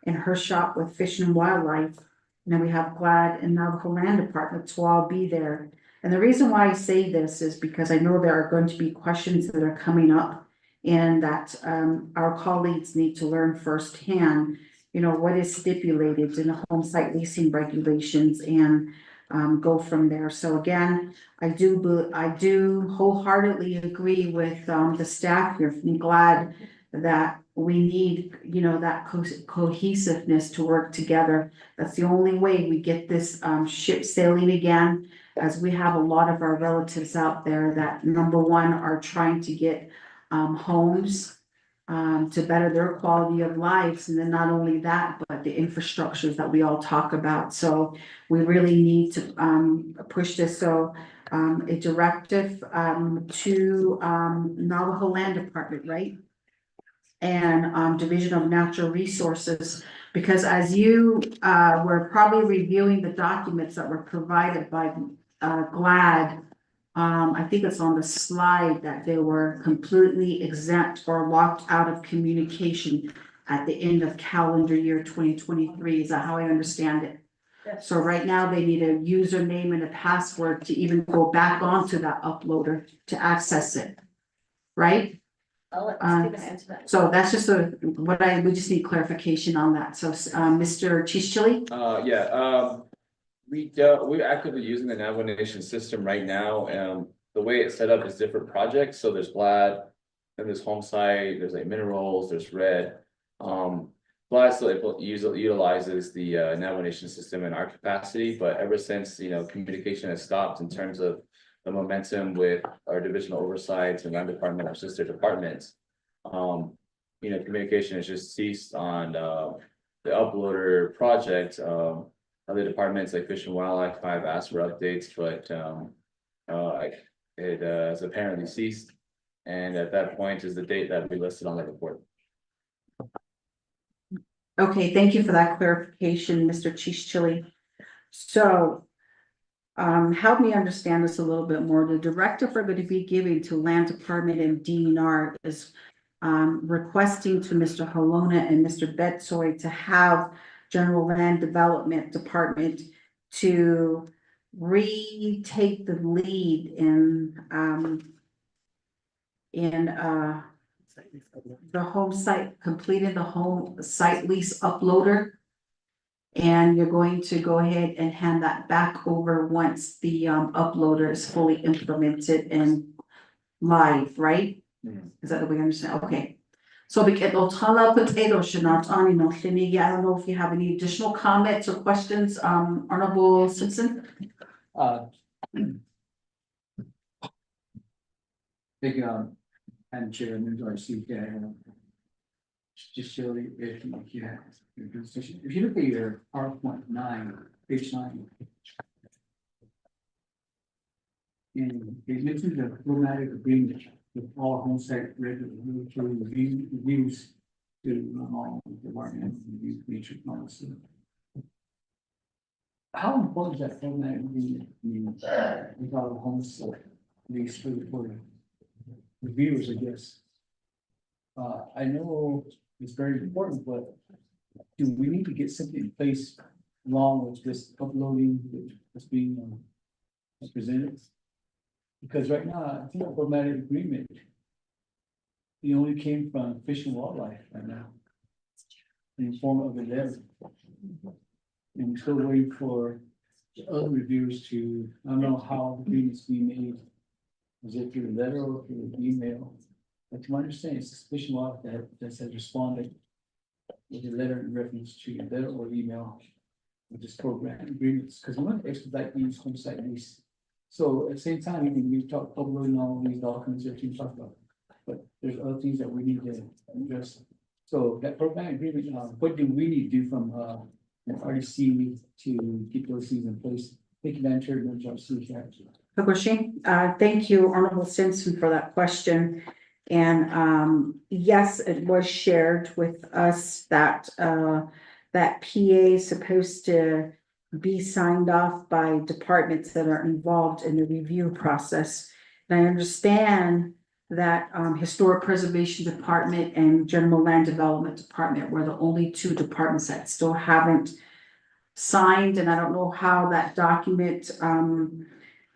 in her shop with Fish and Wildlife. And then we have GLAD and Navajo Land Department to all be there. And the reason why I say this is because I know there are going to be questions that are coming up, and that our colleagues need to learn firsthand, you know, what is stipulated in the home site leasing regulations, and go from there. So again, I do wholeheartedly agree with the staff here. I'm glad that we need, you know, that cohesiveness to work together. That's the only way we get this ship sailing again, as we have a lot of our relatives out there that, number one, are trying to get homes to better their quality of lives. And then not only that, but the infrastructures that we all talk about. So we really need to push this. So a directive to Navajo Land Department, right? And Division of Natural Resources, because as you were probably reviewing the documents that were provided by GLAD, I think it's on the slide that they were completely exempt or locked out of communication at the end of calendar year 2023. Is that how I understand it? Yes. So right now they need a username and a password to even go back onto that uploader to access it, right? I'll let Uh, Stephen answer that. So that's just we just need clarification on that. So, Mr. Chichili? Yeah, we're actively using the navigation system right now. The way it's set up is different projects, so there's GLAD, and there's home site, there's like minerals, there's red. GLAD still utilizes the navigation system in our capacity, but ever since, communication has stopped in terms of the momentum with our divisional oversights and land department, our sister departments. Communication has just ceased on the uploader project. Other departments like Fish and Wildlife have asked for updates, but it has apparently ceased. And at that point is the date that we listed on the report. Okay, thank you for that clarification, Mr. Chichili. So, help me understand this a little bit more. The directive we're going to be giving to Land Department and DNR is requesting to Mr. Halona and Mr. Betsoy to have General Land Development Department to retake the lead in the home site, completed the home site lease uploader. And you're going to go ahead and hand that back over once the uploader is fully implemented and live, right? Is that the way I understand? Okay. So we get potato should not on, I don't know if you have any additional comments or questions, Honorable Simpson? Big, and Chair, and I see, just show you if you have. If you look at your PowerPoint 9, page 9. And it mentions a diplomatic agreement with all home site regulatory reviews to all departments and nature policy. How important is that diplomatic agreement? I mean, with all the home site lease for reviewers, I guess. I know it's very important, but do we need to get something in place along with this uploading that's being presented? Because right now, I think the diplomatic agreement, it only came from Fish and Wildlife right now. In the form of a letter. And we're still waiting for other reviewers to, I don't know how the agreement's being made. Is it through a letter or through an email? But to my understanding, it's the Fish and Wildlife that has responded with a letter in reference to letter or email with this program agreements, because we want to expedite these home site lease. So at the same time, we talk uploading all these documents that you talked about, but there's other things that we need to address. So that program agreement, what do we need to do from RDC to keep those things in place? Thank you, Madam Chair, Thank you, Honorable Simpson, for that question. And yes, it was shared with us that that PA is supposed to be signed off by departments that are involved in the review process. And I understand that Historic Preservation Department and General Land Development Department were the only two departments that still haven't signed, and I don't know how that document,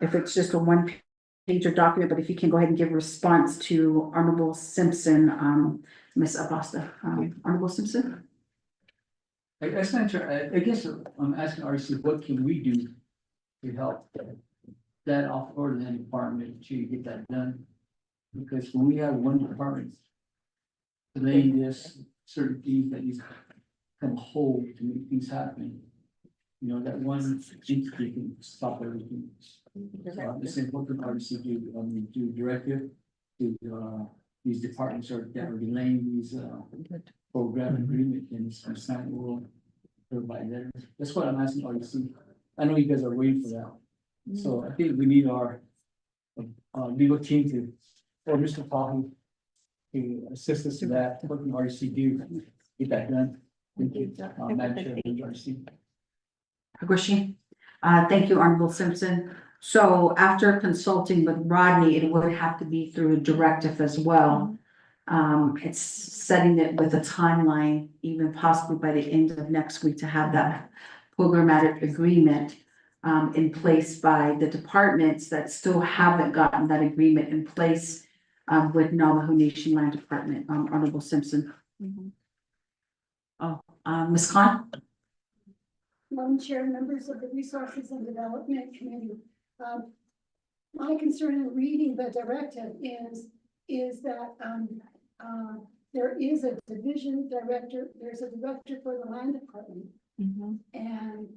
if it's just a one-pager document, but if you can go ahead and give a response to Honorable Simpson, Ms. Acosta, Honorable Simpson? That's not true. I guess I'm asking RC, what can we do to help that off or the department to get that done? Because when we have one department delaying this, certain things that needs to come hold to make things happen. You know, that one entity can stop everything. It's important RC do directive to these departments that are delaying these program agreement and it's signable by letter. That's what I'm asking RC. I know you guys are waiting for that. So I think we need our legal team to, or Mr. Pahu to assist us in that. What can RC do? Get that done. Thank you. Madam Chair, RC. Thank you, Honorable Simpson. So after consulting with Rodney, it would have to be through a directive as well. It's setting it with a timeline, even possibly by the end of next week to have that programmatic agreement in place by the departments that still haven't gotten that agreement in place. with Navajo Nation Land Department, Honorable Simpson. Oh, Ms. Khan? Madam Chair, members of the Resources and Development Committee. My concern in reading the directive is that, there is a division director, there's a director for the land department. And,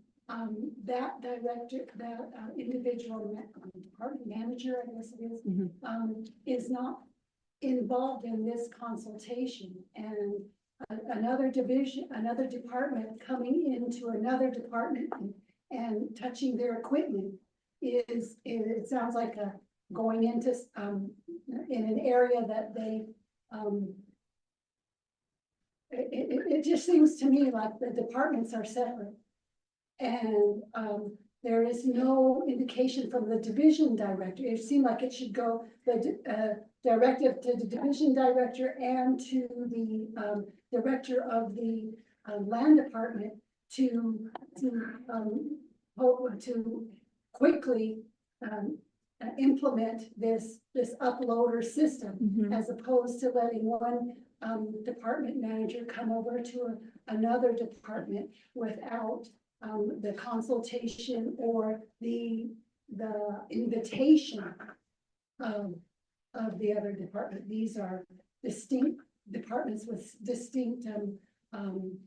that director, that, individual department manager, I guess it is not involved in this consultation. And another division, another department coming into another department and touching their equipment it sounds like going into, in an area that they, it just seems to me like the departments are separate. And, there is no indication from the division director. It seemed like it should go, the, directive to the division director and to the, director of the, land department to quickly, implement this uploader system, as opposed to letting one, department manager come over to another department without, the consultation or the invitation of the other department. These are distinct departments with distinct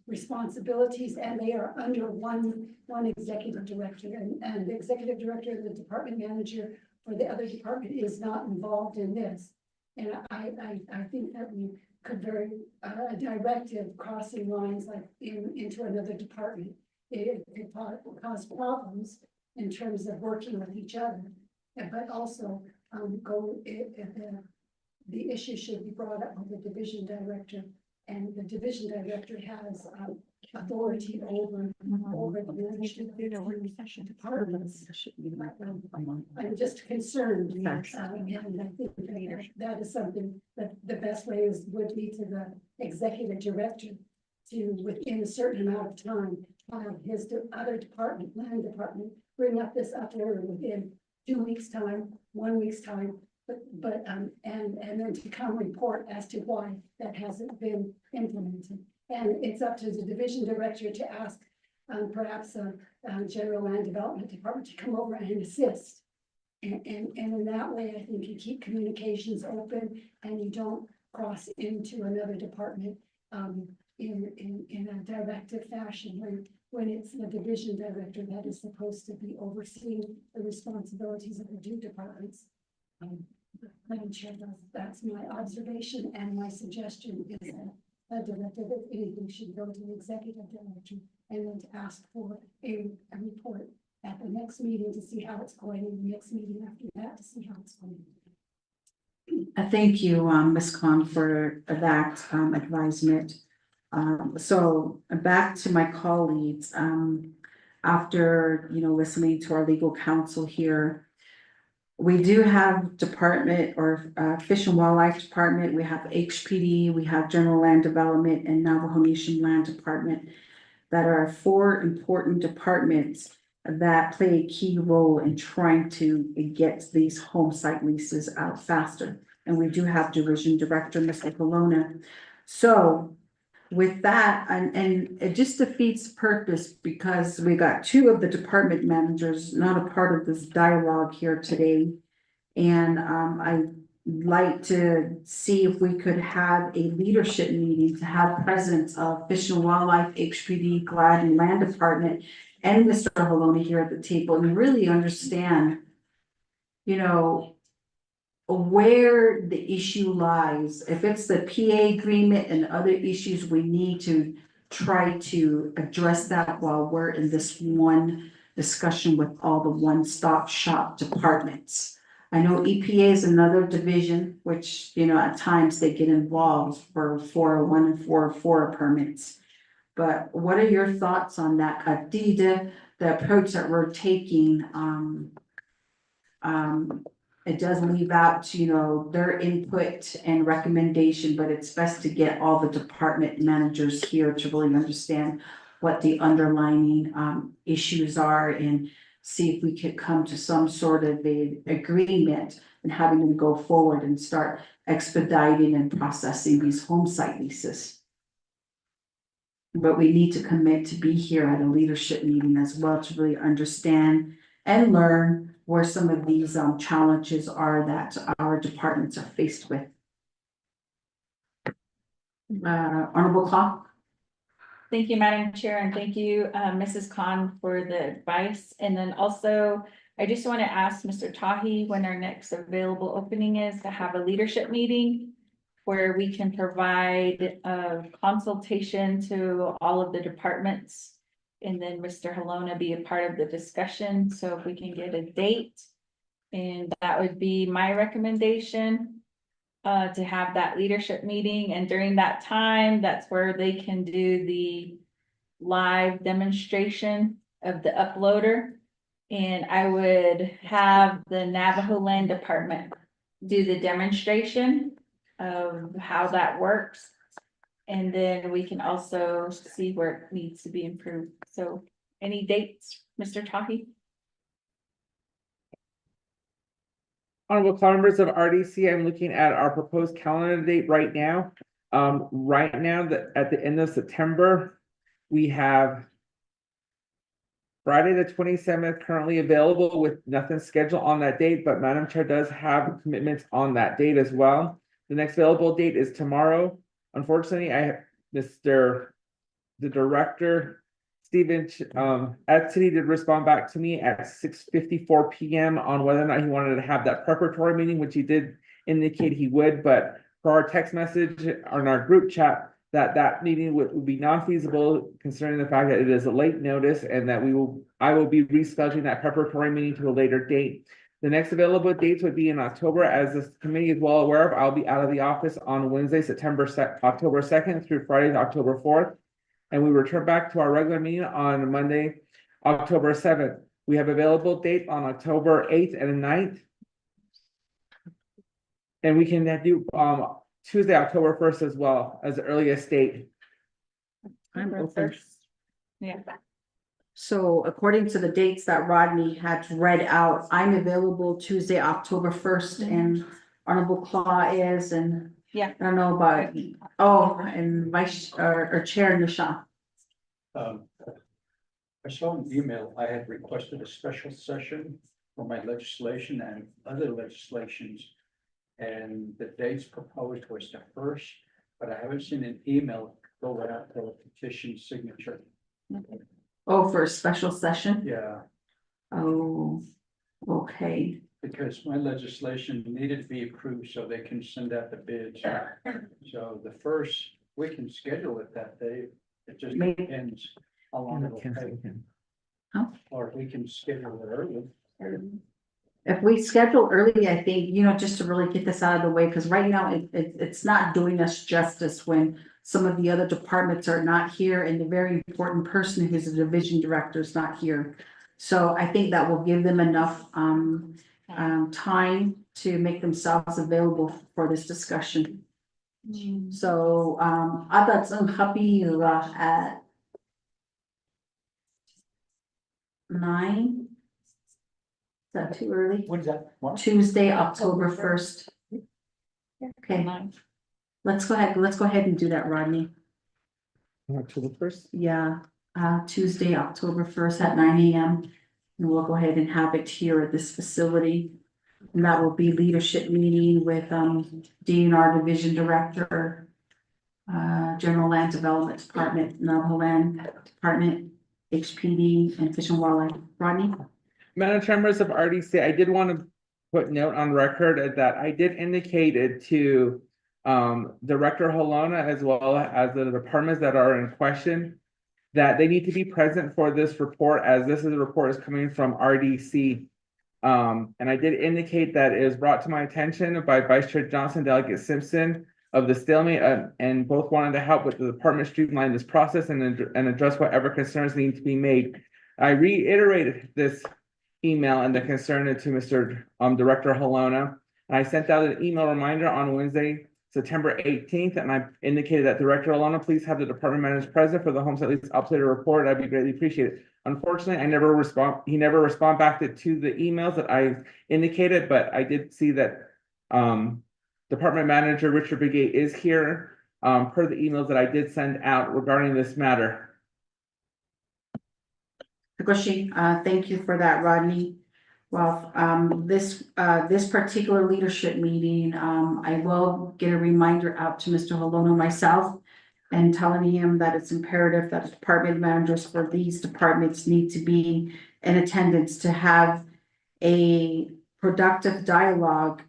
responsibilities, and they are under one executive director, and the executive director and the department manager for the other department is not involved in this. And I think that we could very, a directive crossing lines like into another department, it could cause problems in terms of working with each other. But also, the issue should be brought up with the division director, and the division director has authority over the departments. I'm just concerned, and I think that is something that the best way would be to the executive director to, within a certain amount of time, have his other department, land department, bring up this uploader within 2 weeks' time, 1 week's time, and then to come report as to why that hasn't been implemented. And it's up to the division director to ask, perhaps general land development department to come over and assist. And in that way, I think you keep communications open and you don't cross into another department in a directive fashion when it's the division director that is supposed to be overseeing the responsibilities of the two departments. Madam Chair, that's my observation, and my suggestion is that a directive, if anything, should go to the executive director and then to ask for a report at the next meeting to see how it's going, and the next meeting after that to see how it's going. Thank you, Ms. Khan, for that advisement. So back to my colleagues, after, listening to our legal counsel here, we do have department or Fish and Wildlife Department, we have HPD, we have General Land Development and Navajo Nation Land Department that are 4 important departments that play a key role in trying to get these home site leases out faster. And we do have Division Director, Mr. Colonna. So with that, and it just defeats purpose because we got 2 of the department managers not a part of this dialogue here today. And I'd like to see if we could have a leadership meeting to have presence of Fish and Wildlife, HPD, GLAD, and Land Department, and Mr. Colonna here at the table and really understand, where the issue lies. If it's the PA agreement and other issues, we need to try to address that while we're in this one discussion with all the one-stop shop departments. I know EPA is another division, which, at times they get involved for 401 and 404 permits. But what are your thoughts on that? The approach that we're taking, it does leave out, their input and recommendation, but it's best to get all the department managers here to really understand what the underlying issues are and see if we could come to some sort of a agreement and having them go forward and start expediting and processing these home site leases. But we need to commit to be here at a leadership meeting as well to really understand and learn where some of these challenges are that our departments are faced with. Honorable Clock. Thank you, Madam Chair, and thank you, Mrs. Khan, for the advice. And then also, I just want to ask Mr. Tahi when our next available opening is to have a leadership meeting where we can provide a consultation to all of the departments. And then Mr. Halona be a part of the discussion. So if we can get a date, and that would be my recommendation. To have that leadership meeting, and during that time, that's where they can do the live demonstration of the uploader. And I would have the Navajo Land Department do the demonstration of how that works. And then we can also see where it needs to be improved. So any dates, Mr. Tahi? Honorable members of RDC, I'm looking at our proposed calendar date right now. Right now, at the end of September, we have Friday, the 27th currently available with nothing scheduled on that date, but Madam Chair does have commitments on that date as well. The next available date is tomorrow. Unfortunately, I have the director, Stephen, City did respond back to me at 6:54 p.m. on whether or not he wanted to have that preparatory meeting, which he did indicate he would, but for our text message on our group chat, that meeting would be non-feasible considering the fact that it is a late notice and that I will be rescheduling that preparatory meeting to a later date. The next available dates would be in October. As this committee is well aware of, I'll be out of the office on Wednesday, October 2nd through Friday, October 4th. And we return back to our regular meeting on Monday, October 7th. We have available dates on October 8th and 9th. And we can do Tuesday, October 1st as well as the earliest date. I'm open. Yeah. So according to the dates that Rodney had read out, I'm available Tuesday, October 1st, and Honorable Claw is, and Yeah. I don't know about, and Vice or Chair Nisha. I saw an email, I had requested a special session for my legislation and other legislations. And the dates proposed was the 1st, but I haven't seen an email go out for a petition signature. Oh, for a special session? Yeah, Oh, okay. because my legislation needed to be approved so they can send out the bids. So the 1st, we can schedule it that day. It just Maybe. depends how long it'll take. Huh? Or we can schedule it early. If we schedule early, I think, just to really get this out of the way, because right now it's not doing us justice when some of the other departments are not here and the very important person who's the division director is not here. So I think that will give them enough time to make themselves available for this discussion. So I'd some happy at 9. Is that too early? When's that? What? Tuesday, October 1st. Okay, let's go ahead and do that, Rodney. October 1st. Yeah, Tuesday, October 1st at 9 a.m. And we'll go ahead and have it here at this facility. And that will be leadership meeting with DNR Division Director, General Land Development Department, Navajo Land Department, HPD, and Fish and Wildlife. Rodney? Madam Chair, members of RDC, I did want to put note on record that I did indicate it to Director Halona as well as the departments that are in question that they need to be present for this report, as this is a report is coming from RDC. And I did indicate that it was brought to my attention by Vice Chair Johnson, Delegate Simpson of the stalemate, and both wanted to help with the department streamline this process and address whatever concerns need to be made. I reiterated this email and the concern to Mr. Director Halona. And I sent out an email reminder on Wednesday, September 18th, and I indicated that Director Alana, please have the department manager present for the home site lease operator report. I'd be greatly appreciated. Unfortunately, he never responded back to the emails that I indicated, but I did see that Department Manager Richard Begay is here per the emails that I did send out regarding this matter. Thank you for that, Rodney. Well, this particular leadership meeting, I will get a reminder out to Mr. Holono myself and telling him that it's imperative that the department managers for these departments need to be in attendance to have a productive dialogue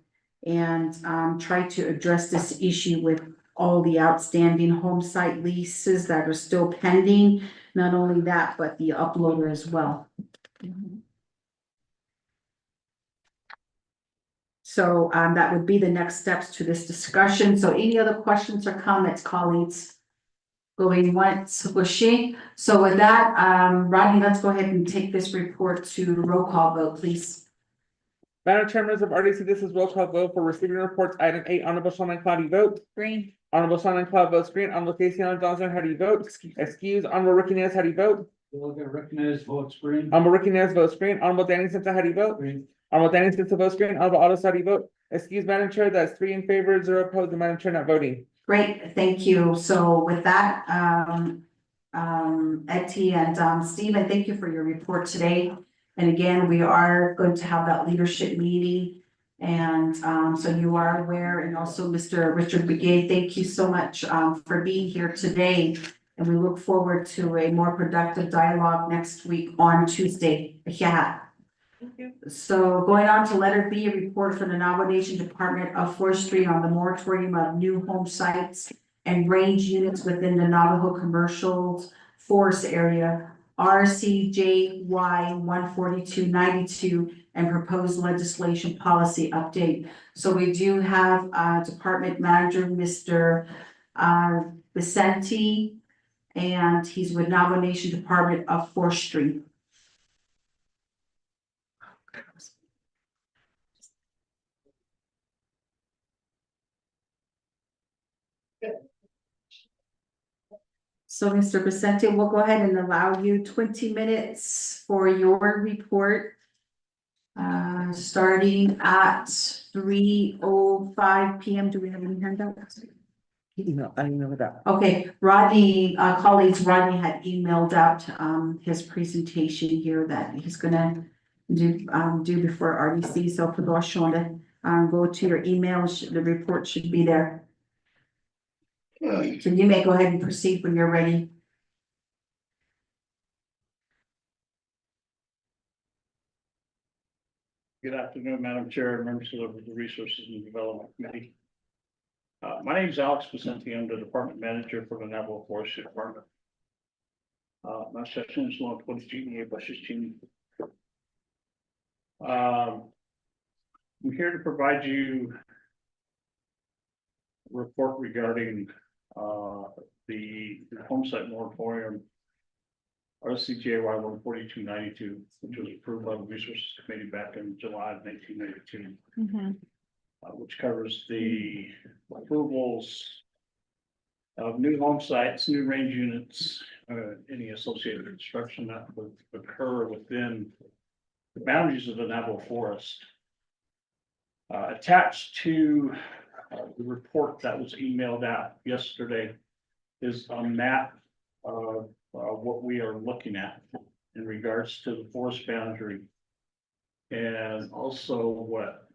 and try to address this issue with all the outstanding home site leases that are still pending. Not only that, but the uploader as well. So that would be the next steps to this discussion. So any other questions or comments, colleagues? Going once, Bushy. So with that, Rodney, let's go ahead and take this report to roll call vote, please. Madam Chair, members of RDC, this is roll call vote for receiving reports. Item 8, Honorable Shannon Cloudy, vote. Green. Honorable Shannon Cloud votes green. Honorable Casey Allen Johnson, how do you vote? Excuse. Honorable Ricky Nez, how do you vote? Rick Nez votes green. Honorable Ricky Nez votes green. Honorable Danny Simpson, how do you vote? Green. Honorable Danny Simpson votes green. Honorable Otto, how do you vote? Excuse, Madam Chair, that's 3 in favor, 0 opposed, and Madam Chair not voting. Great, thank you. So with that, Etty and Stephen, thank you for your report today. And again, we are going to have that leadership meeting. And so you are aware, and also Mr. Richard Begay, thank you so much for being here today. And we look forward to a more productive dialogue next week on Tuesday. Yeah. So going on to letter B, a report from the Navajo Nation Department of Forestry on the moratorium of new home sites and range units within the Navajo Commercial Forest Area, RCJY 14292, and proposed legislation policy update. So we do have Department Manager, Mr. Vicente, and he's with Navajo Nation Department of Forestry. So Mr. Vicente, we'll go ahead and allow you 20 minutes for your report. Starting at 3:05 PM. Do we have any handouts? No, I didn't know that. Okay, Rodney, colleagues, Rodney had emailed out his presentation here that he's gonna do before RDC. So for those showing to go to your email, the report should be there. So you may go ahead and proceed when you're ready. Good afternoon, Madam Chair, members of the Resources and Development Committee. My name is Alex Vicente. I'm the Department Manager for the Navajo Forestry Department. My section is long 22 Bashishini. I'm here to provide you a report regarding the homesite moratorium RCJY 14292, which was approved by the Resources Committee back in July of 1992. Which covers the approvals of new home sites, new range units, any associated construction that would occur within the boundaries of the Navajo Forest. Attached to the report that was emailed out yesterday is a map of what we are looking at in regards to the forest boundary. And also what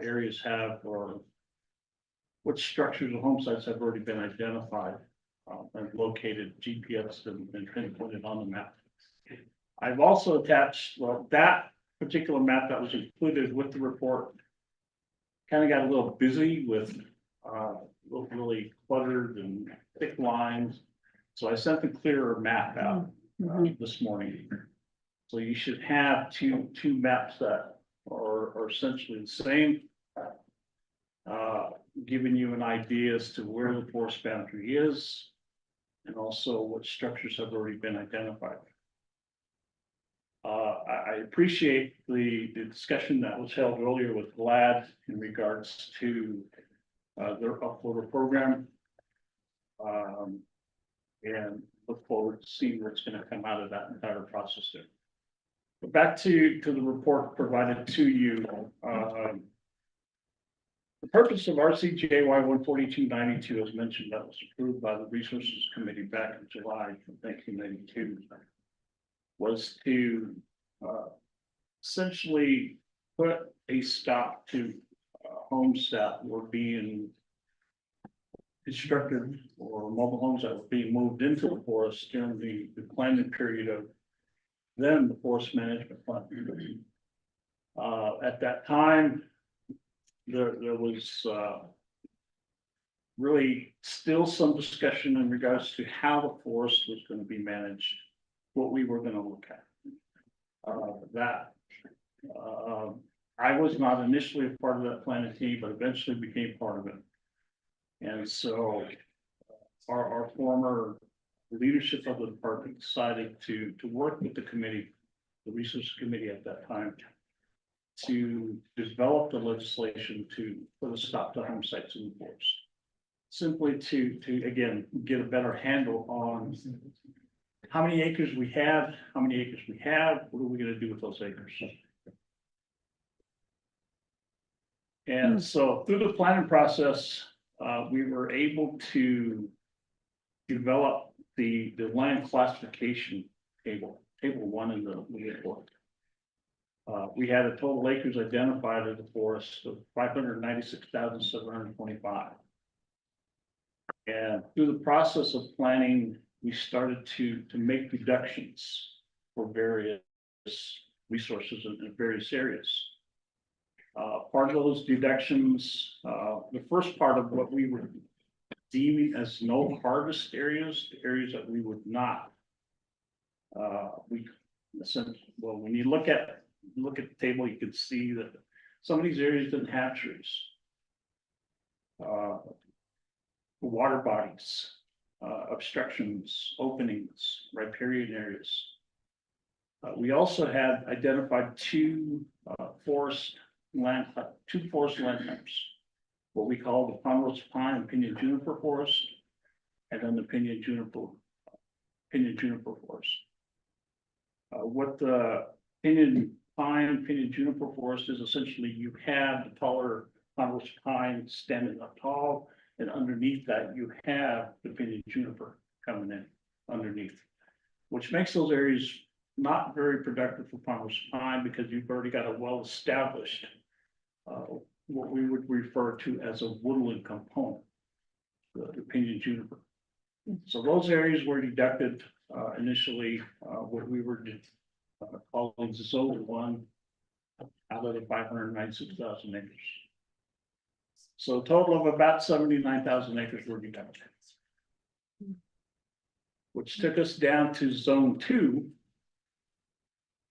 areas have, or what structures of home sites have already been identified and located, GPS and pinpointed on the map. I've also attached, well, that particular map that was included with the report kind of got a little busy with really cluttered and thick lines. So I sent the clearer map out this morning. So you should have two maps that are essentially the same, giving you an idea as to where the forest boundary is and also what structures have already been identified. I appreciate the discussion that was held earlier with Glad in regards to their uploader program. And look forward to seeing what's gonna come out of that entire process there. But back to the report provided to you, the purpose of RCJY 14292, as mentioned, that was approved by the Resources Committee back in July of 1992, was to essentially put a stop to homes that were being constructed or mobile homes that were being moved into the forest during the planning period of then the forest management plan. At that time, there was really still some discussion in regards to how the forest was going to be managed, what we were going to look at. I was not initially a part of that planning team, but eventually became part of it. And so our former leadership of the department decided to work with the committee, the Resources Committee at that time, to develop the legislation to put a stop to home sites in the forest. Simply to again, get a better handle on how many acres we have, what are we gonna do with those acres? And so through the planning process, we were able to develop the land classification table 1 in the report. We had a total acres identified in the forest of 596,725. And through the process of planning, we started to make deductions for various resources in various areas. Part of those deductions, the first part of what we were deeming as no harvest areas, the areas that we would not. When you look at the table, you can see that some of these areas didn't have trees. Water bodies, obstructions, openings, riparian areas. We also had identified two forest land types, what we call the ponderosa pine and pinyon juniper forest, and then the pinyon juniper forest. What the pinyon juniper forest is, essentially you have the taller ponderosa pine standing up tall, and underneath that you have the pinyon juniper coming in underneath, which makes those areas not very productive for ponderosa pine because you've already got a well-established what we would refer to as a woodland component, the pinyon juniper. So those areas were deducted initially, what we were calling Zone 1 out of the 596,000 acres. So a total of about 79,000 acres were deducted, which took us down to Zone 2.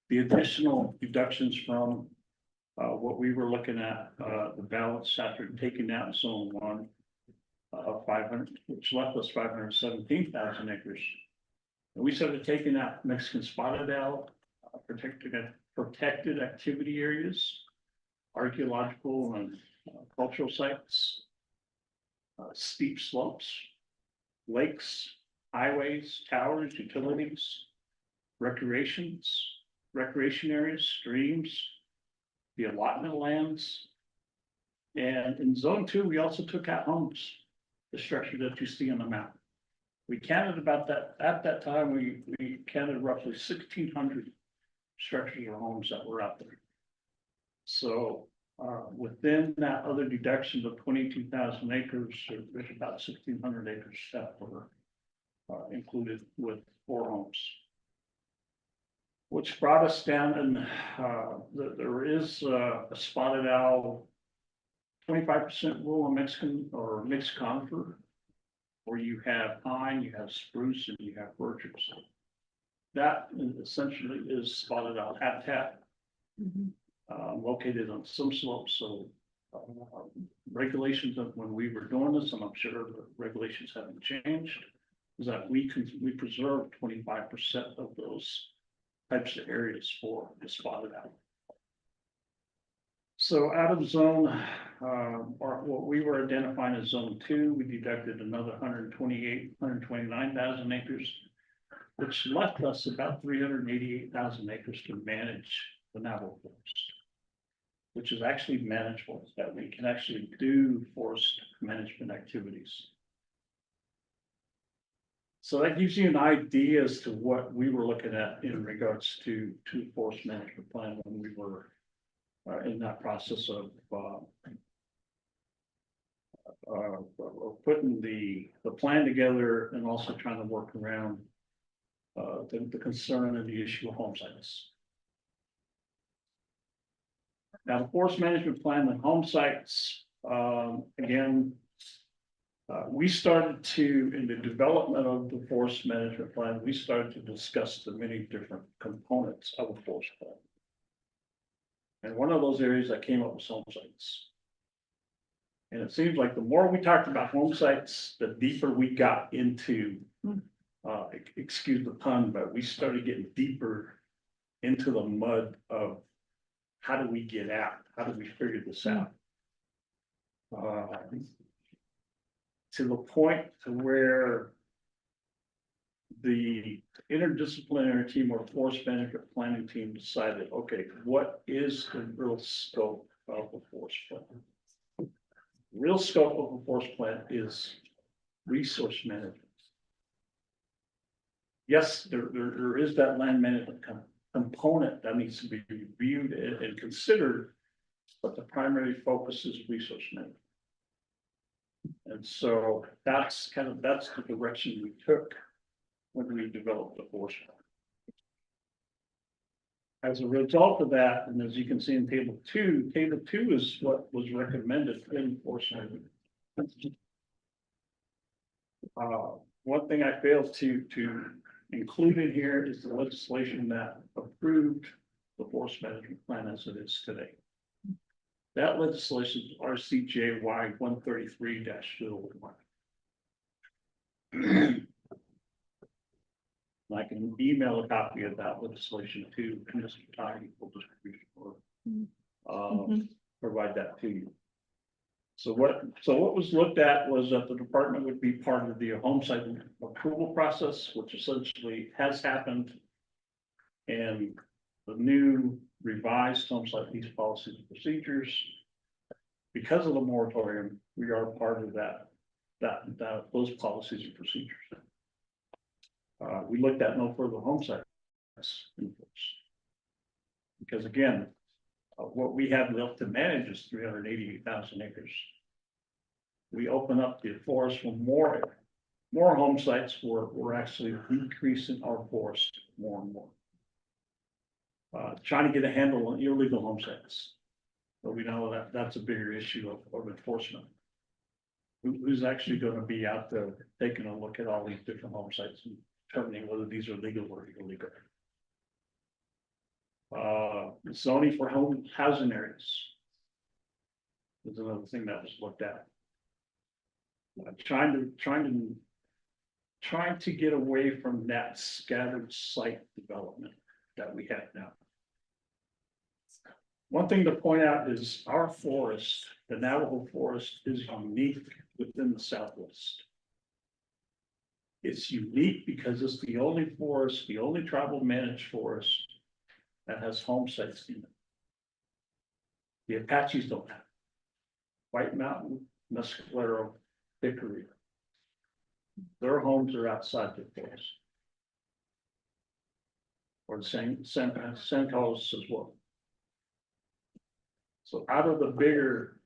The additional deductions from what we were looking at, the balance after taking out Zone 1 of 500, which left us 517,000 acres. And we started taking out Mexican spotted owl, protected activity areas, archaeological and cultural sites, steep slopes, lakes, highways, towers, utilities, recreation areas, streams, the allotment lands. And in Zone 2, we also took out homes, the structure that you see on the map. We counted about that, at that time, we counted roughly 1,600 structures or homes that were out there. So within that other deduction of 22,000 acres, there's about 1,600 acres that were included with 4 homes. Which brought us down, and there is a spotted owl, 25% rural Mexican or mixed conifer, where you have pine, you have spruce, and you have birches. That essentially is spotted owl habitat, located on some slopes. So regulations of when we were doing this, and I'm sure the regulations haven't changed, is that we preserve 25% of those types of areas for the spotted owl. So out of zone, or what we were identifying as zone 2, we deducted another 129,000 acres, which left us about 388,000 acres to manage the Navajo forest, which is actually manageable, that we can actually do forest management activities. So that gives you an idea as to what we were looking at in regards to forest management plan when we were in that process of putting the plan together and also trying to work around the concern and the issue of home sites. Now, the forest management plan and home sites, again, we started to, in the development of the forest management plan, we started to discuss the many different components of a forest plan. And one of those areas that came up was home sites. And it seems like the more we talked about home sites, the deeper we got into, excuse the pun, but we started getting deeper into the mud of how do we get out? How do we figure this out? To the point to where the interdisciplinary team or forest management planning team decided, okay, what is the real scope of a forest plan? Real scope of a forest plan is resource management. Yes, there is that land management component that needs to be reviewed and considered, but the primary focus is resource management. And so that's the direction we took when we developed the forest plan. As a result of that, and as you can see in table 2 is what was recommended in forest management. One thing I failed to include in here is the legislation that approved the forest management plan as it is today. That legislation is RCJY 133-01. I can email a copy of that legislation to Mr. Tiny for distribution or provide that to you. So what was looked at was that the department would be part of the home site approval process, which essentially has happened. And the new revised home site lease policies and procedures, because of the moratorium, we are part of those policies and procedures. We looked at no further home sites in force. Because again, what we have left to manage is 388,000 acres. We open up the forest for more home sites. We're actually decreasing our forest more and more. Trying to get a handle on illegal home sites. But we know that that's a bigger issue of enforcement. Who's actually going to be out there taking a look at all these different home sites and determining whether these are legal or illegal? Zoning for home housing areas is another thing that was looked at. Trying to get away from that scattered site development that we have now. One thing to point out is our forest, the Navajo forest, is unique within the Southwest. It's unique because it's the only forest, the only tribal managed forest that has home sites in it. The Apaches don't have it. White Mountain, Mescalero, Hickory. Their homes are outside the forest. Or the San Carlos as well. So out of the bigger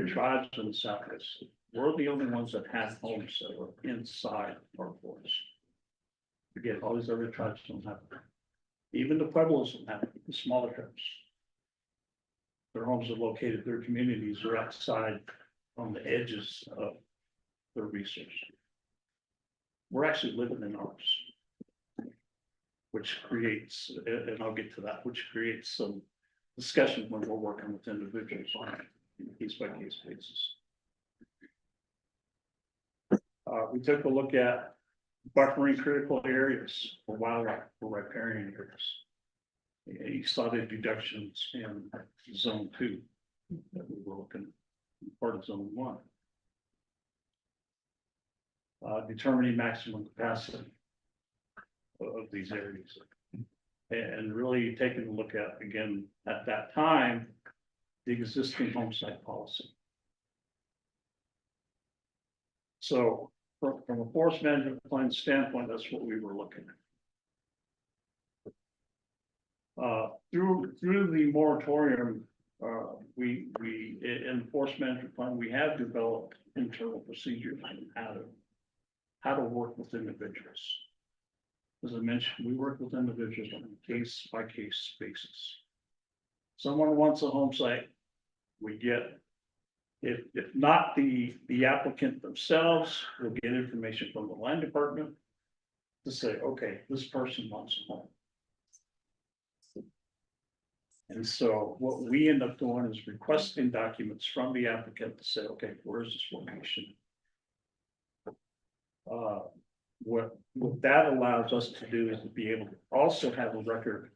tribes in the Southwest, we're the only ones that have homes that are inside our forest. Again, all these other tribes don't have it. Even the Pueblos don't have it, the smaller tribes. Their homes are located, their communities are outside on the edges of their resource. We're actually living in ours. Which creates, and I'll get to that, which creates some discussion when we're working with individuals on a case by case basis. We took a look at buffering critical areas for wildlife, for riparian areas. He saw the deductions in zone 2 that we were looking, part of zone 1. Determining maximum capacity of these areas. And really taking a look at, again, at that time, the existing home site policy. So from a forest management plan standpoint, that's what we were looking at. Through the moratorium, we in the forest management plan, we have developed internal procedures on how to work with individuals. As I mentioned, we work with individuals on a case by case basis. Someone wants a home site, we get, if not the applicant themselves, we'll get information from the land department to say, okay, this person wants a home. And so what we end up doing is requesting documents from the applicant to say, okay, where is this location? What that allows us to do is to be able to also have a record,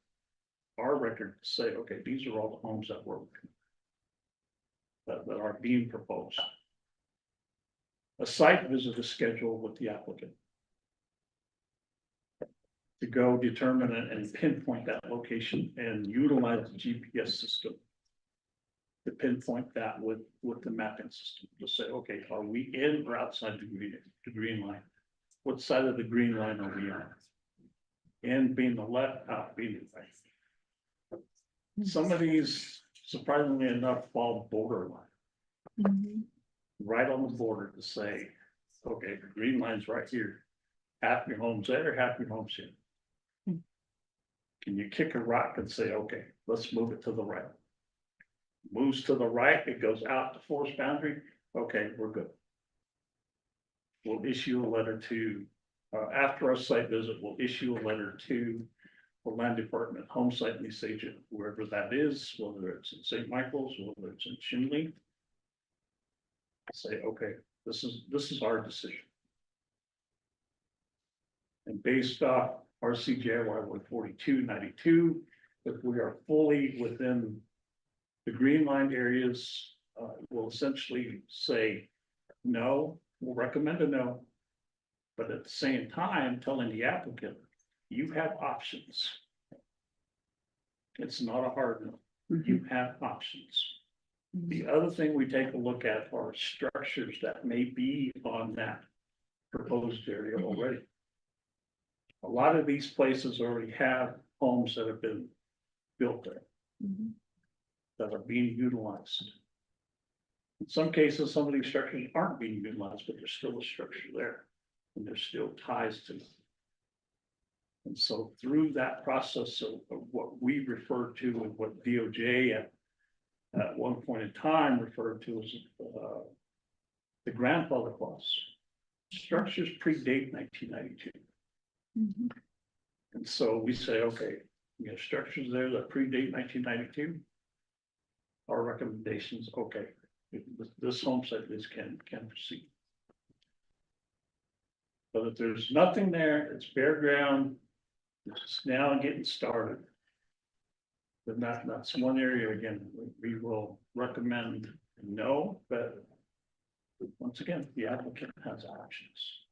our record to say, okay, these are all the homes that we're that are being proposed. A site visit is scheduled with the applicant to go determine and pinpoint that location and utilize the GPS system to pinpoint that with the mapping system to say, okay, are we in or outside the green line? What side of the green line are we on? In being the left, out being the right. Some of these, surprisingly enough, fall borderline. Right on the border to say, okay, the green line's right here. Half your home's there, half your home's here. Can you kick a rock and say, okay, let's move it to the right? Moves to the right, it goes out the forest boundary. Okay, we're good. We'll issue a letter to, after our site visit, we'll issue a letter to the land department, home site lease agent, wherever that is, whether it's in St. Michael's, whether it's in Chinle. Say, okay, this is our decision. And based off our CJY 14292, if we are fully within the green line areas, we'll essentially say no, we'll recommend a no. But at the same time, telling the applicant, you have options. It's not a hard no, you have options. The other thing we take a look at are structures that may be on that proposed area already. A lot of these places already have homes that have been built there. That are being utilized. In some cases, some of these structures aren't being utilized, but there's still a structure there. And there's still ties to them. And so through that process of what we refer to and what DOJ at one point in time referred to as the grandfather clause. Structures predate 1992. And so we say, okay, we have structures there that predate 1992. Our recommendations, okay, this home site lease can proceed. But if there's nothing there, it's bare ground, it's now getting started. But that's one area, again, we will recommend no, but once again, the applicant has options.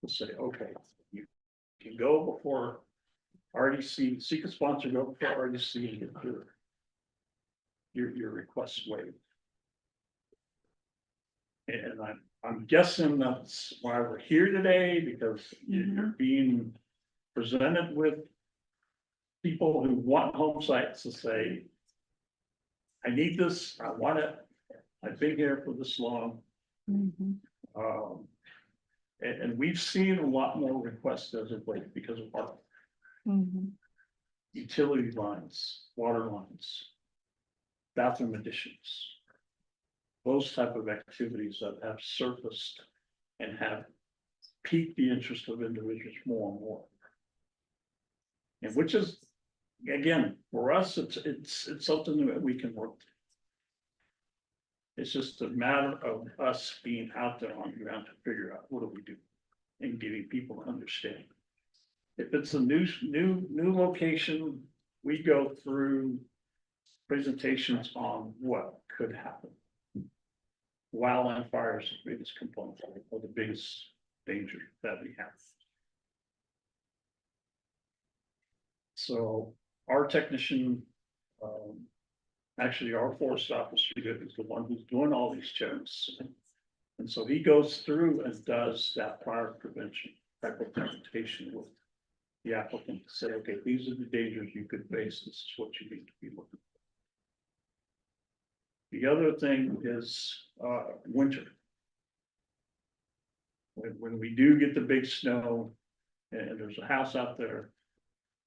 To say, okay, you can go before RDC, seek a sponsor, go before RDC and get your requests waived. And I'm guessing that's why we're here today, because you're being presented with people who want home sites to say, I need this, I want it, I've been here for this long. And we've seen a lot more requests as of late because of our utility lines, water lines, bathroom additions. Those type of activities that have surfaced and have piqued the interest of individuals more and more. And which is, again, for us, it's something that we can work with. It's just a matter of us being out there on the ground to figure out what do we do and getting people to understand. If it's a new location, we go through presentations on what could happen. Wildland fire is the biggest component or the biggest danger that we have. So our technician, actually our forest officer is the one who's doing all these checks. And so he goes through and does that fire prevention type of presentation with the applicant to say, okay, these are the dangers you could face. This is what you need to be looking for. The other thing is, winter. When we do get the big snow and there's a house out there,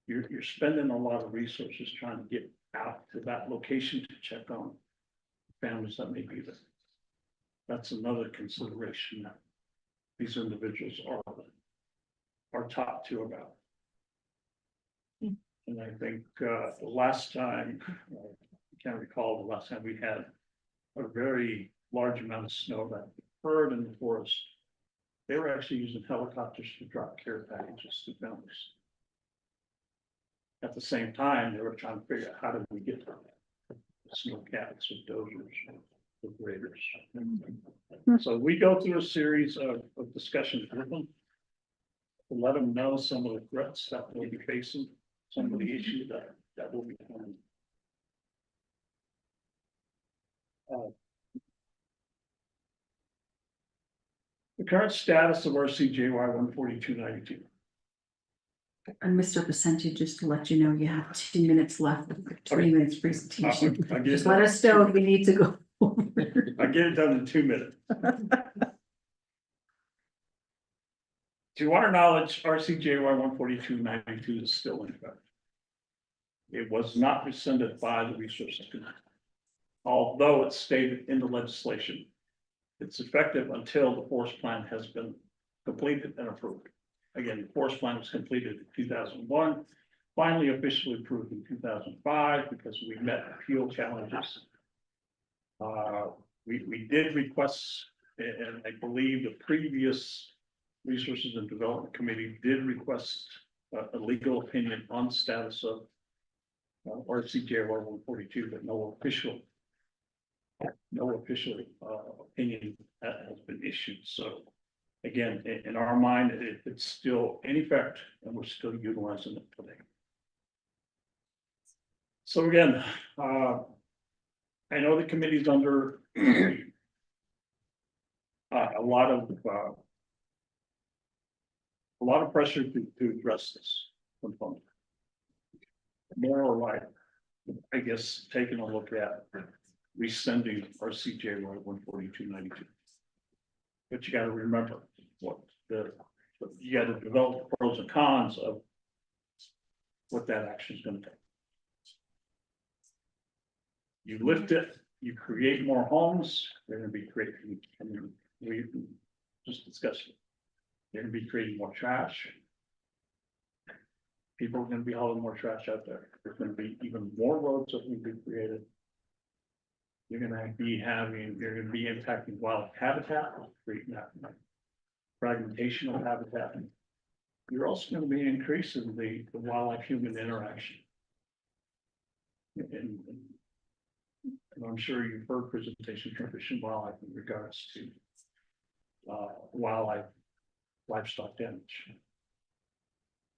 you're spending a lot of resources trying to get out to that location to check on families that may be there. That's another consideration that these individuals are taught to about. And I think, the last time, I can't recall the last time we had a very large amount of snow that occurred in the forest. They were actually using helicopters to drop care packages to families. At the same time, they were trying to figure out how did we get the snow cats with dozers, with graders. So we go through a series of discussions with them to let them know some of the threats that we'll be facing, some of the issues that will be coming. The current status of our CJY 14292. And Mr. Vicente, just to let you know, you have 2 minutes left of the 20 minutes presentation. I get Just it let done. us know if we need to go. I get it done in 2 minutes. To our knowledge, RCJY 14292 is still in effect. It was not rescinded by the Resources Committee. Although it's stated in the legislation, it's effective until the forest plan has been completed and approved. Again, the forest plan was completed in 2001, finally officially approved in 2005 because we met appeal challenges. We did request, and I believe the previous Resources and Development Committee did request a legal opinion on the status of RCJY 142, but no official opinion has been issued. So again, in our mind, it's still in effect and we're still utilizing it today. So again, I know the committee's under a lot of pressure to address this component. More like, I guess, taking a look at rescinding our CJY 14292. But you got to remember you got to develop the pros and cons of what that action is going to take. You lift it, you create more homes, they're going to be creating, I mean, we just discussed it. They're going to be creating more trash. People are going to be hauling more trash out there. There's going to be even more roads that will be created. You're going to be impacting wild habitat, creating that fragmentation of habitat. You're also going to be increasing the wildlife human interaction. And I'm sure you've heard presentations from Fish and Wildlife in regards to livestock damage.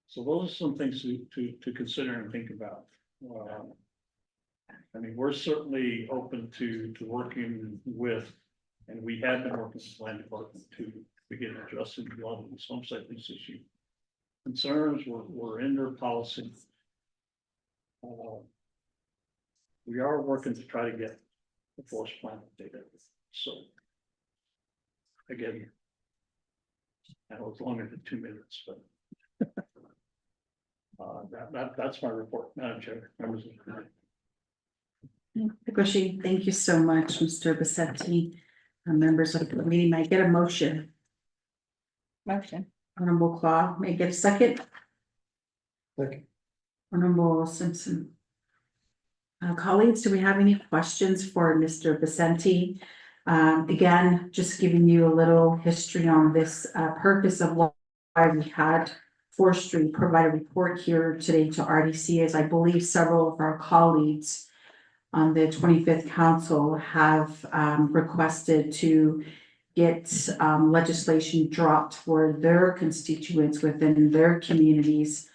So those are some things to consider and think about. I mean, we're certainly open to working with, and we have been working with the land department to begin addressing a lot of these home site lease issue concerns. We're in their policy. We are working to try to get the forest plan updated. So again, I know it's longer than 2 minutes, but that's my report, Madam Chair, members of the committee. Thank you so much, Mr. Vicente. Members of the committee, may I get a motion? Motion. Honorable Claude, may I get a second? Second. Honorable Simpson. Colleagues, do we have any questions for Mr. Vicente? Again, just giving you a little history on this purpose of why we had Forestry provide a report here today to RDC, as I believe several of our colleagues on the 25th council have requested to get legislation dropped for their constituents within their communities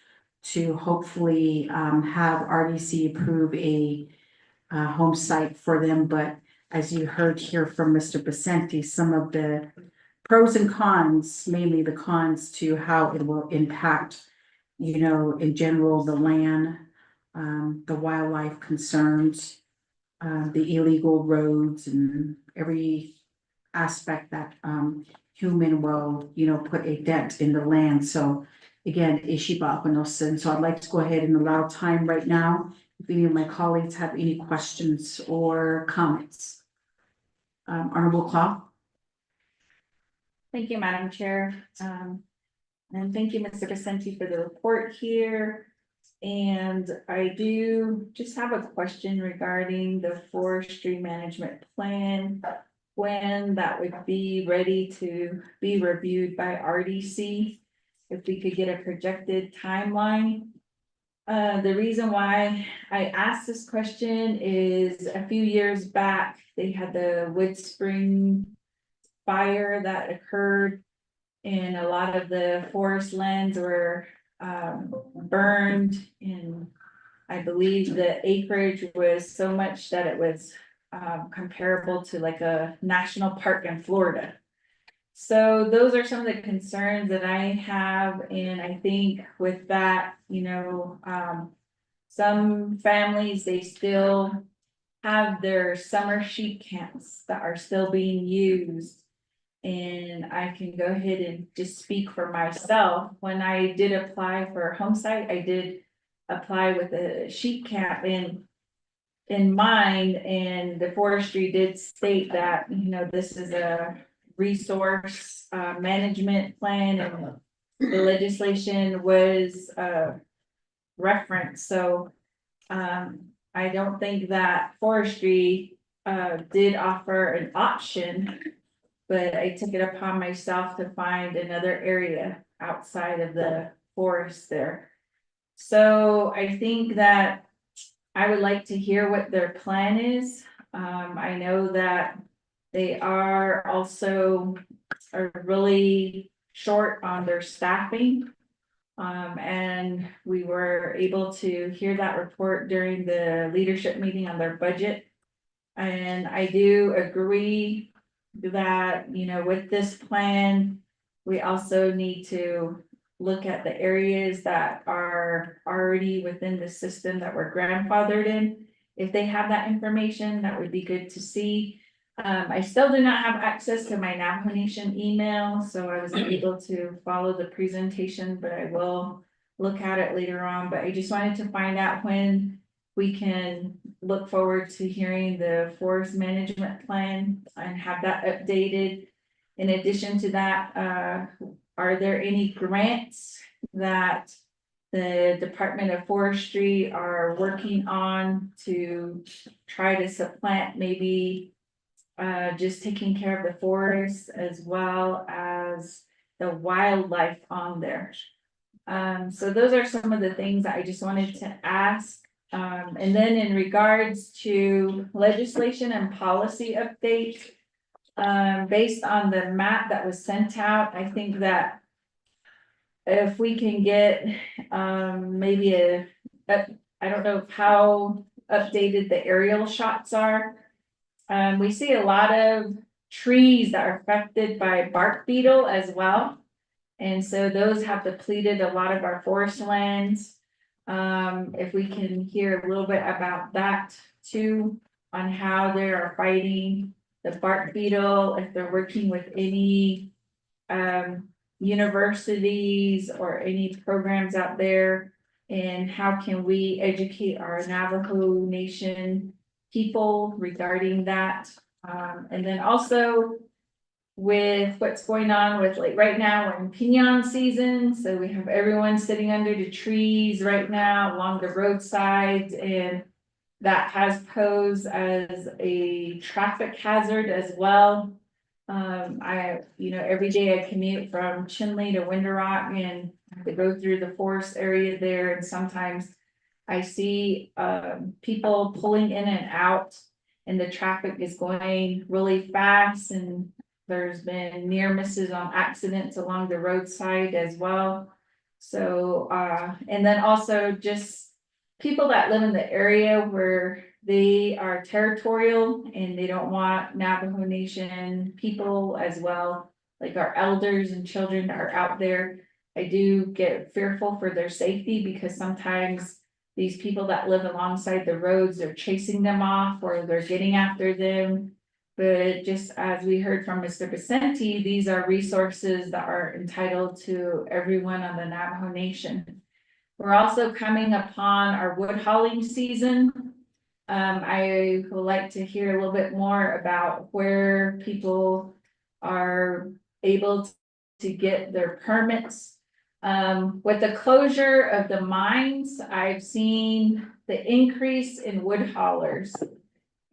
to hopefully have RDC approve a home site for them. But as you heard here from Mr. Vicente, some of the pros and cons, mainly the cons to how it will impact, you know, in general, the land, the wildlife concerns, the illegal roads and every aspect that human will, you know, put a dent in the land. So again, Ishiba Aquinosin. So I'd like to go ahead and allow time right now if any of my colleagues have any questions or comments. Honorable Claw. Thank you, Madam Chair. And thank you, Mr. Vicente, for the report here. And I do just have a question regarding the forestry management plan. When that would be ready to be reviewed by RDC, if we could get a projected timeline. The reason why I asked this question is a few years back, they had the Wood Spring fire that occurred. And a lot of the forest lands were burned, and I believe the acreage was so much that it was comparable to like a national park in Florida. So those are some of the concerns that I have, and I think with that, you know, some families, they still have their summer sheep camps that are still being used. And I can go ahead and just speak for myself. When I did apply for a home site, I did apply with a sheep camp in mind, and the forestry did state that, you know, this is a resource management plan, and the legislation was referenced. So I don't think that forestry did offer an option, but I took it upon myself to find another area outside of the forest there. So I think that I would like to hear what their plan is. I know that they are also really short on their staffing. And we were able to hear that report during the leadership meeting on their budget. And I do agree that, you know, with this plan, we also need to look at the areas that are already within the system that were grandfathered in. If they have that information, that would be good to see. I still do not have access to my Navajo Nation email, so I wasn't able to follow the presentation, but I will look at it later on. But I just wanted to find out when we can look forward to hearing the forest management plan and have that updated. In addition to that, are there any grants that the Department of Forestry are working on to try to supplant maybe just taking care of the forest as well as the wildlife on there? So those are some of the things that I just wanted to ask. And then in regards to legislation and policy update, based on the map that was sent out, I think that if we can get maybe I don't know how updated the aerial shots are. We see a lot of trees that are affected by bark beetle as well. And so those have depleted a lot of our forest lands. If we can hear a little bit about that too, on how they are fighting the bark beetle, if they're working with any universities or any programs out there, and how can we educate our Navajo Nation people regarding that. And then also with what's going on with, like, right now we're in pinon season, so we have everyone sitting under the trees right now along the roadsides, and that has posed as a traffic hazard as well. You know, every day I commute from Chinle to Winter Rock, and to go through the forest area there, and sometimes I see people pulling in and out, and the traffic is going really fast, and there's been near misses on accidents along the roadside as well. So, and then also just people that live in the area where they are territorial and they don't want Navajo Nation people as well, like our elders and children are out there. I do get fearful for their safety because sometimes these people that live alongside the roads are chasing them off or they're getting after them. But just as we heard from Mr. Vicente, these are resources that are entitled to everyone on the Navajo Nation. We're also coming upon our wood hauling season. I would like to hear a little bit more about where people are able to get their permits. With the closure of the mines, I've seen the increase in wood haulers.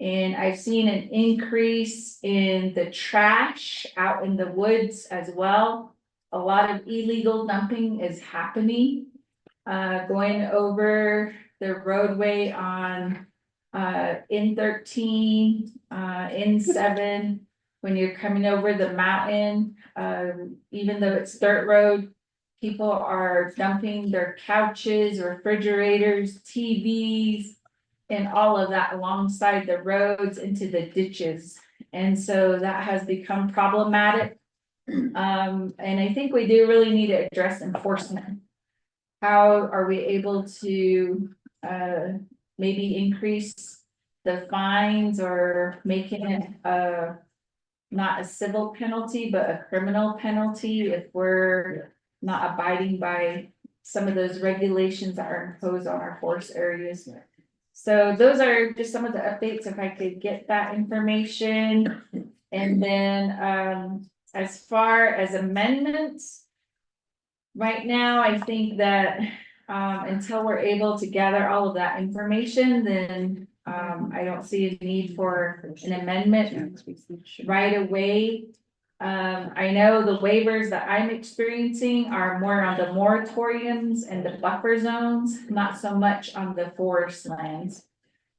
And I've seen an increase in the trash out in the woods as well. A lot of illegal dumping is happening. Going over the roadway on N13, N7, when you're coming over the mountain, even though it's dirt road, people are dumping their couches, refrigerators, TVs, and all of that alongside the roads into the ditches. And so that has become problematic. And I think we do really need to address enforcement. How are we able to maybe increase the fines or making it not a civil penalty, but a criminal penalty if we're not abiding by some of those regulations that are imposed on our forest areas. So those are just some of the updates, if I could get that information. And then as far as amendments, right now, I think that until we're able to gather all of that information, then I don't see a need for an amendment right away. I know the waivers that I'm experiencing are more on the moratoriums and the buffer zones, not so much on the forest lands.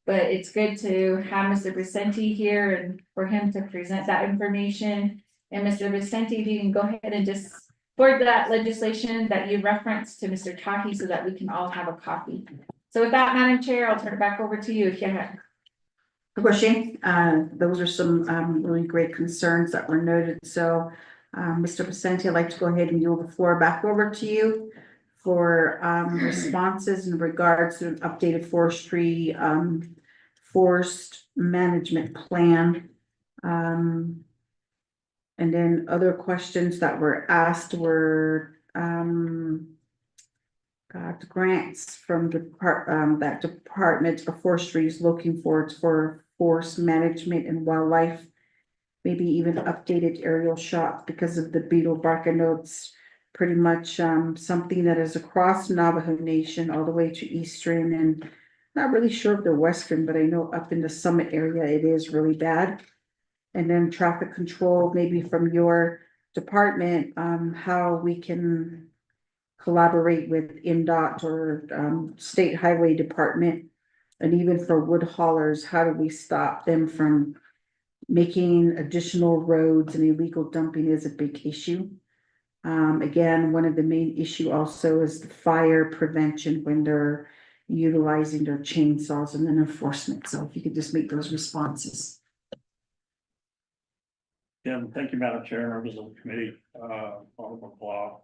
But it's good to have Mr. Vicente here and for him to present that information. And Mr. Vicente, if you can go ahead and just forward that legislation that you referenced to Mr. Taki so that we can all have a copy. So with that, Madam Chair, I'll turn it back over to you if you have. Question, those are some really great concerns that were noted. So, Mr. Vicente, I'd like to go ahead and yield the floor back over to you for responses in regards to an updated forestry forest management plan. And then other questions that were asked were grants from the that Department of Forestry is looking for forest management and wildlife, maybe even updated aerial shots because of the beetle bark. I know it's pretty much something that is across Navajo Nation all the way to Eastern, and not really sure of the Western, but I know up in the Summit area it is really bad. And then traffic control, maybe from your department, how we can collaborate with NDOT or State Highway Department. And even for wood haulers, how do we stop them from making additional roads? And illegal dumping is a big issue. Again, one of the main issue also is the fire prevention when they're utilizing their chainsaws, and then enforcement. So if you could just make those responses. Yeah, thank you, Madam Chair, members of the committee, Honorable Blau.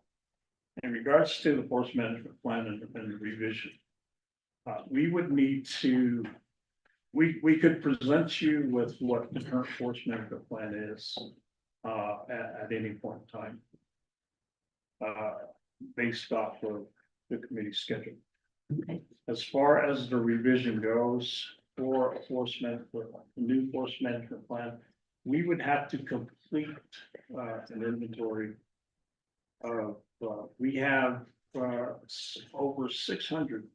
In regards to the forest management plan and the revision, we would need to, we could present you with what the current forest management plan is at any point in time, based off of the committee schedule. Okay. As far as the revision goes for a forest management, the new forest management plan, we would have to complete an inventory of, we have over 600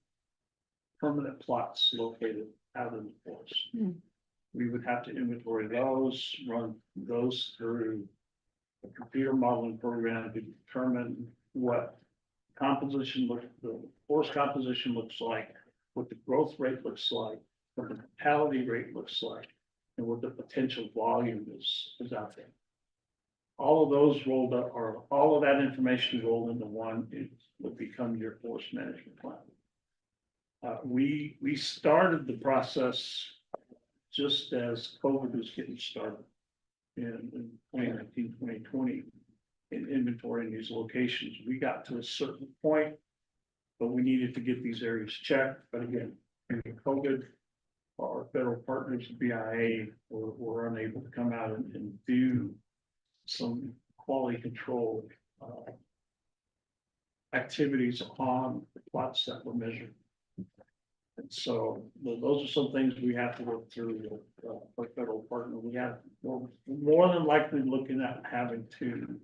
permanent plots located out in the forest. We would have to inventory those, run those through a computer modeling program to determine what composition look, the force composition looks like, what the growth rate looks like, what the mortality rate looks like, and what the potential volume is out there. All of those rolled up, or all of that information rolled into one, it would become your force management plan. We started the process just as COVID was getting started in 2019, 2020, in inventorying these locations. We got to a certain point, but we needed to get these areas checked. But again, in COVID, our federal partners, the BIA, were unable to come out and do some quality control activities on the plots that were measured. And so those are some things we have to work through with our federal partner. We have more than likely looking at having to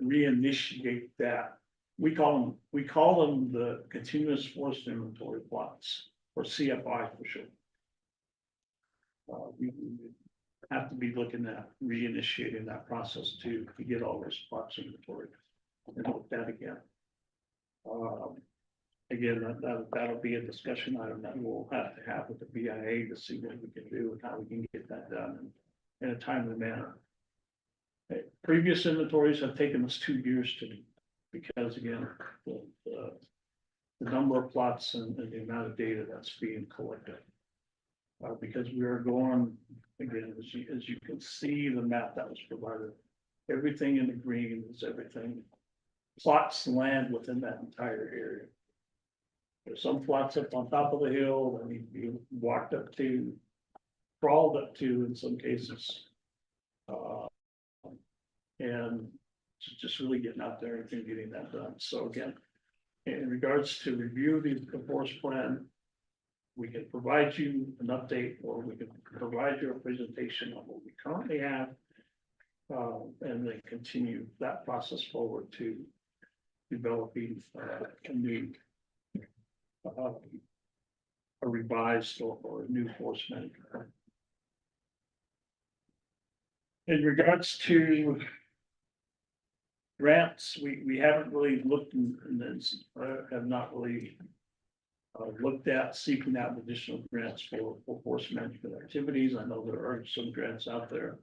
reinitiate that. We call them the continuous forest inventory plots, or CFI for short. We have to be looking at reinitiating that process to get all those plots inventory and look at that again. Again, that'll be a discussion item that we'll have to have with the BIA to see what we can do and how we can get that done in a timely manner. Previous inventories have taken us 2 years to do, because again, the number of plots and the amount of data that's being collected. Because we are going, again, as you can see the map that was provided, everything in the green is everything. Plots land within that entire area. There's some plots up on top of the hill that need to be walked up to, crawled up to in some cases. And just really getting out there and getting that done. So again, in regards to review the forest plan, we can provide you an update, or we can provide you a presentation on what we currently have. And then continue that process forward to developing a new a revised or a new force management plan. In regards to grants, we haven't really looked in this, have not really looked at seeking out additional grants for force management activities. I know there are some grants out there.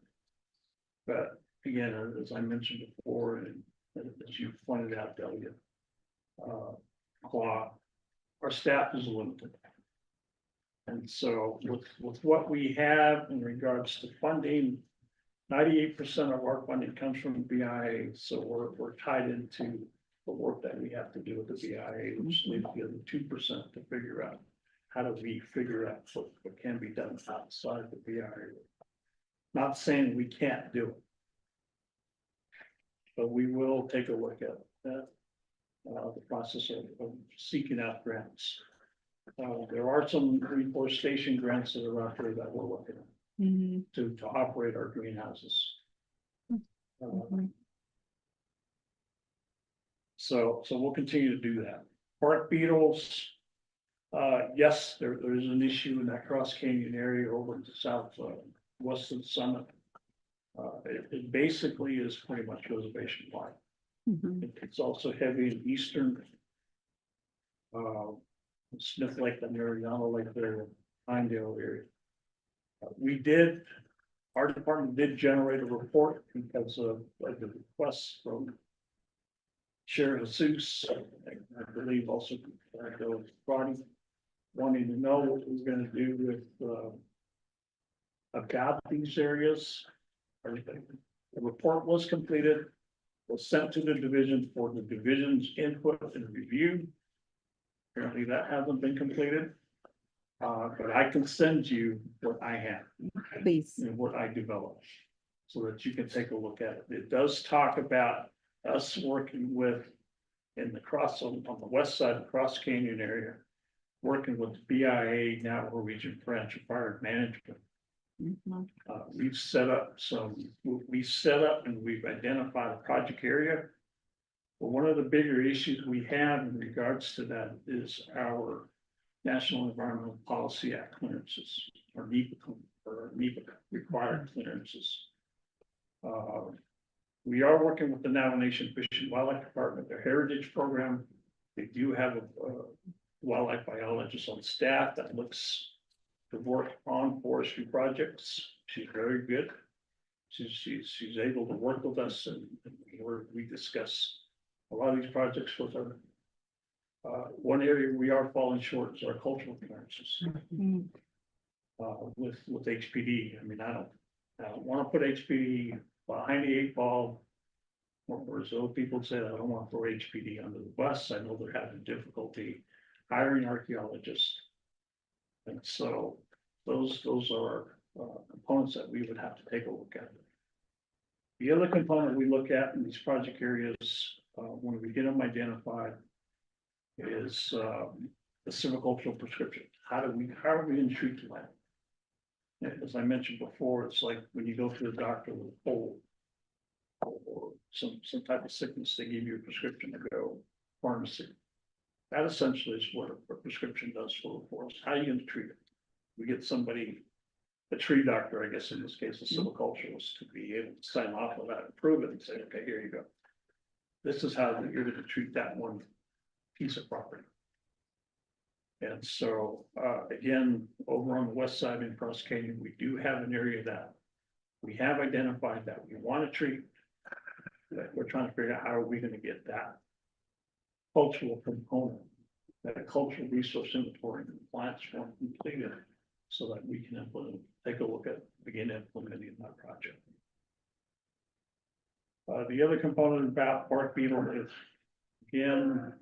But again, as I mentioned before, and as you pointed out, Delia, our staff is limited. And so with what we have in regards to funding, 98% of our funding comes from the BIA. So we're tied into the work that we have to do with the BIA, which leaves the other 2% to figure out how do we figure out what can be done outside the BIA. Not saying we can't do it, but we will take a look at that, the process of seeking out grants. There are some reforestation grants that are out there that we're looking at to operate our greenhouses. So we'll continue to do that. Bark beetles, yes, there is an issue in that Cross Canyon area over to south west of the summit. It basically is pretty much reservation wide. It's also heavy in eastern Smith Lake and Mariana Lake there, Pinedale area. Our department did generate a report because of the requests from Sheriff Jesus, I believe also Ronnie, wanting to know what we're going to do with about these areas. The report was completed, was sent to the division for the division's input and review. Apparently that hasn't been completed. But I can send you what I have. Please. And what I developed, so that you can take a look at it. It does talk about us working with, on the west side of the Cross Canyon area, working with BIA, Navajo Region Branch of Fire Management. We've set up and we've identified a project area. But one of the bigger issues we have in regards to that is our National Environmental Policy Act clearances, or NEPA required clearances. We are working with the Navajo Nation Fish and Wildlife Department, their heritage program. They do have a wildlife biologist on staff that looks to work on forestry projects. She's very good. She's able to work with us and we discuss a lot of these projects with her. One area we are falling short is our cultural clearances. With HPD, I mean, I don't wanna put HPD behind the 8 ball. Or so people say, I don't want to throw HPD under the bus, I know they're having difficulty hiring archaeologists. And so those are components that we would have to take a look at. The other component we look at in these project areas, when we get them identified, is the silvicultural prescription. How are we going to treat the land? As I mentioned before, it's like when you go to the doctor with a cold or some type of sickness, they give you a prescription to go pharmacy. That essentially is what a prescription does for us. How are you going to treat it? We get somebody, a tree doctor, I guess in this case, a silviculturalist, to be able to sign off on that and prove it and say, okay, here you go. This is how you're going to treat that one piece of property. And so, again, over on the west side in Cross Canyon, we do have an area that we have identified that we want to treat. That we're trying to figure out how are we going to get that cultural component, that cultural resource inventory and compliance form completed, so that we can take a look at, begin implementing that project. The other component about bark beetle is, again,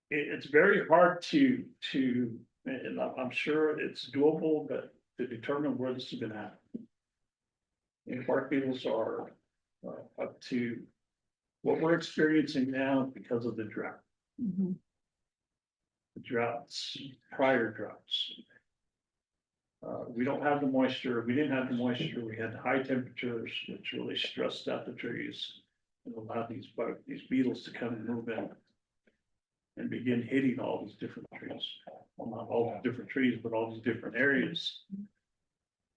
it's very hard to, and I'm sure it's doable, but to determine where this is going to happen. And bark beetles are up to what we're experiencing now because of the drought. The droughts, prior droughts. We don't have the moisture. We didn't have the moisture. We had high temperatures, which really stressed out the trees and allowed these beetles to come and move in and begin hitting all these different trees. Well, not all the different trees, but all these different areas.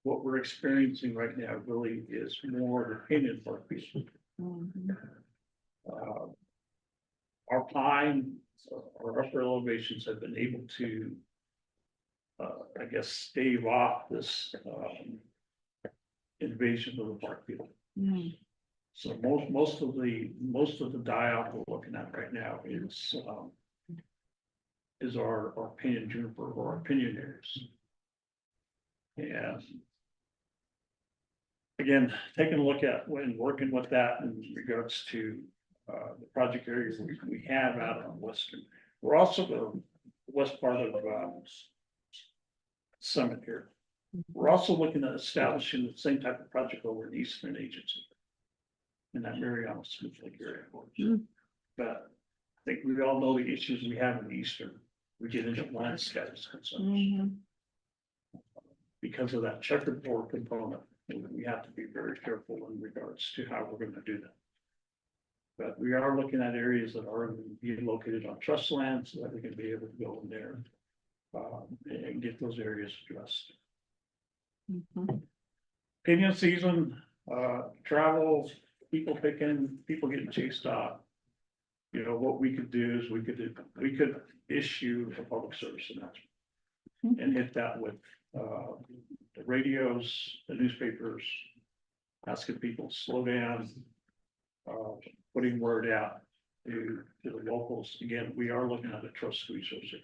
What we're experiencing right now really is more the painted bark beetle. Our pine, our upper elevations have been able to, I guess, stave off this invasion of the bark beetle. So most of the die-off we're looking at right now is our pinyon juniper or our pinyon areas. And again, taking a look at when working with that in regards to the project areas we have out on western. We're also the west part of Summit here. We're also looking at establishing the same type of project over in Eastern Agency. In that Mariana Smith Lake area. But I think we all know the issues we have in the Eastern. We get into land status concerns. Because of that checkerboard component, we have to be very careful in regards to how we're going to do that. But we are looking at areas that are being located on trust land so that we can be able to go in there and get those areas addressed. Pinyon season, travel, people picking, people getting chased off. You know, what we could do is we could issue a public service announcement and hit that with the radios, the newspapers, asking people to slow down, putting word out to the locals. Again, we are looking at a trust resource here,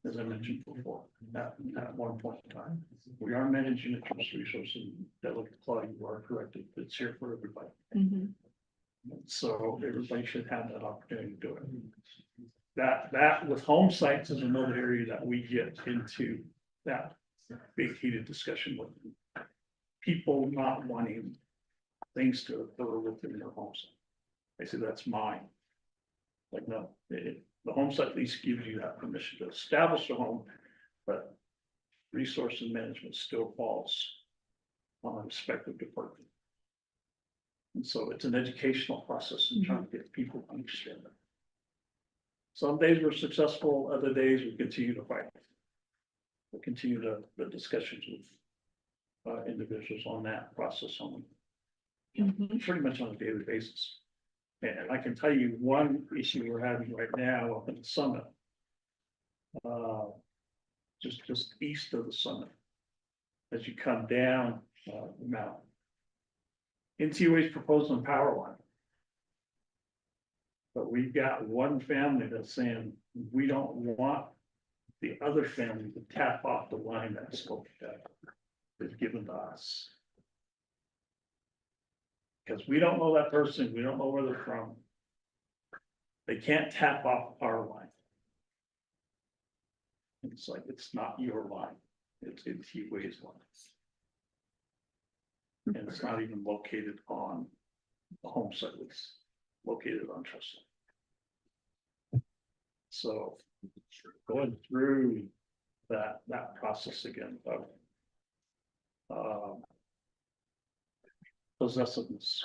as I mentioned before, at one point in time. We are managing a trust resource, and that look at Claudia, you are correct, it's here for everybody. So everybody should have that opportunity to do it. That with home sites is another area that we get into that big heated discussion with people not wanting things to occur within their homes. They say that's mine. Like, no, the home site lease gives you that permission to establish a home, but resource and management still falls on a respective department. And so it's an educational process in trying to get people to understand that. Some days we're successful, other days we continue to fight. We continue the discussions with individuals on that process only, Mhm. pretty much on a daily basis. And I can tell you one issue we're having right now up in the summit. Just east of the summit. As you come down, the mountain. NTUA is proposing a power line. But we've got one family that's saying, we don't want the other family to tap off the line that's given to us. Because we don't know that person, we don't know where they're from. They can't tap off our line. It's like, it's not your line, it's NTUA's line. And it's not even located on the home site, it's located on trust. So going through that process again of possessiveness.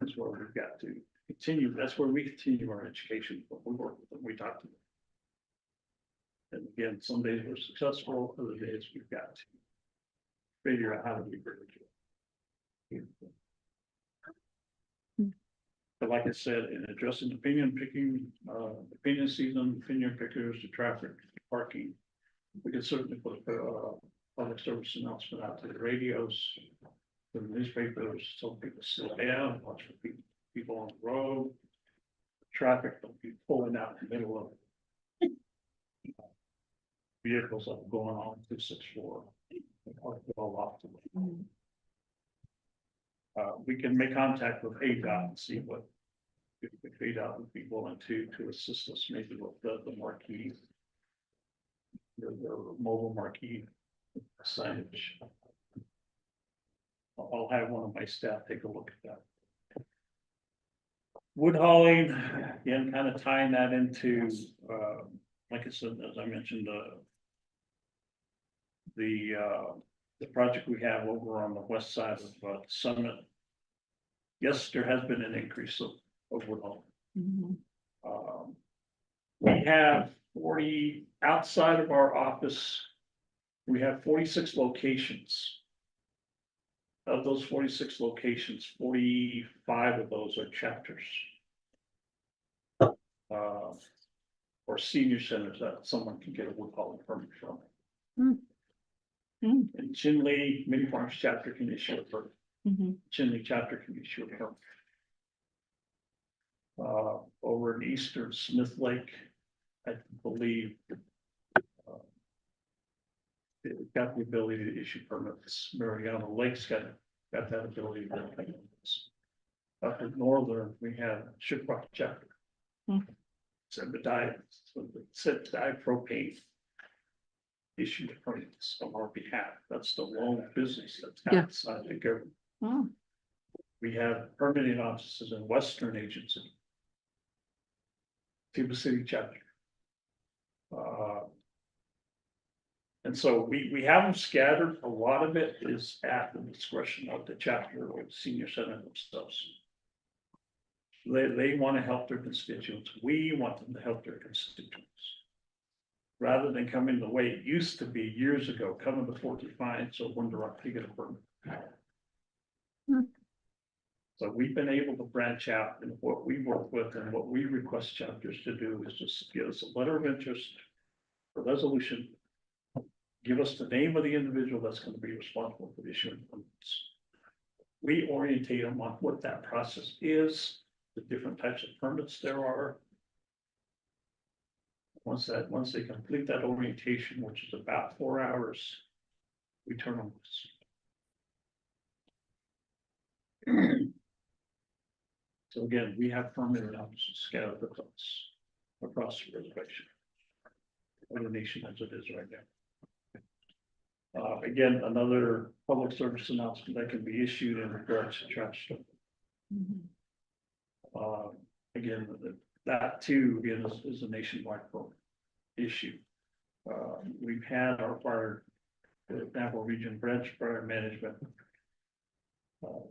That's where we've got to continue, that's where we continue our education, but we work with them, we talk to them. And again, some days we're successful, other days we've got to figure out how to be really good. But like I said, in addressing opinion picking, opinion season, opinion pickers, the traffic, parking, we can certainly put a public service announcement out to the radios, to the newspapers, so people slow down, watch for people on the road. Traffic, don't be pulling out in the middle of vehicles that are going on 264. All off the way. We can make contact with ADOT and see what if ADOT would be willing to assist us, maybe with the marquee, the mobile marquee signage. I'll have one of my staff take a look at that. Wood hauling, again, kind of tying that into, like I said, as I mentioned, the project we have over on the west side of Summit. Yes, there has been an increase of wood hauling. We have 40 outside of our office. We have 46 locations. Of those 46 locations, 45 of those are chapters. Or senior centers that someone can get a wood hauling permit from. And Chinle Mini Farms chapter can issue a permit. Chinle chapter can issue a permit. Over in Eastern Smith Lake, I believe. It got the ability to issue permits. Mariana Lake's got that ability. Up in Northern, we have Shiprock chapter. Said propane issued permits on our behalf. That's the lone business that's outside the government. We have permitting offices in Western Agency. Tuba City chapter. And so we have them scattered. A lot of it is at the discretion of the chapter or the senior center themselves. They want to help their constituents. We want them to help their constituents. Rather than coming the way it used to be years ago, coming before defiance or wonder up to get a permit. So we've been able to branch out, and what we work with and what we request chapters to do is just give us a letter of interest, a resolution. Give us the name of the individual that's going to be responsible for the issuing permits. We orientate them on what that process is, the different types of permits there are. Once they complete that orientation, which is about 4 hours, we turn them loose. So again, we have permitted offices scattered across the reservation. Or the nation as it is right now. Again, another public service announcement that can be issued in regards to trash. Again, that too, again, is a nationwide issue. We've had our fire, the Navajo Region Branch Fire Management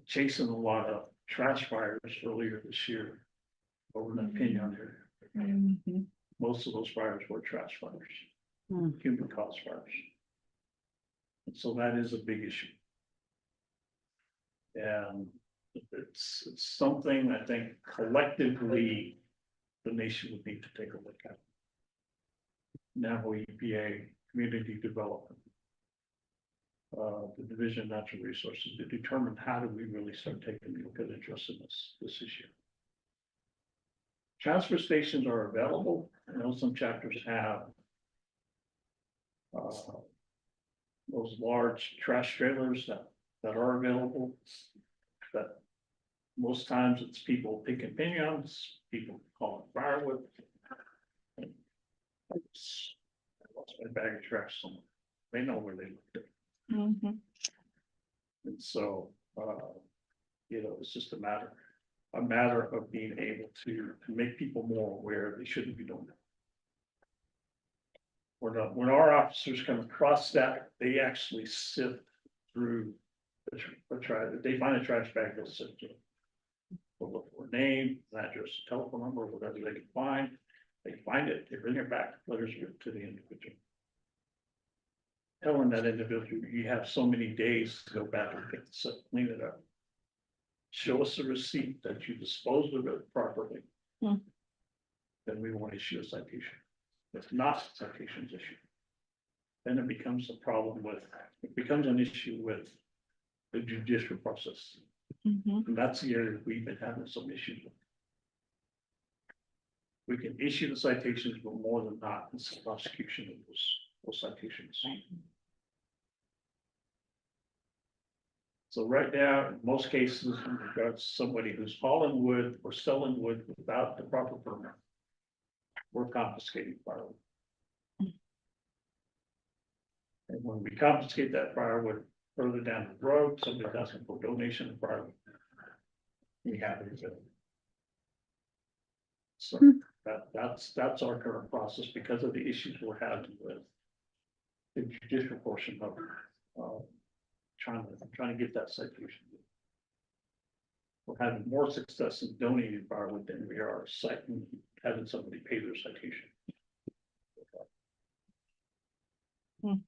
chasing a lot of trash fires earlier this year over in Pinyon area. Most of those fires were trash fires, human caused fires. And so that is a big issue. And it's something I think collectively the nation would need to take a look at. Navajo EPA, community development. The Division of Natural Resources to determine how do we really start taking a look at addressing this issue. Transfer stations are available. I know some chapters have those large trash trailers that are available. That most times it's people picking opinions, people calling firewood. I lost my bag of trash somewhere. They know where they looked at. Mhm. And so, it's just a matter of being able to make people more aware they shouldn't be doing that. When our officers come across that, they actually sift through they find a trash bag, they'll sift through. They'll look for a name, an address, telephone number, whatever they can find. They find it, they bring it back, letters to the individual. Telling that individual, you have so many days to go back and pick this up, clean it up. Show us a receipt that you disposed of it properly. Hmm. Then we won't issue a citation. If not, citations issued. Then it becomes it becomes an issue with the judicial process. Mhm. And that's the area we've been having some issues with. We can issue the citations, but more than not, it's the prosecution of those citations. So right now, in most cases, in regards to somebody who's hauling wood or selling wood without the proper permit, we're confiscating firewood. And when we confiscate that firewood further down the road, somebody's asking for donation of firewood. We have it. So that's our current process because of the issues we're having with the judicial portion of trying to get that citation. We're having more success in donating firewood than we are having somebody pay their citation. Hmm.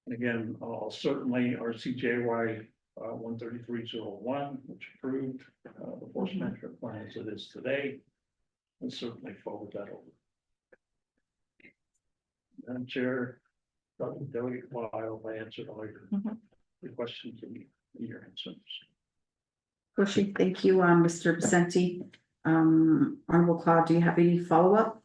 And again, certainly our CJY 13301, which approved the force management plan as it is today, and certainly forward that over. Madam Chair, Dr. Delegate Weil, I answered all your questions and your concerns. Bushy, thank you, Mr. Vicente. Honorable Claude, do you have any follow-up?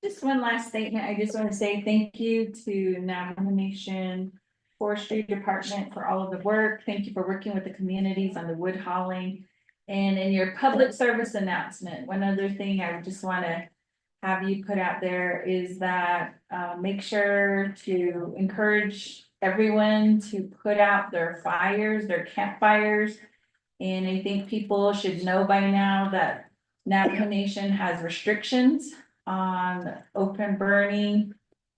Just one last statement. I just want to say thank you to Navajo Nation Forestry Department for all of the work. Thank you for working with the communities on the wood hauling. And in your public service announcement, one other thing I just want to have you put out there is that make sure to encourage everyone to put out their fires, their campfires. And I think people should know by now that Navajo Nation has restrictions on open burning.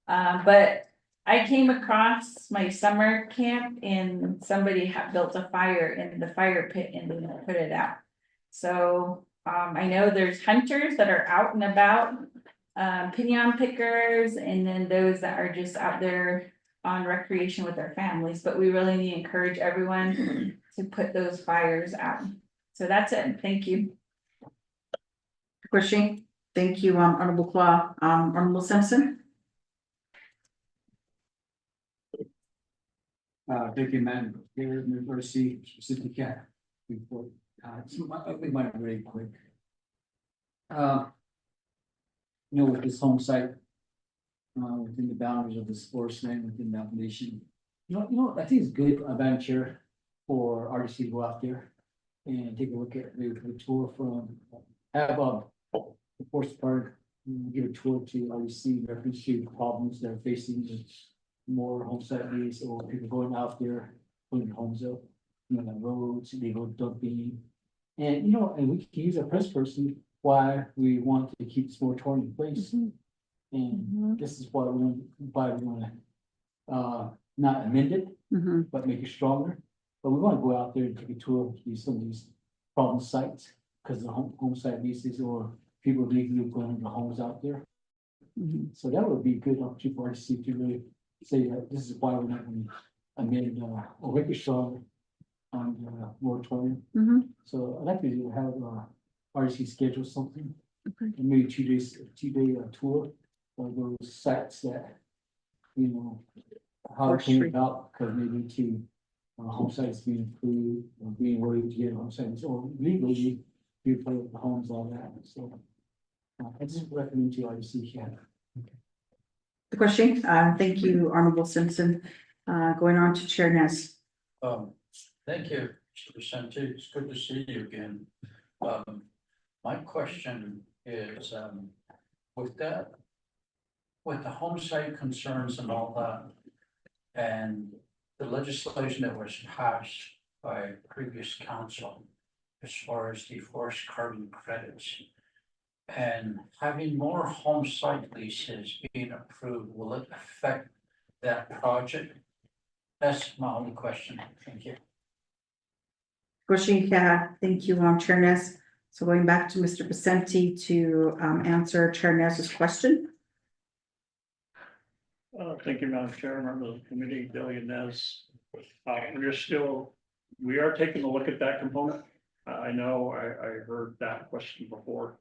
But I came across my summer camp and somebody had built a fire in the fire pit and didn't put it out. So I know there's hunters that are out and about, pinon pickers, and then those that are just out there on recreation with their families, but we really need to encourage everyone to put those fires out. So that's it. Thank you. Bushy, thank you, Honorable Claude. Honorable Simpson? Thank you, man. Here, Mercy, specific report. I'll be mine very quick. With this home site, within the boundaries of the sports land within Navajo Nation. You know, I think it's good, Madam Chair, for RDC to go out there and take a look at the tour from, have the force part, give a tour to RDC, reference to problems they're facing with more home site lease or people going out there, putting homes up, on roads, illegal dumping. And, and we can use a press person why we want to keep this moratorium in place. And this is why we want to not amend it, but make it stronger. But we want to go out there and take a tour of some of these problem sites because the home site leases or people legally going into homes out there. So that would be a good opportunity for us to really say that this is why we're not gonna amend, or make it strong on the moratorium. Mhm. So I'd like to have, RDC schedule something. Okay. Maybe 2 day tour of those sites that, you know, how it came about, because maybe to, home sites being approved, or being ready to get home sites, or legally, you play with the homes, all that, so. I just recommend to RDC, yeah. The question, thank you, Honorable Simpson. Going on to Chair Ness. Thank you, Mr. Vicente. It's good to see you again. My question is, with that, with the home site concerns and all that, and the legislation that was passed by previous council as far as the forest carbon credits, and having more home site leases being approved, will it affect that project? That's my only question. Thank you. Question, thank you, Chair Ness. So going back to Mr. Vicente to answer Chair Ness's question. Thank you, Madam Chair, member of the committee, Delia Nez. We are taking a look at that component. I know I heard that question before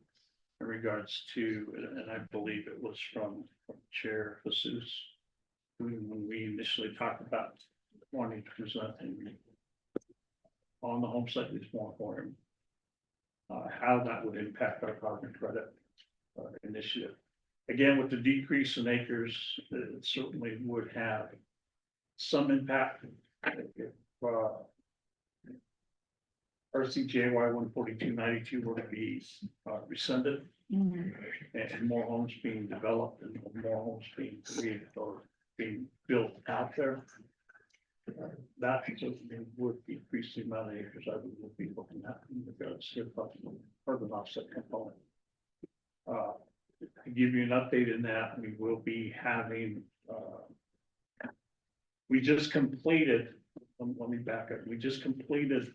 in regards to, and I believe it was from Chair Jesus. When we initially talked about wanting to present on the home site lease moratorium, how that would impact our carbon credit initiative. Again, with the decrease in acres, it certainly would have some impact. If RCJY 14292 were to be rescinded, and more homes being developed and more homes being created or being built out there, that certainly would decrease the amount of acres I would be looking at in regards to urban offset component. To give you an update in that, we will be having, we just completed, let me back up, we just completed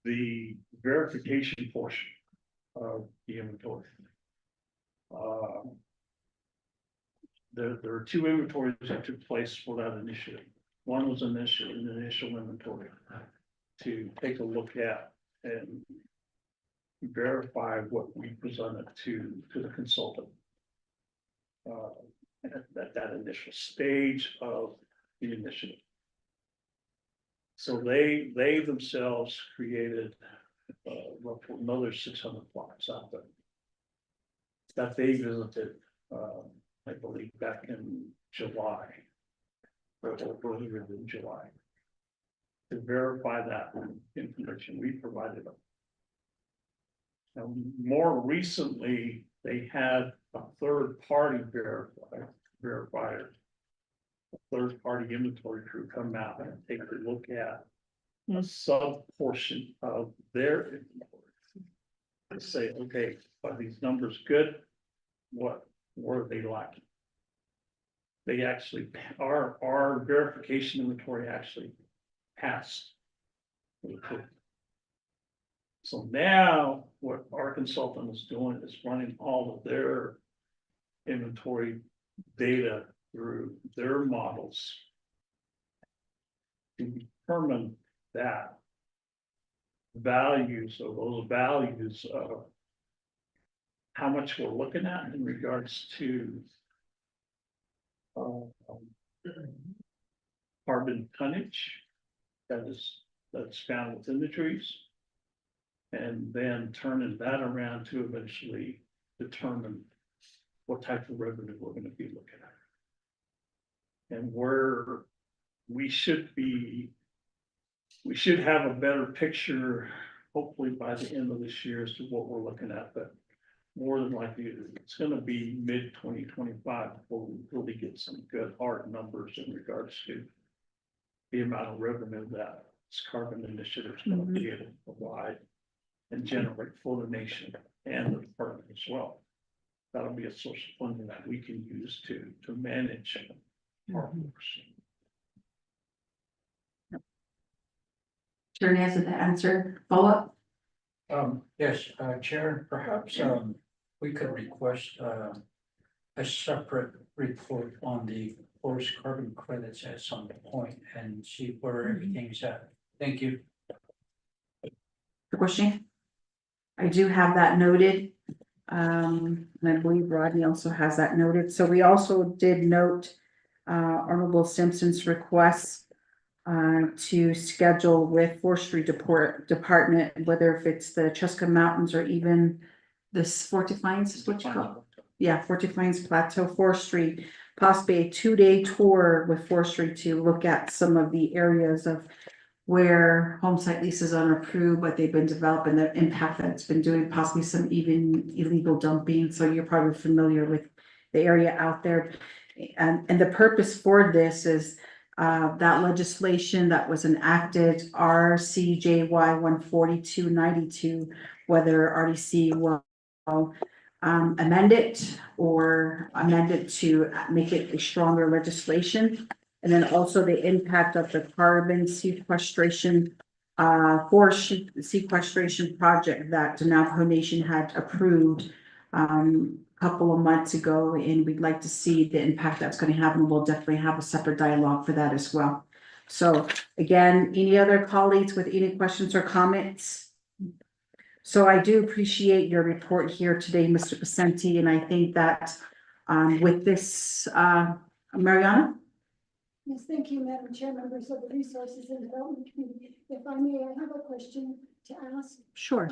the verification portion of the inventory. There are two inventories that took place for that initiative. One was an initial inventory to take a look at and verify what we presented to the consultant. At that initial stage of the initiative. So they themselves created roughly another 600 plots out there that they visited, I believe back in July, or earlier in July, to verify that information we provided them. Now, more recently, they had a third-party verifier, a third-party inventory crew come out and take a look at a sub-portion of their inventory. They say, okay, are these numbers good? What were they lacking? They actually, our verification inventory actually passed. So now what our consultant is doing is running all of their inventory data through their models to determine that values of those values of how much we're looking at in regards to carbon tonnage that's found within the trees. And then turning that around to eventually determine what type of revenue we're going to be looking at. And where we should have a better picture, hopefully by the end of this year, as to what we're looking at, but more than likely, it's going to be mid-2025 before we really get some good hard numbers in regards to the amount of revenue that this carbon initiative is going to be able to provide and generate for the nation and the department as well. That'll be a source of funding that we can use to manage our works. Chair Ness, did that answer follow up? Yes, Chair, perhaps we could request a separate report on the forest carbon credits at some point and see where everything's at. Thank you. Question? I do have that noted. And I believe Rodney also has that noted. So we also did note Honorable Simpson's request to schedule with Forestry Department, whether if it's the Cheska Mountains or even this Fort Defiance is what you call it? Yeah, Fort Defiance Plateau Forestry, possibly a 2-day tour with forestry to look at some of the areas of where home site leases are approved, but they've been developed and the impact that it's been doing, possibly some even illegal dumping. So you're probably familiar with the area out there. And the purpose for this is that legislation that was enacted, RCJY 14292, whether RDC will amend it or amend it to make it a stronger legislation. And then also the impact of the carbon sequestration, forest sequestration project that the Navajo Nation had approved a couple of months ago, and we'd like to see the impact that's going to have, and we'll definitely have a separate dialogue for that as well. So again, any other colleagues with any questions or comments? So I do appreciate your report here today, Mr. Pacenti, and I think that with this, Mariana? Yes, thank you, Madam Chair, members of the Resources and Development Committee. If I may, I have a question to ask. Sure.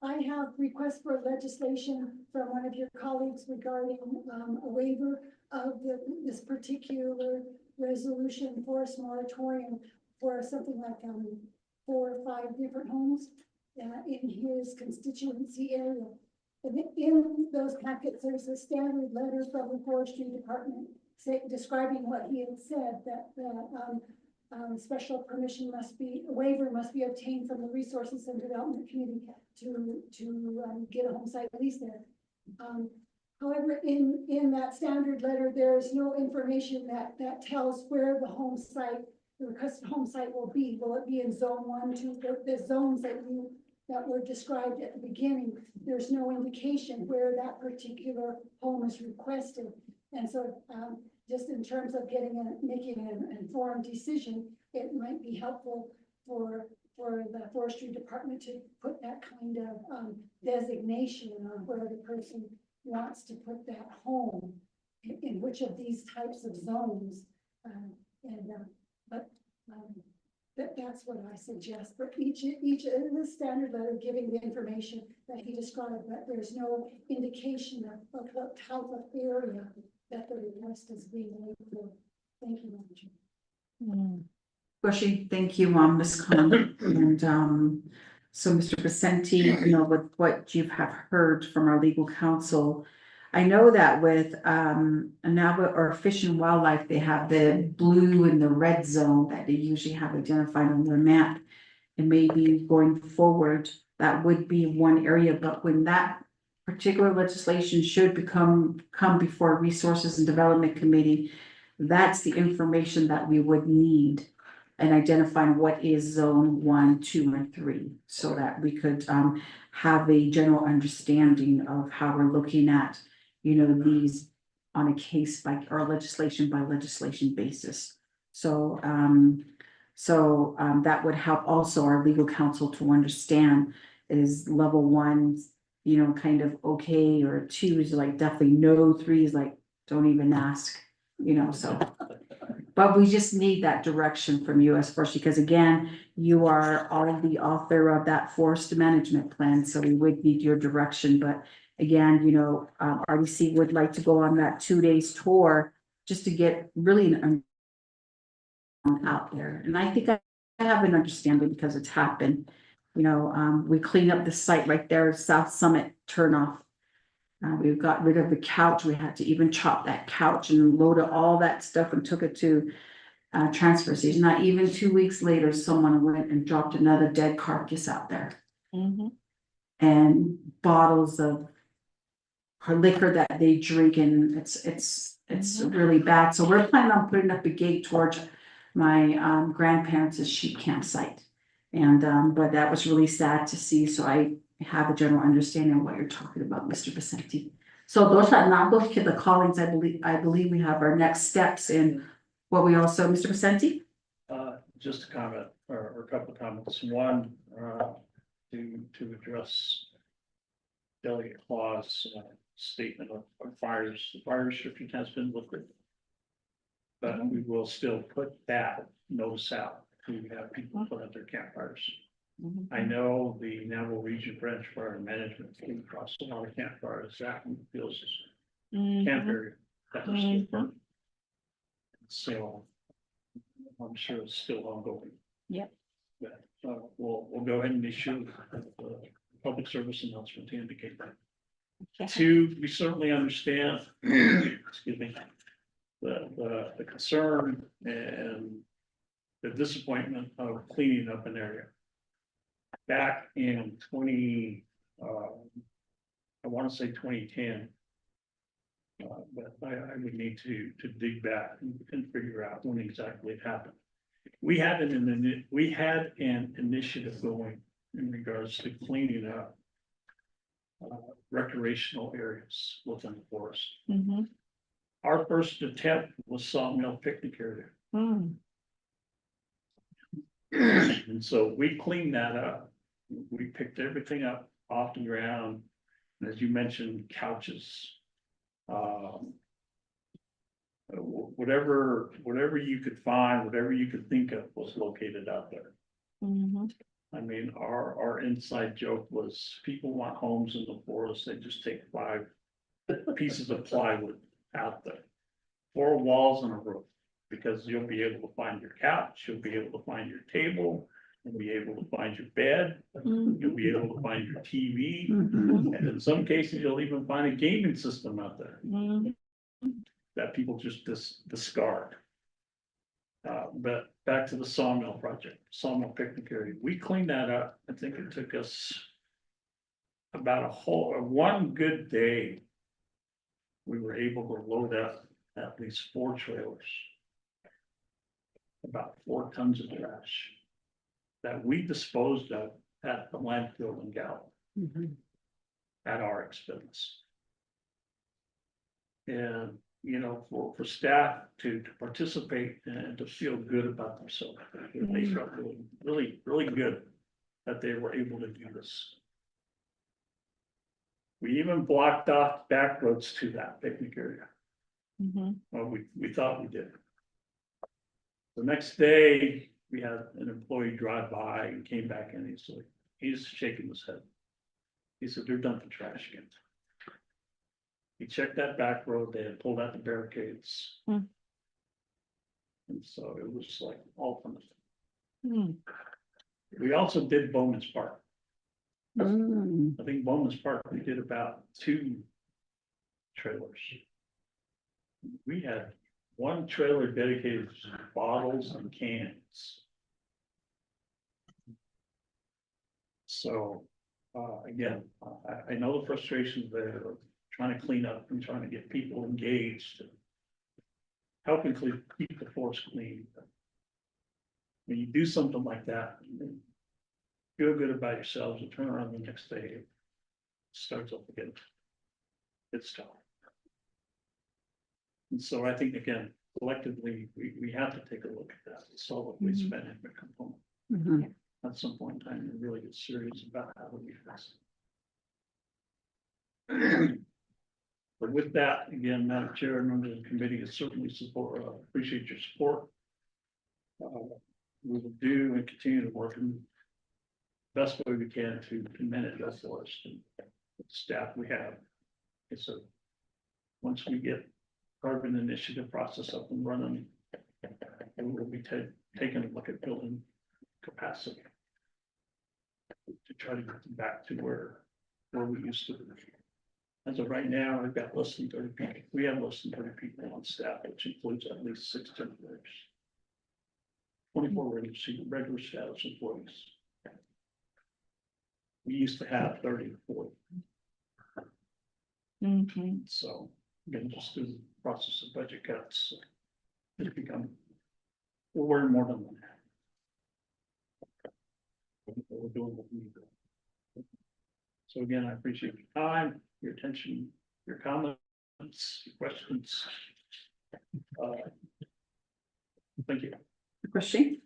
I have requests for legislation from one of your colleagues regarding a waiver of this particular resolution forest moratorium for something like 4 or 5 different homes in his constituency area. And in those packets, there's a standard letter from the Forestry Department describing what he had said, that special permission a waiver must be obtained from the Resources and Development Committee to get a home site lease there. However, in that standard letter, there is no information that tells where the requested home site will be. Will it be in zone 1, 2, the zones that were described at the beginning? There's no indication where that particular home is requested. And so just in terms of making an informed decision, it might be helpful for the Forestry Department to put that kind of designation on where the person wants to put that home, in which of these types of zones. That's what I suggest for each in the standard letter, giving the information that he described, but there's no indication of what type of area that the request is being made for. Thank you, Madam Chair. Bushy, thank you, Ms. Khan. And so Mr. Pacenti, with what you have heard from our legal counsel, I know that with Navajo or Fish and Wildlife, they have the blue and the red zone that they usually have identified on their map. And maybe going forward, that would be one area, but when that particular legislation should come before Resources and Development Committee, that's the information that we would need and identifying what is zone 1, 2, and 3, so that we could have a general understanding of how we're looking at, these on a case by or legislation by legislation basis. So that would help also our legal counsel to understand, is level 1, kind of okay, or 2 is like definitely no, 3 is like don't even ask, so. But we just need that direction from you as Forestry, because again, you are all the author of that forest management plan, so we would need your direction. But again, RDC would like to go on that 2 days tour just to get really an out there. And I think I have an understanding because it's happened. We cleaned up the site right there, South Summit turnoff. We got rid of the couch. We had to even chop that couch and load all that stuff and took it to transfer station. Not even 2 weeks later, someone went and dropped another dead carcass out there. And bottles of her liquor that they drink, and it's really bad. So we're planning on putting up a gate towards my grandparents' sheep campsite. And but that was really sad to see. So I have a general understanding of what you're talking about, Mr. Pacenti. So those are not those to the colleagues, I believe we have our next steps in what we also, Mr. Vicente? Just a comment or a couple of comments. One, to address Delegate Claus' statement of fires. The fire restriction has been lifted. But we will still put that notice out. We have people put out their campfires. I know the Navajo Region Branch Fire Management came across a lot of campfires that feels camp area that are still burning. So I'm sure it's still ongoing. Yep. But we'll go ahead and issue the public service announcement to indicate that. Two, we certainly understand, excuse me, the concern and the disappointment of cleaning up an area. Back in I want to say 2010. But I would need to dig back and figure out when exactly it happened. We had an initiative going in regards to cleaning up recreational areas within the forest. Our first attempt was Sawmill Picnic Area. And so we cleaned that up. We picked everything up off the ground. And as you mentioned, couches. Whatever you could find, whatever you could think of was located out there. I mean, our inside joke was people want homes in the forest, they just take 5 pieces of plywood out there. 4 walls and a roof, because you'll be able to find your couch, you'll be able to find your table, you'll be able to find your bed, you'll be able to find your TV. And in some cases, you'll even find a gaming system out there that people just discard. But back to the Sawmill project, Sawmill Picnic Area, we cleaned that up. I think it took us about one good day. We were able to load up at least 4 trailers, about 4 tons of trash that we disposed of at the landfill in Gallup at our expense. And you know, for staff to participate and to feel good about themselves, they felt really good that they were able to do this. We even blocked off back roads to that picnic area. Well, we thought we did. The next day, we had an employee drive by and came back in. He's shaking his head. He said, they're dumping trash again. He checked that back road, they had pulled out the barricades. And so it was like ultimate. We also did Bowman's Park. I think Bowman's Park, we did about 2 trailers. We had 1 trailer dedicated to bottles and cans. So, again, I know the frustrations there of trying to clean up and trying to get people engaged. Helping keep the forest clean. When you do something like that, you feel good about yourselves and turn around the next day, it starts up again. It's tough. And so I think, again, collectively, we have to take a look at that, the solid waste management component. At some point in time, and really get serious about how we fix it. But with that, again, Madam Chair, and members of the committee, is certainly appreciate your support. We will do and continue to work in the best way we can to manage that forest and the staff we have. Okay, so once we get carbon initiative process up and running, we will be taking a look at building capacity to try to get them back to where we used to be. As of right now, we've got less than 30 people. We have less than 30 people on staff, which includes at least 6 temporaries. 24 regular status employees. We used to have 30 or 40. So again, just through the process of budget cuts, it's become, we're more than that. We're doing what we do. So again, I appreciate your time, your attention, your comments, questions? Thank you. Question?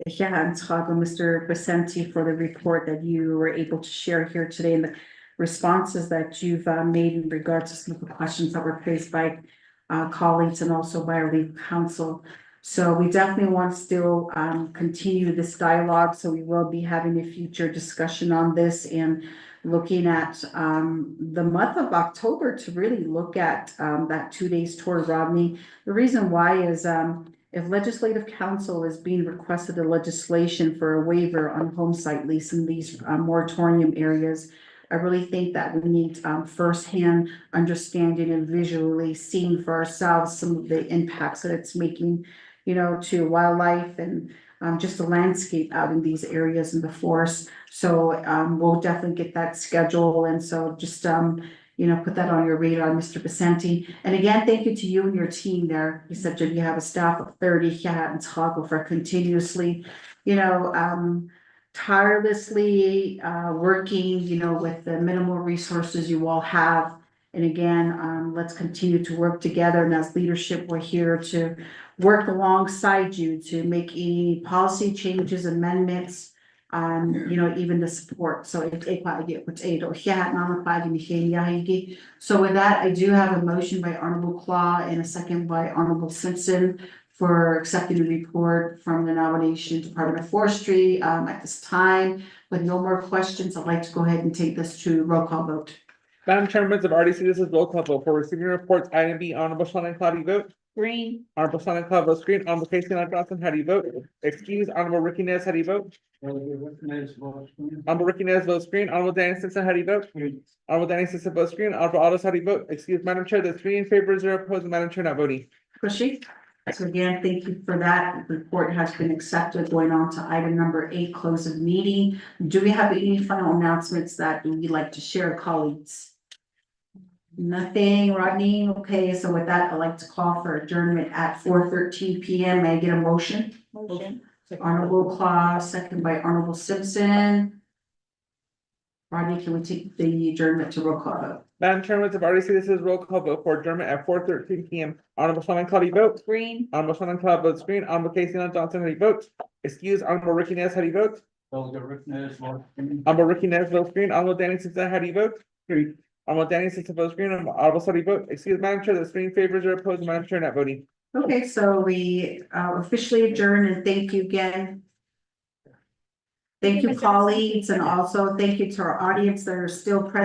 Yeah, and Chicago, Mr. Vicente, for the report that you were able to share here today and the responses that you've made in regards to some of the questions that were posed by colleagues and also by our legal counsel. So we definitely want to still continue this dialogue. So we will be having a future discussion on this and looking at the month of October to really look at that 2 days tour, Rodney. The reason why is if legislative council is being requested a legislation for a waiver on home site lease in these moratorium areas, I really think that we need firsthand understanding and visually seeing for ourselves some of the impacts that it's making, you know, to wildlife and just the landscape out in these areas in the forest. So we'll definitely get that schedule. And so just you know, put that on your radar, Mr. Vicente. And again, thank you to you and your team there. You said you have a staff of 30 here in Chicago for continuously, you know, tirelessly working, you know, with the minimal resources you all have. And again, let's continue to work together. And as leadership, we're here to work alongside you to make any policy changes, amendments, you know, even the support. So so with that, I do have a motion by Honorable Claw and a second by Honorable Simpson for accepting the report from the nomination Department of Forestry at this time. With no more questions, I'd like to go ahead and take this to roll call vote. Madam Chair, members of RDC, this is roll call vote for receiving reports. Item B, Honorable Shannon Cloud, you vote? Green. Honorable Shannon Cloud votes green. Honorable Casey Johnson, how do you vote? Excuse, Honorable Ricky Nez, how do you vote? Honorable Ricky Nez votes green. Honorable Danny Simpson, how do you vote? Honorable Danny Simpson votes green. Honorable Otto, how do you vote? Excuse, Madam Chair, there's 3 in favor, 0 opposed, Madam Chair not voting. Christie? So again, thank you for that. The report has been accepted. Going on to item number 8, close of meeting. Do we have any final announcements that you'd like to share, colleagues? Nothing, Rodney? Okay, so with that, I'd like to call for adjournment at 4:13 p.m. May I get a motion? Motion. Honorable Claw, second by Honorable Simpson. Rodney, can we take the adjournment to roll call vote? Madam Chair, members of RDC, this is roll call vote for adjournment at 4:13 p.m. Honorable Shannon Cloud, you vote? Green. Honorable Shannon Cloud votes green. Honorable Casey Johnson, how do you vote? Excuse, Honorable Ricky Nez, how do you vote? Honorable Ricky Nez votes green. Honorable Danny Simpson, how do you vote? Green. Honorable Danny Simpson votes green. Honorable how do you vote? Excuse, Madam Chair, there's 3 in favor, 0 opposed, Madam Chair not voting. Okay, so we officially adjourn and thank you again. Thank you, colleagues, and also thank you to our audience that are still present.